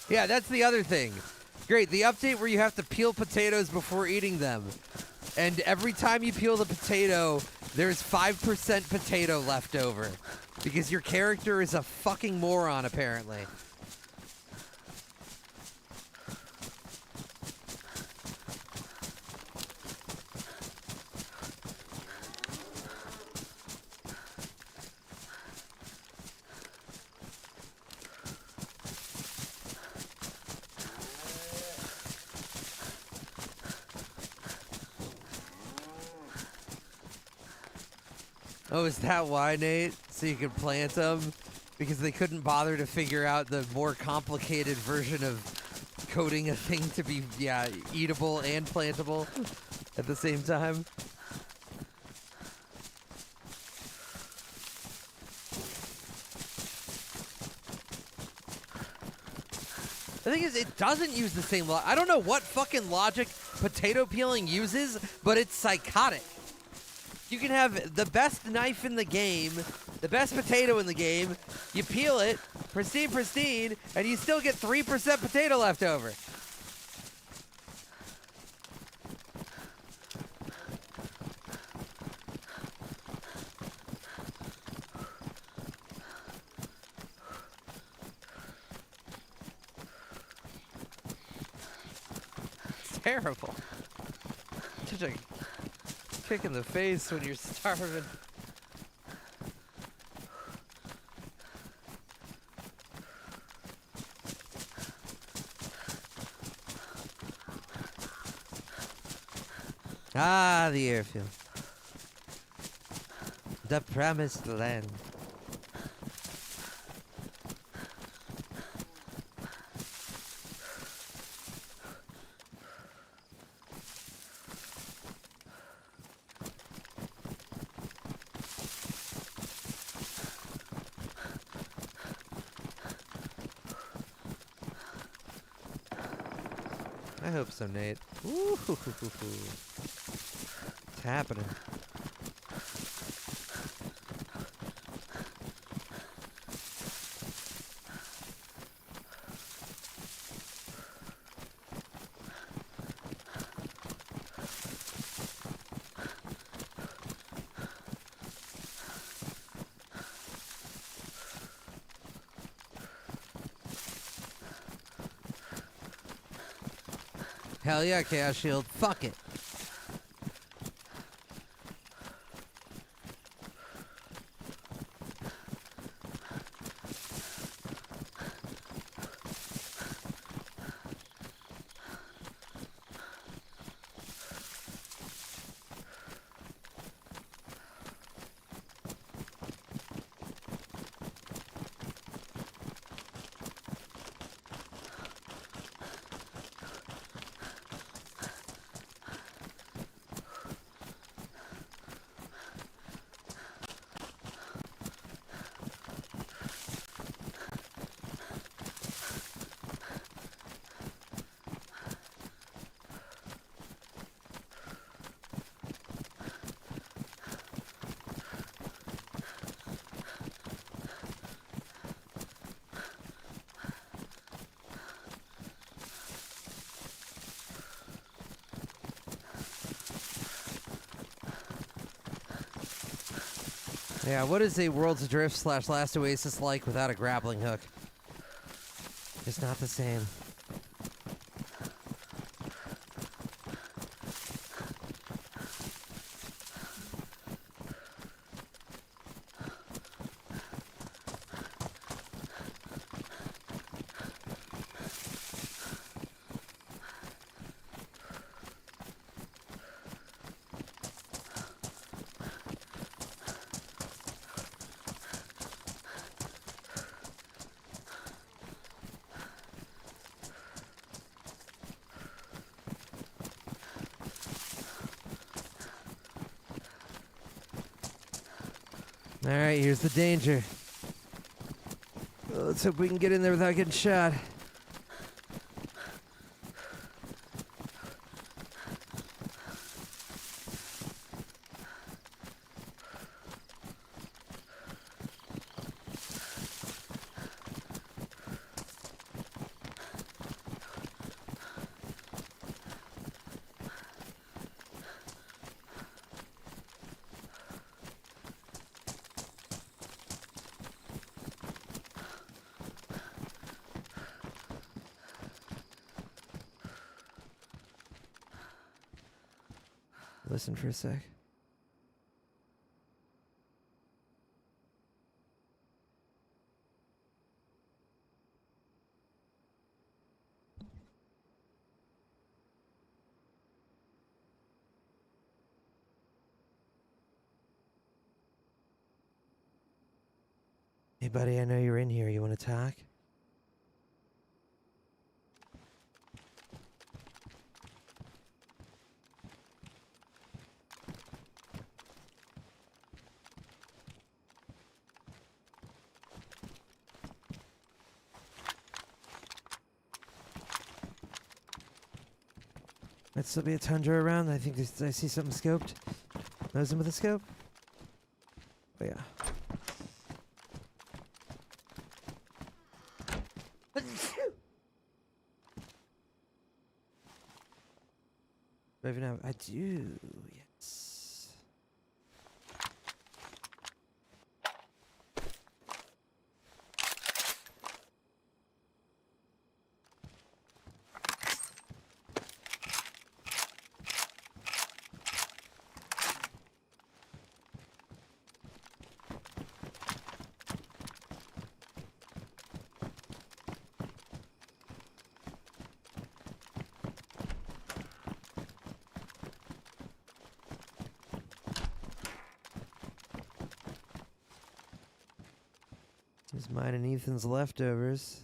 Yeah, that's the other thing. Great, the update where you have to peel potatoes before eating them. And every time you peel the potato, there's 5% potato left over. Because your character is a fucking moron, apparently. Oh, is that why, Nate? So you could plant them? Because they couldn't bother to figure out the more complicated version of coding a thing to be, yeah, eatable and plantable at the same time? The thing is, it doesn't use the same I don't know what fucking logic potato peeling uses, but it's psychotic. You can have the best knife in the game, the best potato in the game, you peel it, pristine, and you still get 3% potato left over. It's terrible. Such a kick in the face when you're starving. Ah, the airfield. The promised land. I hope so, Nate. Ooh, it's happening. Hell yeah, Chaos Shield. Fuck it. Yeah, what is a World's Adrift / Last Oasis like without a grappling hook? It's not the same. Alright, here's the danger. Let's hope we can get in there without getting shot. Listen for a sec. Hey buddy, I know you're in here. You want to talk? Might still be a Tundra around. I think I see something scoped. Nose him with a scope. Oh yeah. Maybe now I do. Yes. Here's mine and Ethan's leftovers.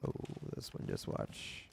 Oh, this one just watch.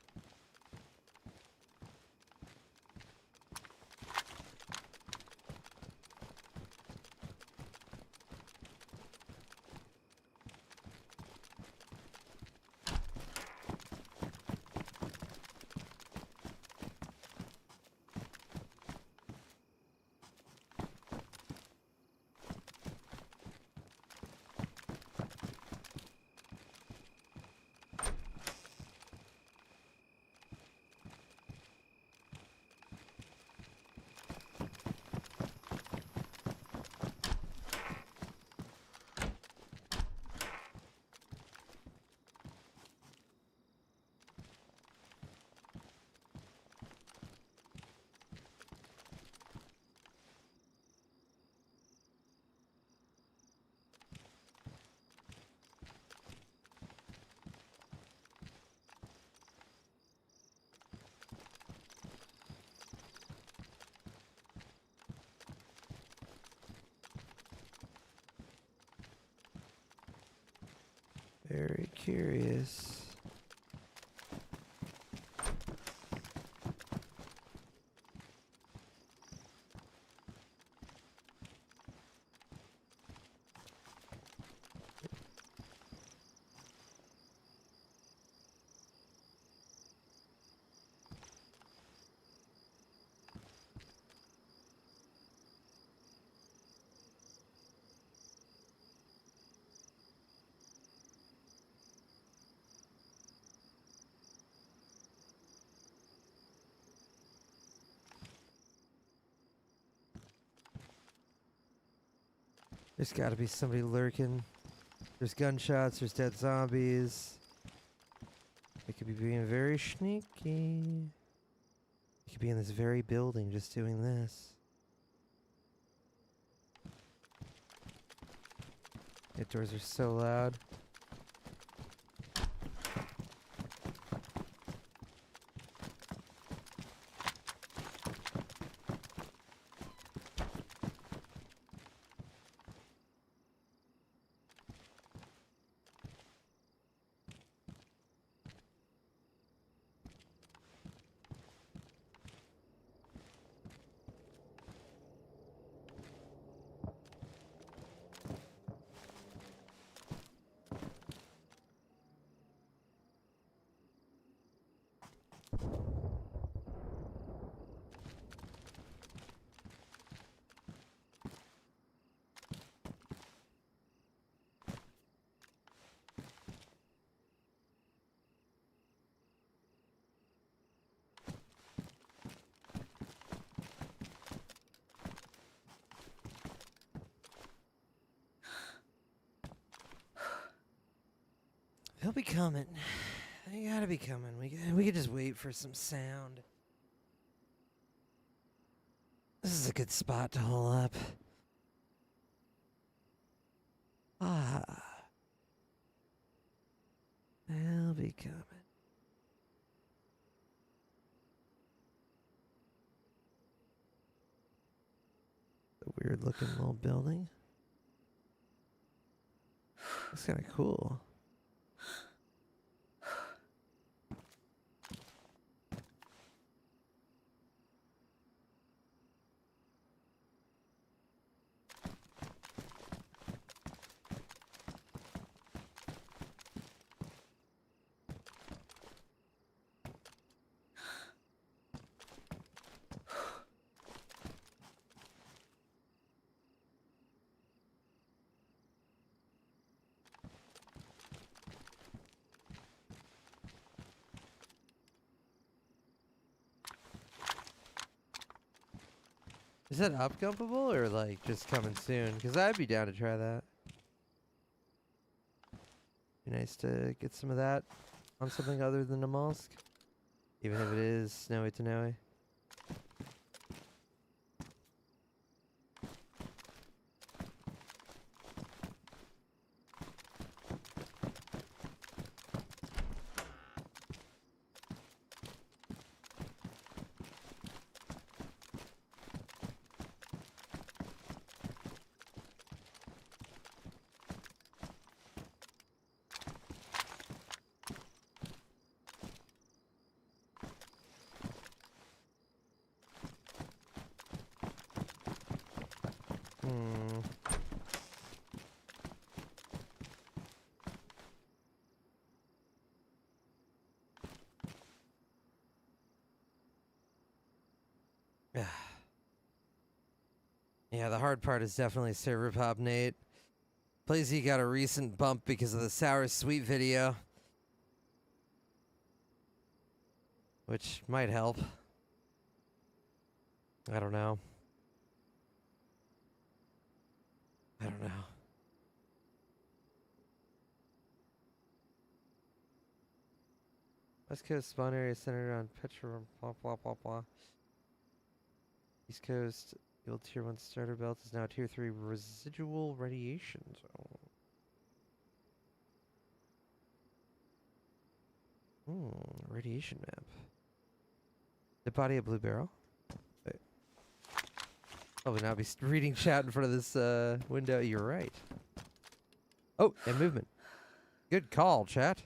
Very curious. There's gotta be somebody lurking. There's gunshots, there's dead zombies. They could be being very sneaky. They could be in this very building just doing this. The doors are so loud. They'll be coming. They gotta be coming. We could just wait for some sound. This is a good spot to hole up. Ah. They'll be coming. A weird looking little building. Looks kind of cool. Is that upgumpable or like just coming soon? Because I'd be down to try that. Be nice to get some of that on something other than a mollusk. Even if it is snowy to snowy. Yeah, the hard part is definitely server pop, Nate. Blazy got a recent bump because of the Sour Sweet video, which might help. I don't know. I don't know. West Coast spawn area centered on Petro, blah, blah, blah, blah. East Coast, the old Tier 1 starter belt is now Tier 3 residual radiation zone. Radiation map. The body of Blue Barrel. Wait. Probably not be reading chat in front of this window. You're right. Oh, and movement. Good call, chat.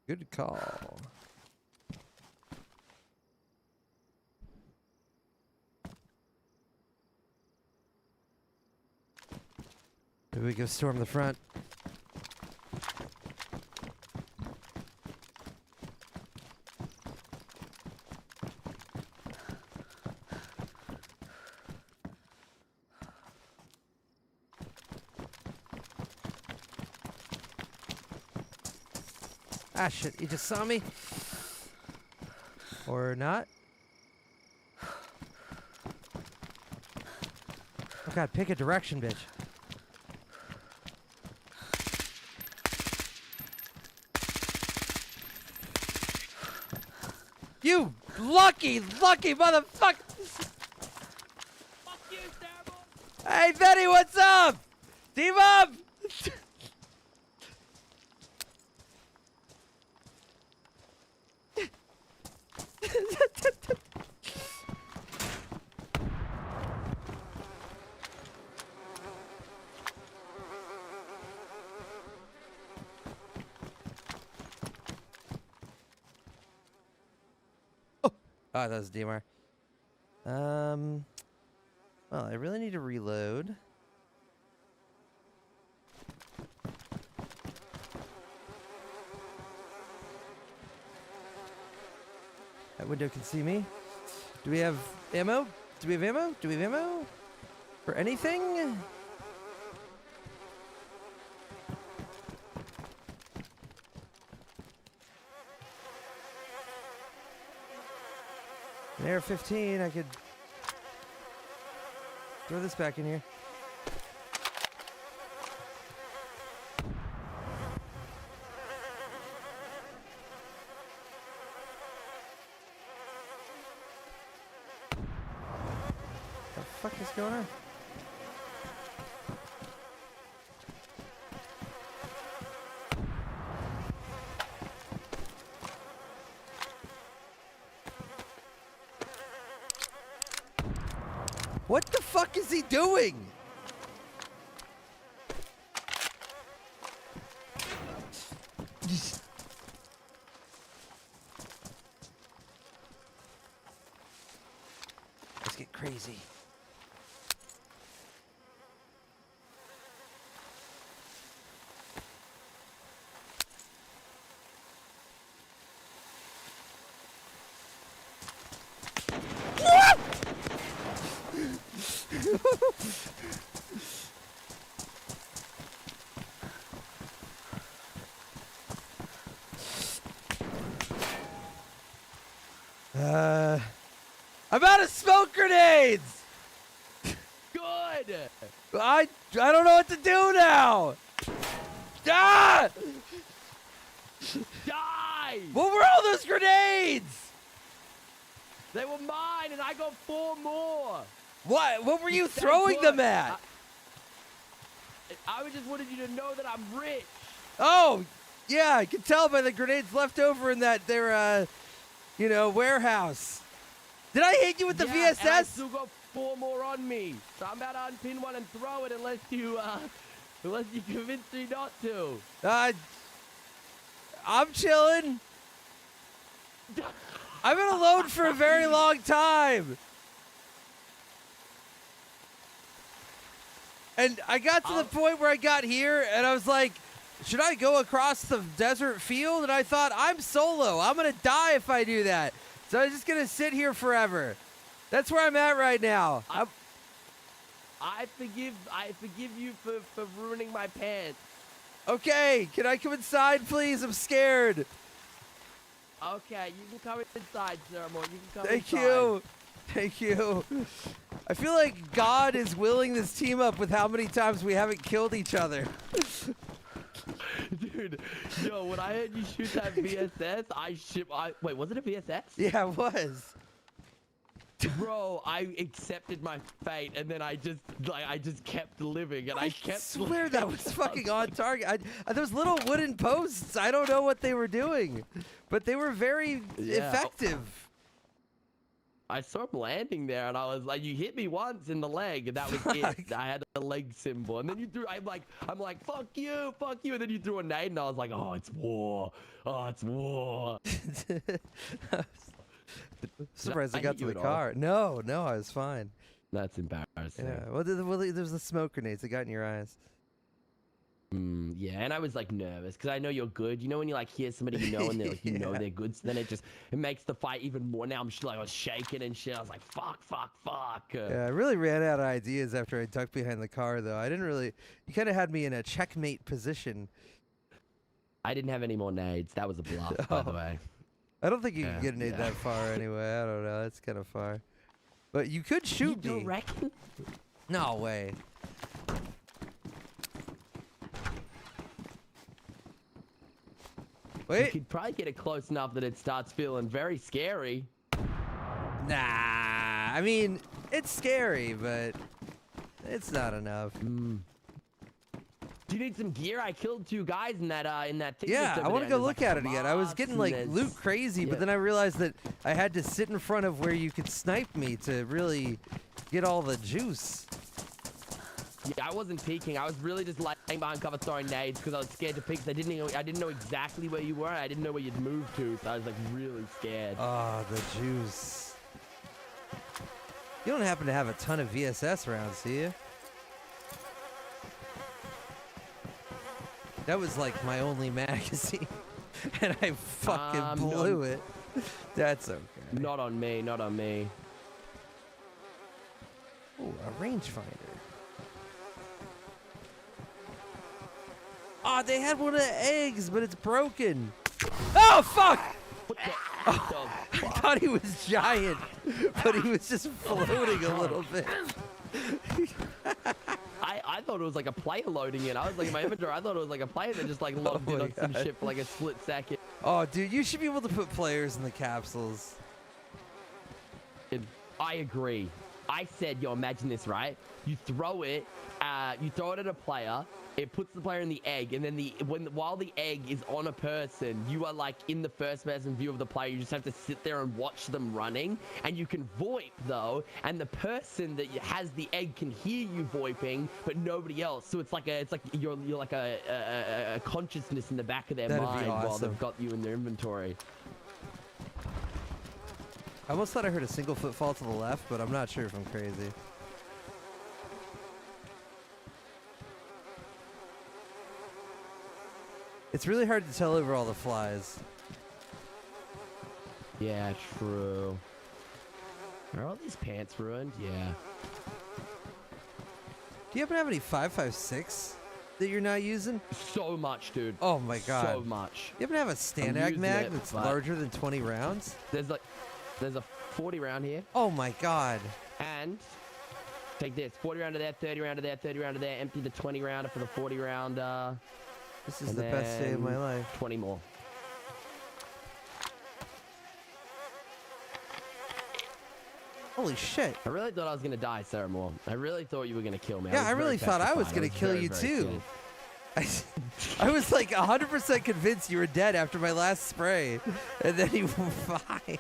Good call. Maybe we go storm the front. Ah, shit, he just saw me. Or not. Oh god, pick a direction, bitch. You lucky motherfucker! Fuck you, Starboy! Hey, Betty, what's up? Team up! Oh, that was DMR. Well, I really need to reload. That window can see me. Do we have ammo? Do we have ammo? Do we have ammo? For anything? An AR-15, I could throw this back in here. What the fuck is going on? What the fuck is he doing? Let's get crazy. I'm out of smoke grenades! Good! I don't know what to do now! Ah! Die! What were all those grenades? They were mine, and I got 4 more. What were you Stay throwing put. them at? I just wanted you to know that I'm rich. Oh, yeah, I can tell by the grenades left over in that their warehouse. Did I hit you with the Yeah, and I VSS? still got 4 more on me, so I'm about to unpin one and throw it unless you convince me not to. I'm chilling. I've been alone for a very long time. And I got to the point where I got here and I was like, should I go across the desert field? And I thought, I'm solo. I'm going to die if I do that. So I'm just going to sit here forever. That's where I'm at right now. I forgive you for ruining my pants. Okay, can I come inside, please? I'm scared. Okay, you can come inside, Ceremony. You can come Thank inside. you. Thank you. I feel like God is willing this team up with how many times we haven't killed each other. Dude, yo, when I heard you shoot that VSS, wait, was it a VSS? Yeah, it was. Bro, I accepted my fate, and then I just kept living, and I kept. Swear that was fucking on target. Those little wooden posts. I don't know what they were doing, but they were very effective. I saw him landing there, and I was like, "You hit me once in the leg, and that was it." I had a leg symbol, and then you threw. I'm like, "Fuck you," and then you threw a nade, and I was like, "Oh, it's war. Oh, it's war." Surprised I I got hit to you the at all? car. No, I was fine. That's embarrassing. Yeah. Well, there's the smoke grenades that got in your eyes. Yeah, and I was like nervous because I know you're good. You know when you like hear somebody you know and they're like, you know they're good, so then it makes the fight even more. Now I'm just like I was shaking and shit. I was like, fuck. Yeah, I really ran out of ideas after I ducked behind the car, though. I didn't really. You kind of had me in a checkmate position. I didn't have any more nades. That was a bluff, by the way. I don't think you can get a nade that far anyway. I don't know. That's kind of far. But you could shoot me. You reckon? No way. Wait. You could probably get it close enough that it starts feeling very scary. Nah. I mean, it's scary, but it's not enough. Do you need some gear? I killed 2 guys in that thing. Yeah, I want to go look at it again. I was getting like loot crazy, but then I realized that I had to sit in front of where you could snipe me to really get all the juice. Yeah, I wasn't peeking. I was really just laying behind cover throwing nades because I was scared to peek. I didn't know exactly where you were. I didn't know where you'd moved to, so I was like really scared. Oh, the juice. You don't happen to have a ton of VSS rounds, do you? That was like my only magazine, and I fucking blew it. That's okay. Not on me, not on me. Ooh, a rangefinder. Oh, they had one of the eggs, but it's broken. Oh, fuck! Oh, I thought he was giant, but he was just floating a little bit. I thought it was like a player loading in. I was like in my inventory. I thought it was like a player that just like logged in on some shit for like a split second. Oh, dude, you should be able to put players in the capsules. I agree. I said, yo, imagine this, right? You throw it at a player. It puts the player in the egg, and then while the egg is on a person, you are like in the first-person view of the player. You just have to sit there and watch them running, and you can VoIP though, and the person that has the egg can hear you VoIPing, but nobody else. So it's like you're like a consciousness in the back of their mind while they've got you in their inventory. I almost thought I heard a single footfall to the left, but I'm not sure if I'm crazy. It's really hard to tell over all the flies. Yeah, true. Are all these pants ruined? Yeah. Do you happen to have any 5.56 that you're not using? So much, dude. Oh my god. So much. You happen to have a Stanag using mag it, that's but- larger than 20 rounds? There's a 40 round here. Oh my god. And take this, 40 round to there, 30 round to there, 30 round to there, empty the 20 rounder for the 40 rounder. This is the best day of my life. 20 more. Holy shit. I really thought I was gonna die, Sarah Moore. I really thought you were gonna kill me. Yeah, I really thought I was going gonna kill you too. I was like 100% convinced you were dead after my last spray, and then you were fine.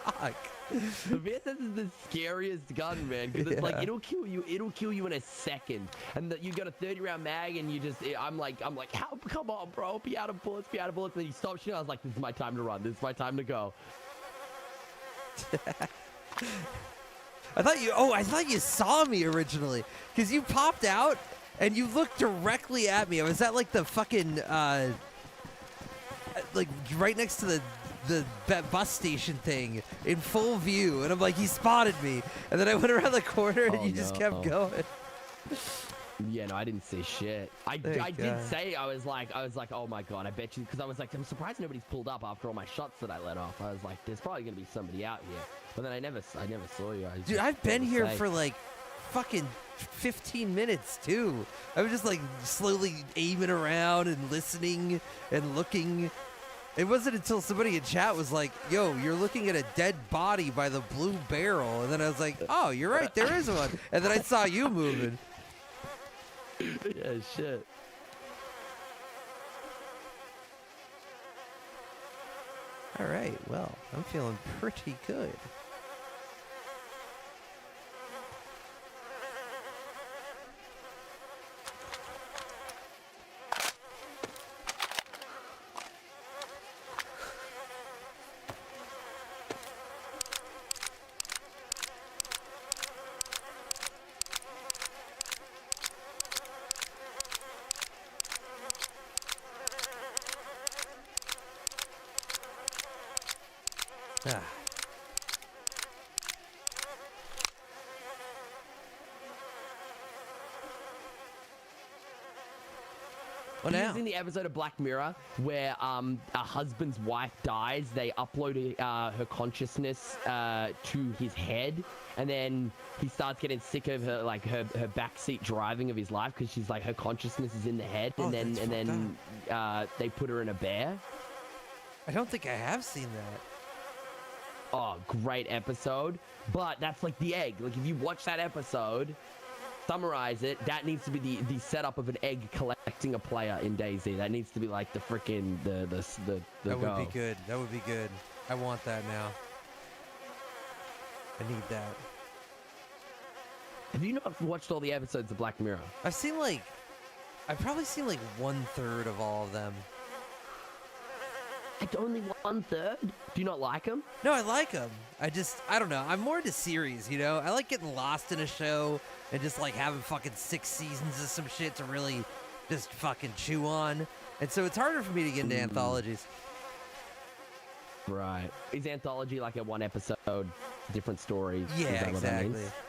Fuck. The VSS is the scariest gun, man, because it's like it'll kill you in a second, and you got a 30 round mag, and you just, I'm like, how, come on, bro, be out of bullets, and then you stop shooting. I was like, this is my time to run, this is my time to go. I thought you saw me originally, because you popped out and you looked directly at me. I was at like the fucking like right next to the bus station thing in full view, and I'm like, he spotted me, and then I went around the corner and you just kept going. Yeah, no, I didn't say shit. I did say, I was like, oh my god, I bet you, because I was like, I'm surprised nobody's pulled up after all my shots that I let off. I was like, there's probably gonna be somebody out here, but then I never saw you. Dude, I've been here for like fucking 15 minutes too. I was just like slowly aiming around and listening and looking. It wasn't until somebody in chat was like, yo, you're looking at a dead body by the blue barrel, and then I was like, oh, you're right, there is one, and then I saw you moving. Yeah, shit. All right, well, I'm feeling pretty good. Ah. What Have now? you seen the episode of Black Mirror where a husband's wife dies? They upload her consciousness to his head, and then he starts getting sick of her her backseat driving of his life because she's like her consciousness is in the head, and then they put her in a bear. I don't think I have seen that. Oh, great episode! But that's like the egg. Like if you watch that episode, summarize it, that needs to be the setup of an egg collecting a player in DayZ. That needs to be like the freaking the That would be good. That would be good. I want that now. I need that. Have you not watched all the episodes of Black Mirror? I've probably seen like 1/3 of all of them. Like only 1/3? Do you not like them? No, I like them. I don't know. I'm more into series, you know? I like getting lost in a show and just like having fucking 6 seasons of some shit to really just fucking chew on. And so it's harder for me to get into anthologies. Right. Is anthology like a 1 episode, different stories? Is Yeah, that what that means? exactly.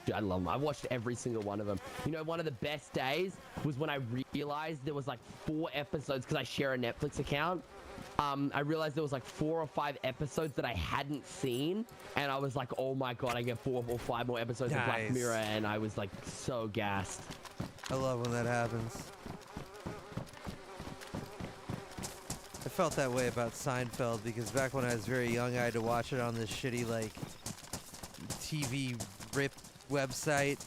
Dude, I love them. I watched every single one of them. You know, one of the best days was when I realized there was like 4 episodes because I share a Netflix account. I realized there was like 4 or 5 episodes that I hadn't seen, and I was like, "Oh my god, I get 4 or 5 more episodes of Black Nice. Mirror," and I was like so gassed. I love when that happens. I felt that way about Seinfeld because back when I was very young, I had to watch it on this shitty like TV rip website,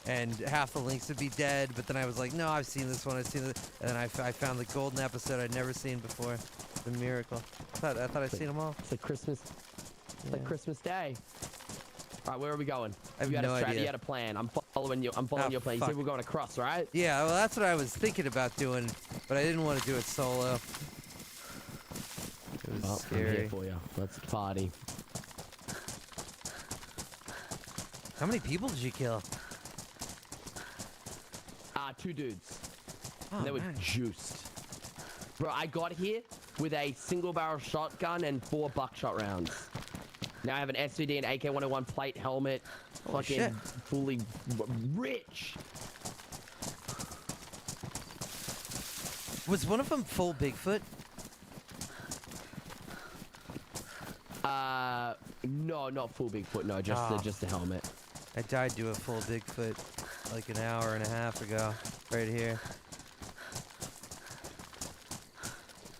and half the links would be dead. But then I was like, no, I've seen this one. I've seen it, and then I found the golden episode I'd never seen before. The Miracle. I thought I'd seen them all. It's like Christmas. It's like Christmas Day. All right, where are we going? I have you had no a strategy, idea. you had a plan. I'm following you. I'm following Oh, your plan. You fuck. said we're going across, right? Yeah, well, that's what I was thinking about doing, but I didn't want to do it solo. It was Oh, I'm scary. here for you. Let's party. How many people did you kill? 2 dudes. Oh, And they were nice. juiced. Bro, I got here with a single barrel shotgun and 4 buckshot rounds. Now I have an SVD and AK-101 plate helmet. Holy Fucking shit. fully rich. Was one of them full Bigfoot? No, not full Bigfoot. No, just Ah. just the helmet. I died to a full Bigfoot like an hour and a half ago, right here.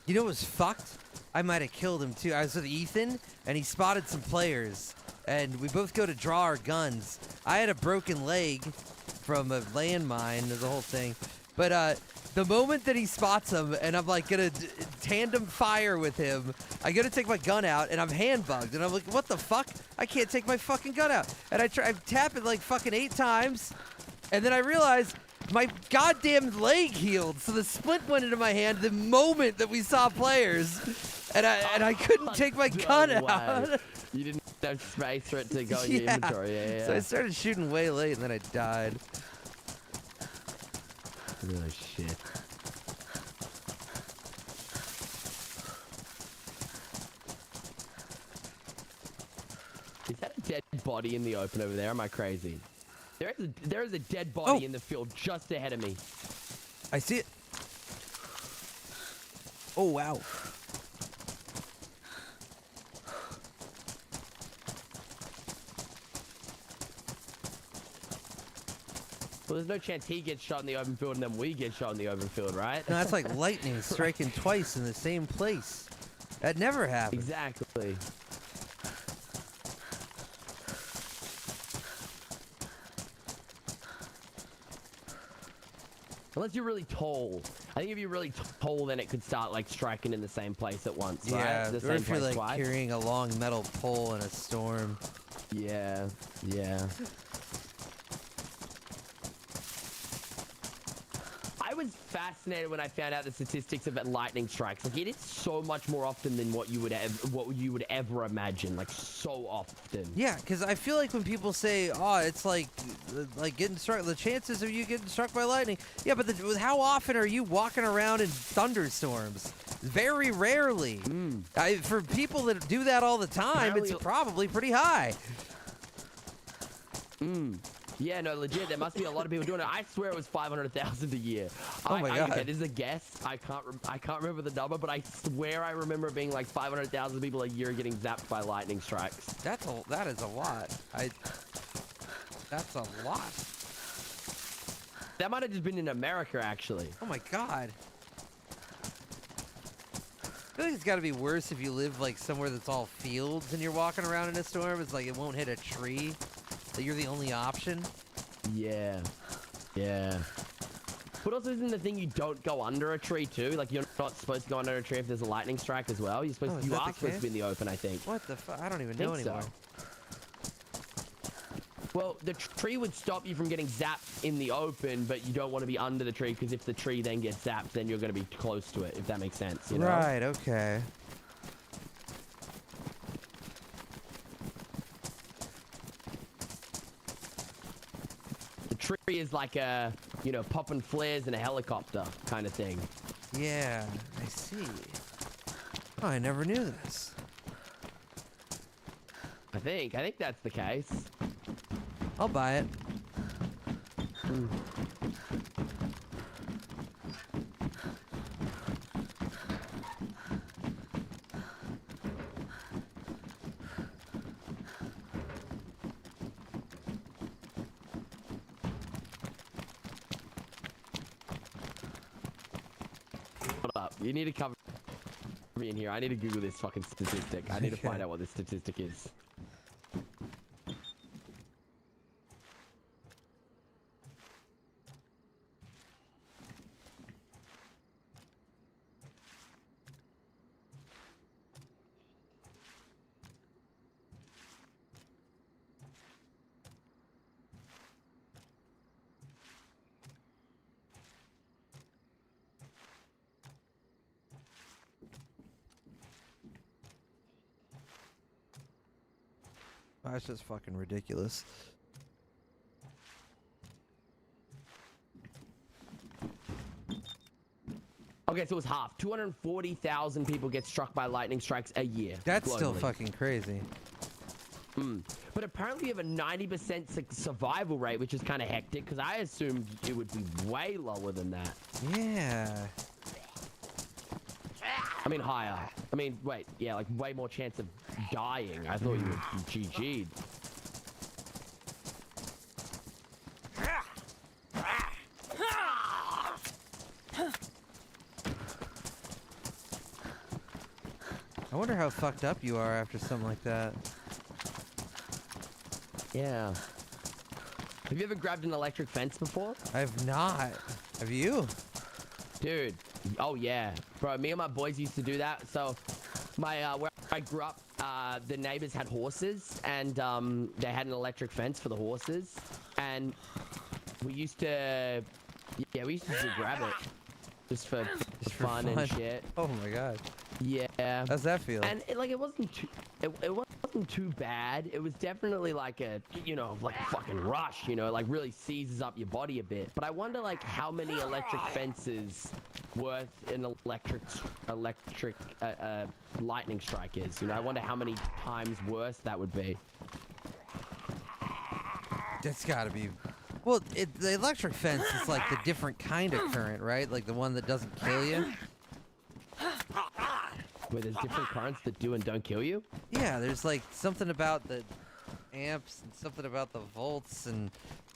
You know what was fucked? I might have killed him too. I was with Ethan, and he spotted some players, and we both go to draw our guns. I had a broken leg from a landmine, the whole thing. But the moment that he spots him, and I'm like gonna tandem fire with him, I go to take my gun out, and I'm hand bugged, and I'm like, what the fuck? I can't take my fucking gun out. And I tap it like fucking 8 times, and then I realize my goddamn leg healed. So the splint went into my hand the moment that we saw players, and I couldn't take my gun No way. out. You didn't have space for it to go in your Yeah. inventory. Yeah. So I started shooting way late, and then I died. Oh shit. Is that a dead body in the open over there? Am I crazy? There is a dead body in the field just ahead of me. I see it. Oh, wow. Well, there's no chance he gets shot in the open field and then we get shot in the open field, right? No, that's like lightning striking twice in the same place. That never happens. Exactly. Unless you're really tall. I think if you're really tall, then it could start like striking in the same place at once, Yeah, right? The or same if you're place like twice. carrying a long metal pole in a storm. Yeah, yeah. I was fascinated when I found out the statistics about lightning strikes. Like it is so much more often than what you would ever imagine. Like so often. Yeah, because I feel like when people say, "Oh, it's like getting struck," the chances of you getting struck by lightning. Yeah, but how often are you walking around in thunderstorms? Very rarely. For people that do that all the time, it's probably pretty high. Yeah, no, legit. There must be a lot of people doing it. I swear it was 500,000 a year. Oh my god! Okay, this is a guess. I can't remember the number, but I swear I remember being like 500,000 people a year getting zapped by lightning strikes. That is a lot. That's a lot. That might have just been in America, actually. Oh my god. I feel like it's got to be worse if you live like somewhere that's all fields and you're walking around in a storm. It's like it won't hit a tree. That you're the only option. Yeah. Yeah. But also isn't the thing you don't go under a tree too? Like you're not supposed to go under a tree if there's a lightning strike as well. You are supposed to be in the open, I think. What the fuck? I don't even know anymore. So. Well, the tree would stop you from getting zapped in the open, but you don't want to be under the tree because if the tree then gets zapped, then you're going to be close to it, if that makes sense. You know? Right, okay. The tree is like a, popping flares in a helicopter kind of thing. Yeah, I see. Oh, I never knew this. I think that's the case. I'll buy it. Hold up. You need to cover me in here. I need to Google this fucking statistic. I need to find out what this statistic is. That's just fucking ridiculous. Okay, so it's half. 240,000 people get struck by lightning strikes a year. That's globally. still fucking crazy. But apparently you have a 90% survival rate, which is kind of hectic, because I assumed it would be way lower than that. Yeah. I mean, higher. I mean, wait, yeah, like way more chance of dying. I thought you were GG'd. I wonder how fucked up you are after something like that. Yeah. Have you ever grabbed an electric fence before? I have not. Have you? Dude. Oh, yeah. Bro, me and my boys used to do that. So, where I grew up, the neighbors had horses, and they had an electric fence for the horses. And we used to, just grab it. Just for fun and shit. Oh my god. Yeah. How's that feel? And it wasn't too, it wasn't too bad. It was definitely like a, like a fucking rush, like really seizes up your body a bit. But I wonder like how many electric fences worth an electric lightning strike is. I wonder how many times worse that would be. That's gotta be. Well, the electric fence is like the different kind of current, right? Like the one that doesn't kill you. Where there's different currents that do and don't kill you? Yeah, there's like something about the amps and something about the volts, and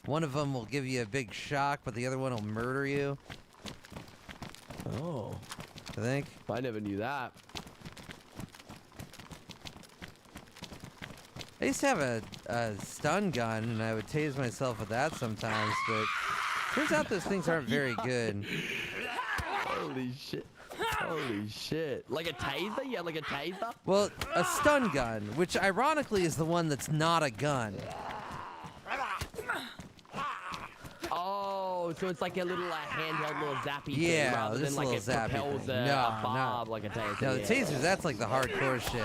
one of them will give you a big shock, but the other one will murder you. Oh. I think. I never knew that. I used to have a stun gun, and I would tase myself with that sometimes, but turns out those things aren't very good. Holy shit. Holy shit. Like a taser? Yeah, like a taser? Well, a stun gun, which ironically is the one that's not a gun. Oh, Oh, so it's like a little handheld little zappy thing Yeah, rather this than like little it zappy propels thing. a No, bob no. like a taser. No, the yeah. tasers, that's like the hardcore shit.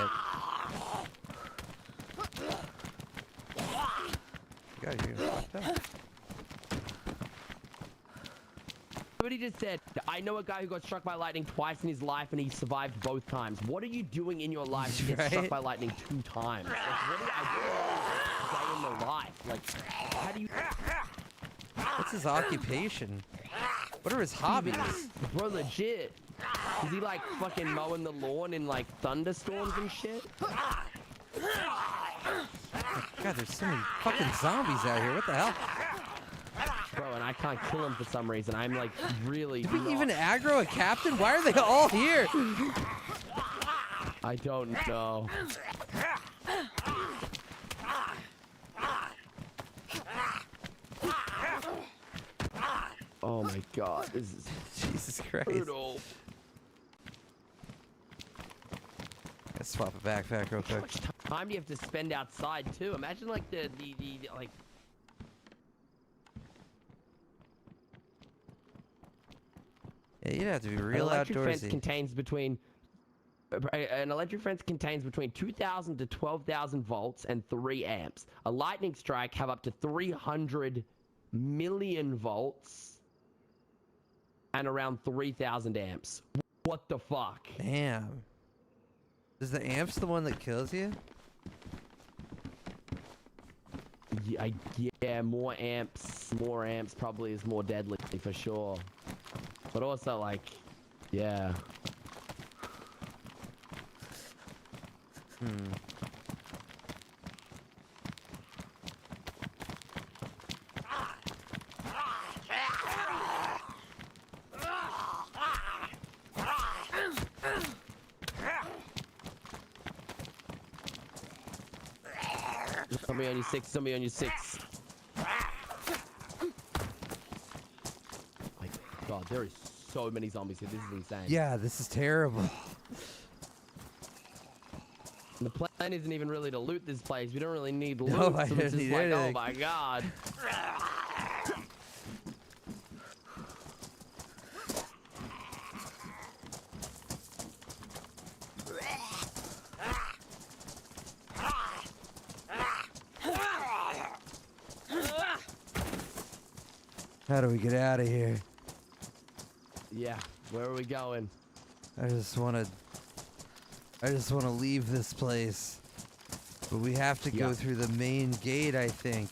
God, you're getting fucked up. Somebody just said, I know a guy who got struck by lightning twice in his life and he survived both times. What are you doing in your life to get struck Right? by lightning 2 times? Like, what are I day in the life? Like, how do you... What's his occupation? What are his hobbies? Bro, legit. Is he like fucking mowing the lawn in like thunderstorms and shit? God, there's so many fucking zombies out here. What the hell? Bro, and I can't kill him for some reason. I'm like really. Did we even aggro a captain? Why are they all here? I don't know. Oh my god, this is Jesus Christ. brutal. Let's swap a backpack real quick. How much time do you have to spend outside too? Imagine like the like. Yeah, you'd have to be An real electric fence outdoorsy. contains between an electric fence contains between 2,000 to 12,000 volts and 3 amps. A lightning strike have up to 300 million volts and around 3,000 amps. What the fuck? Damn. Is the amps the one that kills you? Yeah, more amps probably is more deadly for sure. But also like, yeah. Somebody on you 6, somebody on you 6. My god, there is so many zombies here. This is insane. Yeah, this is terrible. And the plan isn't even really to loot this place. We don't really need loot. No, I so don't it's just need like, oh anything. my god. How do we get out of here? Yeah, where are we going? I just want to leave this place. But we have to go Yeah. through the main gate, I think.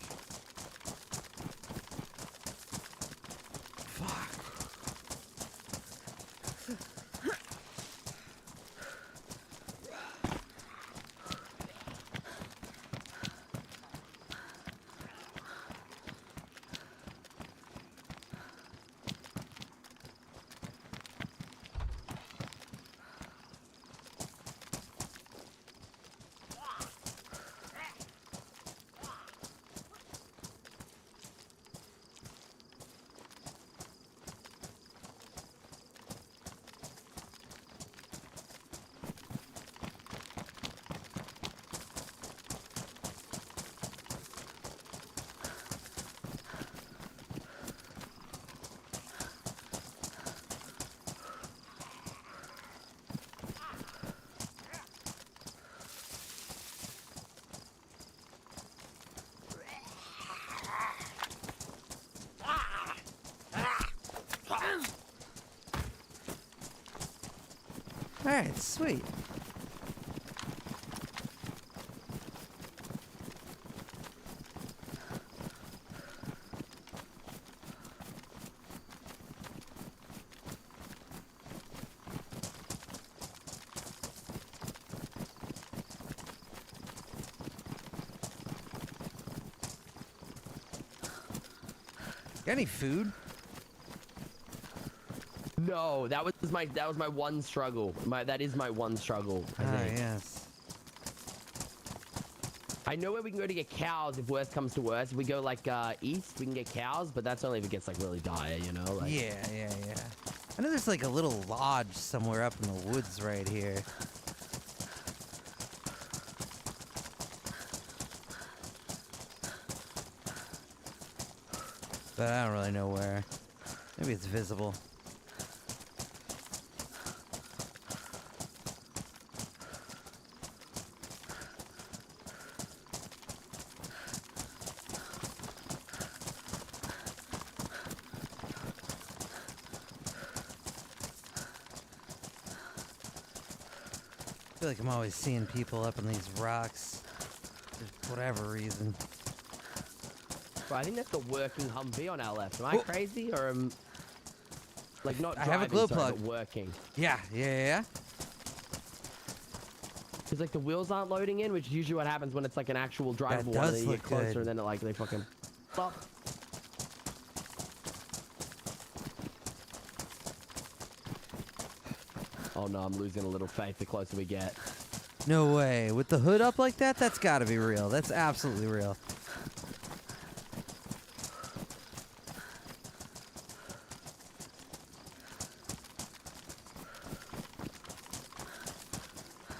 Alright, sweet. Got any food? No, that was my one struggle. That is my one struggle. I think. Yes. I know where we can go to get cows if worst comes to worst. If we go like east, we can get cows, but that's only if it gets like really dire, you know? Like, Yeah. I know there's like a little lodge somewhere up in the woods right here. But I don't really know where. Maybe it's visible. I feel like I'm always seeing people up in these rocks for whatever reason. Bro, I think that's the working Humvee on our left. Am I crazy or like not I driving, have a glow sorry, plug. but working? Yeah. Because like the wheels aren't loading in, which is usually what happens when it's like an actual drivable one, and does then you look get closer, good. and then it, like they fucking stop. Oh no, I'm losing a little faith the closer we get. No way. With the hood up like that, that's gotta be real. That's absolutely real.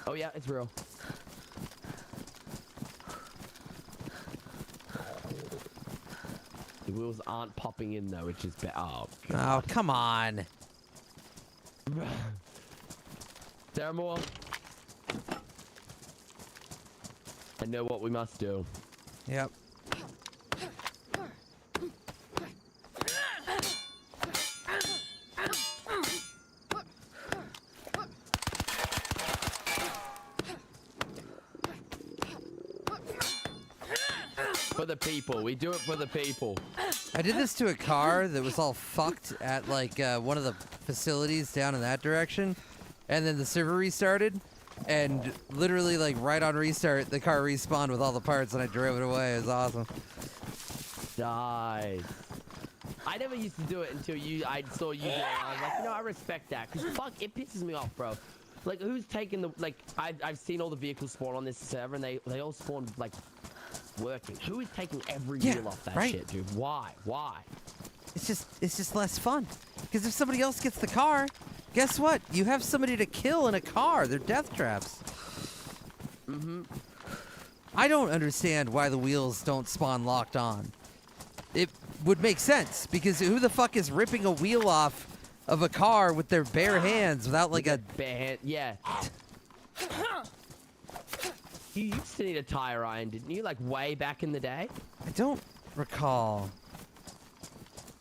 Oh yeah, it's real. The wheels aren't popping in though, which is better. Oh, Oh, come on. Terramore. I know what we must do. Yep. For the people. We do it for the people. I did this to a car that was all fucked at like one of the facilities down in that direction, and then the server restarted, and literally like right on restart, the car respawned with all the parts, and I drove it away. It was awesome. Nice. I never used to do it until I saw you do it. I was like, you know, I respect that. Because fuck, it pisses me off, bro. Like, who's taking the, like, I've seen all the vehicles spawn on this server, and they all spawn, like, working. Who is taking every wheel off that shit, dude? Why? It's just less fun. Because if somebody else gets the car, guess what? You have somebody to kill in a car. They're death traps. Mm-hmm. I don't understand why the wheels don't spawn locked on. It would make sense, because who the fuck is ripping a wheel off of a car with their bare hands without like a bare hand? Yeah. You used to need a tire iron, didn't you? Like way back in the day? I don't recall.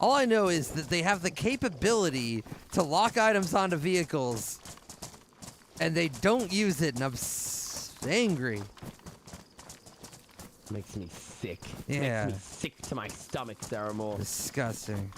All I know is that they have the capability to lock items onto vehicles, and they don't use it, and I'm angry. Makes me sick. Yeah. Makes me sick to my stomach, Terramore. Disgusting.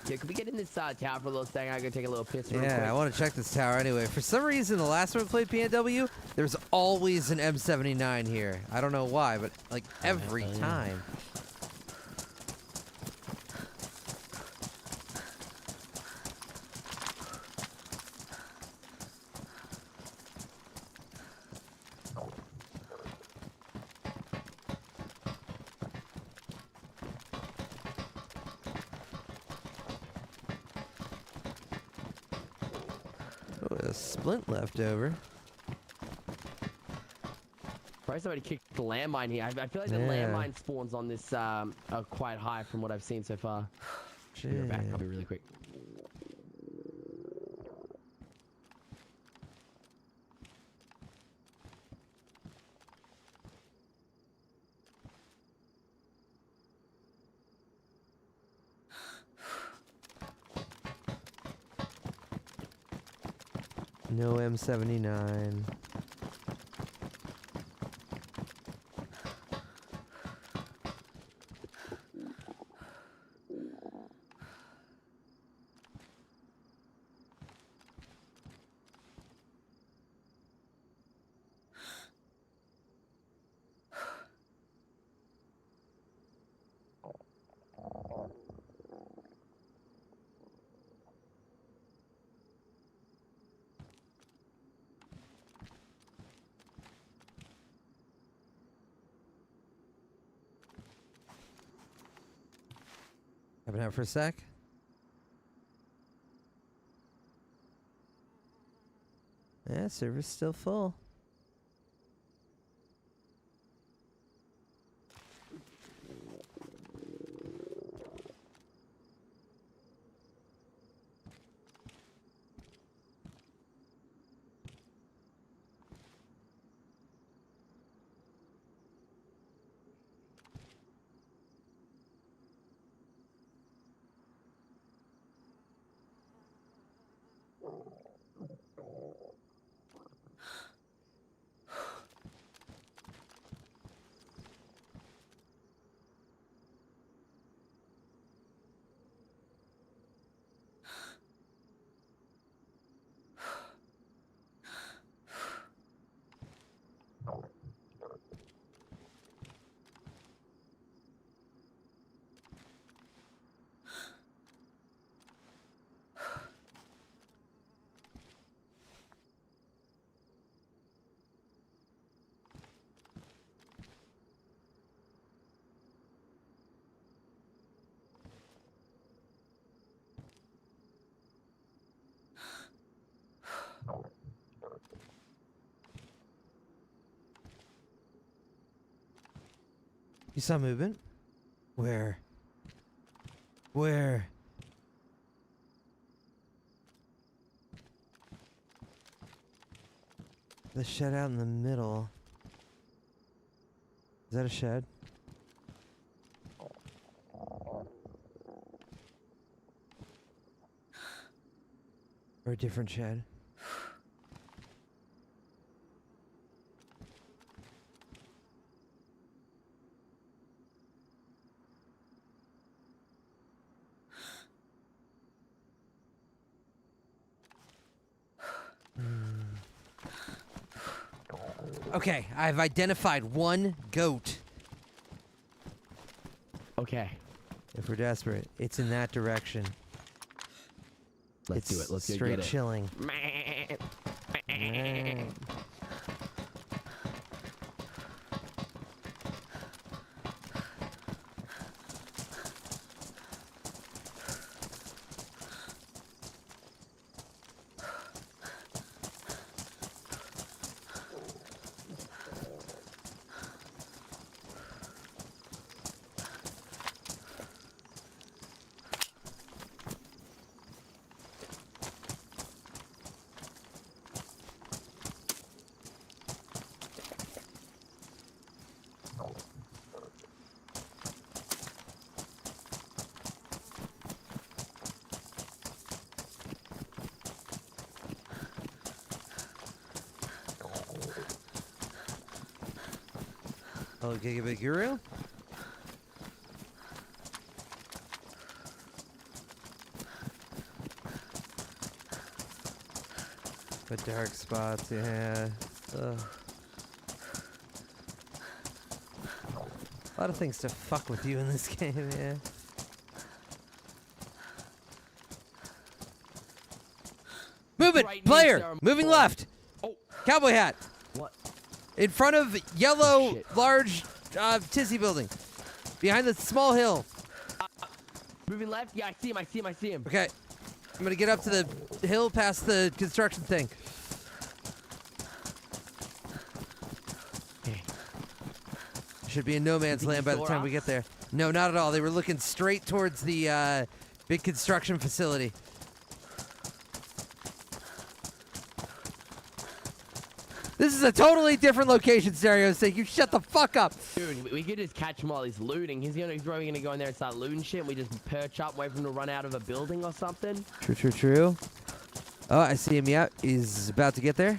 Yeah, could we get in this tower for a little second? I gotta take a little piss real quick. Yeah, I want to check this tower anyway. For some reason, the last time we played PNW, there's always an M79 here. I don't know why, but like every time. Oh, a splint left over. Probably somebody kicked the landmine here. I feel like the landmine spawns on this are quite high from what I've seen so far. Be right back. I'll be really quick. No M79. Coming out for a sec. Yeah, server's still full. You saw movement? Where? Where? The shed out in the middle. Is that a shed? Or a different shed? Okay, I've identified one goat. Okay. If we're desperate, it's in that direction. Let's do it. Let's go straight get it. chilling. Oh, Gigabit Guru? The dark spots, yeah. Ugh. A lot of things to fuck with you in this game, yeah. Movement! Right Player! near Moving Sarah- left! Oh. Cowboy hat! What? In front of yellow, Shit. large Tizzy building. Behind the small hill. Moving left? Yeah, I see him. I see him. I see him. Okay. I'm gonna get up to the hill past the construction thing. Okay. Should be in no man's land by the time we get there. No, not at all. They were looking straight towards the big construction facility. This is a totally different location, Stereo. So you shut the fuck up. Dude, we could just catch him while he's looting. He's probably gonna go in there and start looting shit. And we just perch up, wait for him to run out of a building or something. True, true, true. Oh, I see him. Yeah, he's about to get there.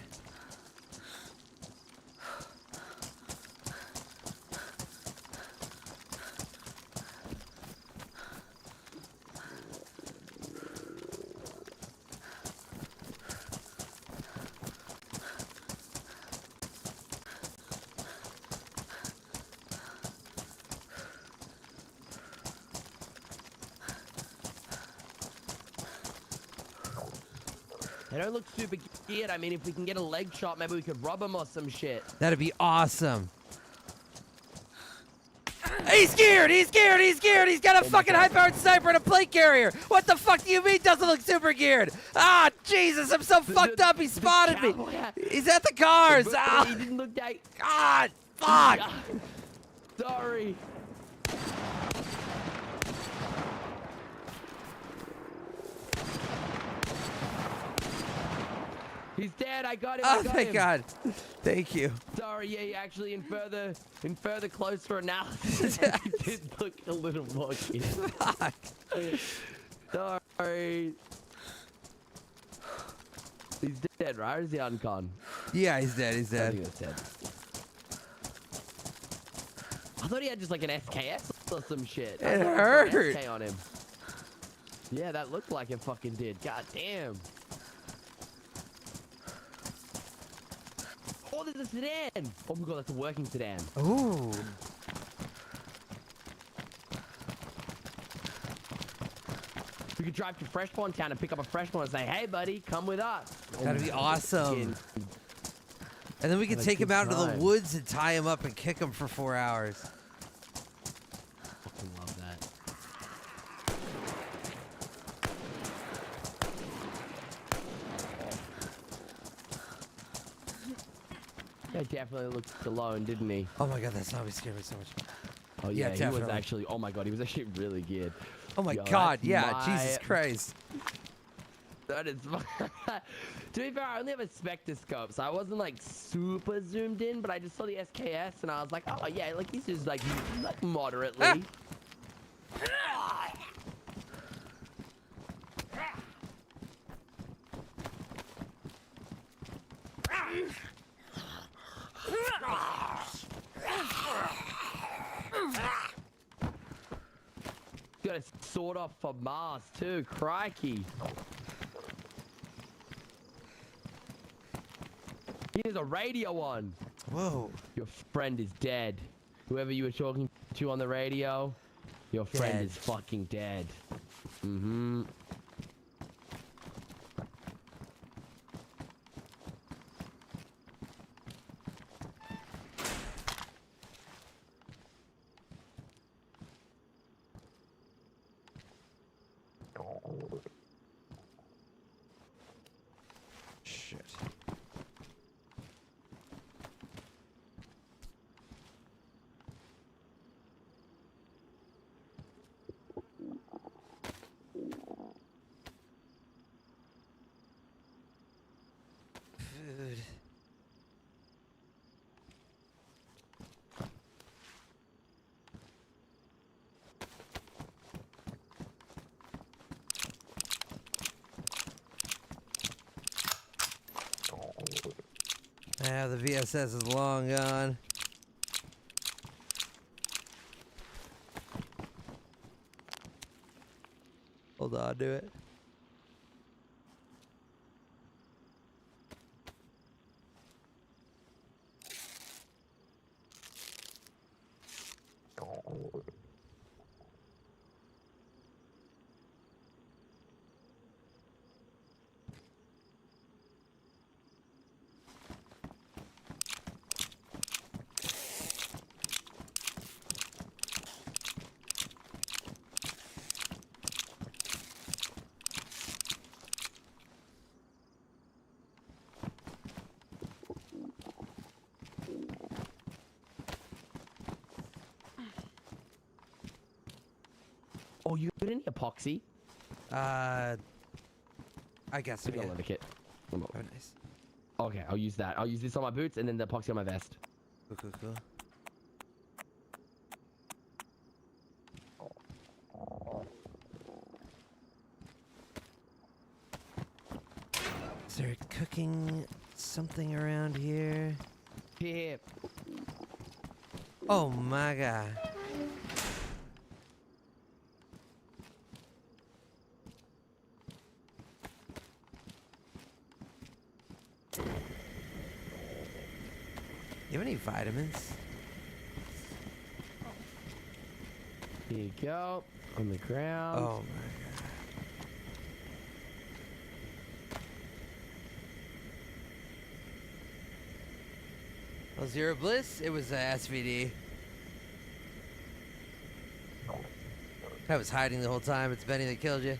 They don't look super geared. I mean, if we can get a leg shot, maybe we could rob him or some shit. That'd be awesome. He's geared! He's geared! He's geared! He's got a fucking high-powered sniper and a plate carrier! What the fuck do you mean doesn't look super geared? Ah, Jesus, I'm so fucked up, he spotted me! He's at the cars! Ah! He didn't look that. God! Fuck! Sorry. He's dead. I got him. I Oh, got thank him. God. Thank you. Sorry, yeah, you actually in further closer analysis, he did look a little more kid. Fuck. Sorry. He's dead, right? Or is he uncon? Yeah, he's dead. He's I dead. think that's dead. I thought he had just like an SKS or some shit. I It thought I saw an hurt. SK on him. Yeah, that looked like it fucking did. God damn. Oh, there's a sedan. Oh my god, that's a working sedan. Ooh. We could drive to Freshborn Town and pick up a Freshborn and say, hey buddy, come with us. That'd be awesome. And then we could What a take him good out into time. the woods and tie him up and kick him for 4 hours. Fucking love that. Yeah, definitely looked alone, didn't he? Oh my God, that zombie scared me so much. Oh Yeah, yeah, he was definitely. actually. Oh my god, he was actually really good. Oh my Yo, God, that's yeah, Jesus my- Christ. That is. To be fair, I only have a spectroscope, so I wasn't like super zoomed in, but I just saw the SKS and I was like, oh yeah, like he's just like moderately. Got a sword off for Mars too, crikey. Here's a radio on. Whoa. Your friend is dead. Whoever you were talking to on the radio, your friend Dead. is fucking dead. Mm-hmm. Shit. Food. Yeah, the VSS is long gone. Hold on to it. Oh, you got any epoxy? I guess so, Give me yeah. a leather kit. Oh, nice. Okay, I'll use that. I'll use this on my boots and then the epoxy on my vest. Cool, cool, cool. Is there cooking something around here? Yeah. Oh my God. You have any vitamins? Here you go. On the ground. Oh my God. Oh, Zero Bliss? It was SVD. I was hiding the whole time. It's Benny that killed you.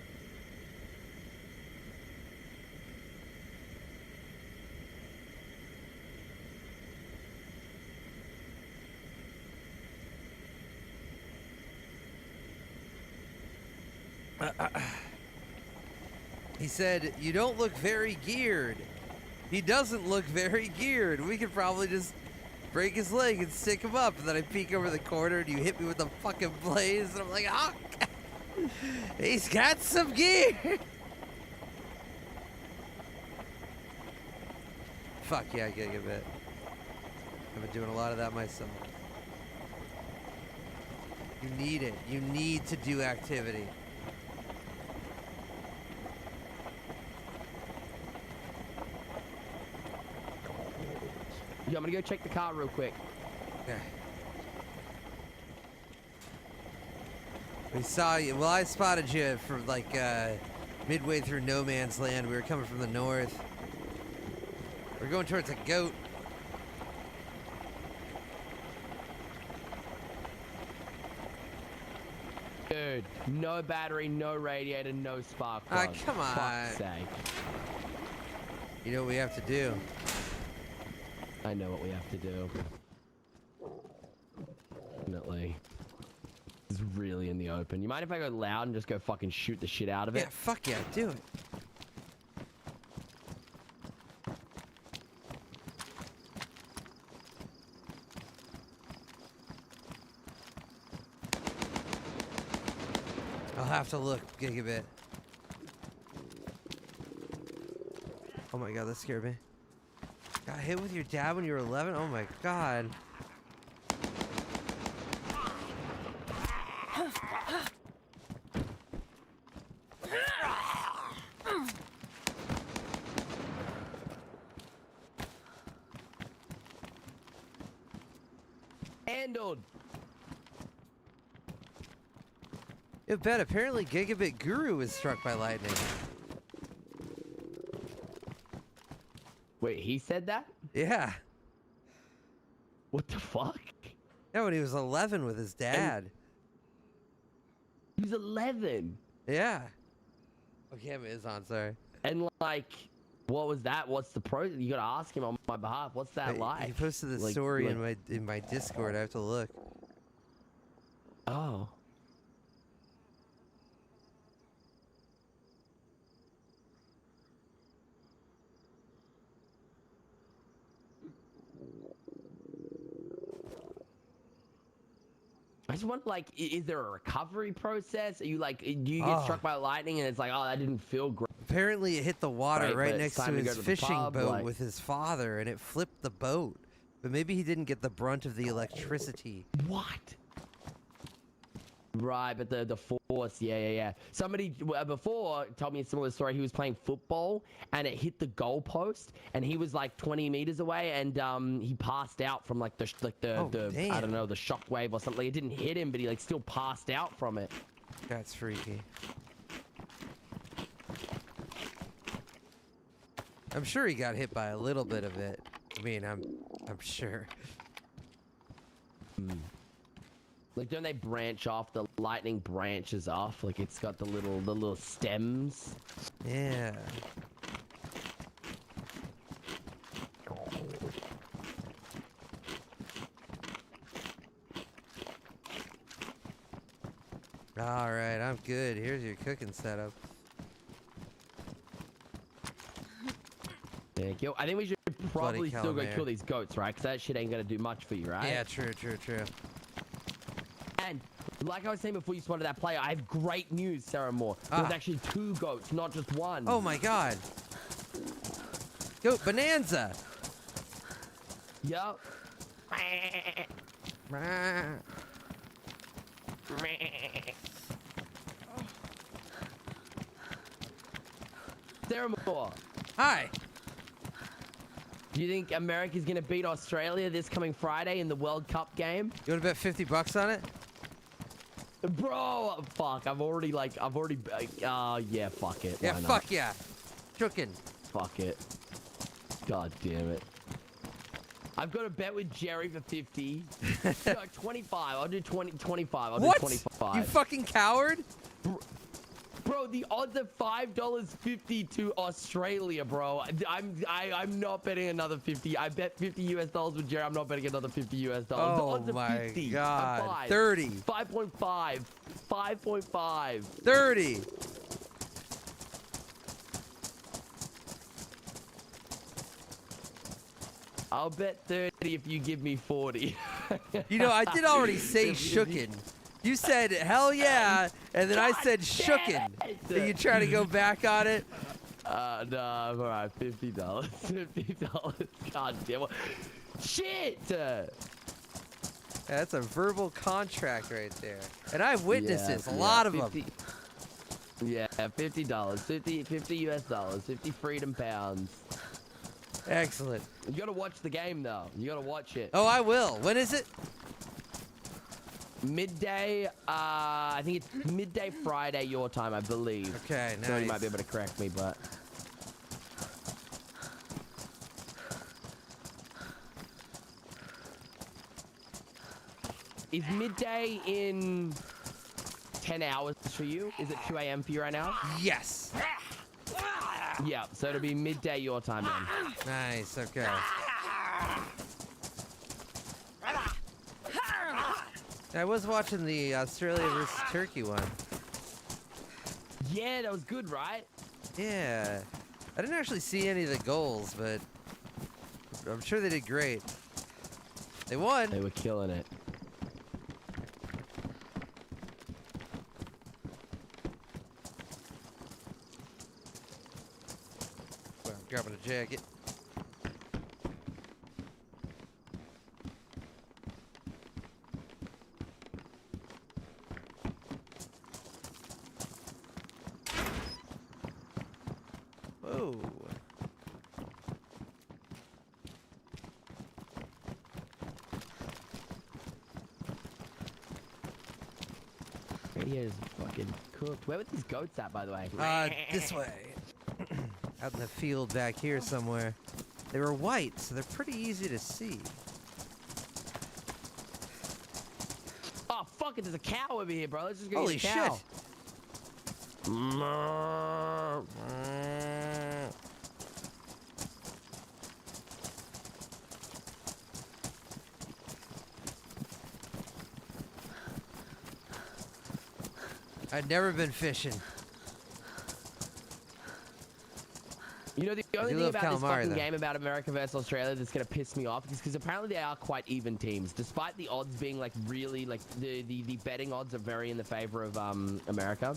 He said, "You don't look very geared." He doesn't look very geared. We could probably just break his leg and stick him up. And then I peek over the corner and you hit me with the fucking blaze. And I'm like, oh, he's got some gear. Fuck yeah, I get a bit. I've been doing a lot of that myself. You need it. You need to do activity. Yo, I'm gonna go check the car real quick. Okay. We saw you. Well, I spotted you from like midway through no man's land. We were coming from the north. We're going towards a goat. Dude, no battery, no radiator, no spark plug. Ah, come on. Fuck's sake. You know what we have to do? I know what we have to do. Definitely. This is really in the open. You mind if I go loud and just go fucking shoot the shit out of it? Yeah, fuck yeah, do it. I'll have to look, Gigabit. Oh my god, that scared me. Got hit with your dad when you were 11? Oh my god. Handled. You bet. Apparently Gigabit Guru was struck by lightning. Wait, he said that? Yeah. What the fuck? Yeah, when he was 11 with his dad. He was 11? Yeah. Oh, camera is on, sorry. And like, what was that? What's the pro? You gotta ask him on my behalf. What's that like? He posted the Like- story like- in my Discord. I have to look. Oh. I just want, like, is there a recovery process? Are you like, do you get struck by lightning and it's like, oh, that didn't feel great? Apparently it hit the water right but next it's to time to his go to the fishing pub, boat like- with his father, and it flipped the boat. But maybe he didn't get the brunt of the electricity. What? Right, but the force, yeah. Somebody before told me a similar story. He was playing football and it hit the goalpost, and he was like 20 meters away, and he passed out from like the I don't know, the shockwave or something. It didn't hit him, but he like still passed out from it. That's freaky. I'm sure he got hit by a little bit of it. I mean, I'm sure. Like, don't they branch off? The lightning branches off. Like, it's got the little stems. Yeah. All right, I'm good. Here's your cooking setup. Thank you. I think we should probably still go calamari. kill these goats, right? Because that shit ain't gonna do much for you, right? Yeah, true. And like I was saying before you spotted that player, I have great news, Sarah Moore. There's actually 2 goats, not just 1. Oh my god. Goat Bonanza. Yup. Sarah Moore. Hi. Do you think America's gonna beat Australia this coming Friday in the World Cup game? You wanna bet $50 on it? Bro, fuck, yeah, fuck it. Yeah, Why not? fuck yeah. Cooking. Fuck it. God damn it. I've got a bet with Jerry for 50. No, 25. I'll do 25. I'll What? do 25. You fucking coward! Bro, the odds are $5.50 to Australia, bro. I'm not betting another 50. I bet $50 with Jerry. I'm not betting another $50. The Oh odds are my 50. God. 5. 30. 5.5. 5.5. 30. I'll bet 30 if you give me 40. You know, I did already say shookin'. You said hell yeah, and then I said shookin'. Are you trying to go back on it? No, I'm alright. $50. $50. God damn it. Shit! That's a verbal contract right there. And I have witnesses, a Yeah, lot of 50 them. Yeah, $50. 50 US dollars. 50 freedom pounds. Excellent. You gotta watch the game though. You gotta watch it. Oh, I will. When is it? Midday, I think it's midday Friday your time, I believe. Okay, So you nice. might be able to correct me, but... Is midday in 10 hours for you? Is it 2 a.m. for you right now? Yes. Yeah, so it'll be midday your time then. Nice, okay. I was watching the Australia versus Turkey one. Yeah, that was good, right? Yeah. I didn't actually see any of the goals, but I'm sure they did great. They won. They were killing it. Well, I'm grabbing a jacket. Whoa. Radio's fucking cooked. Where were these goats at, by the way? This way. Out in the field back here somewhere. They were white, so they're pretty easy to see. Oh, fuck it. There's a cow over here, bro. Let's just go Holy get a cow. shit. I'd never been fishing. You know, the only do thing love about this calamari, fucking though. game about America versus Australia that's gonna piss me off is because apparently they are quite even teams. Despite the odds being like really like the betting odds are very in the favor of America.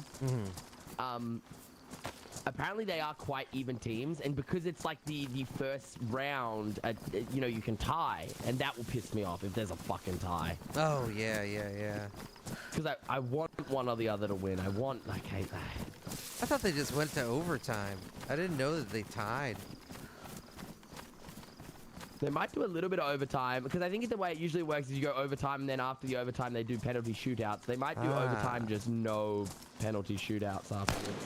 Apparently they are quite even teams, and because it's like the first round, you know, you can tie, and that will piss me off if there's a fucking tie. Oh, yeah. Because I want one or the other to win. I want, like, I thought they just went to overtime. I didn't know that they tied. They might do a little bit of overtime, because I think the way it usually works is you go overtime, and then after the overtime they do penalty shootouts. They might do overtime, just no penalty shootouts afterwards.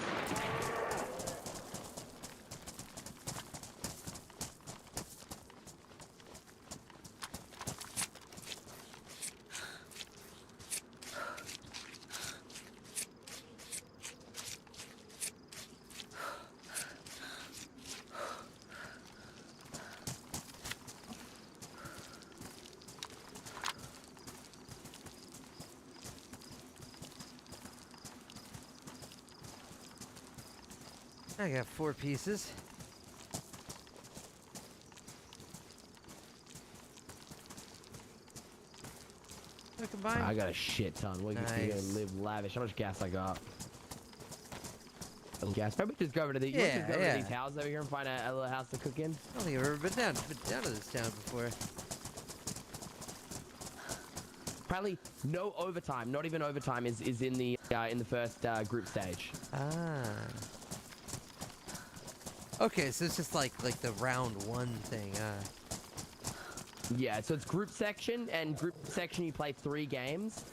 I got 4 pieces. Combined? I got a shit ton. We're gonna Nice. live lavish. How much gas I got? Some gas. Maybe just go over to these. Yeah, Just go over yeah. to these houses over here and find a little house to cook in. I don't think I've ever been down to this town before. Apparently, no overtime. Not even overtime is in the first group stage. Okay, so it's just like the round 1 thing. Yeah, so it's group section, and group section you play 3 games.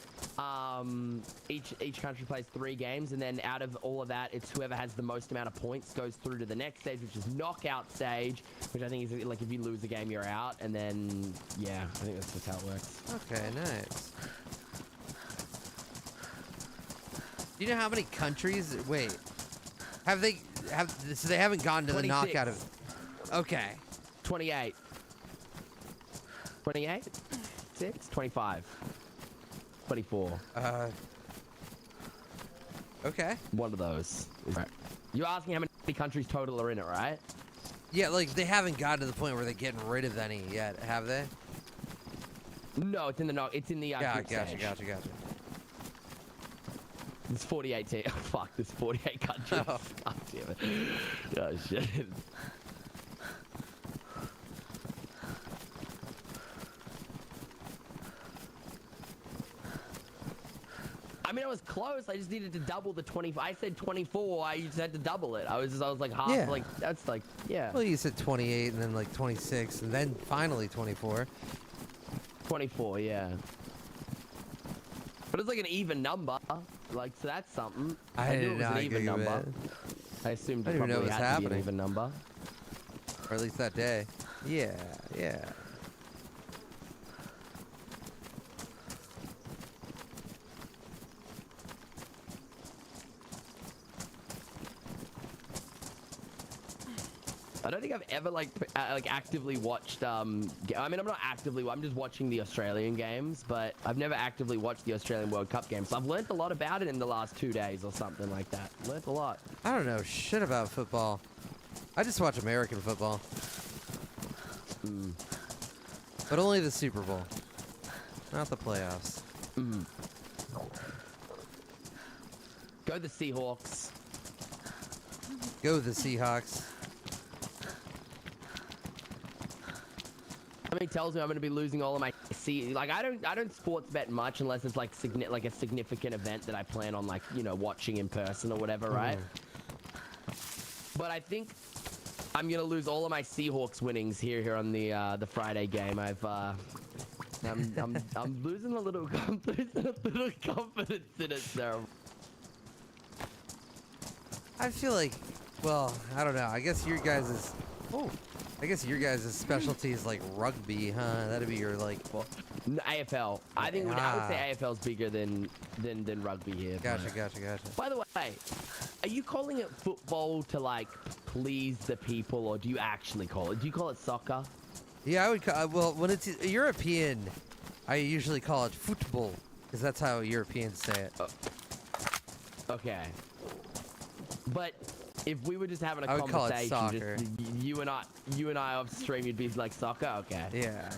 Each country plays 3 games, and then out of all of that, it's whoever has the most amount of points goes through to the next stage, which is knockout stage, which I think is like if you lose a game, you're out, and then yeah, I think that's just how it works. Okay, nice. Do you know how many countries? Wait, so they haven't gone to the 26. knockout of? Okay. 28. 28? 6? 25. 24. Okay. One of those. Right. You're asking how many countries total are in it, right? Yeah, like they haven't gotten to the point where they're getting rid of any yet, have they? No, it's in the It's in the group stage. Gotcha. There's 48 teams. Oh, fuck, there's 48 countries. Oh. God damn it. Oh, shit. I mean, I was close. I just needed to double the 20. I said 24. I just had to double it. I was like half. Yeah. Like that's like yeah. Well, you said 28, and then like 26, and then finally 24. 24, yeah. But it's like an even number. Like, so that's something. I knew did it was not an even agree with number. it. I assumed I it didn't even know probably it was had to be an happening. even number. Or at least that day. Yeah. I don't think I've ever like actively watched. I mean, I'm not actively. I'm just watching the Australian games, but I've never actively watched the Australian World Cup games. So I've learnt a lot about it in the last 2 days or something like that. Learnt a lot. I don't know shit about football. I just watch American football. But only the Super Bowl. Not the playoffs. Go the Seahawks. Go the Seahawks. Somebody tells me I'm going to be losing all of my I don't sports bet much unless it's like a significant event that I plan on like, you know, watching in person or whatever, right? But I think I'm going to lose all of my Seahawks winnings here on the Friday game. I'm losing a little confidence in it, so I feel like, well, I don't know. I guess your guys' specialty is like rugby, huh? That'd be your like. Well, AFL. I think I would say AFL's bigger than rugby here. Gotcha. By the way, are you calling it football to like please the people, or do you actually call it? Do you call it soccer? Yeah, I would. Well, when it's European, I usually call it football because that's how Europeans say it. Okay. But if we were just having a I would call it conversation, soccer. just you and I off stream, you'd be like soccer. Okay. Yeah.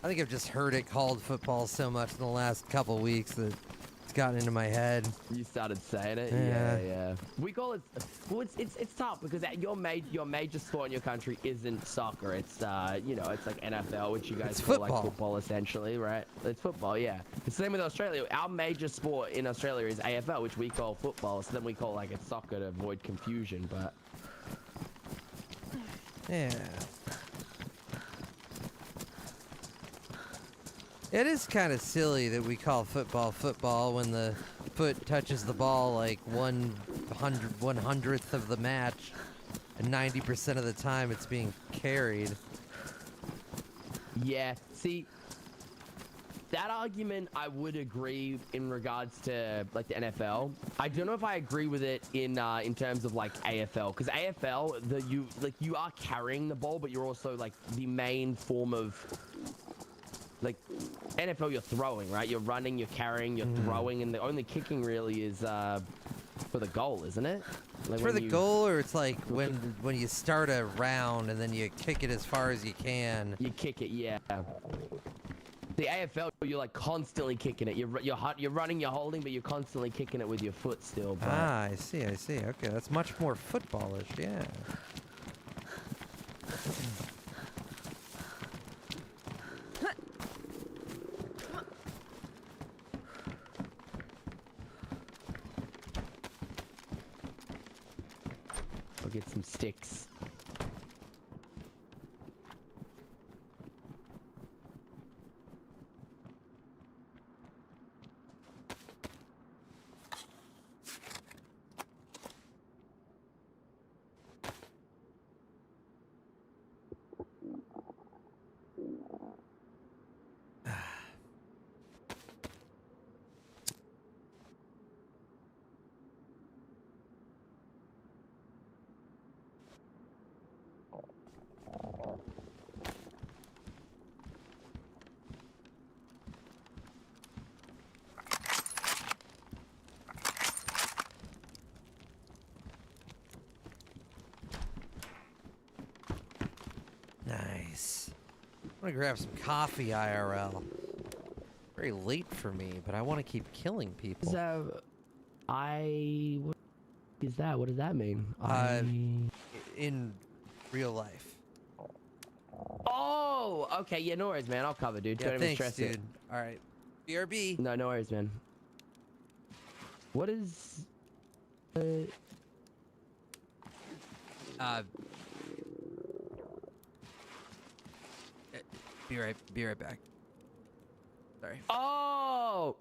I think I've just heard it called football so much in the last couple weeks that it's gotten into my head. You started saying it. Yeah. Yeah. We call it. Well, it's tough because your major sport in your country isn't soccer. It's it's like NFL, which you guys It's call football. like football essentially, right? It's football. Yeah. It's the same with Australia. Our major sport in Australia is AFL, which we call football. So then we call like it's soccer to avoid confusion. But Yeah. It is kind of silly that we call football when the foot touches the ball like 1/100th of the match, and 90% of the time it's being carried. yeah, see, that argument I would agree in regards to like the NFL. I don't know if I agree with it in terms of like AFL, because AFL you are carrying the ball, but you're also like the main form of. Like NFL, you're throwing, right? You're running, you're carrying, you're throwing, and the only kicking really is for the goal, isn't it? Like For the goal, or it's like when you start a round and then you kick it as far as you can. You kick it, yeah. The AFL, you're like constantly kicking it. You're running, you're holding, but you're constantly kicking it with your foot still. But... Ah, I see. Okay, that's much more footballish, yeah. I'll get some sticks. gonna grab some coffee IRL. Very late for me, but I want to keep killing people. What is that? What does that mean? In real life. Oh, okay. Yeah, no worries, man. I'll cover, dude. Yeah, Don't even thanks, stress dude. it. All right. BRB. No, no worries, man. What is? Be right back. Sorry. Oh.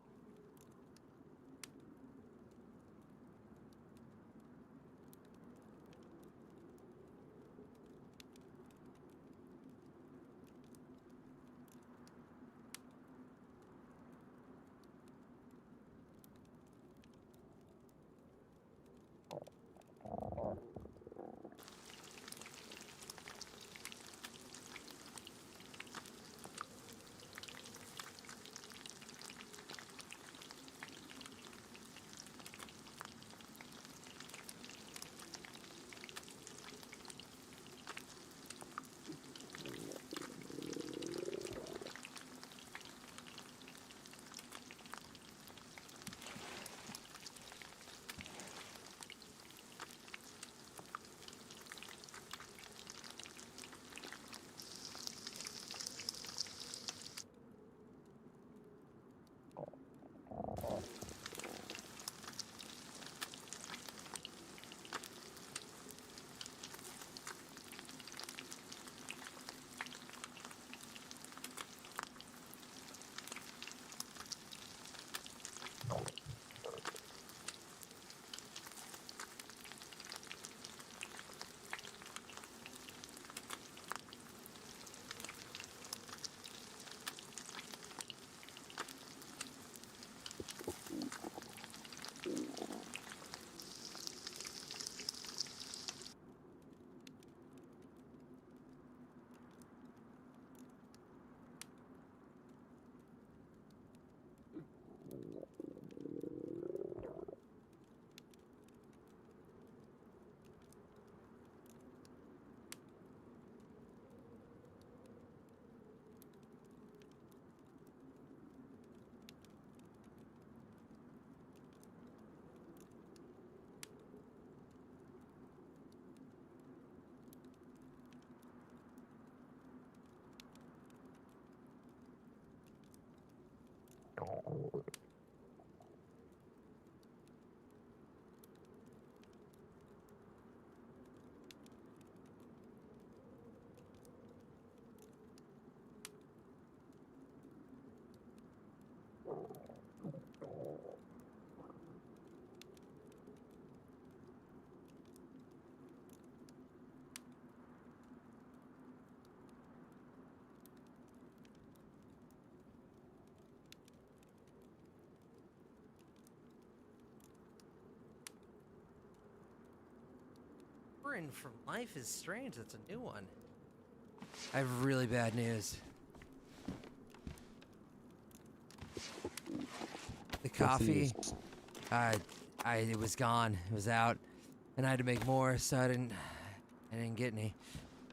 Suffering from Life is Strange. That's a new one. I have really bad news. The coffee, it was gone. It was out, and I had to make more, so I didn't get any.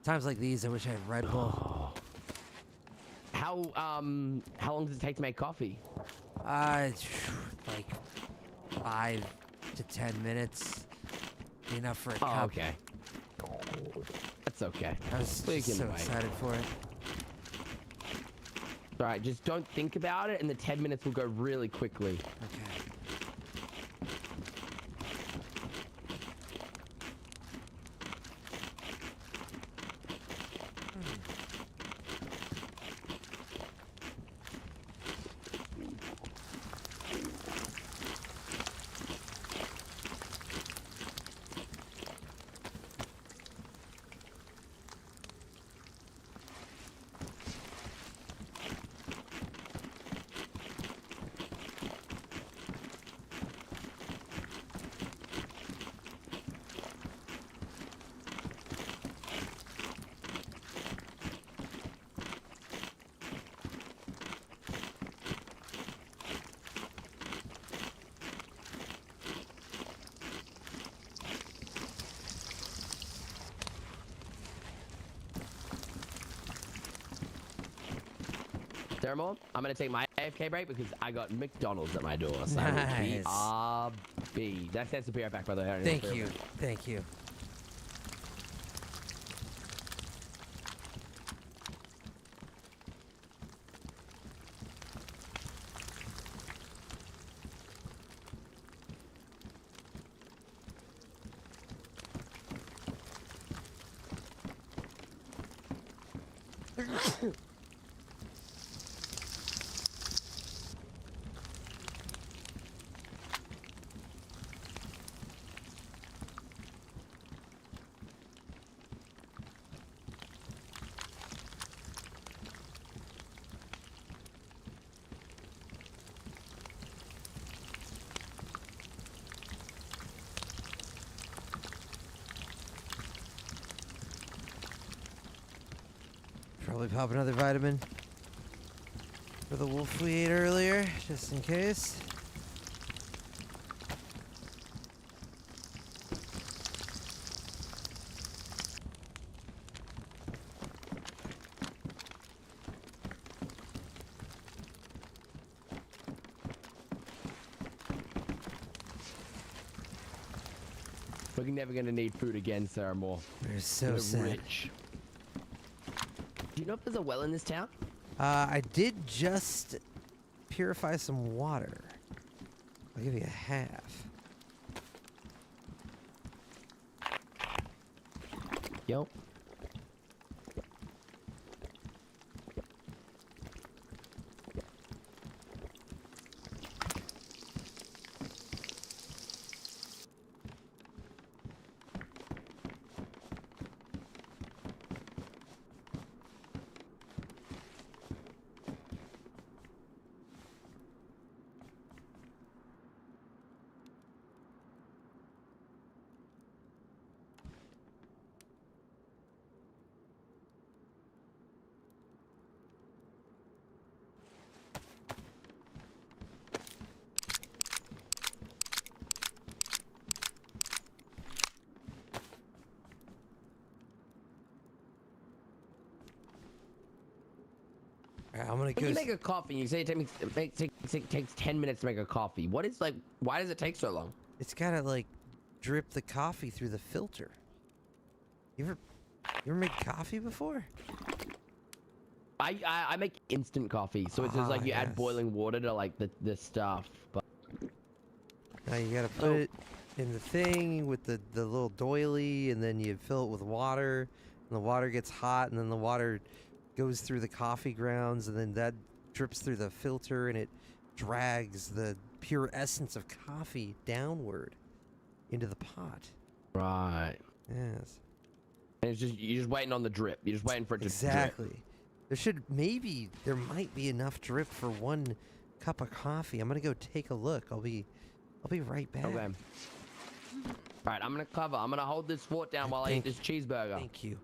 Times like these, I wish I had Red Bull. How long does it take to make coffee? Like 5 to 10 minutes. Enough for a cup. Oh, okay. That's okay. I was so excited for it. All right, just don't think about it, and the 10 minutes will go really quickly. Okay. Thermal, I'm gonna take my AFK break because I got McDonald's at my door. So Nice. BRB. That stands for be right back, by the way. Thank you. Thank you. Probably pop another vitamin for the wolf we ate earlier, just in case. We're never gonna need food again, Sarah Moore. We're so We're sad. rich. Do you know if there's a well in this town? I did just purify some water. I'll give you a half. Yo. Alright, I'm gonna When go. you make a coffee, you say it takes 10 minutes to make a coffee. What is like? Why does it take so long? It's gotta like drip the coffee through the filter. You ever made coffee before? I make instant coffee, so it's just like you add yes. boiling water to like the stuff. But Now you gotta put it in the thing with the little doily, and then you fill it with water, and the water gets hot, and then the water goes through the coffee grounds, and then that drips through the filter, and it drags the pure essence of coffee downward into the pot. right, Yes. and it's just you're just waiting on the drip. You're just waiting for it to Exactly. There might be enough drip for 1 cup of coffee. I'm gonna go take a look. I'll be right back. drip. Okay. All right, I'm gonna hold this fort down while I eat this cheeseburger. Thank you.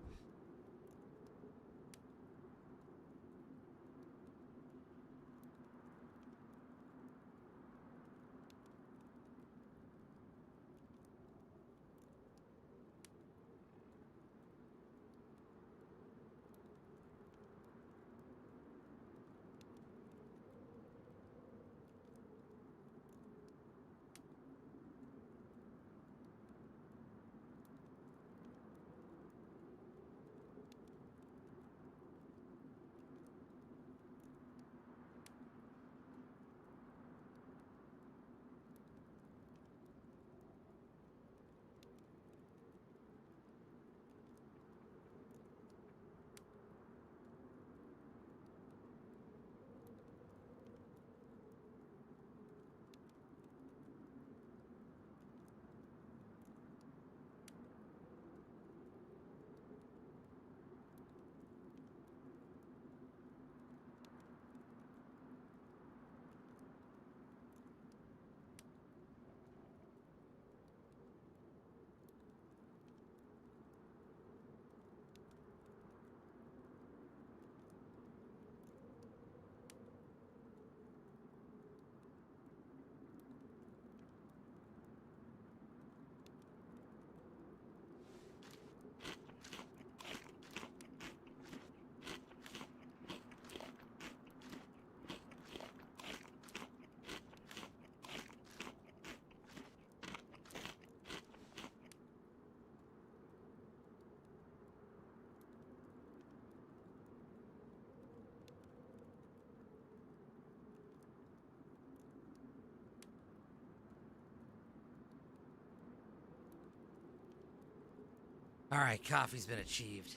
All right, coffee's been achieved.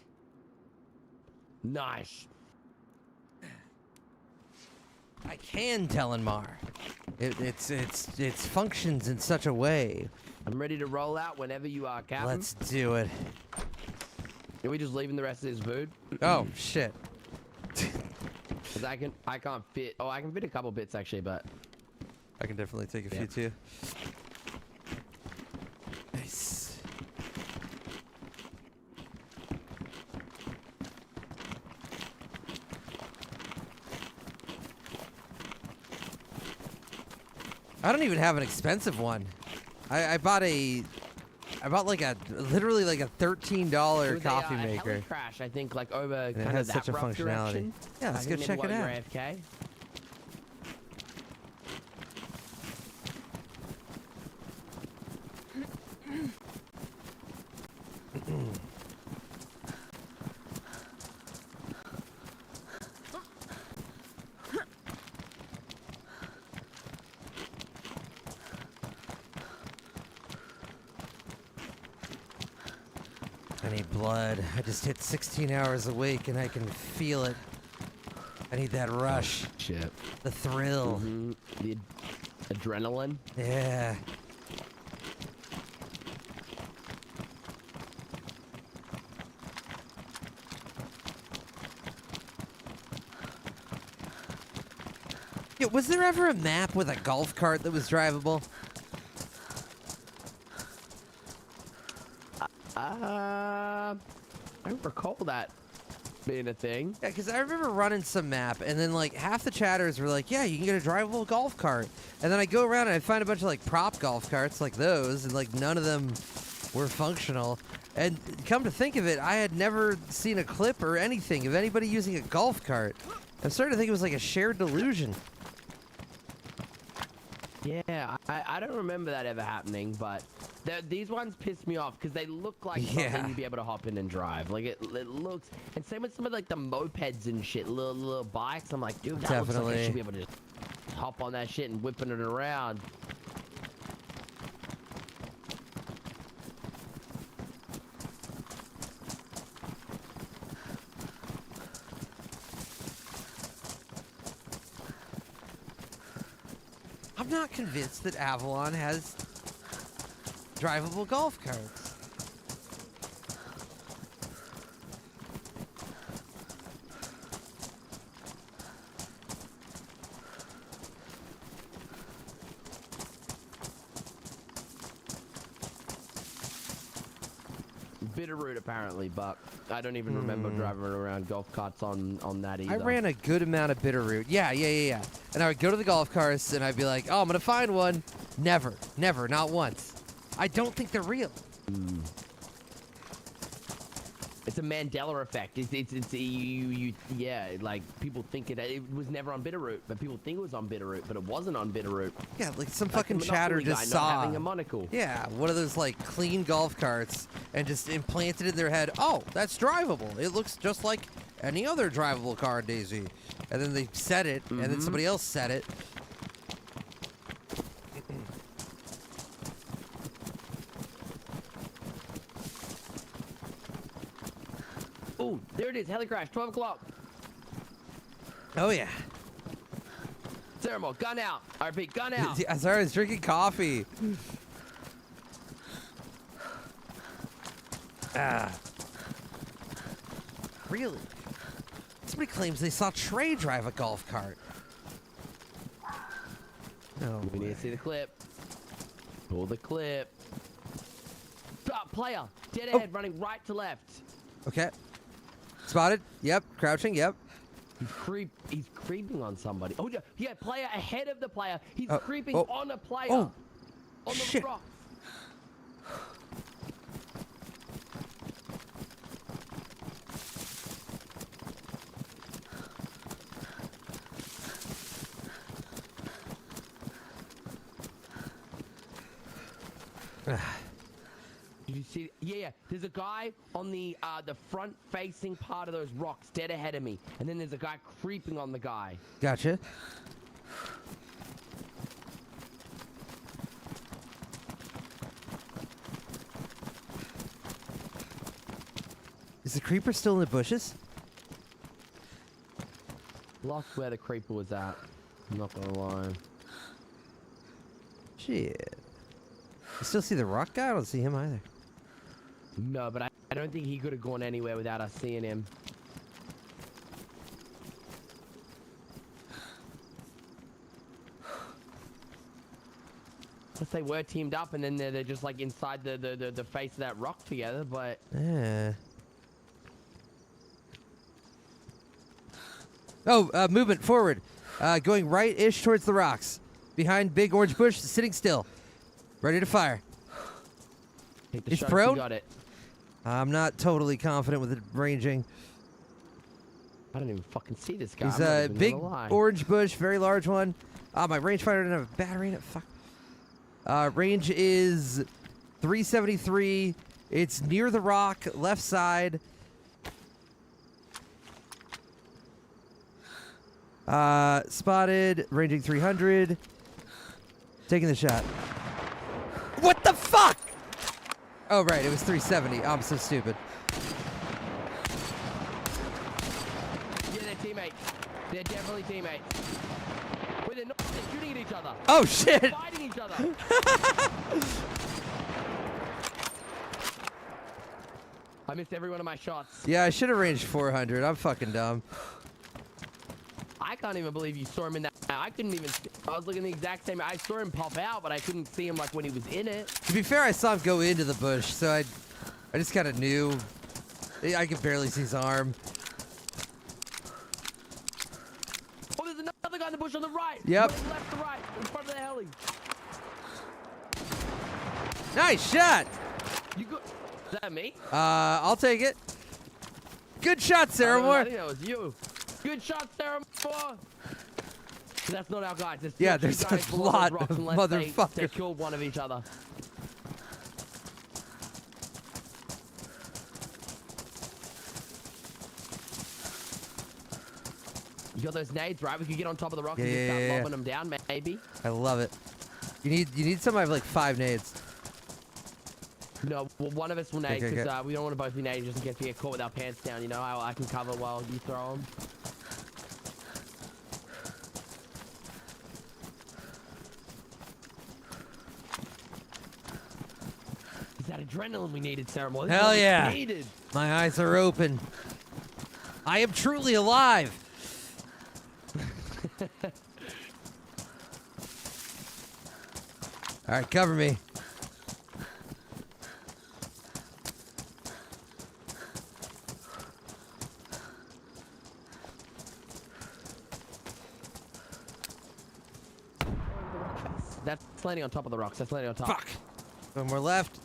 Nice. I can tell Enmar. It functions in such a way. I'm ready to roll out whenever you are, Captain. Let's do it. Are we just leaving the rest of this food? Oh shit. 'Cause I can't fit. Oh, I can fit a couple bits actually, but I can definitely take a few too. Nice. I don't even have an expensive one. I bought like literally like a $13 coffee maker. Crash, I think, like over And it kind has of such that a rough functionality. direction. Yeah, let's I go think check maybe it while out. you're AFK. I need blood. I just hit 16 hours awake and I can feel it. I need that rush. Shit. The thrill. The adrenaline. Yeah. Yeah, was there ever a map with a golf cart that was drivable? I don't recall that being a thing. Yeah, because I remember running some map, and then like half the chatters were like, "Yeah, you can get a drivable golf cart," and then I go around and I find a bunch of like prop golf carts like those, and like none of them were functional. And come to think of it, I had never seen a clip or anything of anybody using a golf cart. I'm starting to think it was like a shared delusion. Yeah, I don't remember that ever happening, but these ones piss me off because they look like something you'd be able to hop in and drive. Like it looks, and same with some of like the mopeds and shit, little bikes. I'm like, dude, that looks like I should be able to just hop on that shit and whipping it around. I'm not convinced that Avalon has drivable golf carts. Bitterroot apparently, but I don't even remember driving around golf carts on that either. I ran a good amount of Bitterroot. Yeah. And I would go to the golf carts and I'd be like, oh, I'm going to find one. Never, not once. I don't think they're real. It's a Mandela effect. Yeah, like people think it was never on Bitterroot, but people think it was on Bitterroot, but it wasn't on Bitterroot. Yeah, like some Like the fucking chatter Monopoly just guy not saw. having a monocle. Yeah, one of those like clean golf carts and just implanted in their head, oh, that's drivable. It looks just like any other drivable car in DayZ. And then they said it, and then somebody else said it. Oh, there it is. Heli crash, 12 o'clock. Oh, yeah. Ceremal, gun out. I repeat, gun out. Sorry, I was drinking coffee. Really? Somebody claims they saw Trey drive a golf cart. No We need to see the clip. Pull the clip. Player, dead ahead, running right to left. Okay. Spotted. Yep. Crouching. Yep. He's creeping on somebody. Oh yeah, player ahead of the player. He's Oh, creeping oh, on a player. oh, on the shit. rock. Did you see? Yeah. There's a guy on the front-facing part of those rocks, dead ahead of me, and then there's a guy creeping on the guy. Gotcha. Is the creeper still in the bushes? Lost where the creeper was at. I'm not gonna lie. Shit. You still see the rock guy? I don't see him either. No, but I don't think he could have gone anywhere without us seeing him. Unless they were teamed up and then they're just like inside the face of that rock together, but... Yeah. Oh, movement forward. Going right-ish towards the rocks. Behind big orange bush, sitting still. Ready to fire. Take the He's shot if prone? you got it. I'm not totally confident with it ranging. I don't even fucking see this guy. He's I'm not a even big gonna lie. orange bush, very large one. Ah, my rangefinder didn't have a battery in it. Fuck. Range is 373. It's near the rock, left side. Spotted, ranging 300. Taking the shot. What the fuck? Oh, right, it was 370. I'm so stupid. Yeah, they're teammates. They're definitely teammates. Wait, they're not. They're shooting at each other. Oh, shit. They're fighting each other. I missed every one of my shots. Yeah, I should have ranged 400. I'm fucking dumb. I can't even believe you saw him in that. I couldn't even. I was looking the exact same. I saw him pop out, but I couldn't see him like when he was in it. To be fair, I saw him go into the bush, so I just kind of knew. I could barely see his arm. Oh, there's another guy in the bush on the right. Yep. Going left to right, in front of the heli. Nice shot. You good? Is that me? I'll take it. Good shot, I Sarah think that was you. Good shot, Sarah Moore. That's not our guys. There's Yeah, two there's guys a below those lot rocks of unless they motherfuckers. killed one of each other. You got those nades, right? We could get on top of the rock and just start Yeah. lobbing them down, maybe. I love it. You need some. I have like 5 nades. No, well, one of us will nade Okay, because okay. we don't want to both be naded just in case we get caught with our pants down. You know, I can cover while you throw them. Is that adrenaline we needed, Sarah Moore? This is Hell what we yeah. needed. My eyes are open. I am truly alive. All right, cover me. That's landing on top of the rocks. That's landing on top. Fuck. One more left.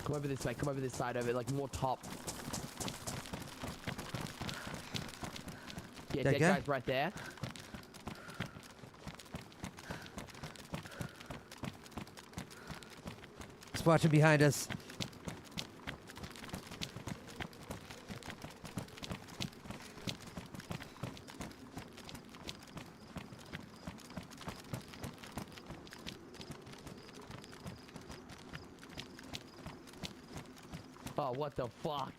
Come over this way. Come over this side of it, like more top. Yeah, That dead guy? guy's right there. Just watching behind us. Oh, what the fuck?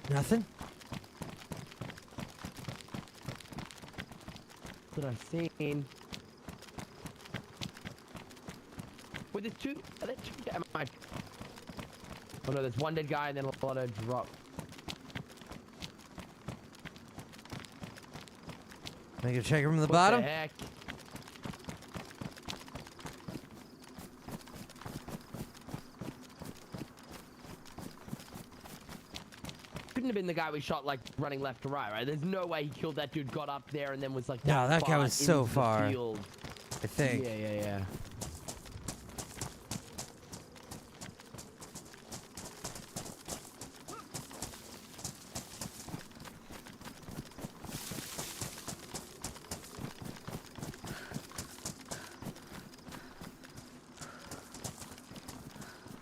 Nothing. What I seen? Wait, there's two. Are there two? Am I? Oh no, there's one dead guy and then a lot of drop. I can check from the What bottom. The heck? Couldn't have been the guy we shot like running left to right, right? There's no way he killed that dude, got up there, and then was like. No, that guy far was so into the far. field. I think. Yeah.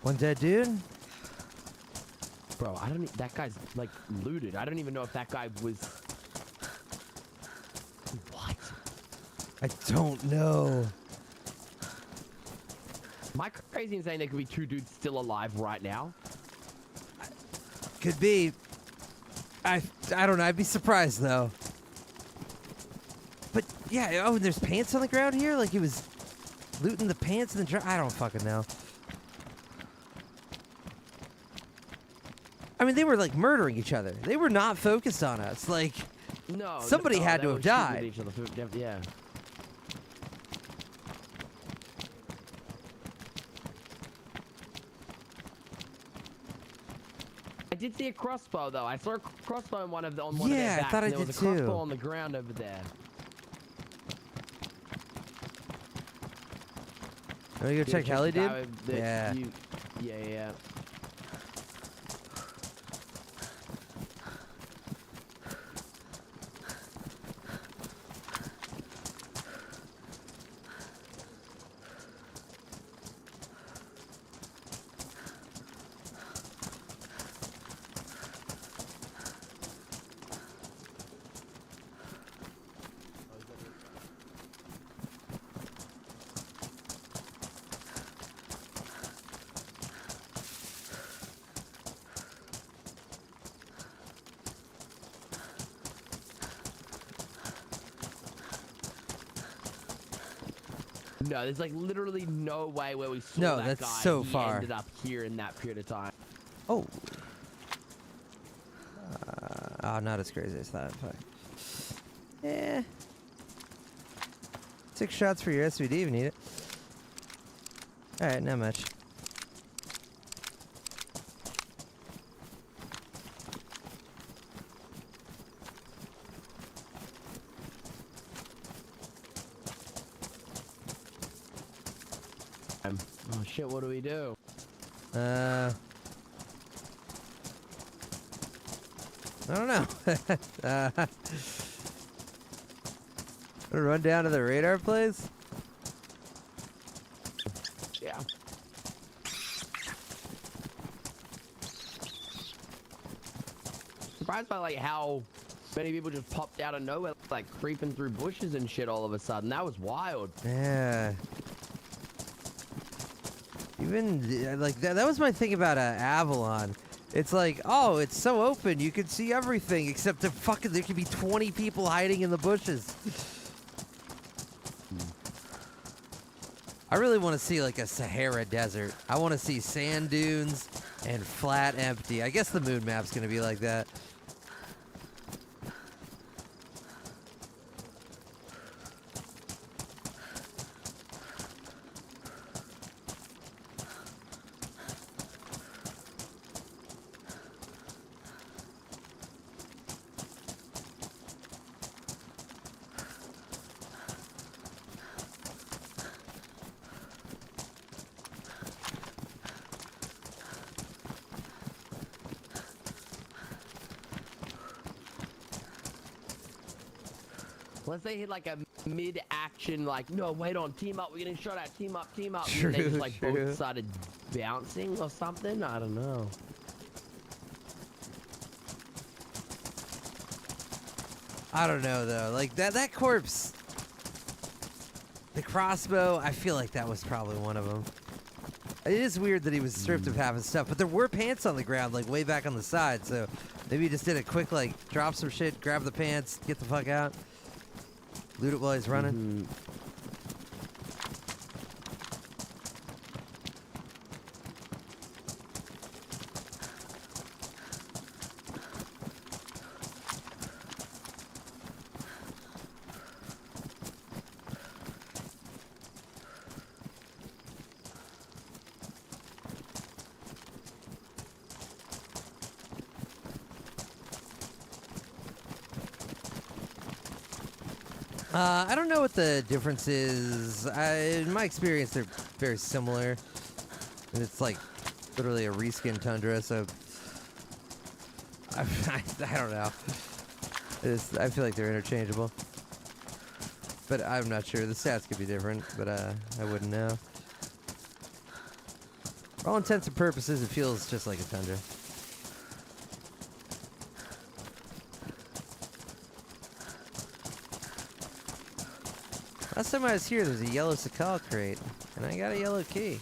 One dead dude. Bro, I don't. That guy's like looted. I don't even know if that guy was. What? I don't know. Am I crazy in saying there could be 2 dudes still alive right now? Could be. I don't know. I'd be surprised though. But yeah. Oh, and there's pants on the ground here. Like he was looting the pants and then I don't fucking know. I mean, they were like murdering each other. They were not focused on us. Like, No. somebody had they to were have shooting at died. each other. Yeah. I did see a crossbow though. I saw a crossbow on one of their Yeah, I backs. thought I and there did was a crossbow too. on the ground over there. Want to go check heli, the dude? guy with the- Yeah. Yeah. No, there's like literally no way where we saw No, that that's guy. so he far. ended up here in that period of time. Oh. Oh, not as crazy as that. Fuck. Yeah. 6 shots for your SVD if you need it. Alright, not much. Oh shit, what do we do? I don't know. Run down to the radar place? Yeah. Surprised by like how many people just popped out of nowhere, like creeping through bushes and shit all of a sudden. That was wild. Yeah. Even like that was my thing about Avalon. It's like, oh, it's so open, you can see everything except there could be 20 people hiding in the bushes. I really want to see like a Sahara desert. I want to see sand dunes and flat empty. I guess the moon map's gonna be like that. Unless they hit like a mid-action, like, no, wait on, team up, we're getting shot at, team up, and then they True, just like true. both started bouncing or something. I don't know. I don't know though. Like that corpse, the crossbow. I feel like that was probably one of them. It is weird that he was stripped of half his stuff, but there were pants on the ground, like way back on the side. So maybe he just did a quick like drop some shit, grab the pants, get the fuck out, loot it while he's running. I don't know what the difference is. In my experience, they're very similar. And it's like literally a reskin Tundra, so I don't know. I feel like they're interchangeable. But I'm not sure. The stats could be different, but I wouldn't know. For all intents and purposes, it feels just like a Tundra. Last time I was here, there was a yellow Sakal crate, and I got a yellow key.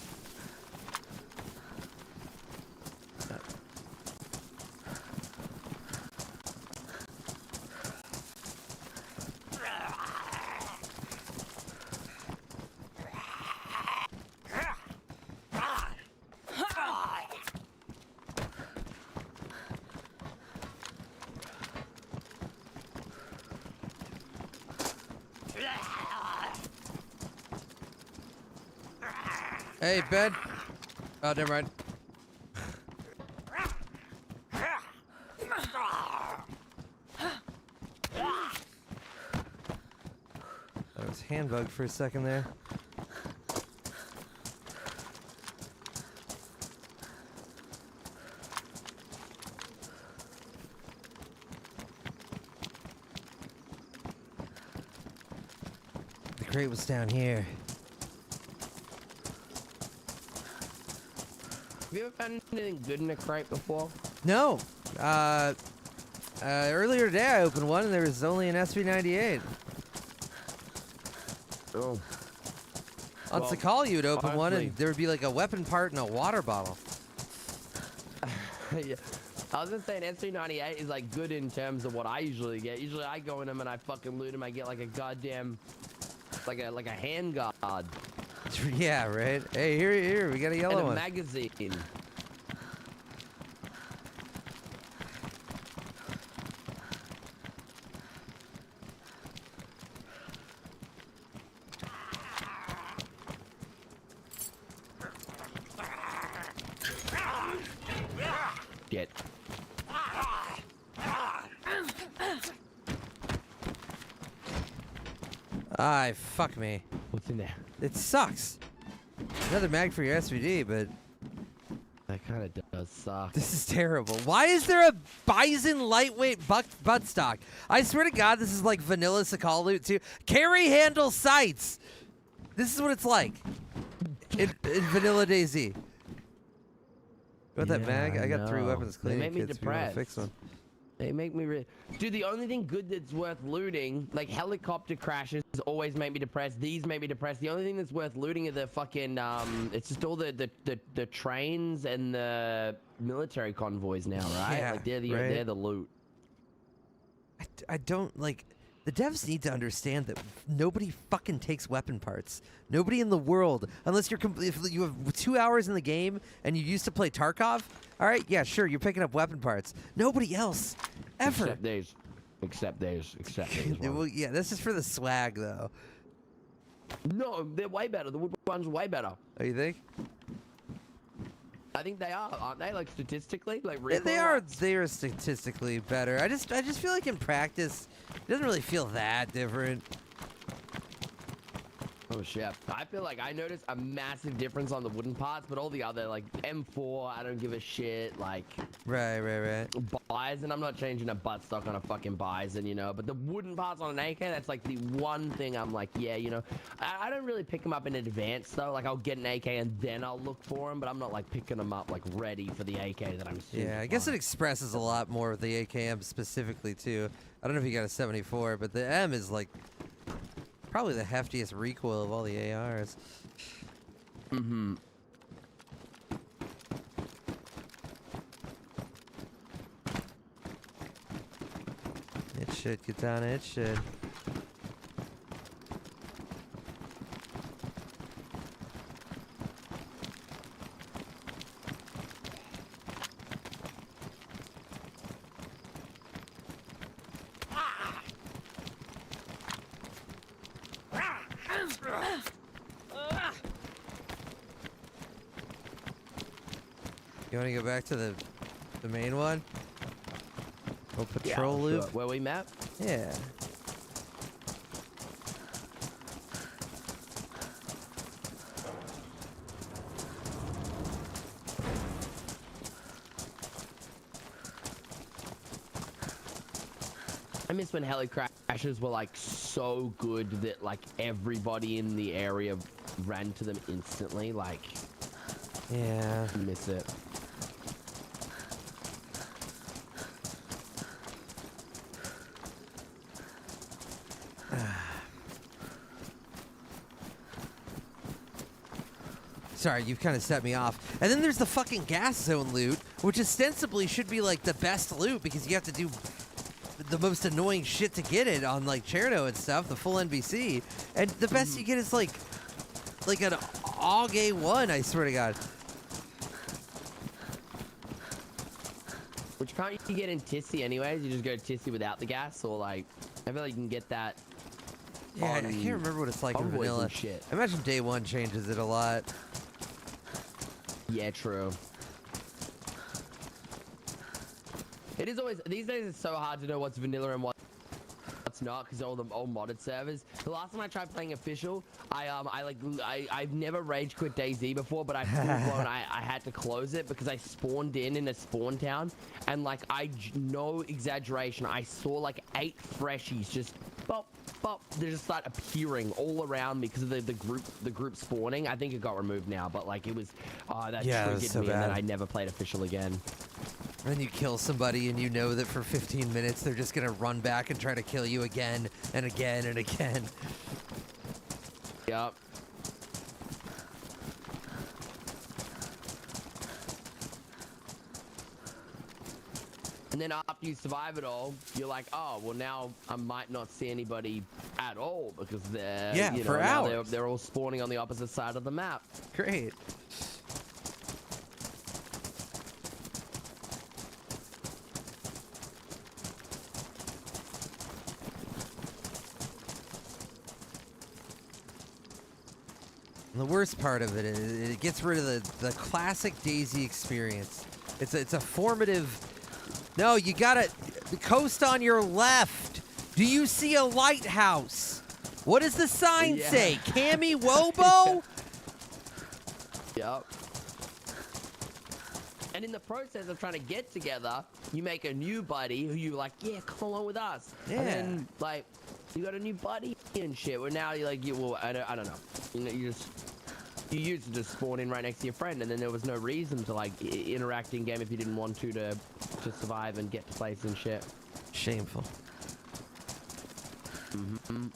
Hey, Ben. Oh, never mind. I was handbugged for a second there. The crate was down here. Have you ever found anything good in a crate before? No. Earlier today I opened one and there was only an SV98. Oh. On Well, Sakal you'd open one honestly- and there would be like a weapon part and a water bottle. Yeah. I was gonna say an SV98 is like good in terms of what I usually get. Usually I go in them and I fucking loot them. I get like a goddamn, like a handguard Yeah, right? Hey, here, we got a and yellow a one. magazine. Get. Ay, fuck me. What's in there? It sucks. Another mag for your SVD, but That kind of does suck. this is terrible. Why is there a Bison lightweight buttstock? I swear to God, this is like vanilla Sakal loot too. Carry handle sights. This is what it's like in vanilla DayZ. You want that Yeah, mag? I got 3 know. weapons They cleaning make me kits if you wanna depressed. fix one. They make me Dude, the only thing good that's worth looting, like helicopter crashes always make me depressed. These make me depressed. The only thing that's worth looting are the fucking, it's just all the trains and the military convoys now, right? Yeah, like right. they're the loot. I don't like. The devs need to understand that nobody fucking takes weapon parts. Nobody in the world, unless you're if you have 2 hours in the game and you used to play Tarkov. All right, yeah, sure, you're picking up weapon parts. Nobody else, ever. Except these. Except these. Well, yeah, this is for the swag, though. No, they're way better. The wood ones are way better. Oh, you think? I think they are, aren't they? Like statistically, like Yeah, they are. recoil-wise? They are statistically better. I just feel like in practice, it doesn't really feel that different. Oh shit. I feel like I noticed a massive difference on the wooden parts, but all the other, like M4, I don't give a shit. Like Right. Bison, I'm not changing a buttstock on a fucking Bison, you know. But the wooden parts on an AK, that's like the one thing I'm like, yeah, you know. I don't really pick them up in advance though. Like I'll get an AK and then I'll look for them, but I'm not like picking them up like ready for the AK that I'm. Yeah, I guess it expresses a lot more with the AKM specifically too. I don't know if you got a 74, but the M is like probably the heftiest recoil of all the ARs. Mm-hmm. It should, Katana, it should. You want to go back to the main one? Go patrol Yeah, loop? sure. Where we map? Yeah. I miss when heli crashes were like so good that like everybody in the area ran to them instantly. Like, yeah, I miss it. Sorry, you've kind of set me off. And then there's the fucking gas zone loot, which ostensibly should be like the best loot because you have to do the most annoying shit to get it on like Cherno and stuff, the full NBC. And the best you get is like an AUG A1, I swear to God. Which can't you get in Tissy anyways? You just go to Tissy without the gas, or like I feel like you can get that. Yeah, I can't remember what it's like in convoys and vanilla. shit. I imagine day one changes it a lot. Yeah, true. It is always, these days it's so hard to know what's vanilla and what's not, because all the old modded servers. The last time I tried playing official, I've never rage quit DayZ before, but I had to close it because I spawned in a spawn town, and like no exaggeration, I saw like 8 freshies just bop bop, they just start appearing all around me because of the group spawning. I think it got removed now, but like it was that triggered so me, bad. and then I never played official again. And then you kill somebody and you know that for 15 minutes they're just gonna run back and try to kill you again and again and again. Yep. And then after you survive it all, you're like, oh, well now I might not see anybody at all because they're, you know, for now hours. they're all spawning on the opposite side of the map. Great. The worst part of it is it gets rid of the classic DayZ experience. It's a formative. No, you gotta coast on your left. Do you see a lighthouse? What does the sign say? Cammy Wobo? Yep. And in the process of trying to get together, you make a new buddy who you like, yeah, come along with us. Yeah. And then like you got a new buddy and shit. Where now you're like, I don't know. You know, you used to just spawn in right next to your friend, and then there was no reason to like interact in game if you didn't want to survive and get to place and shit. Shameful. Mm-hmm.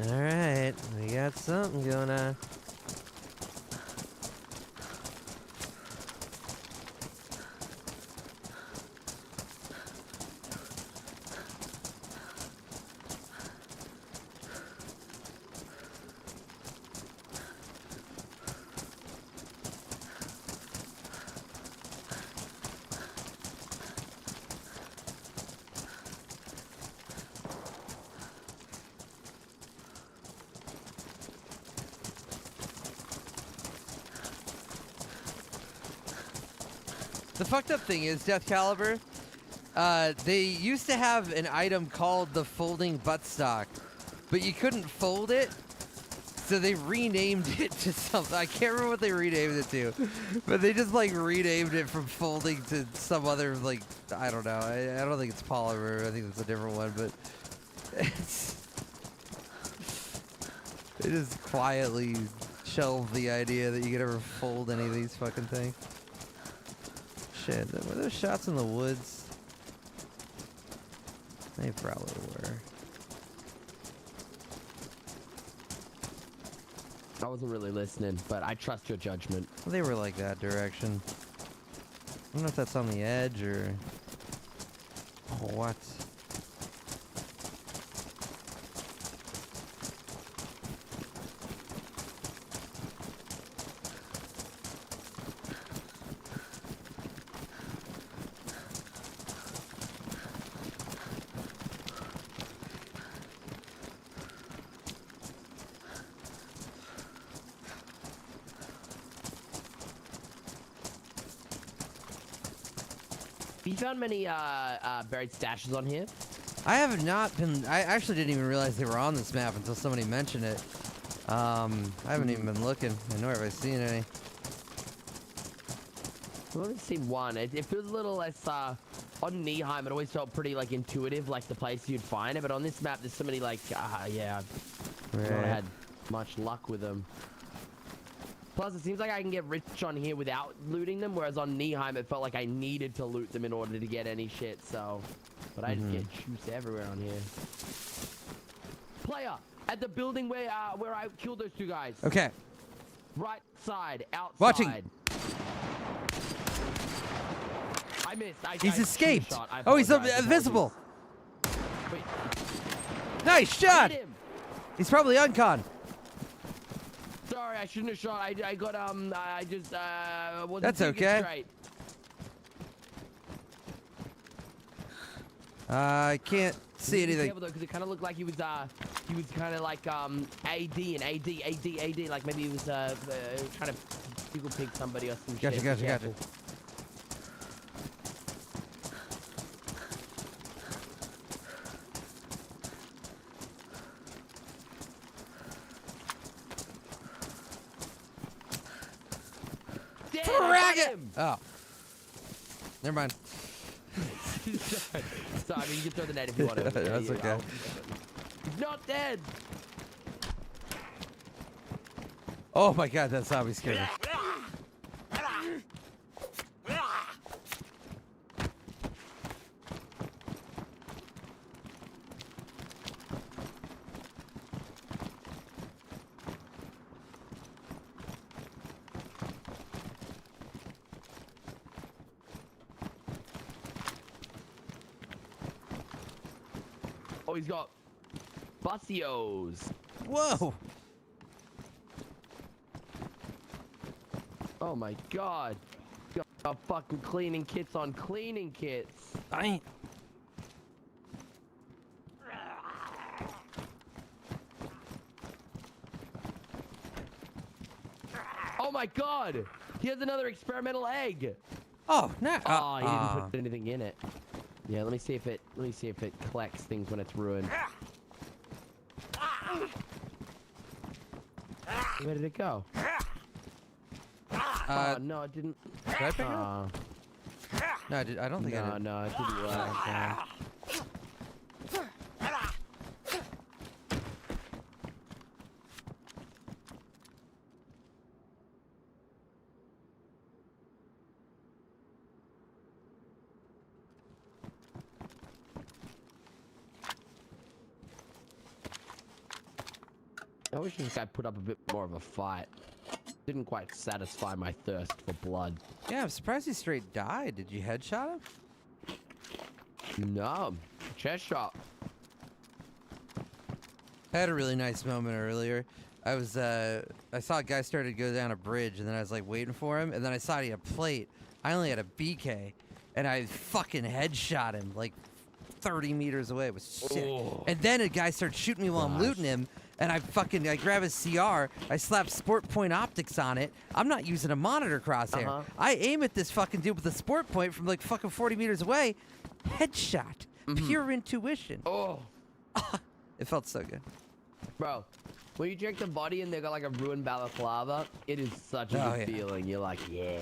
All right, we got something going on. The fucked up thing is, Death Caliber, they used to have an item called the folding buttstock, but you couldn't fold it, so they renamed it to something. I can't remember what they renamed it to, but they just like renamed it from folding to some other, like, I don't know. I don't think it's polymer. I think it's a different one, but they just quietly shelved the idea that you could ever fold any of these fucking things. Shit, were those shots in the woods? They probably were. I wasn't really listening, but I trust your judgment. Well, they were like that direction. I don't know if that's on the edge or what. Have you found many buried stashes on here? I have not been. I actually didn't even realize they were on this map until somebody mentioned it. I haven't even been looking, nor have I seen any. I've only seen one. It feels a little less. On Nihheim, it always felt pretty like intuitive, like the place you'd find it. But on this map, there's so many like, yeah, I've not had much luck with them. Plus, it seems like I can get rich on here without looting them, whereas on Nihheim, it felt like I needed to loot them in order to get any shit. So, but I just get juice everywhere on here. Player at the building where I killed those two guys. Okay. Right side, outside. Watching. I missed. He's I escaped. shot. I Oh, he's apologize. invisible. Wait. Nice shot. Hit him. He's probably uncon. Sorry, I shouldn't have shot. I got I just wasn't That's thinking okay. straight. I can't see anything. Careful though, because it kind of looked like he was kind of like AD and AD, like maybe he was trying to jiggle pig somebody or some shit. Gotcha. Damn, Frag it! Oh. Never mind. Sorry, I mean, you can throw the net if you want to. That's okay. He's not dead. Oh my god, that zombie scared me. Oh, he's got Bussios. Whoa. Oh my god. Got fucking cleaning kits on cleaning kits. I ain't. Oh my god! He has another experimental egg. Oh no! Oh, he didn't put anything in it. Yeah, let me see if it collects things when it's ruined. Where did it go? Oh no, it didn't. Did I pick it up? No, I don't think I did. No, it didn't work. I wish this guy put up a bit more of a fight. Didn't quite satisfy my thirst for blood. Yeah, I'm surprised he straight died. Did you headshot him? No, chest shot. I had a really nice moment earlier. I saw a guy started to go down a bridge, and then I was like waiting for him, and then I saw he had a plate. I only had a BK, and I fucking headshot him like 30 meters away. It was sick. Oh. And then a guy started shooting me while I'm looting him, and I grab his CR, I slap Sport Point optics on it. I'm not using a monitor crosshair. I aim at this fucking dude with a Sport Point from like fucking 40 meters away. Headshot. Pure intuition. Oh. It felt so good. Bro, when you check the body and they got like a ruined balaclava, it is such a good feeling. You're like, yeah.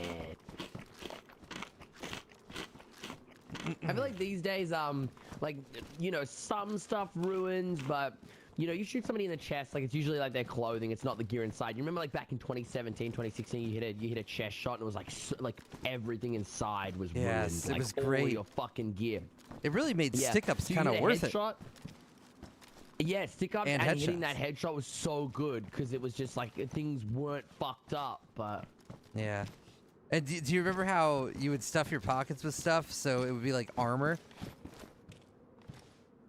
I feel like these days, like, you know, some stuff ruins, but, you know, you shoot somebody in the chest, like, it's usually like their clothing, it's not the gear inside. You remember, like, back in 2017, 2016, you hit a chest shot, and it was like everything inside was ruined. Yes, it like, was all great. your fucking gear. It really made stick-ups So you kind of hit a worth it. headshot. Yeah, stick-up And and hitting headshots. that headshot was so good, because it was just, like, things weren't fucked up, but... Yeah. And do you remember how you would stuff your pockets with stuff so it would be like armor?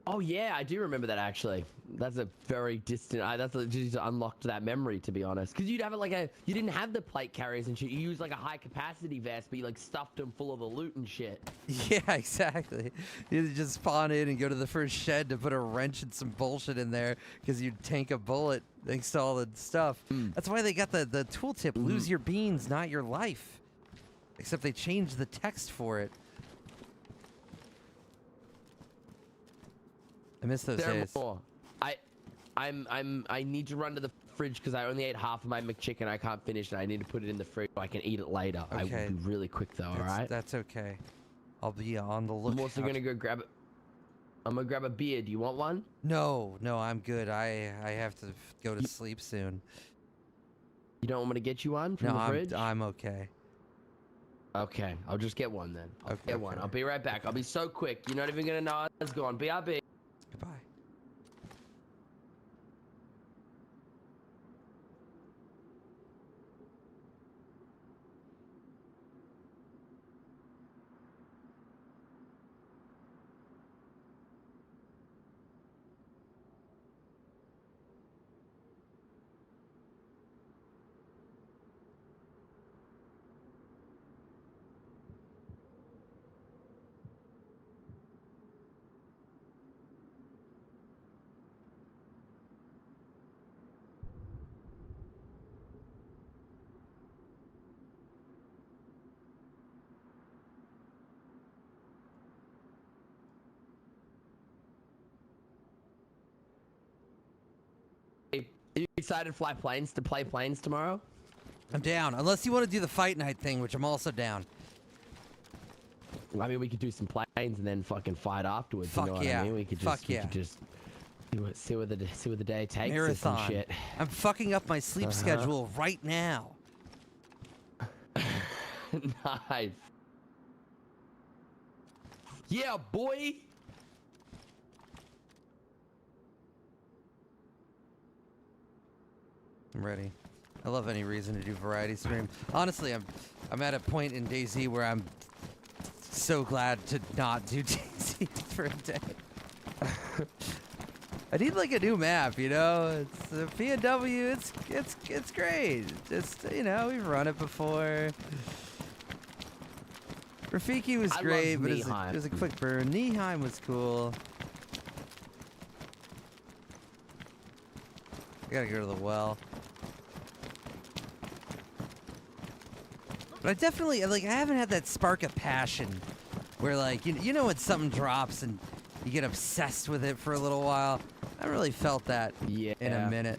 Oh yeah, I do remember that actually. That's a very distant. Just unlocked that memory, to be honest. Because you'd have it like you didn't have the plate carriers and shit. You used like a high capacity vest, but you like stuffed them full of the loot and shit. Yeah, exactly. You'd just spawn in and go to the first shed to put a wrench and some bullshit in there because you'd tank a bullet thanks to all the stuff. That's why they got the tooltip, lose your beans, not your life. Except they changed the text for it. I miss those days. I need to run to the fridge because I only ate half of my McChicken. I can't finish it. I need to put it in the fridge so I can eat it later. I Okay. will be really quick though. All right. That's okay. I'll be on the lookout. I'm also gonna go grab it. I'm gonna grab a beer. Do you want one? No, I'm good. I have to go to sleep soon. You don't want me to get you one from No, the fridge? I'm okay. Okay, I'll just get one then. I'll get one. I'll be right back. I'll be so quick. You're not even gonna know it's gone. BRB. Goodbye. you excited to fly planes to play planes tomorrow? I'm down. Unless you want to do the fight night thing, which I'm also down. I mean, we could do some planes and then fucking fight afterwards. Fuck you know yeah. What I mean? We could just, Fuck yeah. We could just see what the day takes. us Marathon. and shit. I'm fucking up my sleep schedule right now. Nice. Yeah, boy. I'm ready. I love any reason to do variety stream. Honestly, I'm at a point in DayZ where I'm so glad to not do DayZ for a day. I need like a new map, you know. It's the PNW. It's great. Just we've run it before. Rafiki was great, but it was a quick burn. Nihheim was cool. I gotta go to the well. But I definitely, I haven't had that spark of passion where, you know when something drops and you get obsessed with it for a little while? I haven't really felt that in a minute.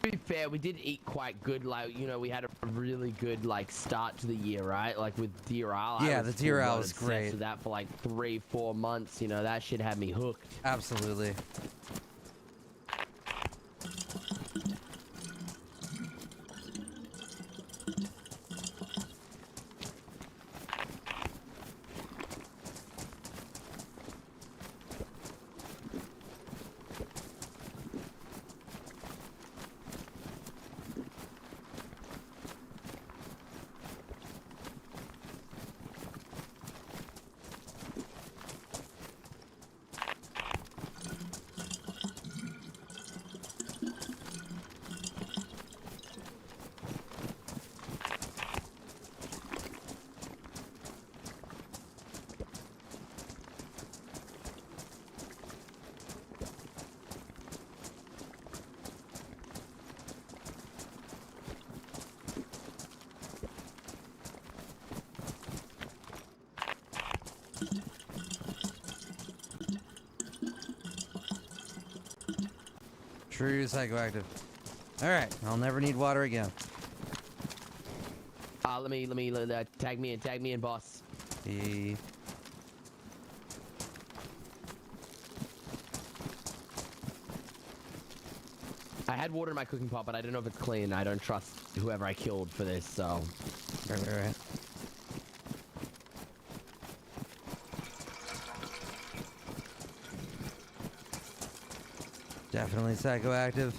To be fair, we did eat quite good. We had a really good, start to the year, right? Like, with DRL. Yeah, the DRL was great. With that for, 3-4 months. That shit had me hooked. Absolutely. True psychoactive. Alright, I'll never need water again. Let me tag me in, boss. I had water in my cooking pot, but I don't know if it's clean. I don't trust whoever I killed for this, so. Right. Definitely psychoactive.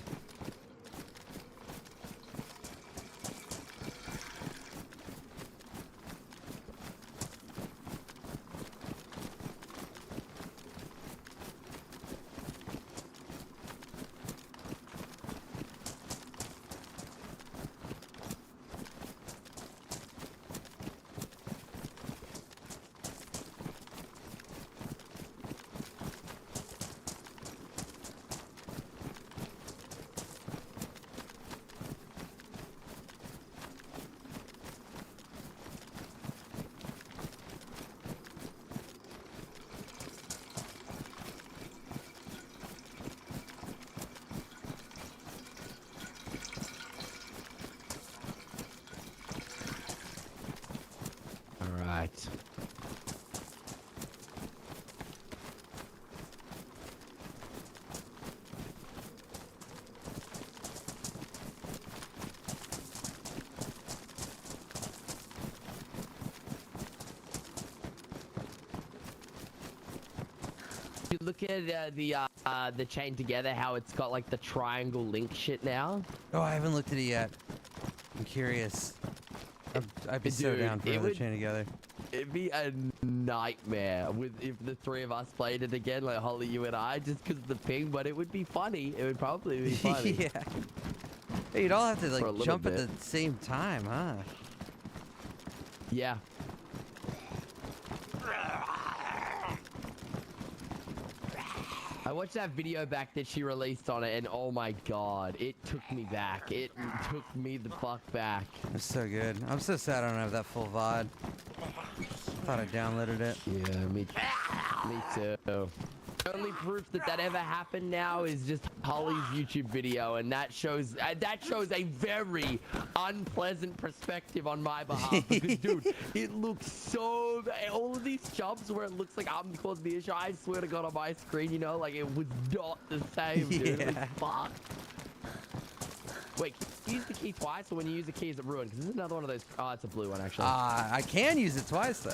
You look at the chain together, how it's got the triangle link shit now. Oh, I haven't looked at it yet. I'm curious. I'd be so down for another chain together. It'd be a nightmare if the three of us played it again, like Holly, you and I, just because of the ping. But it would be funny. It would probably be funny. Yeah. Hey, you'd all have to jump at the same time, huh? Yeah. I watched that video back that she released on it, and oh my god, it took me back. It took me the fuck back. It's so good. I'm so sad I don't have that full VOD. Thought I downloaded it. Yeah, me too. only proof that that ever happened now is just Holly's YouTube video, and that shows a very unpleasant perspective on my behalf. Because, dude, it looks so. All of these jumps where it looks like I'm causing the issue. I swear to God, on my screen, you know, like it was not the same, dude. It was fucked. Wait, can you use the key twice, or when you use the key, is it ruined? Because this is another one of those. Oh, it's a blue one, actually. I can use it twice, though.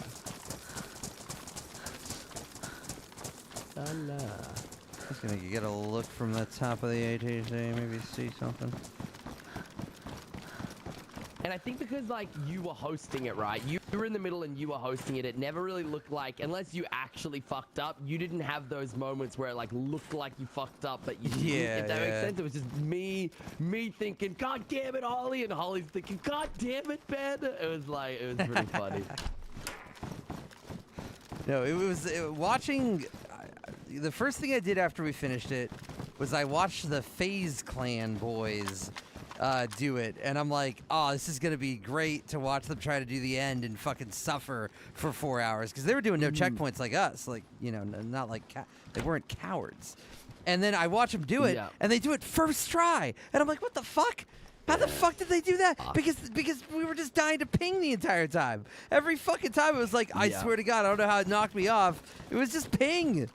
Just gonna get a look from the top of the ATC, maybe see something. And I think because, like, you were hosting it, right? You were in the middle and you were hosting it. It never really looked like, unless you actually fucked up, you didn't have those moments where it, like, looked like you fucked up, but you didn't, if that makes sense. It was just me thinking, God damn it, Holly, and Holly's thinking, God damn it, Ben. It was pretty funny. No, it was watching. The first thing I did after we finished it was I watched the FaZe Clan boys do it, and I'm like, oh, this is gonna be great to watch them try to do the end and fucking suffer for 4 hours, because they were doing no checkpoints like us, like, you know, not like they weren't cowards. And then I watch them do it, and they do it first try, and I'm like, what the fuck? How the fuck did they do that? Because we were just dying to ping the entire time. Every fucking time it was like, I swear to God, I don't know how it knocked me off. It was just ping.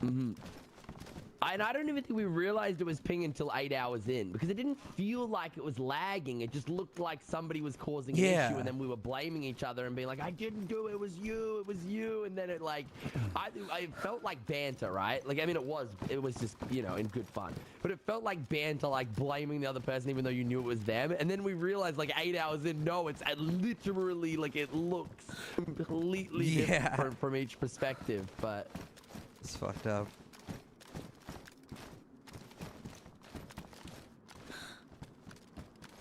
And I don't even think we realized it was ping until 8 hours in, because it didn't feel like it was lagging. It just looked like somebody was causing an issue, and then we were blaming each other and being like, I didn't do it, it was you, and then it, like, I felt like banter, right? Like, I mean, it was just, you know, in good fun, but it felt like banter, like blaming the other person even though you knew it was them. And then we realized, like, 8 hours in, no, it's literally, like, it looks completely different from each perspective, but it's fucked up.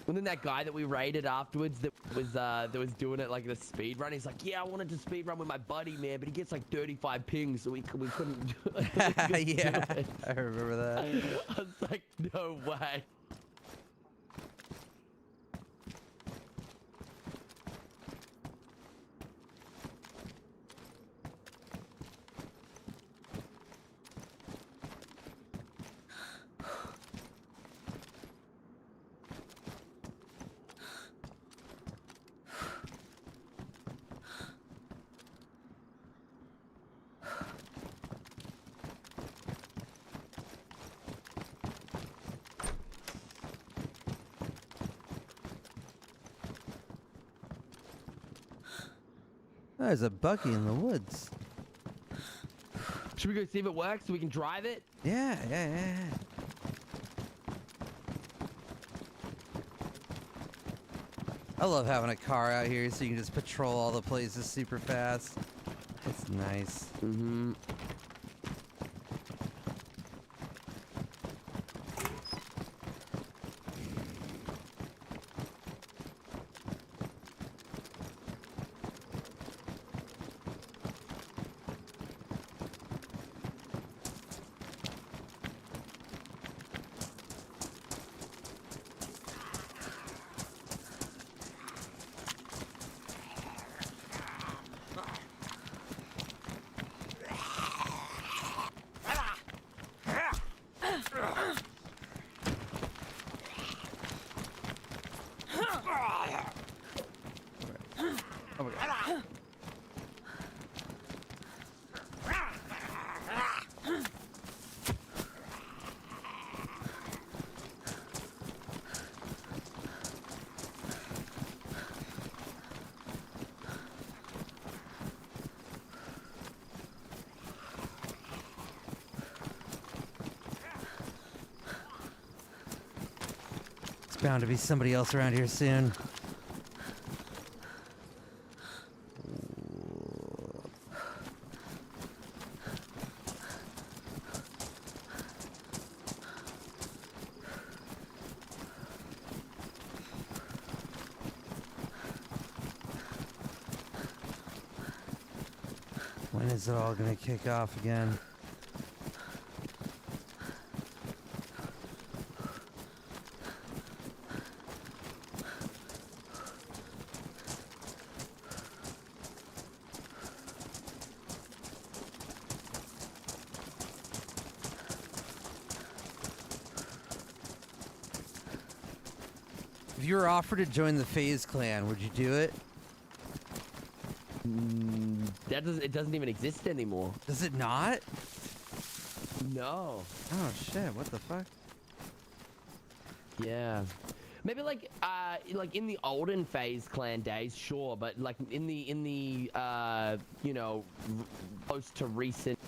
And then that guy that we raided afterwards that was doing it like the speed run, he's like, yeah, I wanted to speed run with my buddy, man, but he gets like 35 pings, so we couldn't do it. I remember that. I was like, no way. There's a buggy in the woods. Should we go see if it works so we can drive it? Yeah. I love having a car out here so you can just patrol all the places super fast. It's nice. Bound to be somebody else around here soon. When is it all gonna kick off again? If you were offered to join the FaZe clan, would you do it? It doesn't even exist anymore. Does it not? No. Oh shit! What the fuck? Yeah. Maybe like in the olden FaZe clan days, sure, but like in the you know, close to recent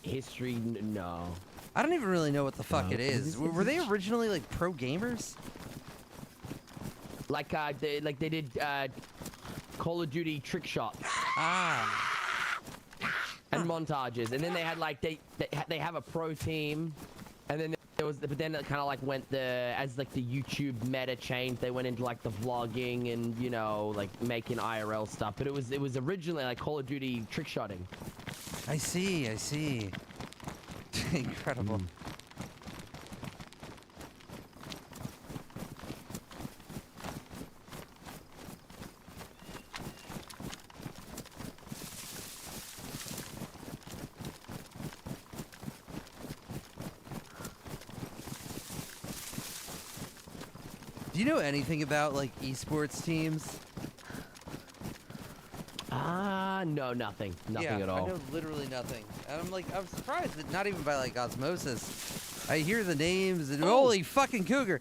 history, no. I don't even really know what the fuck it is. Were they originally like pro gamers? Like they did Call of Duty trick shots. And montages, and then they had like they have a pro team, and then there was but then it kind of like went as like the YouTube meta changed, they went into like the vlogging and, you know, like making IRL stuff, but it was originally like Call of Duty trick shotting. I see. Incredible. Do you know anything about like esports teams? No, nothing at all. I know literally nothing. And I'm surprised that not even by like osmosis. I hear the names and holy fucking cougar.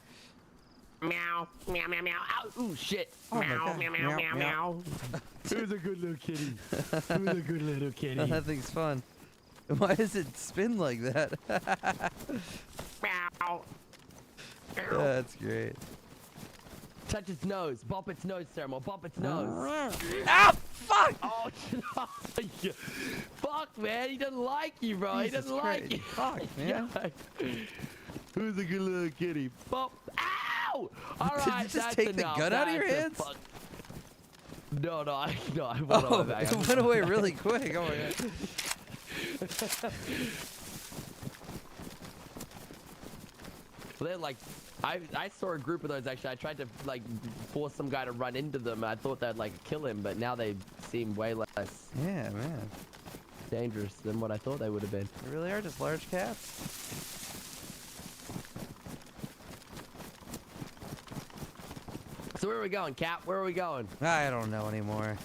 Meow, meow, meow, meow. Ow, ooh, shit. Oh my meow, God. meow, meow, meow, meow. Who's a good little kitty? Who's a good little kitty? Oh, that thing's fun. Why does it spin like that? Meow. That's great. Touch its nose. Bop its nose, Thermal. Bop its nose. Ah, fuck! Oh, fuck, man. He doesn't like you, bro. He doesn't like you. Fuck, man. Who's a good little kitty? Bop. Ow! All Did you right, just that's take the enough. gun out of your That's a hands? fuck- No, I went Oh, away back. it went away really quick. Oh my god. Well, they're like, I saw a group of those actually. I tried to like force some guy to run into them. I thought they'd like kill him, but now they seem way less Yeah, man. dangerous than what I thought they would have been. They really are just large cats. So where are we going, Cap? Where are we going? I don't know anymore.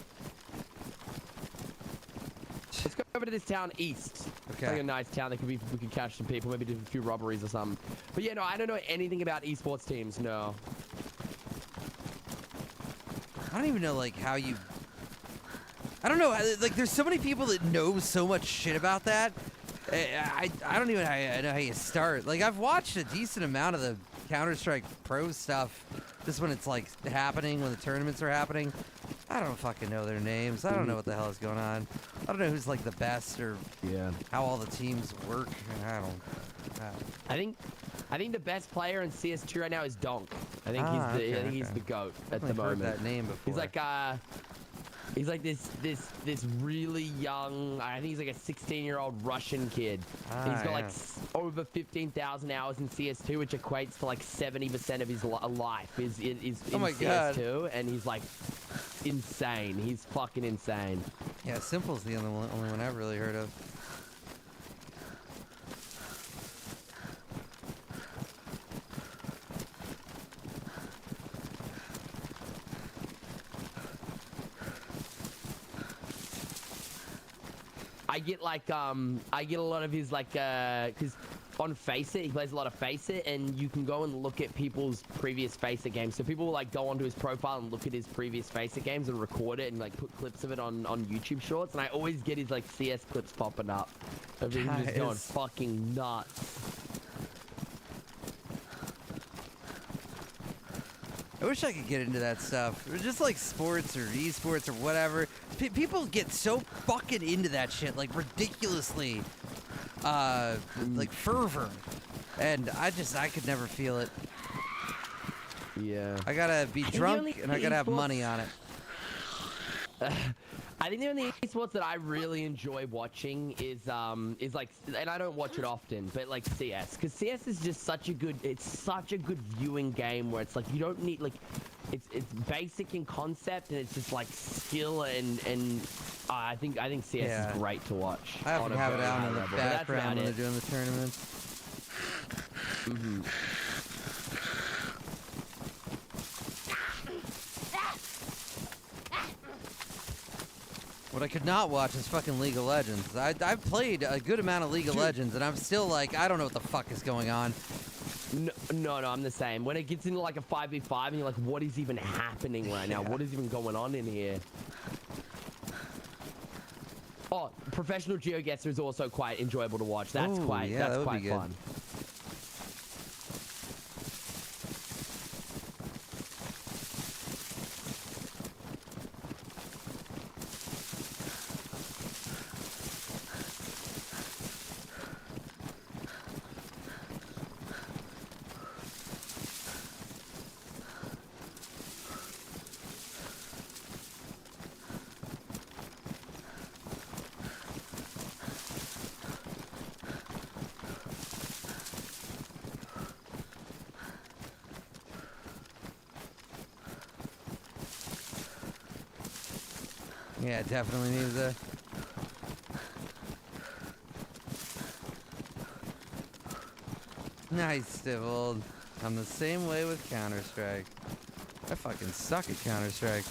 Let's go over to this town east. Okay. It's like a nice town that we could catch some people, maybe do a few robberies or something. But yeah, no, I don't know anything about esports teams. No. I don't even know like how you. I don't know. Like, there's so many people that know so much shit about that. I don't even know how you start. Like, I've watched a decent amount of the Counter-Strike Pro stuff, just when it's like happening, when the tournaments are happening. I don't fucking know their names. I don't know what the hell is going on. I don't know who's like the best or how all the teams work. I don't. I think the best player in CS2 right now is Donk. I think he's the GOAT at the I've heard moment. that name before. He's like this really young. I think he's like a 16-year-old Russian kid. And he's got like over 15,000 hours in CS2, which equates to like 70% of his life is in CS2, and he's like insane. He's fucking insane. Yeah, Simple's the only one I've really heard of. I get a lot of his like because on Faceit he plays a lot of Faceit, and you can go and look at people's previous Faceit games. So people will like go onto his profile and look at his previous Faceit games and record it and like put clips of it on YouTube Shorts. And I always get his like CS clips popping up of him just going fucking nuts. I wish I could get into that stuff. Just like sports or esports or whatever. People get so fucking into that shit, like ridiculously, like fervor. And I could never feel it. Yeah. I gotta be drunk and I gotta have money on it. I think the only esports that I really enjoy watching is like, and I don't watch it often, but like CS, because CS is just such a good viewing game where it's like you don't need like, it's basic in concept and it's just like skill and I think CS is great to watch. I often have it out in the level. background when they're doing the tournaments. What I could not watch is fucking League of Legends. I've played a good amount of League of Legends, and I'm still like, I don't know what the fuck is going on. No, I'm the same. When it gets into like a 5v5 and you're like, what is even happening right now? What is even going on in here? Oh, professional GeoGuessr is also quite enjoyable to watch. That's Ooh, quite yeah, that would be good. fun. Yeah, it definitely needs a... Nice, Stivold. I'm the same way with Counter-Strike. I fucking suck at Counter-Strike.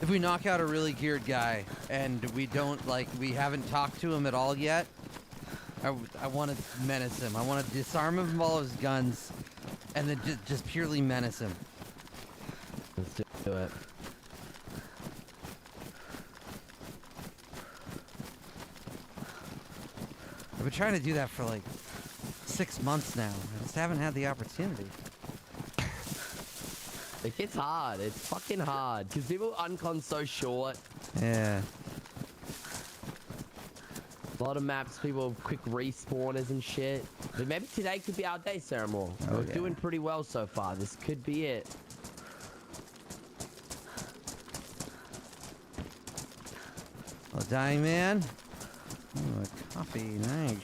If we knock out a really geared guy and we haven't talked to him at all yet, I want to menace him. I want to disarm him of all his guns and then just purely menace him. Let's do it. I've been trying to do that for like 6 months now. I just haven't had the opportunity. It gets hard. It's fucking hard. Because people uncon so short. Yeah. A lot of maps, people have quick respawners and shit. But maybe today could be our day, Ceramore. Oh, We're yeah. doing pretty well so far. This could be it. Oh, dying man. Ooh, a coffee. Nice.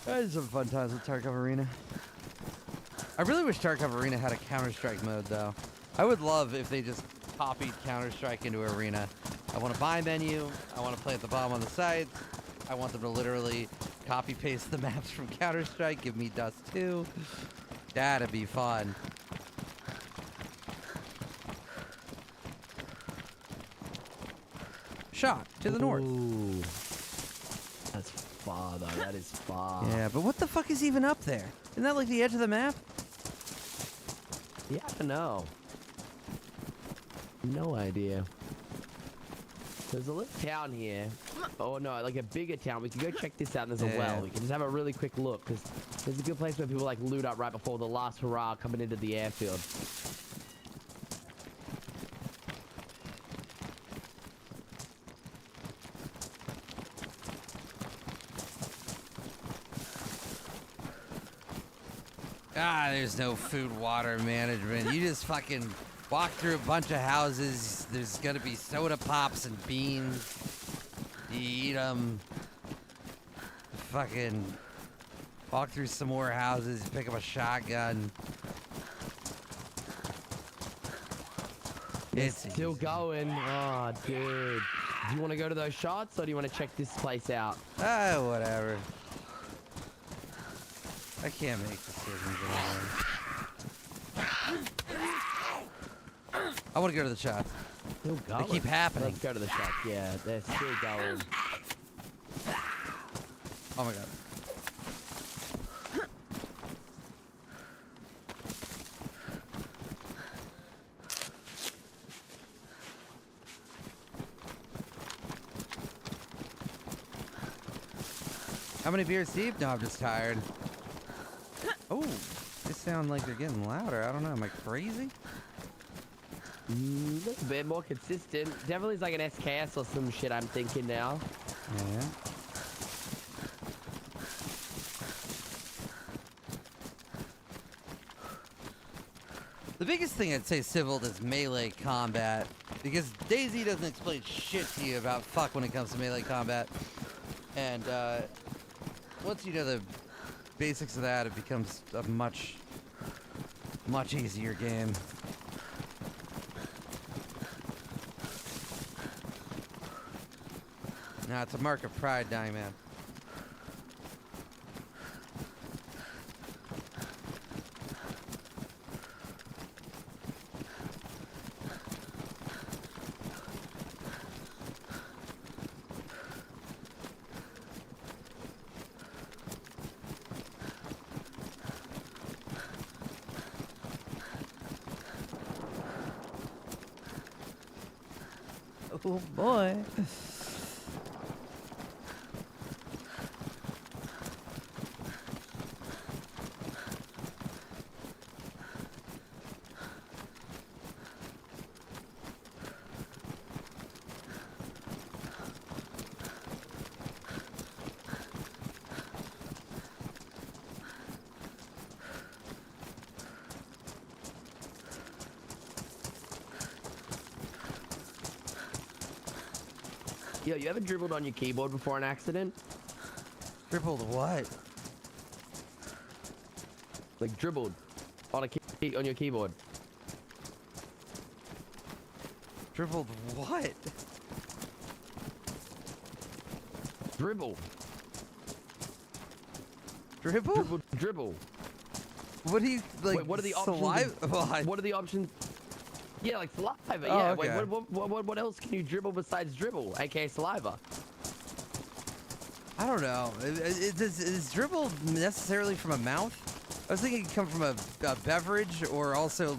That is some fun times with Tarkov Arena. I really wish Tarkov Arena had a Counter-Strike mode, though. I would love if they just copied Counter-Strike into Arena. I want to buy menu. I want to play at the bottom on the sides. I want them to literally copy-paste the maps from Counter-Strike. Give me Dust 2. That'd be fun. Shot to the north. Ooh. That's far, though. That is far. Yeah, but what the fuck is even up there? Isn't that like the edge of the map? Yeah, I don't know. No idea. There's a little town here. Oh no, like a bigger town. We can go check this out. And there's a well. We can just have a really quick look because there's a good place where people like loot up right before the last hurrah coming into the airfield. Ah, there's no food water management. You just fucking walk through a bunch of houses. There's gonna be soda pops and beans. You eat them. Fucking walk through some more houses. Pick up a shotgun. It's still going. Oh, dude. Do you want to go to those shots or do you want to check this place out? Ah, whatever. I can't make decisions anymore. I want to go to the shots. Still going. They keep happening. Let's go to the shots. Yeah, they're still going. Oh my god. How many beers deep? No, I'm just tired. Oh, this sound like they're getting louder. I don't know. Am I crazy? That's a bit more consistent. Definitely is like an SKS or some shit. I'm thinking now. Yeah. The biggest thing I'd say Civil is melee combat, because DayZ doesn't explain shit to you about fuck when it comes to melee combat. And once you know the basics of that, it becomes a much easier game. Nah, it's a mark of pride, Dying Man. Oh boy. Yo, you ever dribbled on your keyboard before an accident? Dribbled what? Like dribbled on on your keyboard. Dribbled what? Dribble. Dribble? Dribble. What do you like? Wait, what are the options? Saliva? What are the options? Yeah, like saliva. Oh, Yeah. okay. Wait, what else can you dribble besides dribble, aka saliva? I don't know. Is dribble necessarily from a mouth? I was thinking it could come from a beverage or also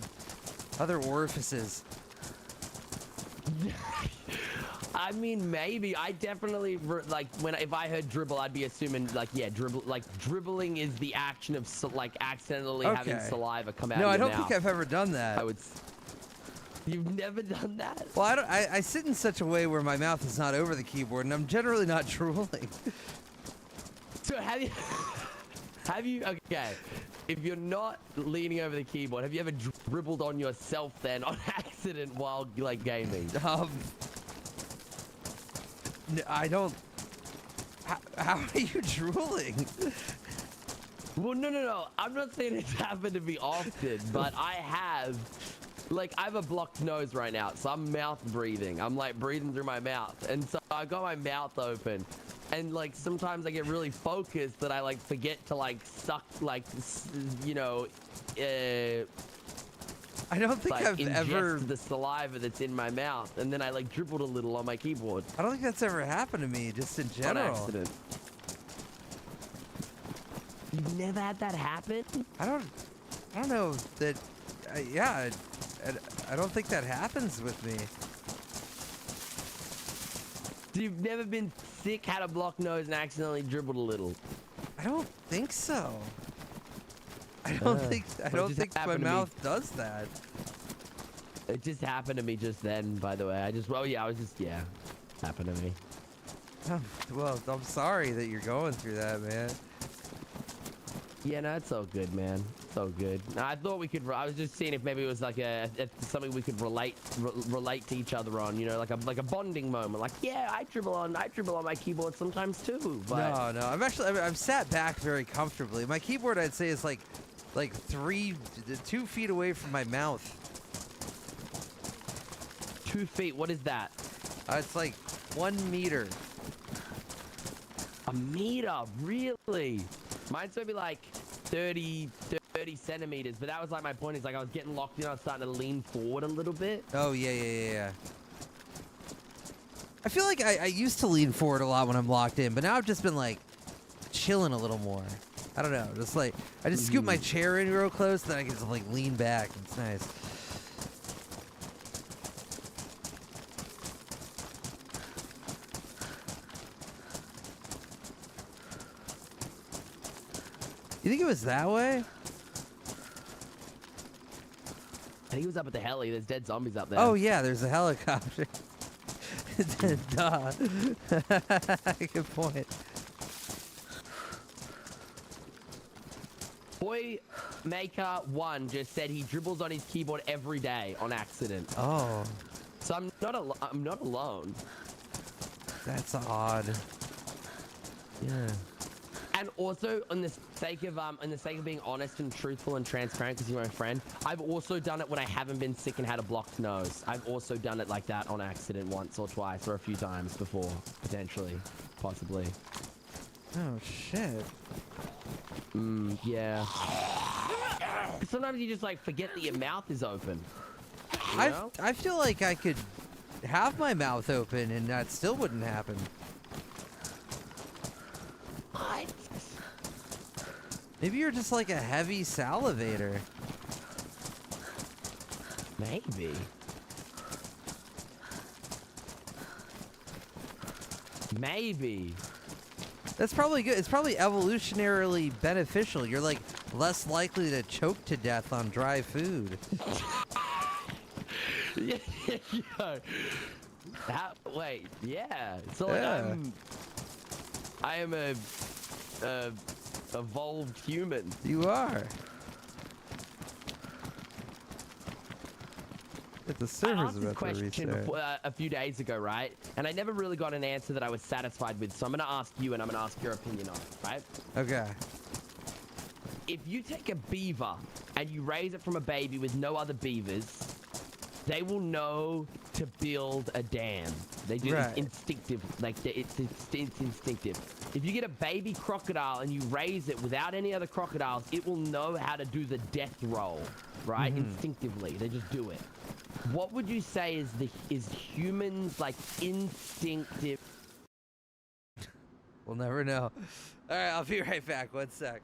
other orifices. I mean, maybe. I definitely like if I heard dribble, I'd be assuming like dribble. Like dribbling is the action of like accidentally having saliva come out. No, of I your don't mouth. think I've ever done that. I would. You've never done that? Well, I don't. I sit in such a way where my mouth is not over the keyboard, and I'm generally not drooling. So have you? Have you? Okay. If you're not leaning over the keyboard, have you ever dribbled on yourself then on accident while like gaming? I don't. How are you drooling? Well, no. I'm not saying it's happened to me often, but I have. Like, I have a blocked nose right now, so I'm mouth breathing. I'm like breathing through my mouth, and so I got my mouth open, and like sometimes I get really focused that I like forget to like suck like you know. I don't think like, I've ever the saliva that's in my mouth, and then I like dribbled a little on my keyboard. I don't think that's ever happened to me, just in general. On accident. You've never had that happen? I don't know that. Yeah, I don't think that happens with me. So you've never been sick, had a blocked nose, and accidentally dribbled a little? I don't think so. I don't think my mouth does that. It just happened to me just then, by the way. Happened to me. Well, I'm sorry that you're going through that, man. Yeah, no, it's all good, man. It's all good. I thought we could. I was just seeing if maybe it was like something we could relate to each other on. You know, like a bonding moment. Like, yeah, I dribble on my keyboard sometimes too. But No. I've sat back very comfortably. My keyboard, I'd say, is like 2 feet away from my mouth. 2 feet. What is that? It's like 1 meter. A meter, really? Mine's maybe like 30 centimeters, but that was like my point is like I was getting locked in, I was starting to lean forward a little bit. Oh, yeah. I feel like I used to lean forward a lot when I'm locked in, but now I've just been like chilling a little more. I don't know, just like, I just scoop my chair in real close, then I can just like lean back. It's nice. You think it was that way? And he was up at the heli. There's dead zombies up there. Oh yeah, there's a helicopter. Duh. Good point. Boy Maker 1 just said he dribbles on his keyboard every day on accident. Oh. So I'm not alone. That's odd. Yeah. And also, on the sake of being honest and truthful and transparent, because you're my friend, I've also done it when I haven't been sick and had a blocked nose. I've also done it like that on accident once or twice or a few times before, potentially, possibly. Oh shit. Yeah. Sometimes you just like forget that your mouth is open. You know? I feel like I could have my mouth open and that still wouldn't happen. What? Maybe you're just like a heavy salivator. Maybe. Maybe. That's probably good. It's probably evolutionarily beneficial. You're like less likely to choke to death on dry food. Yeah. Wait. Yeah. So like Yeah. I am a evolved human. You are. It's the I server's asked this about to question restart. before, a few days ago, right? And I never really got an answer that I was satisfied with. So I'm gonna ask you, and I'm gonna ask your opinion on it, right? Okay. If you take a beaver and you raise it from a baby with no other beavers, they will know to build a dam. They do Right. this instinctive, like it's instinctive. If you get a baby crocodile and you raise it without any other crocodiles, it will know how to do the death roll, right? Instinctively, they just do it. What would you say is humans like instinctive? We'll never know. All right, I'll be right back. 1 sec.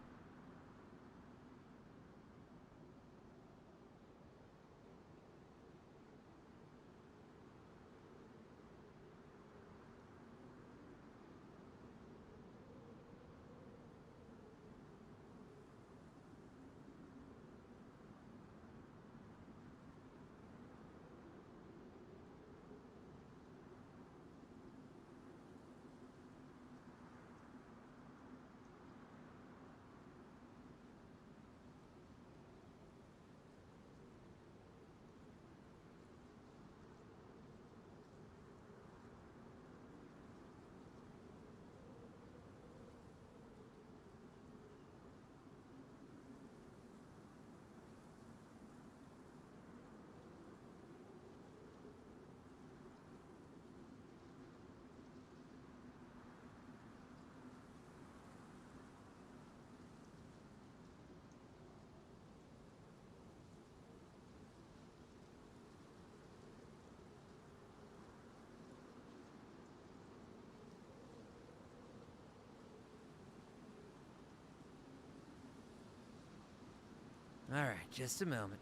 All right, just a moment.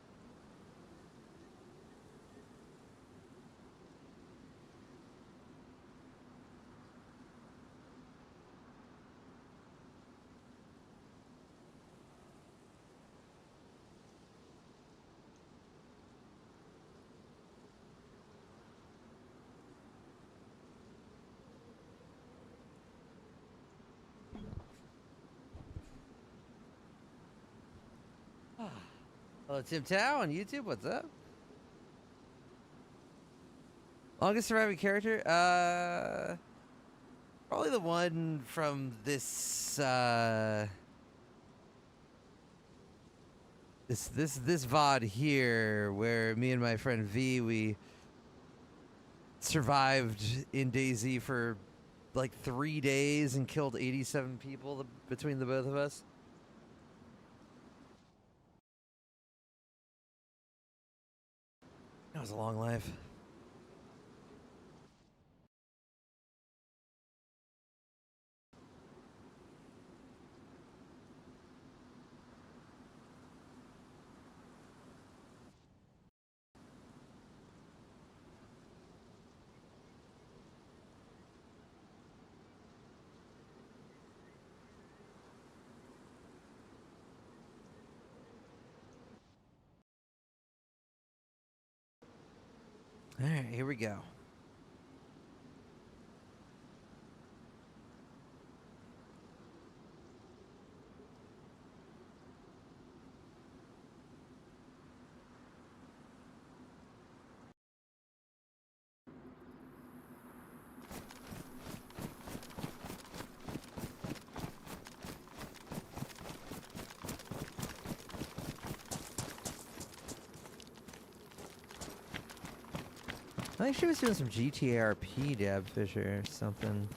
Hello, Tim Tao on YouTube. What's up? Longest surviving character? Probably the one from this, this VOD here, where me and my friend V, we survived in DayZ for like 3 days and killed 87 people between the both of us. That was a long life. All right, here we go. I think she was doing some GTRP, Dab Fisher, or something.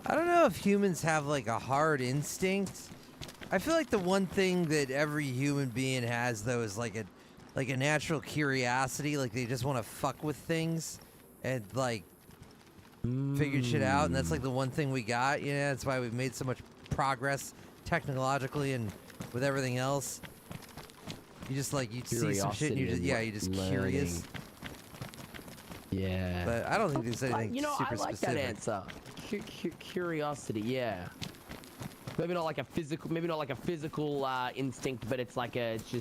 I don't know if humans have like a hard instinct. I feel like the one thing that every human being has though is like a natural curiosity. Like they just want to fuck with things and like figure shit out. And that's like the one thing we got. You know, that's why we've made so much progress technologically and with everything else. You just like you see some shit and you're just curious. Yeah. But I don't think there's anything You know, super I like specific. that answer. Curiosity, yeah. Maybe not like a physical, instinct, but it's like a, it's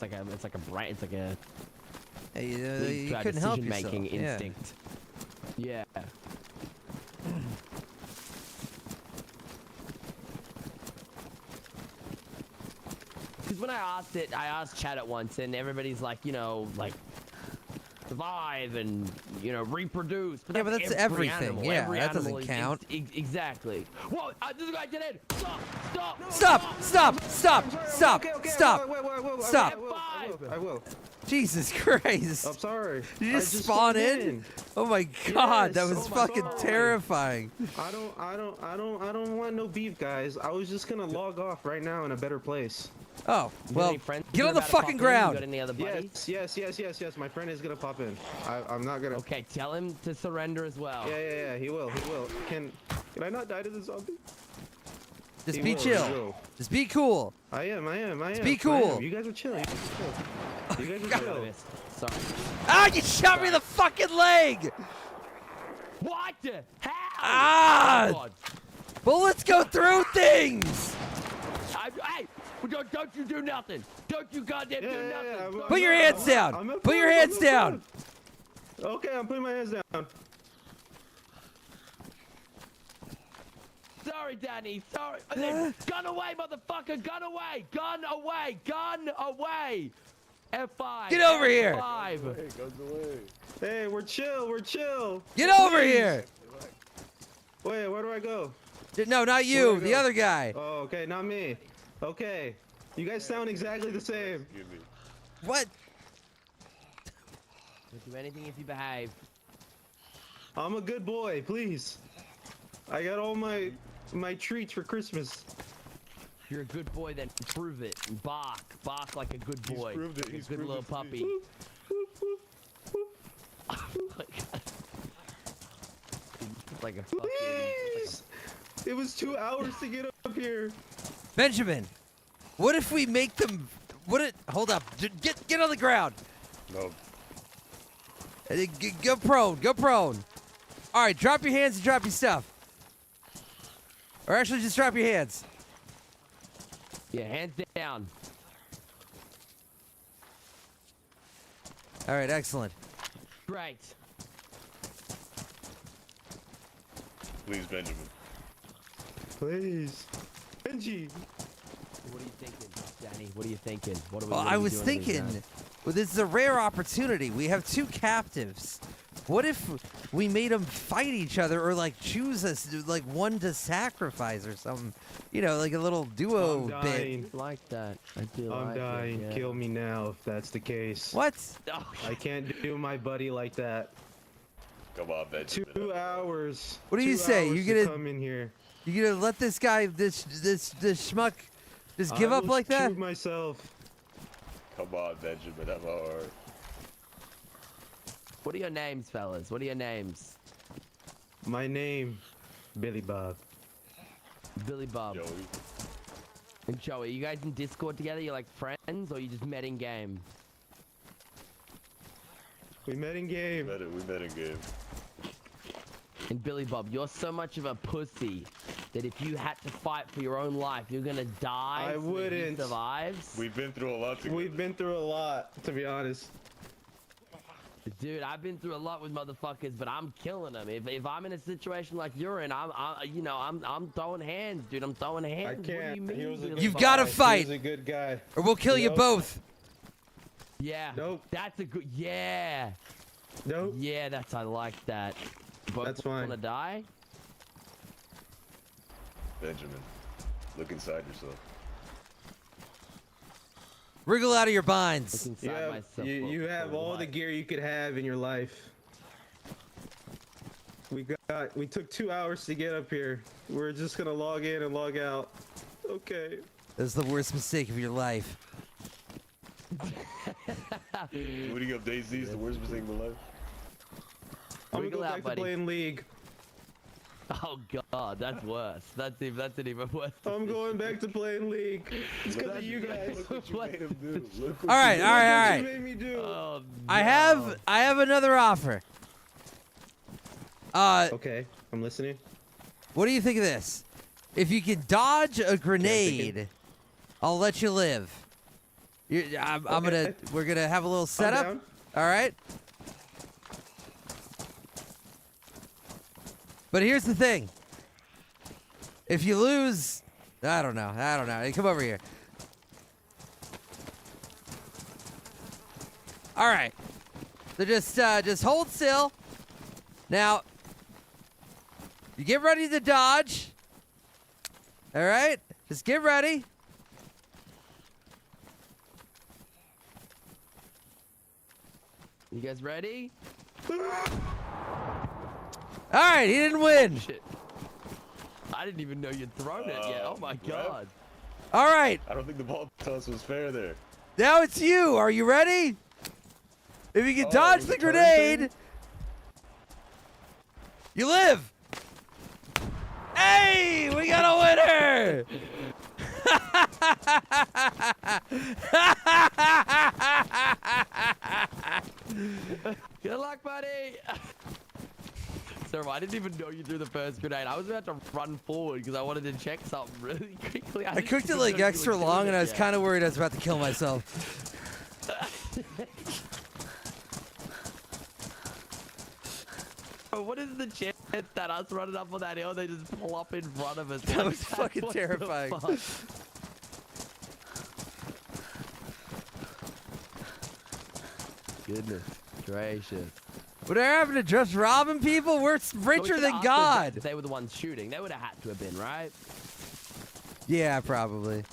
like a brain, it's like a. Hey, leads you to a couldn't help decision-making yourself, yeah. instinct. Yeah. Because when I asked Chad at once, and everybody's like, you know, like survive and, you know, reproduce. Yeah, but that's every everything. animal. Yeah, Every that animal doesn't is count. Exactly. Whoa! This guy did it. Stop! Stop! Stop! F5. I will. Jesus Christ! I'm sorry. Did you I just spawn spawned in? Oh my God, that Yes, was I'm fucking sorry. terrifying. I don't want no beef, guys. I was just gonna log off right now in a better place. Oh, well, any friends get that on are the about to pop fucking in? ground. You got any other buddies? Yes. My friend is gonna pop in. I'm not gonna. Okay, tell him to surrender as well. Yeah. He will. Can I not die to the zombie? Just He be will, chill. he will. Just be cool. I am. be cool. You guys are chill. You guys are chill. Sorry. Ah, you shot me in the fucking leg! What? How? Ah! Oh my God. Bullets go through things! Hey! Don't you do nothing! Don't you goddamn do nothing! Put your hands down! Put your hands down! Okay, I'm putting my hands down. Sorry, Danny. Sorry. Gun away, motherfucker! Gun away! Gun away! Gun away! F5. Get over here! F5. Hey, we're chill. Get over here! Wait, where do I go? No, not you. The other guy. Oh, okay, not me. Okay. You guys sound exactly the same. What? Don't do anything if you behave. I'm a good boy, please. I got all my treats for Christmas. You're a good boy, then prove it. Bark. Bark like a good boy. proved it. Like He's a good proved little it. puppy. Like a fucking... Please! It was 2 hours to get up here. Benjamin, what if we make them... Hold up. Get on the ground. No. Go prone. Go prone. All right, drop your hands and drop your stuff. Or actually, just drop your hands. Yeah, hands down. All right, excellent. Great. Please, Benjamin. Please. Benji. What are you thinking, Danny? What are you thinking? What are we Well, what are I we was doing thinking, with well, this is a rare opportunity. We have 2 captives. What if we made them fight each other, or like choose us, like one to sacrifice or something? You know, like a little duo I'm bit. dying. like that? I do I'm like dying. It, yeah. Kill me now if that's the case. What? Oh, I can't do my buddy like that. Come on, Benjamin. 2 hours. What do you 2 say? hours You to gonna- come in here? You gonna let this guy, this schmuck, just give up like that? Shoot myself. Come on, Benjamin, I'm hard. What are your names, fellas? What are your names? My name, Billy Bob. Billy Bob. Joey. And Joey, you guys in Discord together? You're like friends, or you just met in game? We met in game. We met in game. And Billy Bob, you're so much of a pussy that if you had to fight for your own life, you're gonna die. I so that he wouldn't. survives. We've been through a lot together. We've been through a lot, to be honest. Dude, I've been through a lot with motherfuckers, but I'm killing them. If I'm in a situation like you're in, I'm throwing hands, dude. I'm throwing hands. I What do can't. you mean, He was a Billy good You've Bob? got to guy. fight, He was a good guy. or we'll kill you Nope. both. Yeah. Nope. That's a good. Yeah. Nope. Yeah, I like that. Both That's fine. Wanna die? Benjamin, look inside yourself. Wriggle out of your binds. Look inside myself. You have for all the what? gear you could have in your life. We took 2 hours to get up here. We're just gonna log in and log out. Okay. That's the worst mistake of your life. Booting up Daisy is the worst mistake of my life. I'm gonna Wiggle go out, back buddy. to playing League. Oh god, that's worse. That's an even worse. I'm going back to playing League. It's because of you guys. Look what you made him do. Look what All right, you all right, all You right. made me do. Oh, I have another offer. Okay, I'm listening. What do you think of this? If you can dodge a grenade, I'll let you live. We're gonna have a little setup. down. All right. But here's the thing. If you lose, I don't know. Hey, come over here. All right. So just hold still. Now, you get ready to dodge. All right? Just get ready. You guys ready? All right, he didn't win. Shit. I didn't even know you'd thrown it yet. Oh my god. All right. I don't think the ball toss was fair there. Now it's you. Are you ready? If you can Oh, dodge it the was a turn grenade, thing? you live. Hey, we got a winner. Good luck, buddy. Sir, I didn't even know you threw the first grenade. I was about to run forward because I wanted to check something really quickly. I cooked it like extra long, and I was kind of worried I was about to kill myself. Bro, what is the chance that us running up on that hill, they just plop in front of us? That Like, was fucking what the terrifying. fuck? Goodness gracious. Would I happen to just robbing people? We're So we richer should've than asked God. if they were the ones shooting. They would have had to have been, right? Yeah, probably.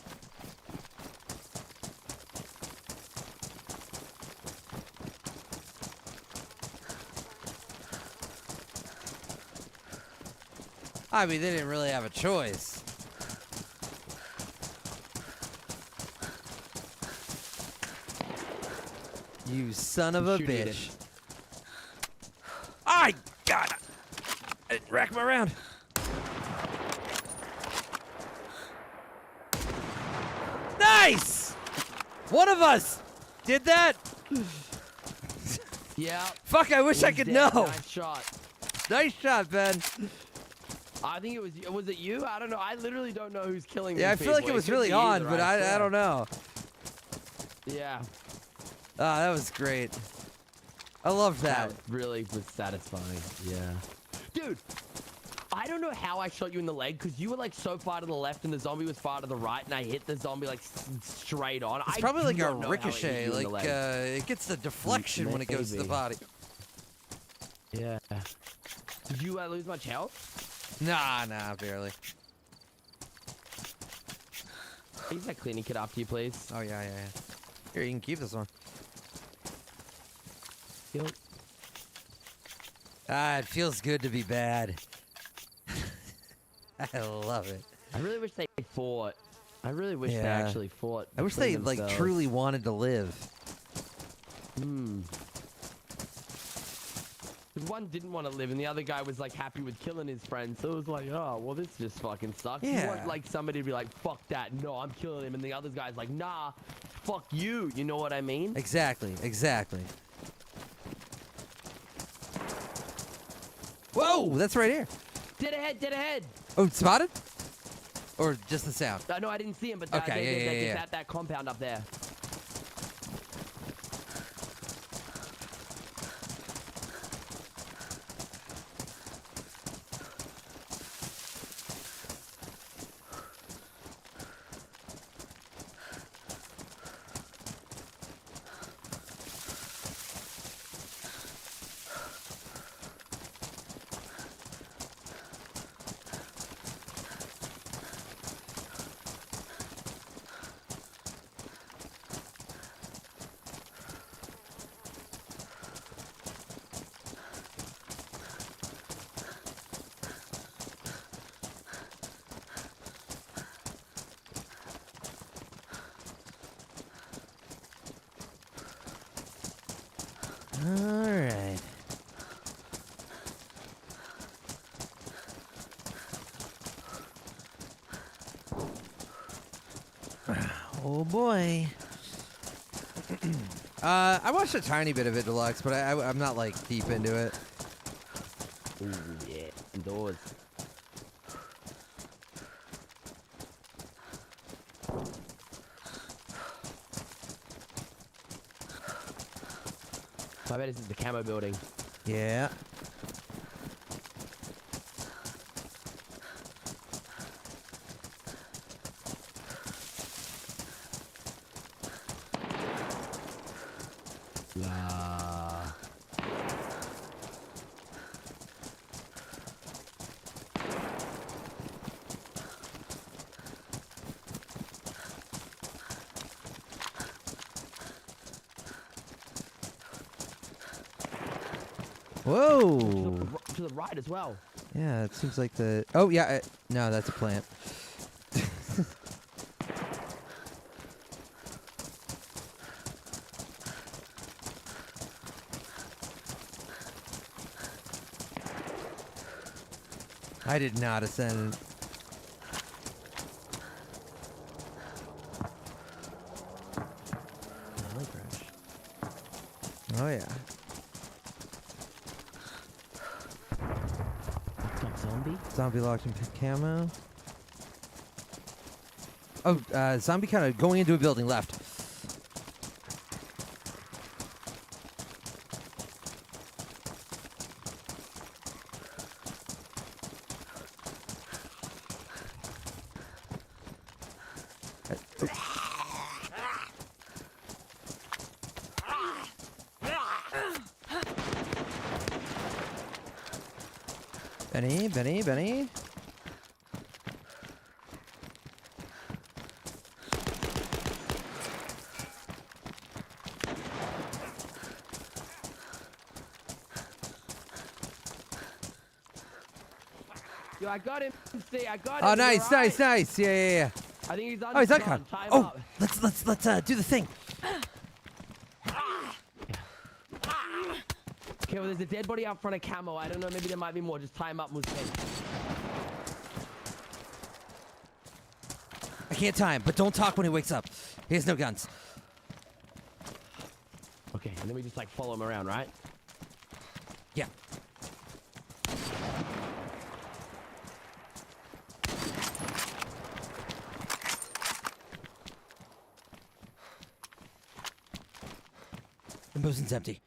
I mean, they didn't really have a choice. You son of a Shoot it. bitch. I got it. I didn't rack my round. Nice! One of us did that. Yeah. Fuck, I wish I He's could dead. know. Nice shot. Nice shot, Ben. I think it was it you? I don't know. I literally don't know who's killing Yeah, I these feel like people. it was could really be on, either, but I swear. don't know. Yeah. Ah, that was great. I loved that. That really was satisfying. Yeah. Dude, I don't know how I shot you in the leg because you were like so far to the left and the zombie was far to the right and I hit the zombie like straight on. It's I probably do like a not know how it hit ricochet. you in the Like leg. it gets the deflection when it goes to the Maybe. body. Yeah. Did you lose much health? Nah, barely. Use that cleaning kit after you, please. Oh yeah. Here, you can keep this one. Yep. Ah, it feels good to be bad. I love it. I really wish they fought. I really wish they Yeah. actually fought. I wish between they like themselves. truly wanted to live. Hmm. One didn't want to live, and the other guy was like happy with killing his friend. So it was like, oh, well, this just fucking sucks. You Yeah. want like somebody to be like, fuck that, no, I'm killing him, and the other guy's like, nah, fuck you. You know what I mean? Exactly. Exactly. Whoa, that's right here. Dead ahead, dead ahead. Oh, spotted? Or just the sound? No, I didn't see him, but Okay, they're yeah. at that compound up there. All right. Oh boy. I watched a tiny bit of it, Deluxe, but I'm not like deep into it. Ooh, yeah, indoors. I bet this is the camo building. Yeah. Nah. Whoa. To the right as well. Yeah, it seems like the. Oh yeah, no, that's a plant. I did not ascend. Oh yeah. Zombie? Zombie locked in camo. Oh, zombie kind of going into a building left. Benny. Yo, I got him. See, I got him. Oh, He's nice. alright. Yeah. I think he's Oh, he's uncon. uncon. Tie him Oh, up. let's do the thing. Okay, well, there's a dead body out front of camo. I don't know, maybe there might be more. Just tie him up, Mustaine. I can't time, but don't talk when he wakes up. He has no guns. Okay, and then we just like follow him around, right? Yeah. The bosun's empty.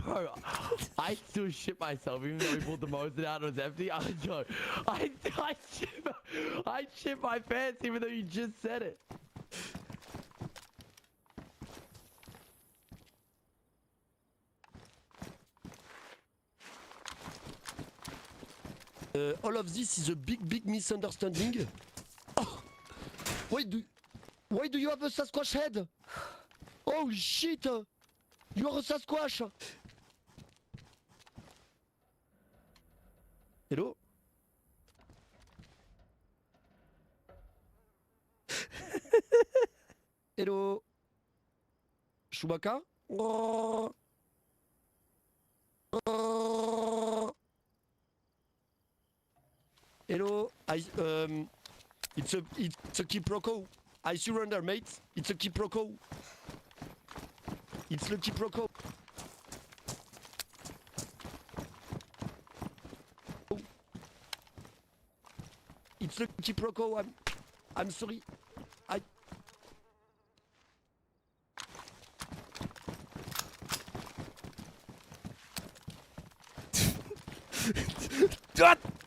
Bro, I still shit myself even though we pulled the Mosin out and it was empty. I was like, I shit my pants even though you just said it. All of this is a big misunderstanding. Oh, why do you have a Sasquatch head? Oh shit! You are a Sasquatch. Hello? Hello? Chewbacca? Hello? It's a quiproquo. I surrender, mate. It's a quiproquo. It's the quiproquo. It's the quiproquo. I'm sorry.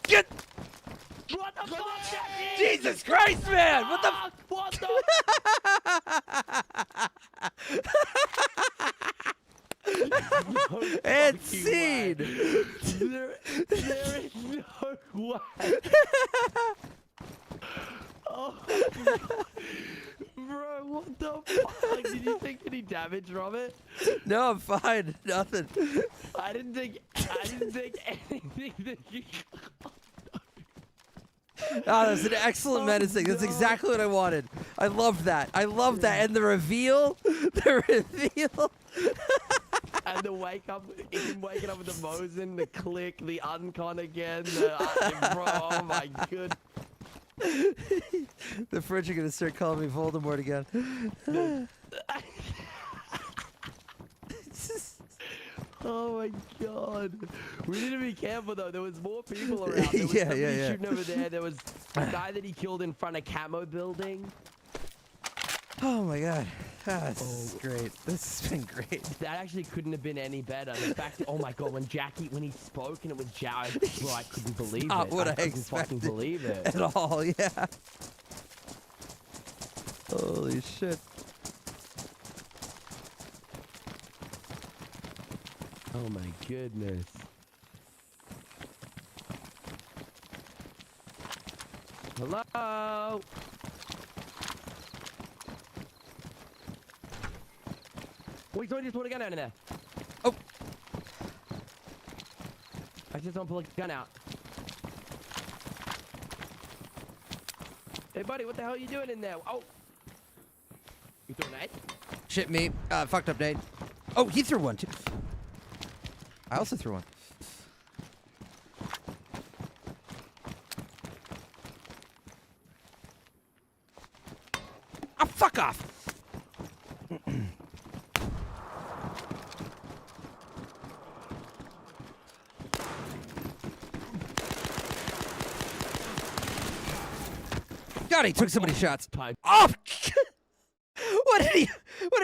Get! What the fuck? Jesus Christ, man! What the? What the? And scene. There is no way. Oh, bro, what the fuck? Did you take any damage from it? No, I'm fine. Nothing. I didn't think anything that you. Oh, that's an excellent menacing. That's exactly what I wanted. I love that. I love that. And the reveal. The reveal. And the wake up, him waking up with the Mosin, the click, the uncon again. Bro, oh my good. The French are gonna start calling me Voldemort again. Oh my god. We need to be careful though. There was more people around. There was Yeah, somebody yeah, yeah. shooting over there. There was a guy that he killed in front of Camo Building. Oh my god. Ah, this is great. This has been great. That actually couldn't have been any better. The fact that, oh my god, when he spoke and it was Jared, bro, I couldn't believe it. Not what I couldn't fucking expected believe it. at all, yeah. Holy shit. Oh my goodness. Hello? Wait, someone just pulled a gun out in there. Oh. I just don't pull a gun out. Hey buddy, what the hell are you doing in there? Oh. You throwing an egg? Shit me. Fucked up, Nate. Oh, he threw one too. I also threw one. Oh, fuck off! God, he took so many shots. Oh! What did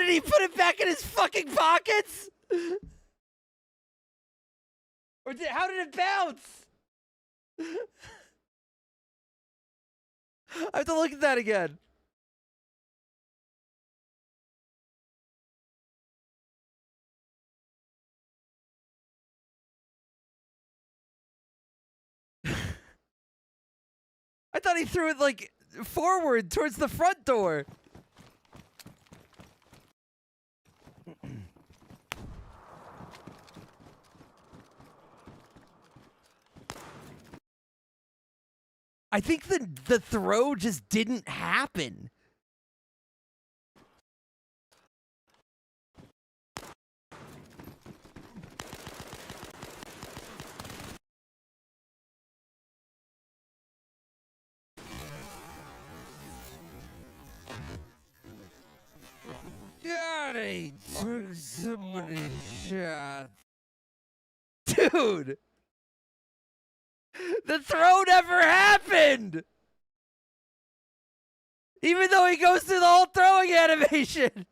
he put it back in his fucking pockets? Or how did it bounce? I have to look at that again. I thought he threw it like forward towards the front door. I think the throw just didn't happen. God, he took so many shots. Dude! The throw never happened! Even though he goes through the whole throwing animation!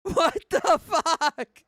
What the fuck?